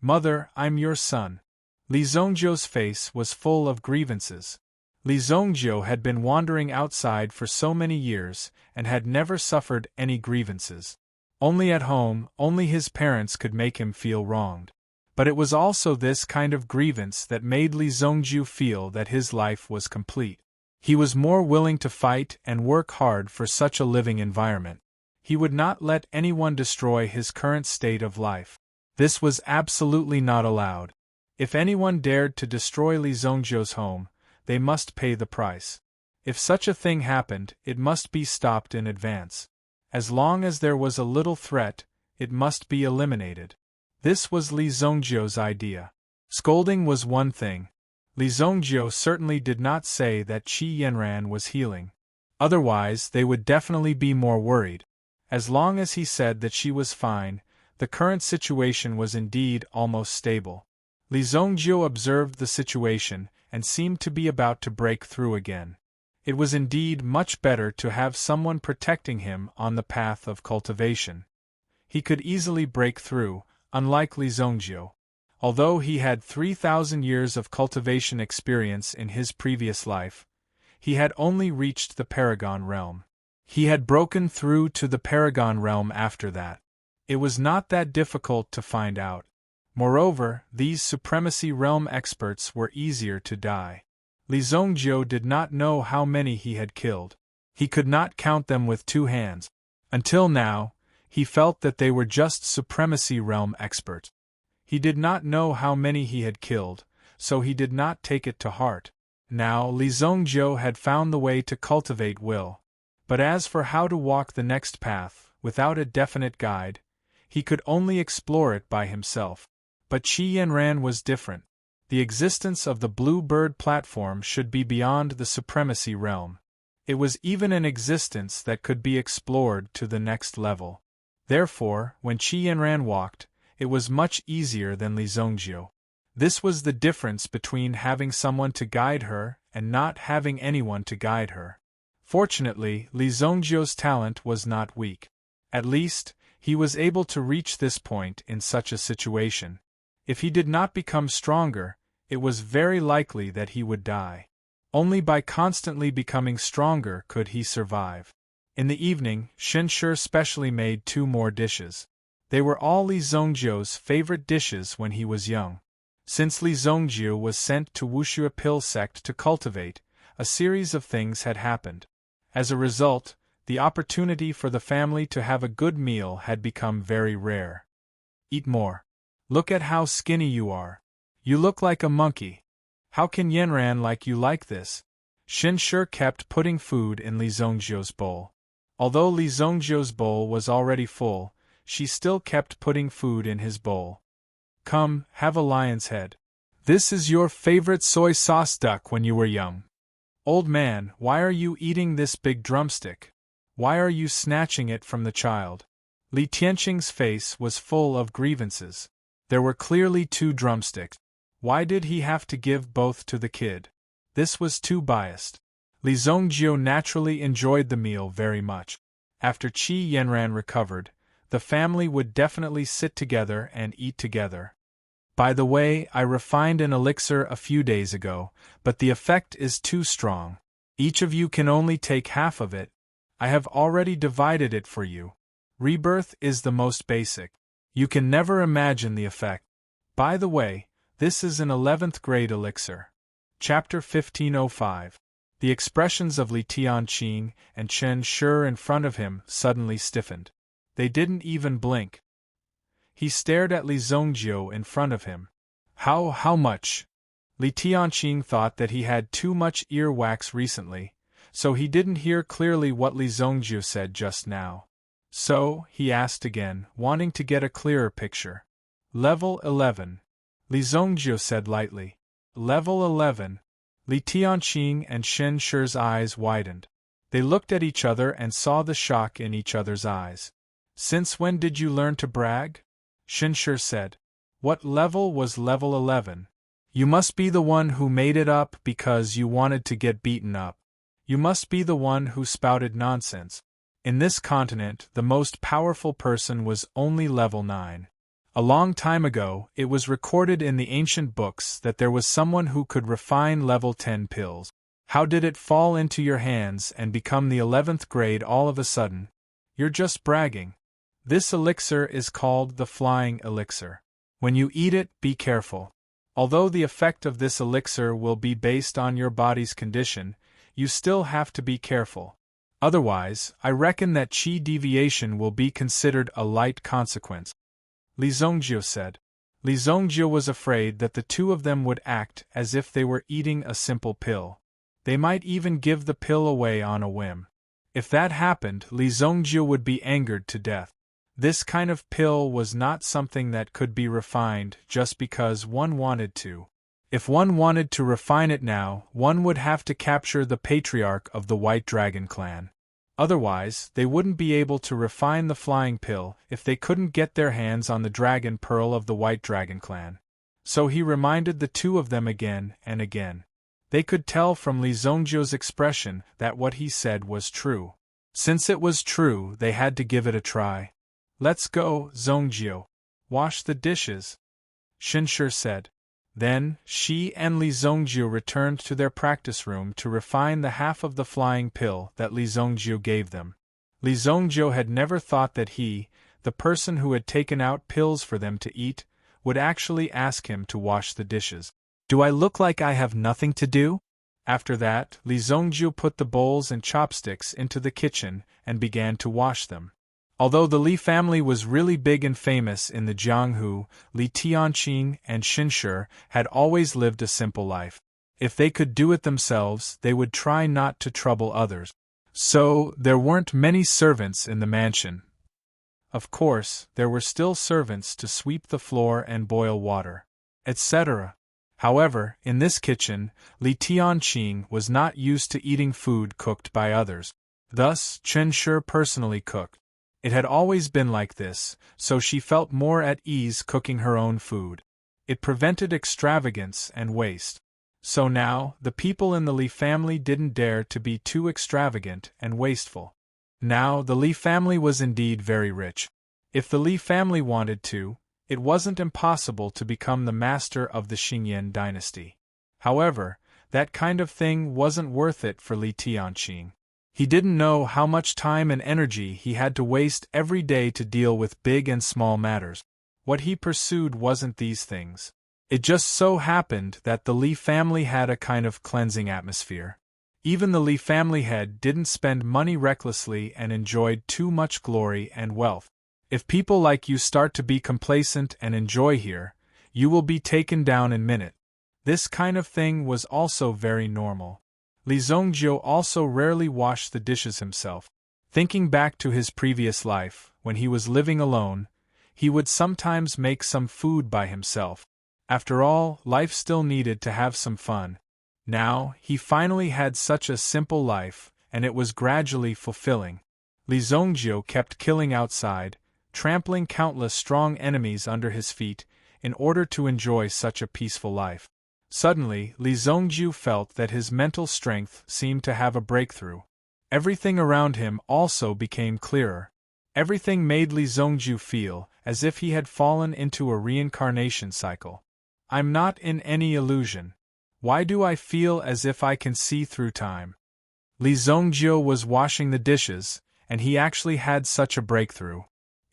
Speaker 1: "Mother, I'm your son." Li Zongjiu's face was full of grievances. Li Zongjiu had been wandering outside for so many years and had never suffered any grievances. Only at home, only his parents could make him feel wronged. But it was also this kind of grievance that made Li Zongjiu feel that his life was complete. He was more willing to fight and work hard for such a living environment. He would not let anyone destroy his current state of life. This was absolutely not allowed. If anyone dared to destroy Li Zongjiu's home, they must pay the price. If such a thing happened, it must be stopped in advance. As long as there was a little threat, it must be eliminated. This was Li Zongjiu's idea. Scolding was one thing. Li Zongjiu certainly did not say that Qi Yanran was healing. Otherwise, they would definitely be more worried. As long as he said that she was fine, the current situation was indeed almost stable. Li Zongjiu observed the situation and seemed to be about to break through again. It was indeed much better to have someone protecting him on the path of cultivation. He could easily break through, unlike Li Zongjiu. Although he had 3,000 years of cultivation experience in his previous life, he had only reached the Paragon realm. He had broken through to the Paragon realm after that. It was not that difficult to find out. Moreover, these supremacy realm experts were easier to die. Li Zongjiu did not know how many he had killed. He could not count them with two hands. Until now, he felt that they were just supremacy realm experts. He did not know how many he had killed, so he did not take it to heart. Now Li Zongjiu had found the way to cultivate will. But as for how to walk the next path, without a definite guide, he could only explore it by himself. But Qi Yanran was different. The existence of the Blue Bird platform should be beyond the supremacy realm. It was even an existence that could be explored to the next level. Therefore, when Qi Yanran walked, it was much easier than Li Zongjiu. This was the difference between having someone to guide her and not having anyone to guide her. Fortunately, Li Zongjiu's talent was not weak. At least, he was able to reach this point in such a situation. If he did not become stronger, it was very likely that he would die. Only by constantly becoming stronger could he survive. In the evening, Shen Shi specially made 2 more dishes. They were all Li Zongjiu's favorite dishes when he was young. Since Li Zongjiu was sent to Wuxia Pill sect to cultivate, a series of things had happened. As a result, the opportunity for the family to have a good meal had become very rare. Eat more. Look at how skinny you are. You look like a monkey. How can Yanran like you like this? Shen Shi kept putting food in Li Zongjiu's bowl. Although Li Zongjiu's bowl was already full, she still kept putting food in his bowl. Come, have a lion's head. This is your favorite soy sauce duck when you were young. Old man, why are you eating this big drumstick? Why are you snatching it from the child? Li Tianqing's face was full of grievances. There were clearly 2 drumsticks. Why did he have to give both to the kid? This was too biased. Li Zongjiu naturally enjoyed the meal very much. After Qi Yanran recovered, the family would definitely sit together and eat together. By the way, I refined an elixir a few days ago, but the effect is too strong. Each of you can only take half of it. I have already divided it for you. Rebirth is the most basic. You can never imagine the effect. By the way, this is an 11th grade elixir. Chapter 1505. The expressions of Li Tianqing and Chen Shi in front of him suddenly stiffened. They didn't even blink. He stared at Li Zongjiu in front of him. How much? Li Tianqing thought that he had too much earwax recently, so he didn't hear clearly what Li Zongjiu said just now. So, he asked again, wanting to get a clearer picture. Level 11. Li Zongjiu said lightly. Level 11. Li Tianqing and Shen Shi's eyes widened. They looked at each other and saw the shock in each other's eyes. Since when did you learn to brag? Shen Shi said. What level was level 11? You must be the one who made it up because you wanted to get beaten up. You must be the one who spouted nonsense. In this continent, the most powerful person was only level 9. A long time ago, it was recorded in the ancient books that there was someone who could refine level 10 pills. How did it fall into your hands and become the 11th grade all of a sudden? You're just bragging. This elixir is called the flying elixir. When you eat it, be careful. Although the effect of this elixir will be based on your body's condition, you still have to be careful. Otherwise, I reckon that qi deviation will be considered a light consequence. Li Zongjiu said. Li Zongjiu was afraid that the two of them would act as if they were eating a simple pill. They might even give the pill away on a whim. If that happened, Li Zongjiu would be angered to death. This kind of pill was not something that could be refined just because one wanted to. If one wanted to refine it now, one would have to capture the patriarch of the White Dragon clan. Otherwise, they wouldn't be able to refine the flying pill if they couldn't get their hands on the dragon pearl of the White Dragon clan. So he reminded the two of them again and again. They could tell from Li Zongjiu's expression that what he said was true. Since it was true, they had to give it a try. Let's go, Zongjiu. Wash the dishes, Shen Shi said. Then, she and Li Zongjiu returned to their practice room to refine the half of the flying pill that Li Zongjiu gave them. Li Zongjiu had never thought that he, the person who had taken out pills for them to eat, would actually ask him to wash the dishes. Do I look like I have nothing to do? After that, Li Zongjiu put the bowls and chopsticks into the kitchen and began to wash them. Although the Li family was really big and famous in the Jianghu, Li Tianqing and Shen Shi had always lived a simple life. If they could do it themselves, they would try not to trouble others. So, there weren't many servants in the mansion. Of course, there were still servants to sweep the floor and boil water, etc. However, in this kitchen, Li Tianqing was not used to eating food cooked by others. Thus, Shen Shi personally cooked. It had always been like this, so she felt more at ease cooking her own food. It prevented extravagance and waste. So now, the people in the Li family didn't dare to be too extravagant and wasteful. Now, the Li family was indeed very rich. If the Li family wanted to, it wasn't impossible to become the master of the Xingyan dynasty. However, that kind of thing wasn't worth it for Li Tianqing. He didn't know how much time and energy he had to waste every day to deal with big and small matters. What he pursued wasn't these things. It just so happened that the Li family had a kind of cleansing atmosphere. Even the Li family head didn't spend money recklessly and enjoyed too much glory and wealth. If people like you start to be complacent and enjoy here, you will be taken down in a minute. This kind of thing was also very normal. Li Zongjiu also rarely washed the dishes himself. Thinking back to his previous life, when he was living alone, he would sometimes make some food by himself. After all, life still needed to have some fun. Now, he finally had such a simple life, and it was gradually fulfilling. Li Zongjiu kept killing outside, trampling countless strong enemies under his feet, in order to enjoy such a peaceful life. Suddenly, Li Zongjiu felt that his mental strength seemed to have a breakthrough. Everything around him also became clearer. Everything made Li Zongjiu feel as if he had fallen into a reincarnation cycle. I'm not in any illusion. Why do I feel as if I can see through time? Li Zongjiu was washing the dishes, and he actually had such a breakthrough.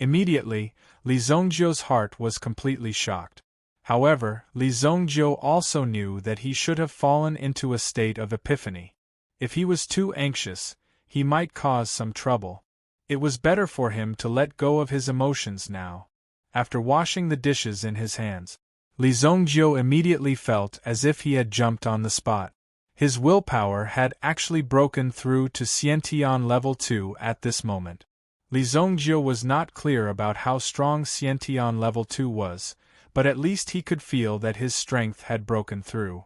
Speaker 1: Immediately, Li Zongjiu's heart was completely shocked. However, Li Zongjiu also knew that he should have fallen into a state of epiphany. If he was too anxious, he might cause some trouble. It was better for him to let go of his emotions now. After washing the dishes in his hands, Li Zongjiu immediately felt as if he had jumped on the spot. His willpower had actually broken through to Xiantian level 2 at this moment. Li Zongjiu was not clear about how strong Xiantian level 2 was, but at least he could feel that his strength had broken through.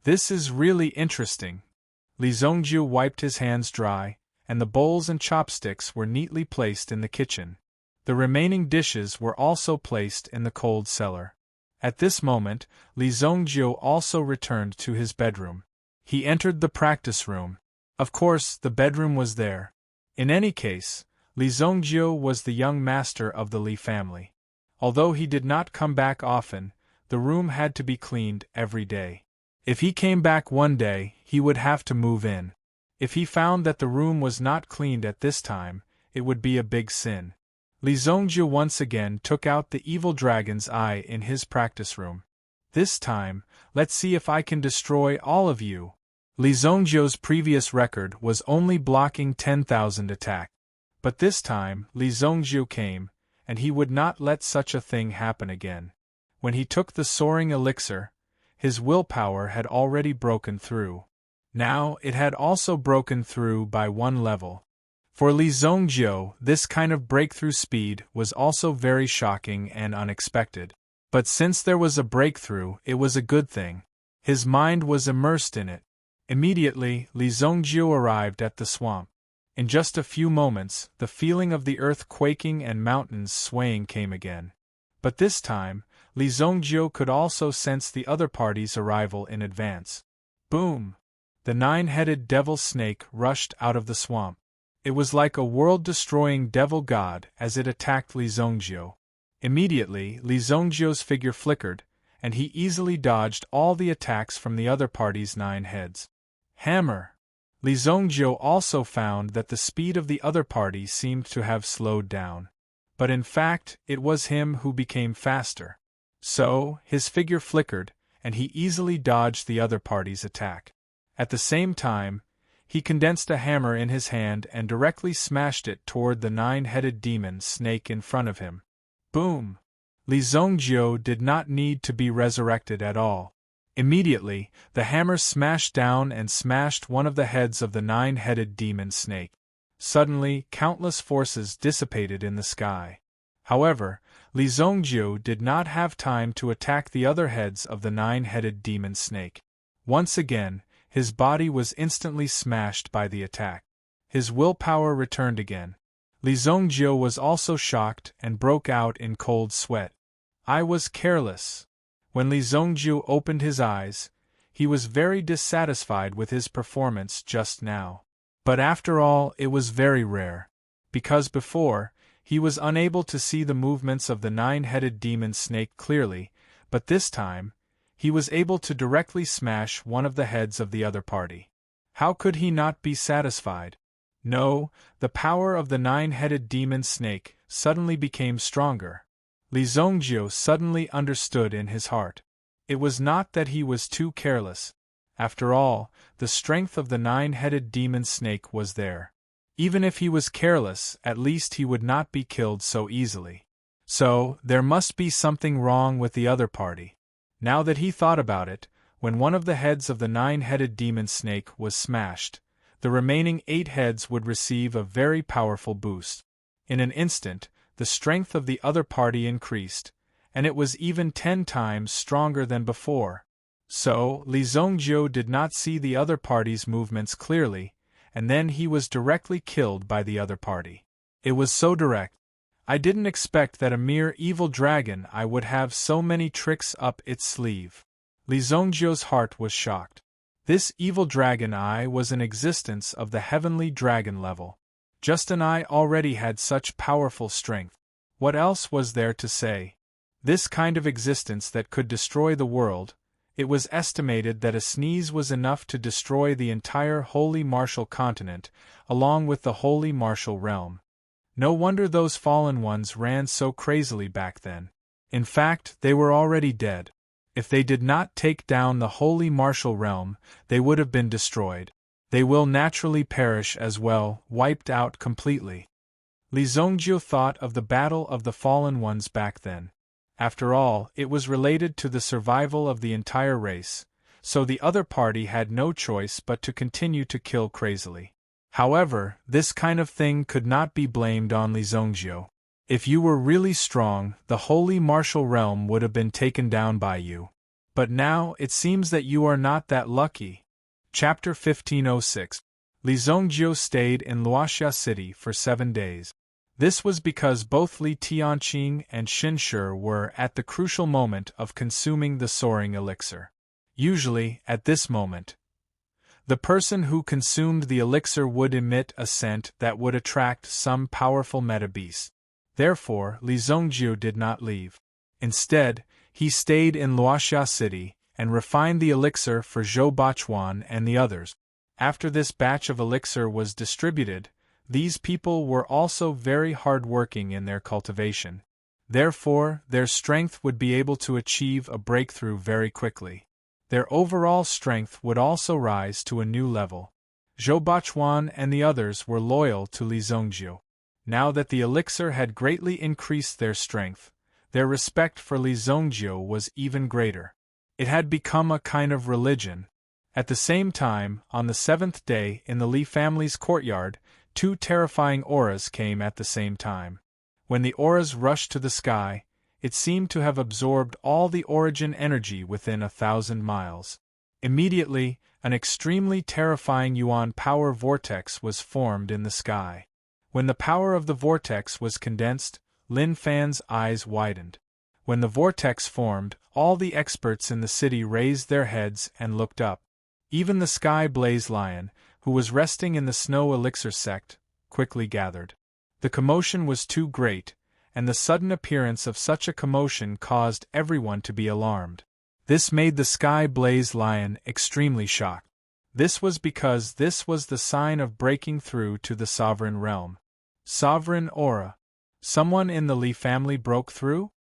Speaker 1: This is really interesting. Li Zongjiu wiped his hands dry, and the bowls and chopsticks were neatly placed in the kitchen. The remaining dishes were also placed in the cold cellar. At this moment, Li Zongjiu also returned to his bedroom. He entered the practice room. Of course, the bedroom was there. In any case, Li Zongjiu was the young master of the Li family. Although he did not come back often, the room had to be cleaned every day. If he came back one day, he would have to move in. If he found that the room was not cleaned at this time, it would be a big sin. Li Zongjiu once again took out the evil dragon's eye in his practice room. This time, let's see if I can destroy all of you. Li Zongjiu's previous record was only blocking 10,000 attack. But this time, Li Zongjiu came, and he would not let such a thing happen again. When he took the soaring elixir, his willpower had already broken through. Now it had also broken through by one level. For Li Zongjiu, this kind of breakthrough speed was also very shocking and unexpected. But since there was a breakthrough, it was a good thing. His mind was immersed in it. Immediately, Li Zongjiu arrived at the swamp. In just a few moments, the feeling of the earth quaking and mountains swaying came again. But this time, Li Zongjiu could also sense the other party's arrival in advance. Boom! The 9-headed devil snake rushed out of the swamp. It was like a world-destroying devil god as it attacked Li Zongjiu. Immediately, Li Zongjiu's figure flickered, and he easily dodged all the attacks from the other party's 9 heads. Hammer! Li Zongjiu also found that the speed of the other party seemed to have slowed down. But in fact, it was him who became faster. So, his figure flickered, and he easily dodged the other party's attack. At the same time, he condensed a hammer in his hand and directly smashed it toward the 9-headed demon snake in front of him. Boom! Li Zongjiu did not need to be resurrected at all. Immediately, the hammer smashed down and smashed one of the heads of the 9-headed demon snake. Suddenly, countless forces dissipated in the sky. However, Li Zongjiu did not have time to attack the other heads of the 9-headed demon snake. Once again, his body was instantly smashed by the attack. His willpower returned again. Li Zongjiu was also shocked and broke out in cold sweat. I was careless. When Li Zongjiu opened his eyes, he was very dissatisfied with his performance just now. But after all, it was very rare. Because before, he was unable to see the movements of the 9-headed demon snake clearly, but this time, he was able to directly smash one of the heads of the other party. How could he not be satisfied? No, the power of the 9-headed demon snake suddenly became stronger. Li Zongjiu suddenly understood in his heart. It was not that he was too careless. After all, the strength of the 9-headed demon snake was there. Even if he was careless, at least he would not be killed so easily. So, there must be something wrong with the other party. Now that he thought about it, when one of the heads of the 9-headed demon snake was smashed, the remaining 8 heads would receive a very powerful boost. In an instant, the strength of the other party increased, and it was even 10 times stronger than before. So, Li Zongjiu did not see the other party's movements clearly, and then he was directly killed by the other party. It was so direct. I didn't expect that a mere evil dragon I would have so many tricks up its sleeve. Li Zongjiu's heart was shocked. This evil dragon eye was an existence of the heavenly dragon level. Just an eye already had such powerful strength. What else was there to say? This kind of existence that could destroy the world. It was estimated that a sneeze was enough to destroy the entire Holy Martial continent, along with the Holy Martial realm. No wonder those fallen ones ran so crazily back then. In fact, they were already dead. If they did not take down the Holy Martial realm, they would have been destroyed. They will naturally perish as well, wiped out completely. Li Zongjiu thought of the battle of the fallen ones back then. After all, it was related to the survival of the entire race, so the other party had no choice but to continue to kill crazily. However, this kind of thing could not be blamed on Li Zongjiu. If you were really strong, the Holy Martial realm would have been taken down by you. But now, it seems that you are not that lucky. Chapter 1506. Li Zhongjiu stayed in Luoxia City for 7 days. This was because both Li Tianqing and Xin Shi were at the crucial moment of consuming the soaring elixir. Usually, at this moment, the person who consumed the elixir would emit a scent that would attract some powerful meta-beast. Therefore, Li Zhongjiu did not leave. Instead, he stayed in Luoxia City and refined the elixir for Zhou Bachuan and the others. After this batch of elixir was distributed, these people were also very hard-working in their cultivation. Therefore, their strength would be able to achieve a breakthrough very quickly. Their overall strength would also rise to a new level. Zhou Bachuan and the others were loyal to Li Zhongjiu. Now that the elixir had greatly increased their strength, their respect for Li Zhongjiu was even greater. It had become a kind of religion. At the same time, on the 7th day in the Li family's courtyard, 2 terrifying auras came at the same time. When the auras rushed to the sky, it seemed to have absorbed all the origin energy within 1,000 miles. Immediately, an extremely terrifying yuan power vortex was formed in the sky. When the power of the vortex was condensed, Lin Fan's eyes widened. When the vortex formed, all the experts in the city raised their heads and looked up. Even the Sky Blaze Lion, who was resting in the Snow Elixir sect, quickly gathered. The commotion was too great, and the sudden appearance of such a commotion caused everyone to be alarmed. This made the Sky Blaze Lion extremely shocked. This was because this was the sign of breaking through to the sovereign realm. Sovereign aura. Someone in the Li family broke through?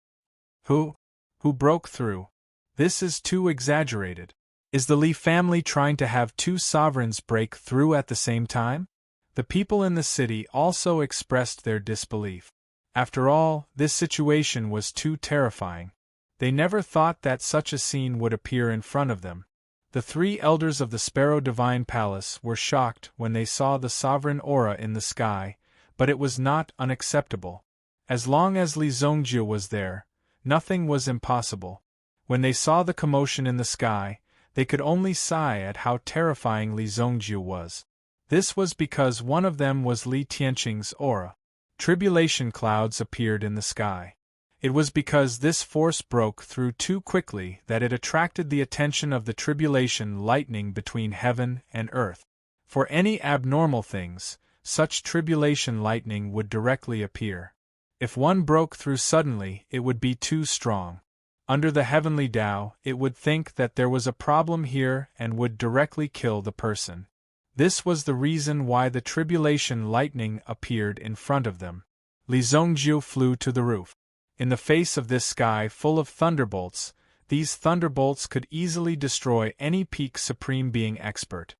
Speaker 1: Who broke through? This is too exaggerated. Is the Li family trying to have 2 sovereigns break through at the same time? The people in the city also expressed their disbelief. After all, this situation was too terrifying. They never thought that such a scene would appear in front of them. The 3 elders of the Sparrow Divine Palace were shocked when they saw the sovereign aura in the sky, but it was not unacceptable. As long as Li Zhongjiu was there, nothing was impossible. When they saw the commotion in the sky, they could only sigh at how terrifying Li Zhongjiu was. This was because one of them was Li Tianqing's aura. Tribulation clouds appeared in the sky. It was because this force broke through too quickly that it attracted the attention of the tribulation lightning between heaven and earth. For any abnormal things, such tribulation lightning would directly appear. If one broke through suddenly, it would be too strong. Under the heavenly Tao, it would think that there was a problem here and would directly kill the person. This was the reason why the tribulation lightning appeared in front of them. Li Zhongjiu flew to the roof. In the face of this sky full of thunderbolts, these thunderbolts could easily destroy any peak Supreme Being expert.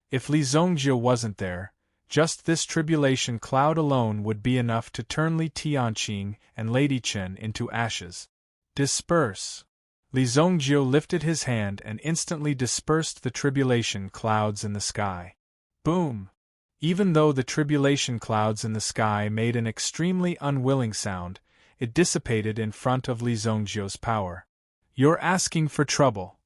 Speaker 1: If Li Zhongjiu wasn't there, just this tribulation cloud alone would be enough to turn Li Tianqing and Lady Chen into ashes. Disperse. Li Zhongjiu lifted his hand and instantly dispersed the tribulation clouds in the sky. Boom! Even though the tribulation clouds in the sky made an extremely unwilling sound, it dissipated in front of Li Zhongjiu's power. You're asking for trouble,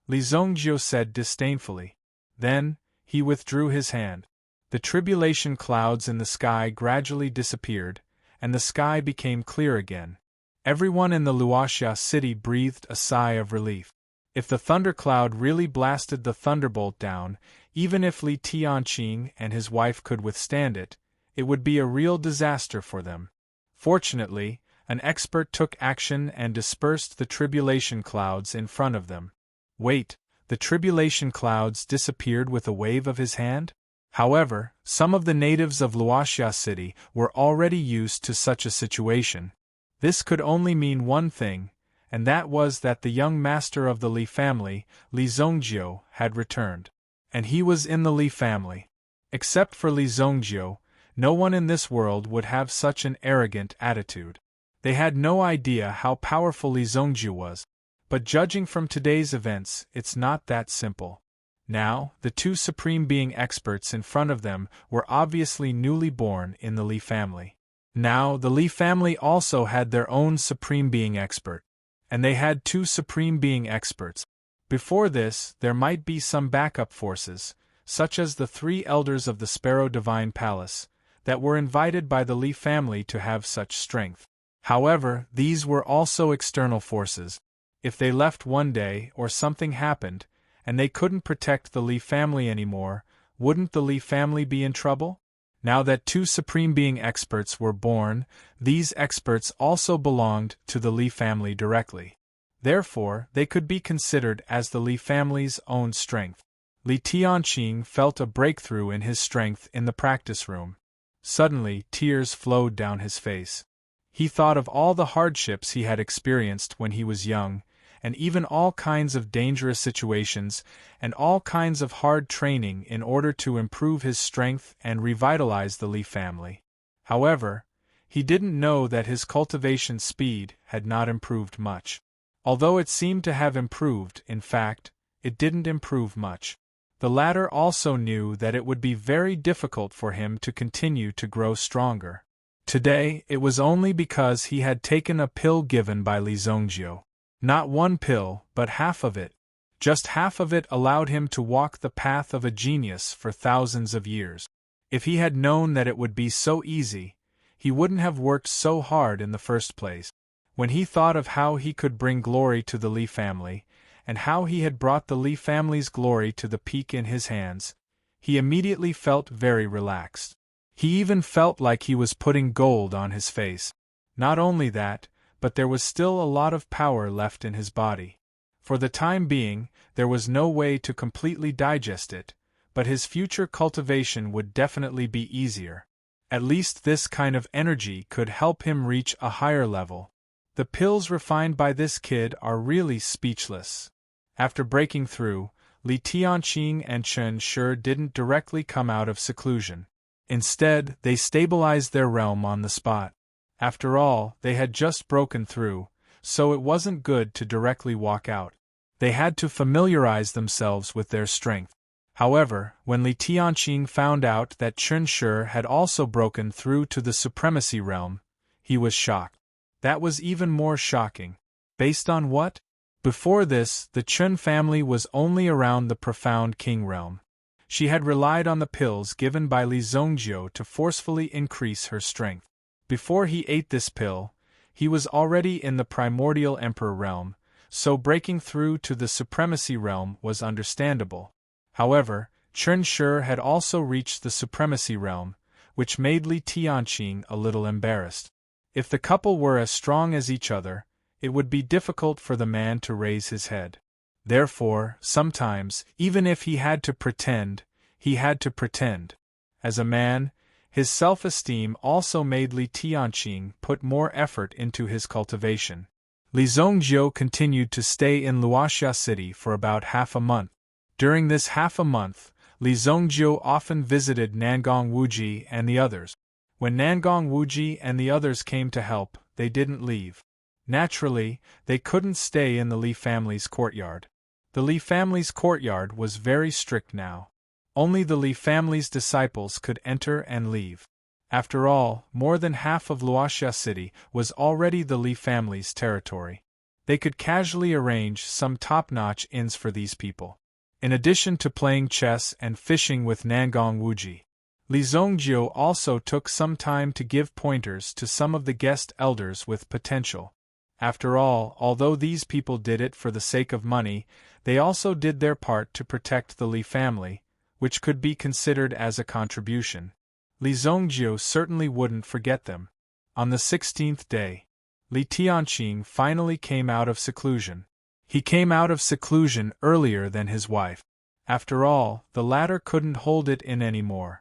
Speaker 1: Li Zhongjiu said disdainfully. Then, he withdrew his hand. The tribulation clouds in the sky gradually disappeared, and the sky became clear again. Everyone in the Luoxia city breathed a sigh of relief. If the thundercloud really blasted the thunderbolt down, even if Li Tianqing and his wife could withstand it, it would be a real disaster for them. Fortunately, an expert took action and dispersed the tribulation clouds in front of them. Wait, the tribulation clouds disappeared with a wave of his hand? However, some of the natives of Luoxia city were already used to such a situation. This could only mean one thing, and that was that the young master of the Li family, Li Zhongjiu, had returned. And he was in the Li family. Except for Li Zhongjiu, no one in this world would have such an arrogant attitude. They had no idea how powerful Li Zhongjiu was. But judging from today's events, it's not that simple. Now, the 2 Supreme Being experts in front of them were obviously newly born in the Li family. Now, the Li family also had their own Supreme Being expert. And they had 2 Supreme Being experts. Before this, there might be some backup forces, such as the 3 elders of the Sparrow Divine Palace, that were invited by the Li family to have such strength. However, these were also external forces. If they left one day or something happened, and they couldn't protect the Li family anymore, wouldn't the Li family be in trouble? Now that 2 Supreme Being experts were born, these experts also belonged to the Li family directly. Therefore, they could be considered as the Li family's own strength. Li Tianqing felt a breakthrough in his strength in the practice room. Suddenly, tears flowed down his face. He thought of all the hardships he had experienced when he was young, and even all kinds of dangerous situations and all kinds of hard training in order to improve his strength and revitalize the Li family. However, he didn't know that his cultivation speed had not improved much. Although it seemed to have improved, in fact, it didn't improve much. The latter also knew that it would be very difficult for him to continue to grow stronger. Today, it was only because he had taken a pill given by Li Zongjiu. Not one pill, but half of it. Just half of it allowed him to walk the path of a genius for thousands of years. If he had known that it would be so easy, he wouldn't have worked so hard in the first place. When he thought of how he could bring glory to the Li family, and how he had brought the Li family's glory to the peak in his hands, he immediately felt very relaxed. He even felt like he was putting gold on his face. Not only that, but there was still a lot of power left in his body. For the time being, there was no way to completely digest it, but his future cultivation would definitely be easier. At least this kind of energy could help him reach a higher level. The pills refined by this kid are really speechless. After breaking through, Li Tianqing and Chen Shi didn't directly come out of seclusion. Instead, they stabilized their realm on the spot. After all, they had just broken through, so it wasn't good to directly walk out. They had to familiarize themselves with their strength. However, when Li Tianqing found out that Chen Shi had also broken through to the supremacy realm, he was shocked. That was even more shocking. Based on what? Before this, the Chen family was only around the profound king realm. She had relied on the pills given by Li Zongjiu to forcefully increase her strength. Before he ate this pill, he was already in the primordial emperor realm, so breaking through to the supremacy realm was understandable. However, Chen Shi had also reached the supremacy realm, which made Li Tianqing a little embarrassed. If the couple were as strong as each other, it would be difficult for the man to raise his head. Therefore, sometimes, even if he had to pretend, he had to pretend. As a man, his self-esteem also made Li Tianqing put more effort into his cultivation. Li Zongjiu continued to stay in Luoxia City for about half a month. During this half a month, Li Zongjiu often visited Nangong Wuji and the others. When Nangong Wuji and the others came to help, they didn't leave. Naturally, they couldn't stay in the Li family's courtyard. The Li family's courtyard was very strict now. Only the Li family's disciples could enter and leave. After all, more than half of Luoxia City was already the Li family's territory. They could casually arrange some top-notch inns for these people. In addition to playing chess and fishing with Nangong Wuji, Li Zongjiu also took some time to give pointers to some of the guest elders with potential. After all, although these people did it for the sake of money, they also did their part to protect the Li family, which could be considered as a contribution. Li Zongjiu certainly wouldn't forget them. On the 16th day, Li Tianqing finally came out of seclusion. He came out of seclusion earlier than his wife. After all, the latter couldn't hold it in anymore.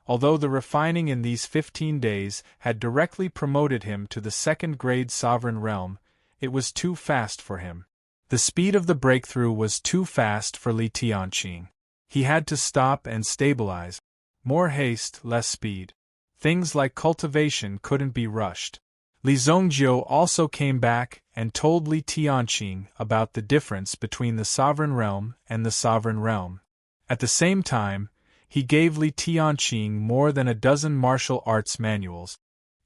Speaker 1: Although the refining in these 15 days had directly promoted him to the second-grade sovereign realm, it was too fast for him. The speed of the breakthrough was too fast for Li Tianqing. He had to stop and stabilize. More haste, less speed. Things like cultivation couldn't be rushed. Li Zongjiu also came back and told Li Tianqing about the difference between the sovereign realm and the sovereign realm. At the same time, he gave Li Tianqing more than a dozen martial arts manuals.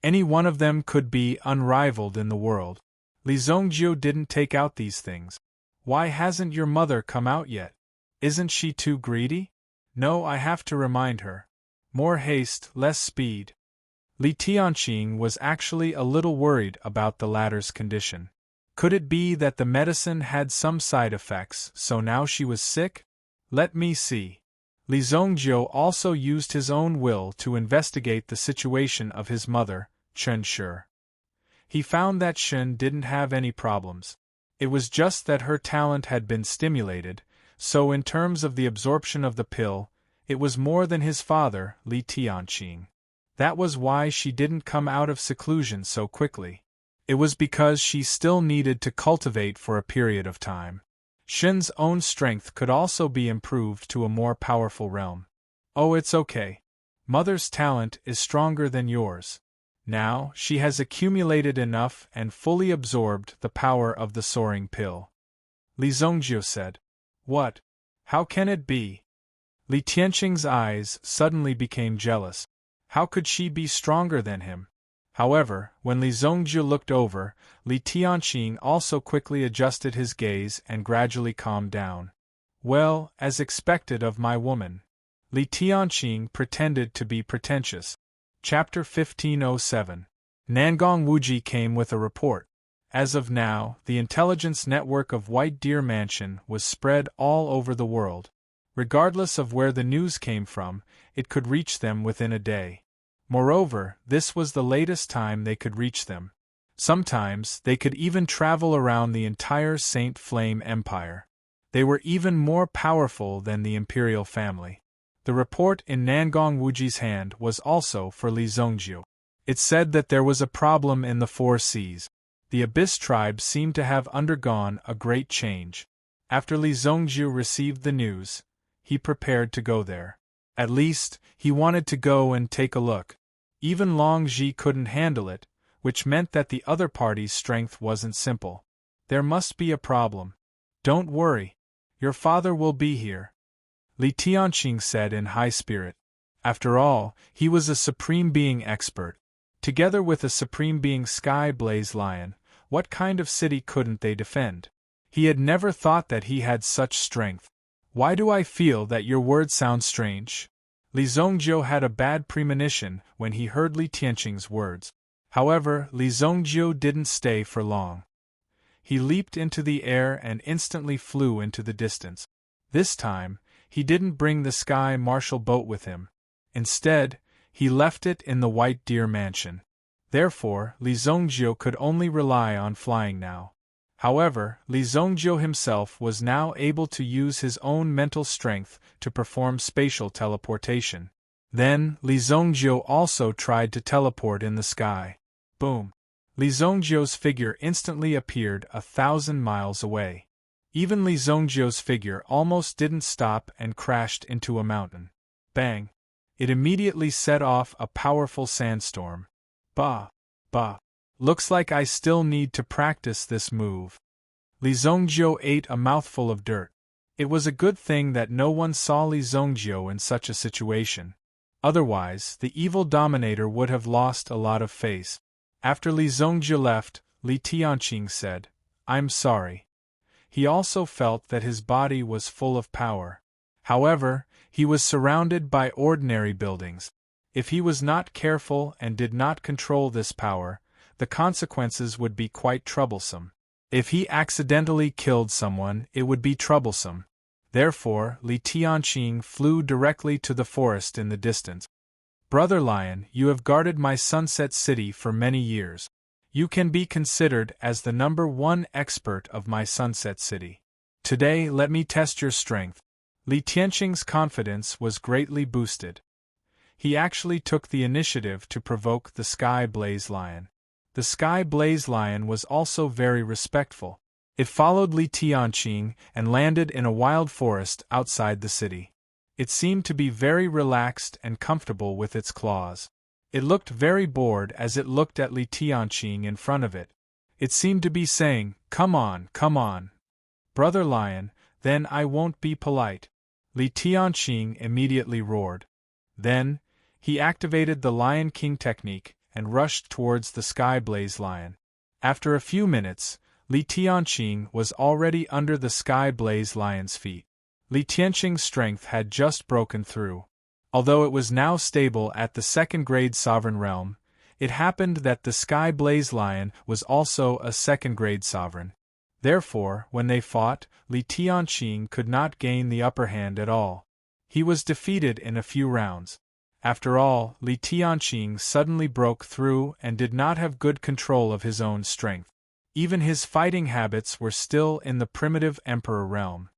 Speaker 1: Any one of them could be unrivaled in the world. Li Zongjiu didn't take out these things. Why hasn't your mother come out yet? Isn't she too greedy? No, I have to remind her. More haste, less speed. Li Tianqing was actually a little worried about the latter's condition. Could it be that the medicine had some side effects, so now she was sick? Let me see. Li Zhongjiu also used his own will to investigate the situation of his mother, Chen Shi. He found that Shen didn't have any problems. It was just that her talent had been stimulated, so in terms of the absorption of the pill, it was more than his father, Li Tianqing. That was why she didn't come out of seclusion so quickly. It was because she still needed to cultivate for a period of time. Shen's own strength could also be improved to a more powerful realm. Oh, it's okay. Mother's talent is stronger than yours. Now, she has accumulated enough and fully absorbed the power of the soaring pill. Li Zhongjiu said. What? How can it be? Li Tianqing's eyes suddenly became jealous. How could she be stronger than him? However, when Li Zhongjiu looked over, Li Tianqing also quickly adjusted his gaze and gradually calmed down. Well, as expected of my woman. Li Tianqing pretended to be pretentious. Chapter 1507. Nangong Wuji came with a report. As of now, the intelligence network of White Deer Mansion was spread all over the world. Regardless of where the news came from, it could reach them within a day. Moreover, this was the latest time they could reach them. Sometimes, they could even travel around the entire Saint Flame Empire. They were even more powerful than the imperial family. The report in Nangong Wuji's hand was also for Li Zhongjiu. It said that there was a problem in the Four Seas. The Abyss tribe seemed to have undergone a great change. After Li Zhongjiu received the news, he prepared to go there. At least, he wanted to go and take a look. Even Long Ji couldn't handle it, which meant that the other party's strength wasn't simple. There must be a problem. Don't worry. Your father will be here, Li Tianqing said in high spirit. After all, he was a Supreme Being expert. Together with a Supreme Being Sky Blaze Lion, what kind of city couldn't they defend? He had never thought that he had such strength. Why do I feel that your words sound strange? Li Zhongjiu had a bad premonition when he heard Li Tianqing's words. However, Li Zhongjiu didn't stay for long. He leaped into the air and instantly flew into the distance. This time, he didn't bring the Sky Marshal boat with him. Instead, he left it in the White Deer Mansion. Therefore, Li Zhongjiu could only rely on flying now. However, Li Zhongjiu himself was now able to use his own mental strength to perform spatial teleportation. Then, Li Zhongjiu also tried to teleport in the sky. Boom! Li Zhongjiu's figure instantly appeared 1,000 miles away. Even Li Zhongjiu's figure almost didn't stop and crashed into a mountain. Bang! It immediately set off a powerful sandstorm. Bah! Bah! Looks like I still need to practice this move. Li Zhongjiu ate a mouthful of dirt. It was a good thing that no one saw Li Zhongjiu in such a situation. Otherwise, the evil dominator would have lost a lot of face. After Li Zhongjiu left, Li Tianqing said, I'm sorry. He also felt that his body was full of power. However, he was surrounded by ordinary buildings. If he was not careful and did not control this power, the consequences would be quite troublesome. If he accidentally killed someone, it would be troublesome. Therefore, Li Tianqing flew directly to the forest in the distance. Brother Lion, you have guarded my Sunset City for many years. You can be considered as the #1 expert of my Sunset City. Today, let me test your strength. Li Tianqing's confidence was greatly boosted. He actually took the initiative to provoke the Sky Blaze Lion. The Sky Blaze Lion was also very respectful. It followed Li Tianqing and landed in a wild forest outside the city. It seemed to be very relaxed and comfortable with its claws. It looked very bored as it looked at Li Tianqing in front of it. It seemed to be saying, come on, Brother Lion, then I won't be polite. Li Tianqing immediately roared. Then, he activated the Lion King technique and rushed towards the Sky Blaze Lion. After a few minutes, Li Tianqing was already under the Sky Blaze Lion's feet. Li Tianqing's strength had just broken through. Although it was now stable at the second-grade sovereign realm, it happened that the Sky Blaze Lion was also a second-grade sovereign. Therefore, when they fought, Li Tianqing could not gain the upper hand at all. He was defeated in a few rounds. After all, Li Tianqing suddenly broke through and did not have good control of his own strength. Even his fighting habits were still in the primitive emperor realm.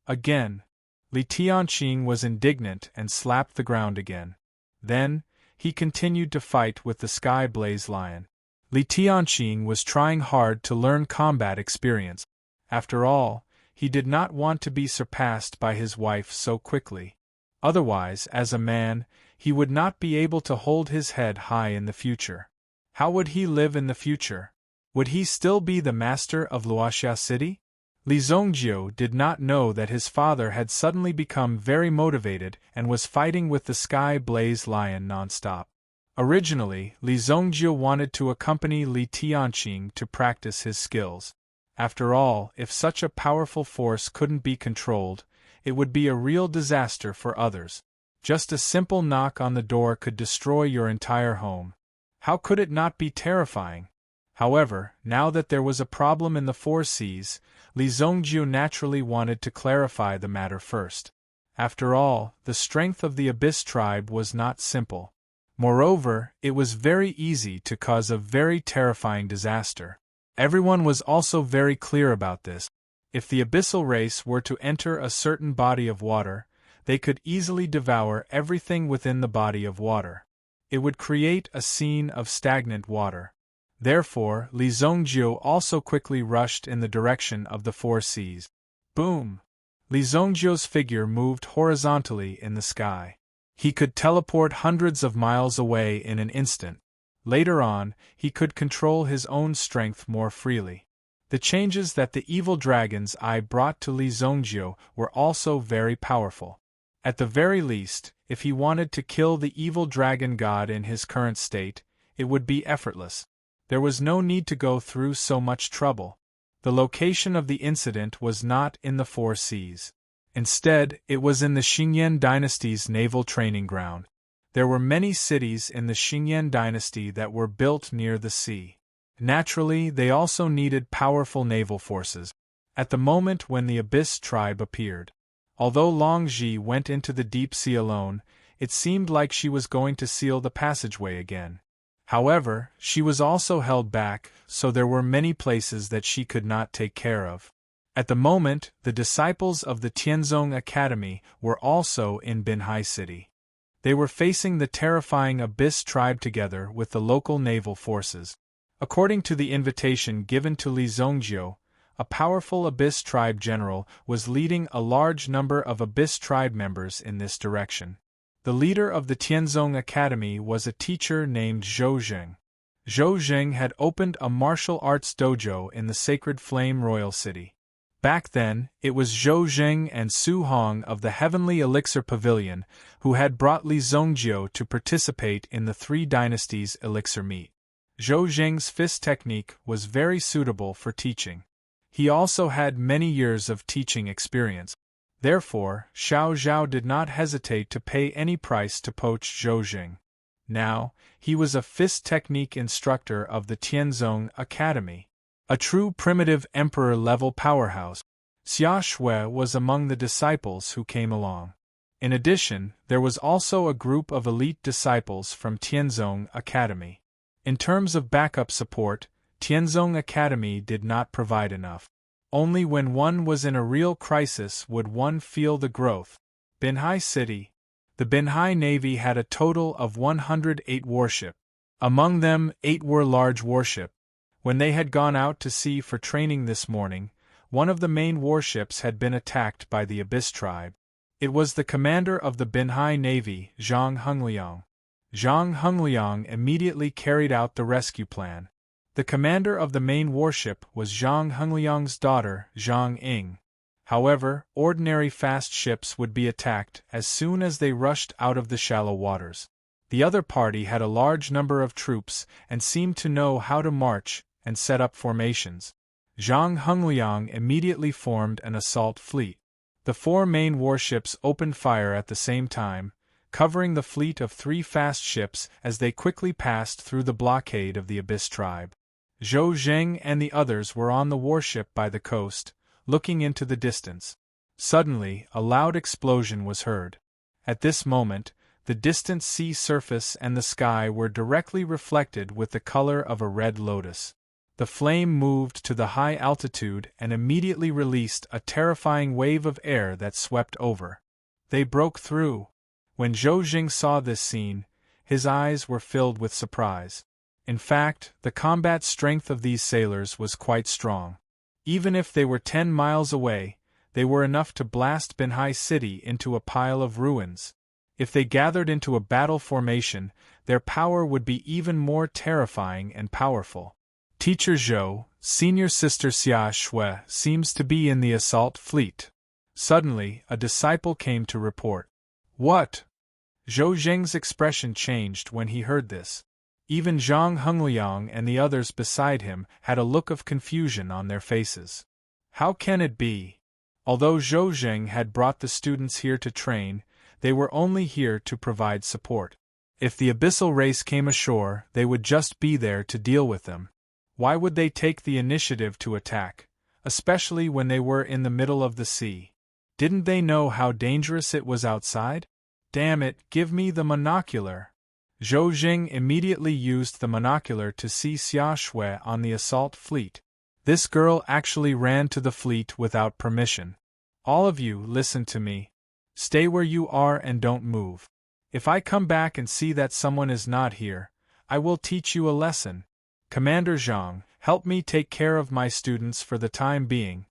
Speaker 1: Again, Li Tianqing was indignant and slapped the ground again. Then, he continued to fight with the Sky Blaze Lion. Li Tianqing was trying hard to learn combat experience. After all, he did not want to be surpassed by his wife so quickly. Otherwise, as a man, he would not be able to hold his head high in the future. How would he live in the future? Would he still be the master of Luoxia City? Li Zongjiu did not know that his father had suddenly become very motivated and was fighting with the Sky Blaze Lion non-stop. Originally, Li Zongjiu wanted to accompany Li Tianqing to practice his skills. After all, if such a powerful force couldn't be controlled, it would be a real disaster for others. Just a simple knock on the door could destroy your entire home. How could it not be terrifying? However, now that there was a problem in the Four Seas, Li Zongjiu naturally wanted to clarify the matter first. After all, the strength of the Abyss tribe was not simple. Moreover, it was very easy to cause a very terrifying disaster. Everyone was also very clear about this. If the abyssal race were to enter a certain body of water, they could easily devour everything within the body of water. It would create a scene of stagnant water. Therefore, Li Zongjiu also quickly rushed in the direction of the Four Seas. Boom! Li Zongjiu's figure moved horizontally in the sky. He could teleport hundreds of miles away in an instant. Later on, he could control his own strength more freely. The changes that the evil dragon's eye brought to Li Zongjiu were also very powerful. At the very least, if he wanted to kill the evil dragon god in his current state, it would be effortless. There was no need to go through so much trouble. The location of the incident was not in the Four Seas. Instead, it was in the Xingyan dynasty's naval training ground. There were many cities in the Xingyan dynasty that were built near the sea. Naturally, they also needed powerful naval forces. At the moment when the Abyss tribe appeared, although Long Ji went into the deep sea alone, it seemed like she was going to seal the passageway again. However, she was also held back, so there were many places that she could not take care of. At the moment, the disciples of the Tianzong Academy were also in Binhai City. They were facing the terrifying Abyss tribe together with the local naval forces. According to the invitation given to Li Zongjiu, a powerful Abyss tribe general was leading a large number of Abyss tribe members in this direction. The leader of the Tianzong Academy was a teacher named Zhou Zheng. Zhou Zheng had opened a martial arts dojo in the Sacred Flame Royal City. Back then, it was Zhou Zheng and Su Hong of the Heavenly Elixir Pavilion who had brought Li Zongjiu to participate in the Three Dynasties Elixir Meet. Zhou Zheng's fist technique was very suitable for teaching. He also had many years of teaching experience. Therefore, Xiao Zhao did not hesitate to pay any price to poach Zhou Zheng. Now, he was a fist technique instructor of the Tianzong Academy. A true primitive emperor-level powerhouse. Xia Shui was among the disciples who came along. In addition, there was also a group of elite disciples from Tianzong Academy. In terms of backup support, Tianzong Academy did not provide enough. Only when one was in a real crisis would one feel the growth. Binhai City. The Binhai Navy had a total of 108 warships. Among them, 8 were large warships. When they had gone out to sea for training this morning, one of the main warships had been attacked by the Abyss tribe. It was the commander of the Binhai Navy, Zhang Hengliang. Zhang Hengliang immediately carried out the rescue plan. The commander of the main warship was Zhang Hengliang's daughter, Zhang Ying. However, ordinary fast ships would be attacked as soon as they rushed out of the shallow waters. The other party had a large number of troops and seemed to know how to march and set up formations. Zhang Hongliang immediately formed an assault fleet. The 4 main warships opened fire at the same time, covering the fleet of 3 fast ships as they quickly passed through the blockade of the Abyss tribe. Zhou Zheng and the others were on the warship by the coast, looking into the distance. Suddenly, a loud explosion was heard. At this moment, the distant sea surface and the sky were directly reflected with the color of a red lotus. The flame moved to the high altitude and immediately released a terrifying wave of air that swept over. They broke through. When Zhou Jing saw this scene, his eyes were filled with surprise. In fact, the combat strength of these sailors was quite strong. Even if they were 10 miles away, they were enough to blast Binhai City into a pile of ruins. If they gathered into a battle formation, their power would be even more terrifying and powerful. Teacher Zhou, senior sister Xia Shui, seems to be in the assault fleet. Suddenly, a disciple came to report. What? Zhou Zheng's expression changed when he heard this. Even Zhang Hongliang and the others beside him had a look of confusion on their faces. How can it be? Although Zhou Zheng had brought the students here to train, they were only here to provide support. If the abyssal race came ashore, they would just be there to deal with them. Why would they take the initiative to attack, especially when they were in the middle of the sea? Didn't they know how dangerous it was outside? Damn it, give me the monocular! Zhou Jing immediately used the monocular to see Xia Shui on the assault fleet. This girl actually ran to the fleet without permission. All of you, listen to me. Stay where you are and don't move. If I come back and see that someone is not here, I will teach you a lesson. Commander Zhang, help me take care of my students for the time being.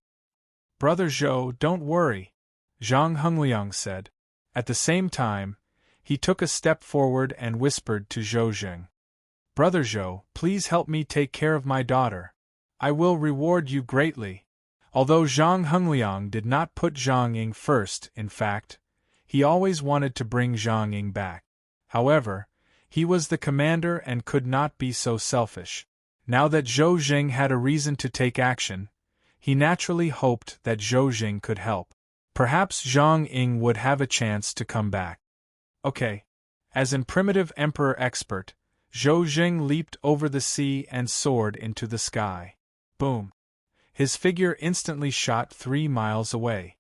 Speaker 1: Brother Zhou, don't worry, Zhang Hongliang said. At the same time, he took a step forward and whispered to Zhou Zheng. Brother Zhou, please help me take care of my daughter. I will reward you greatly. Although Zhang Hongliang did not put Zhang Ying first, in fact, he always wanted to bring Zhang Ying back. However, he was the commander and could not be so selfish. Now that Zhou Jing had a reason to take action, he naturally hoped that Zhou Jing could help. Perhaps Zhang Ying would have a chance to come back. Okay. As in primitive emperor expert, Zhou Jing leaped over the sea and soared into the sky. Boom. His figure instantly shot 3 miles away.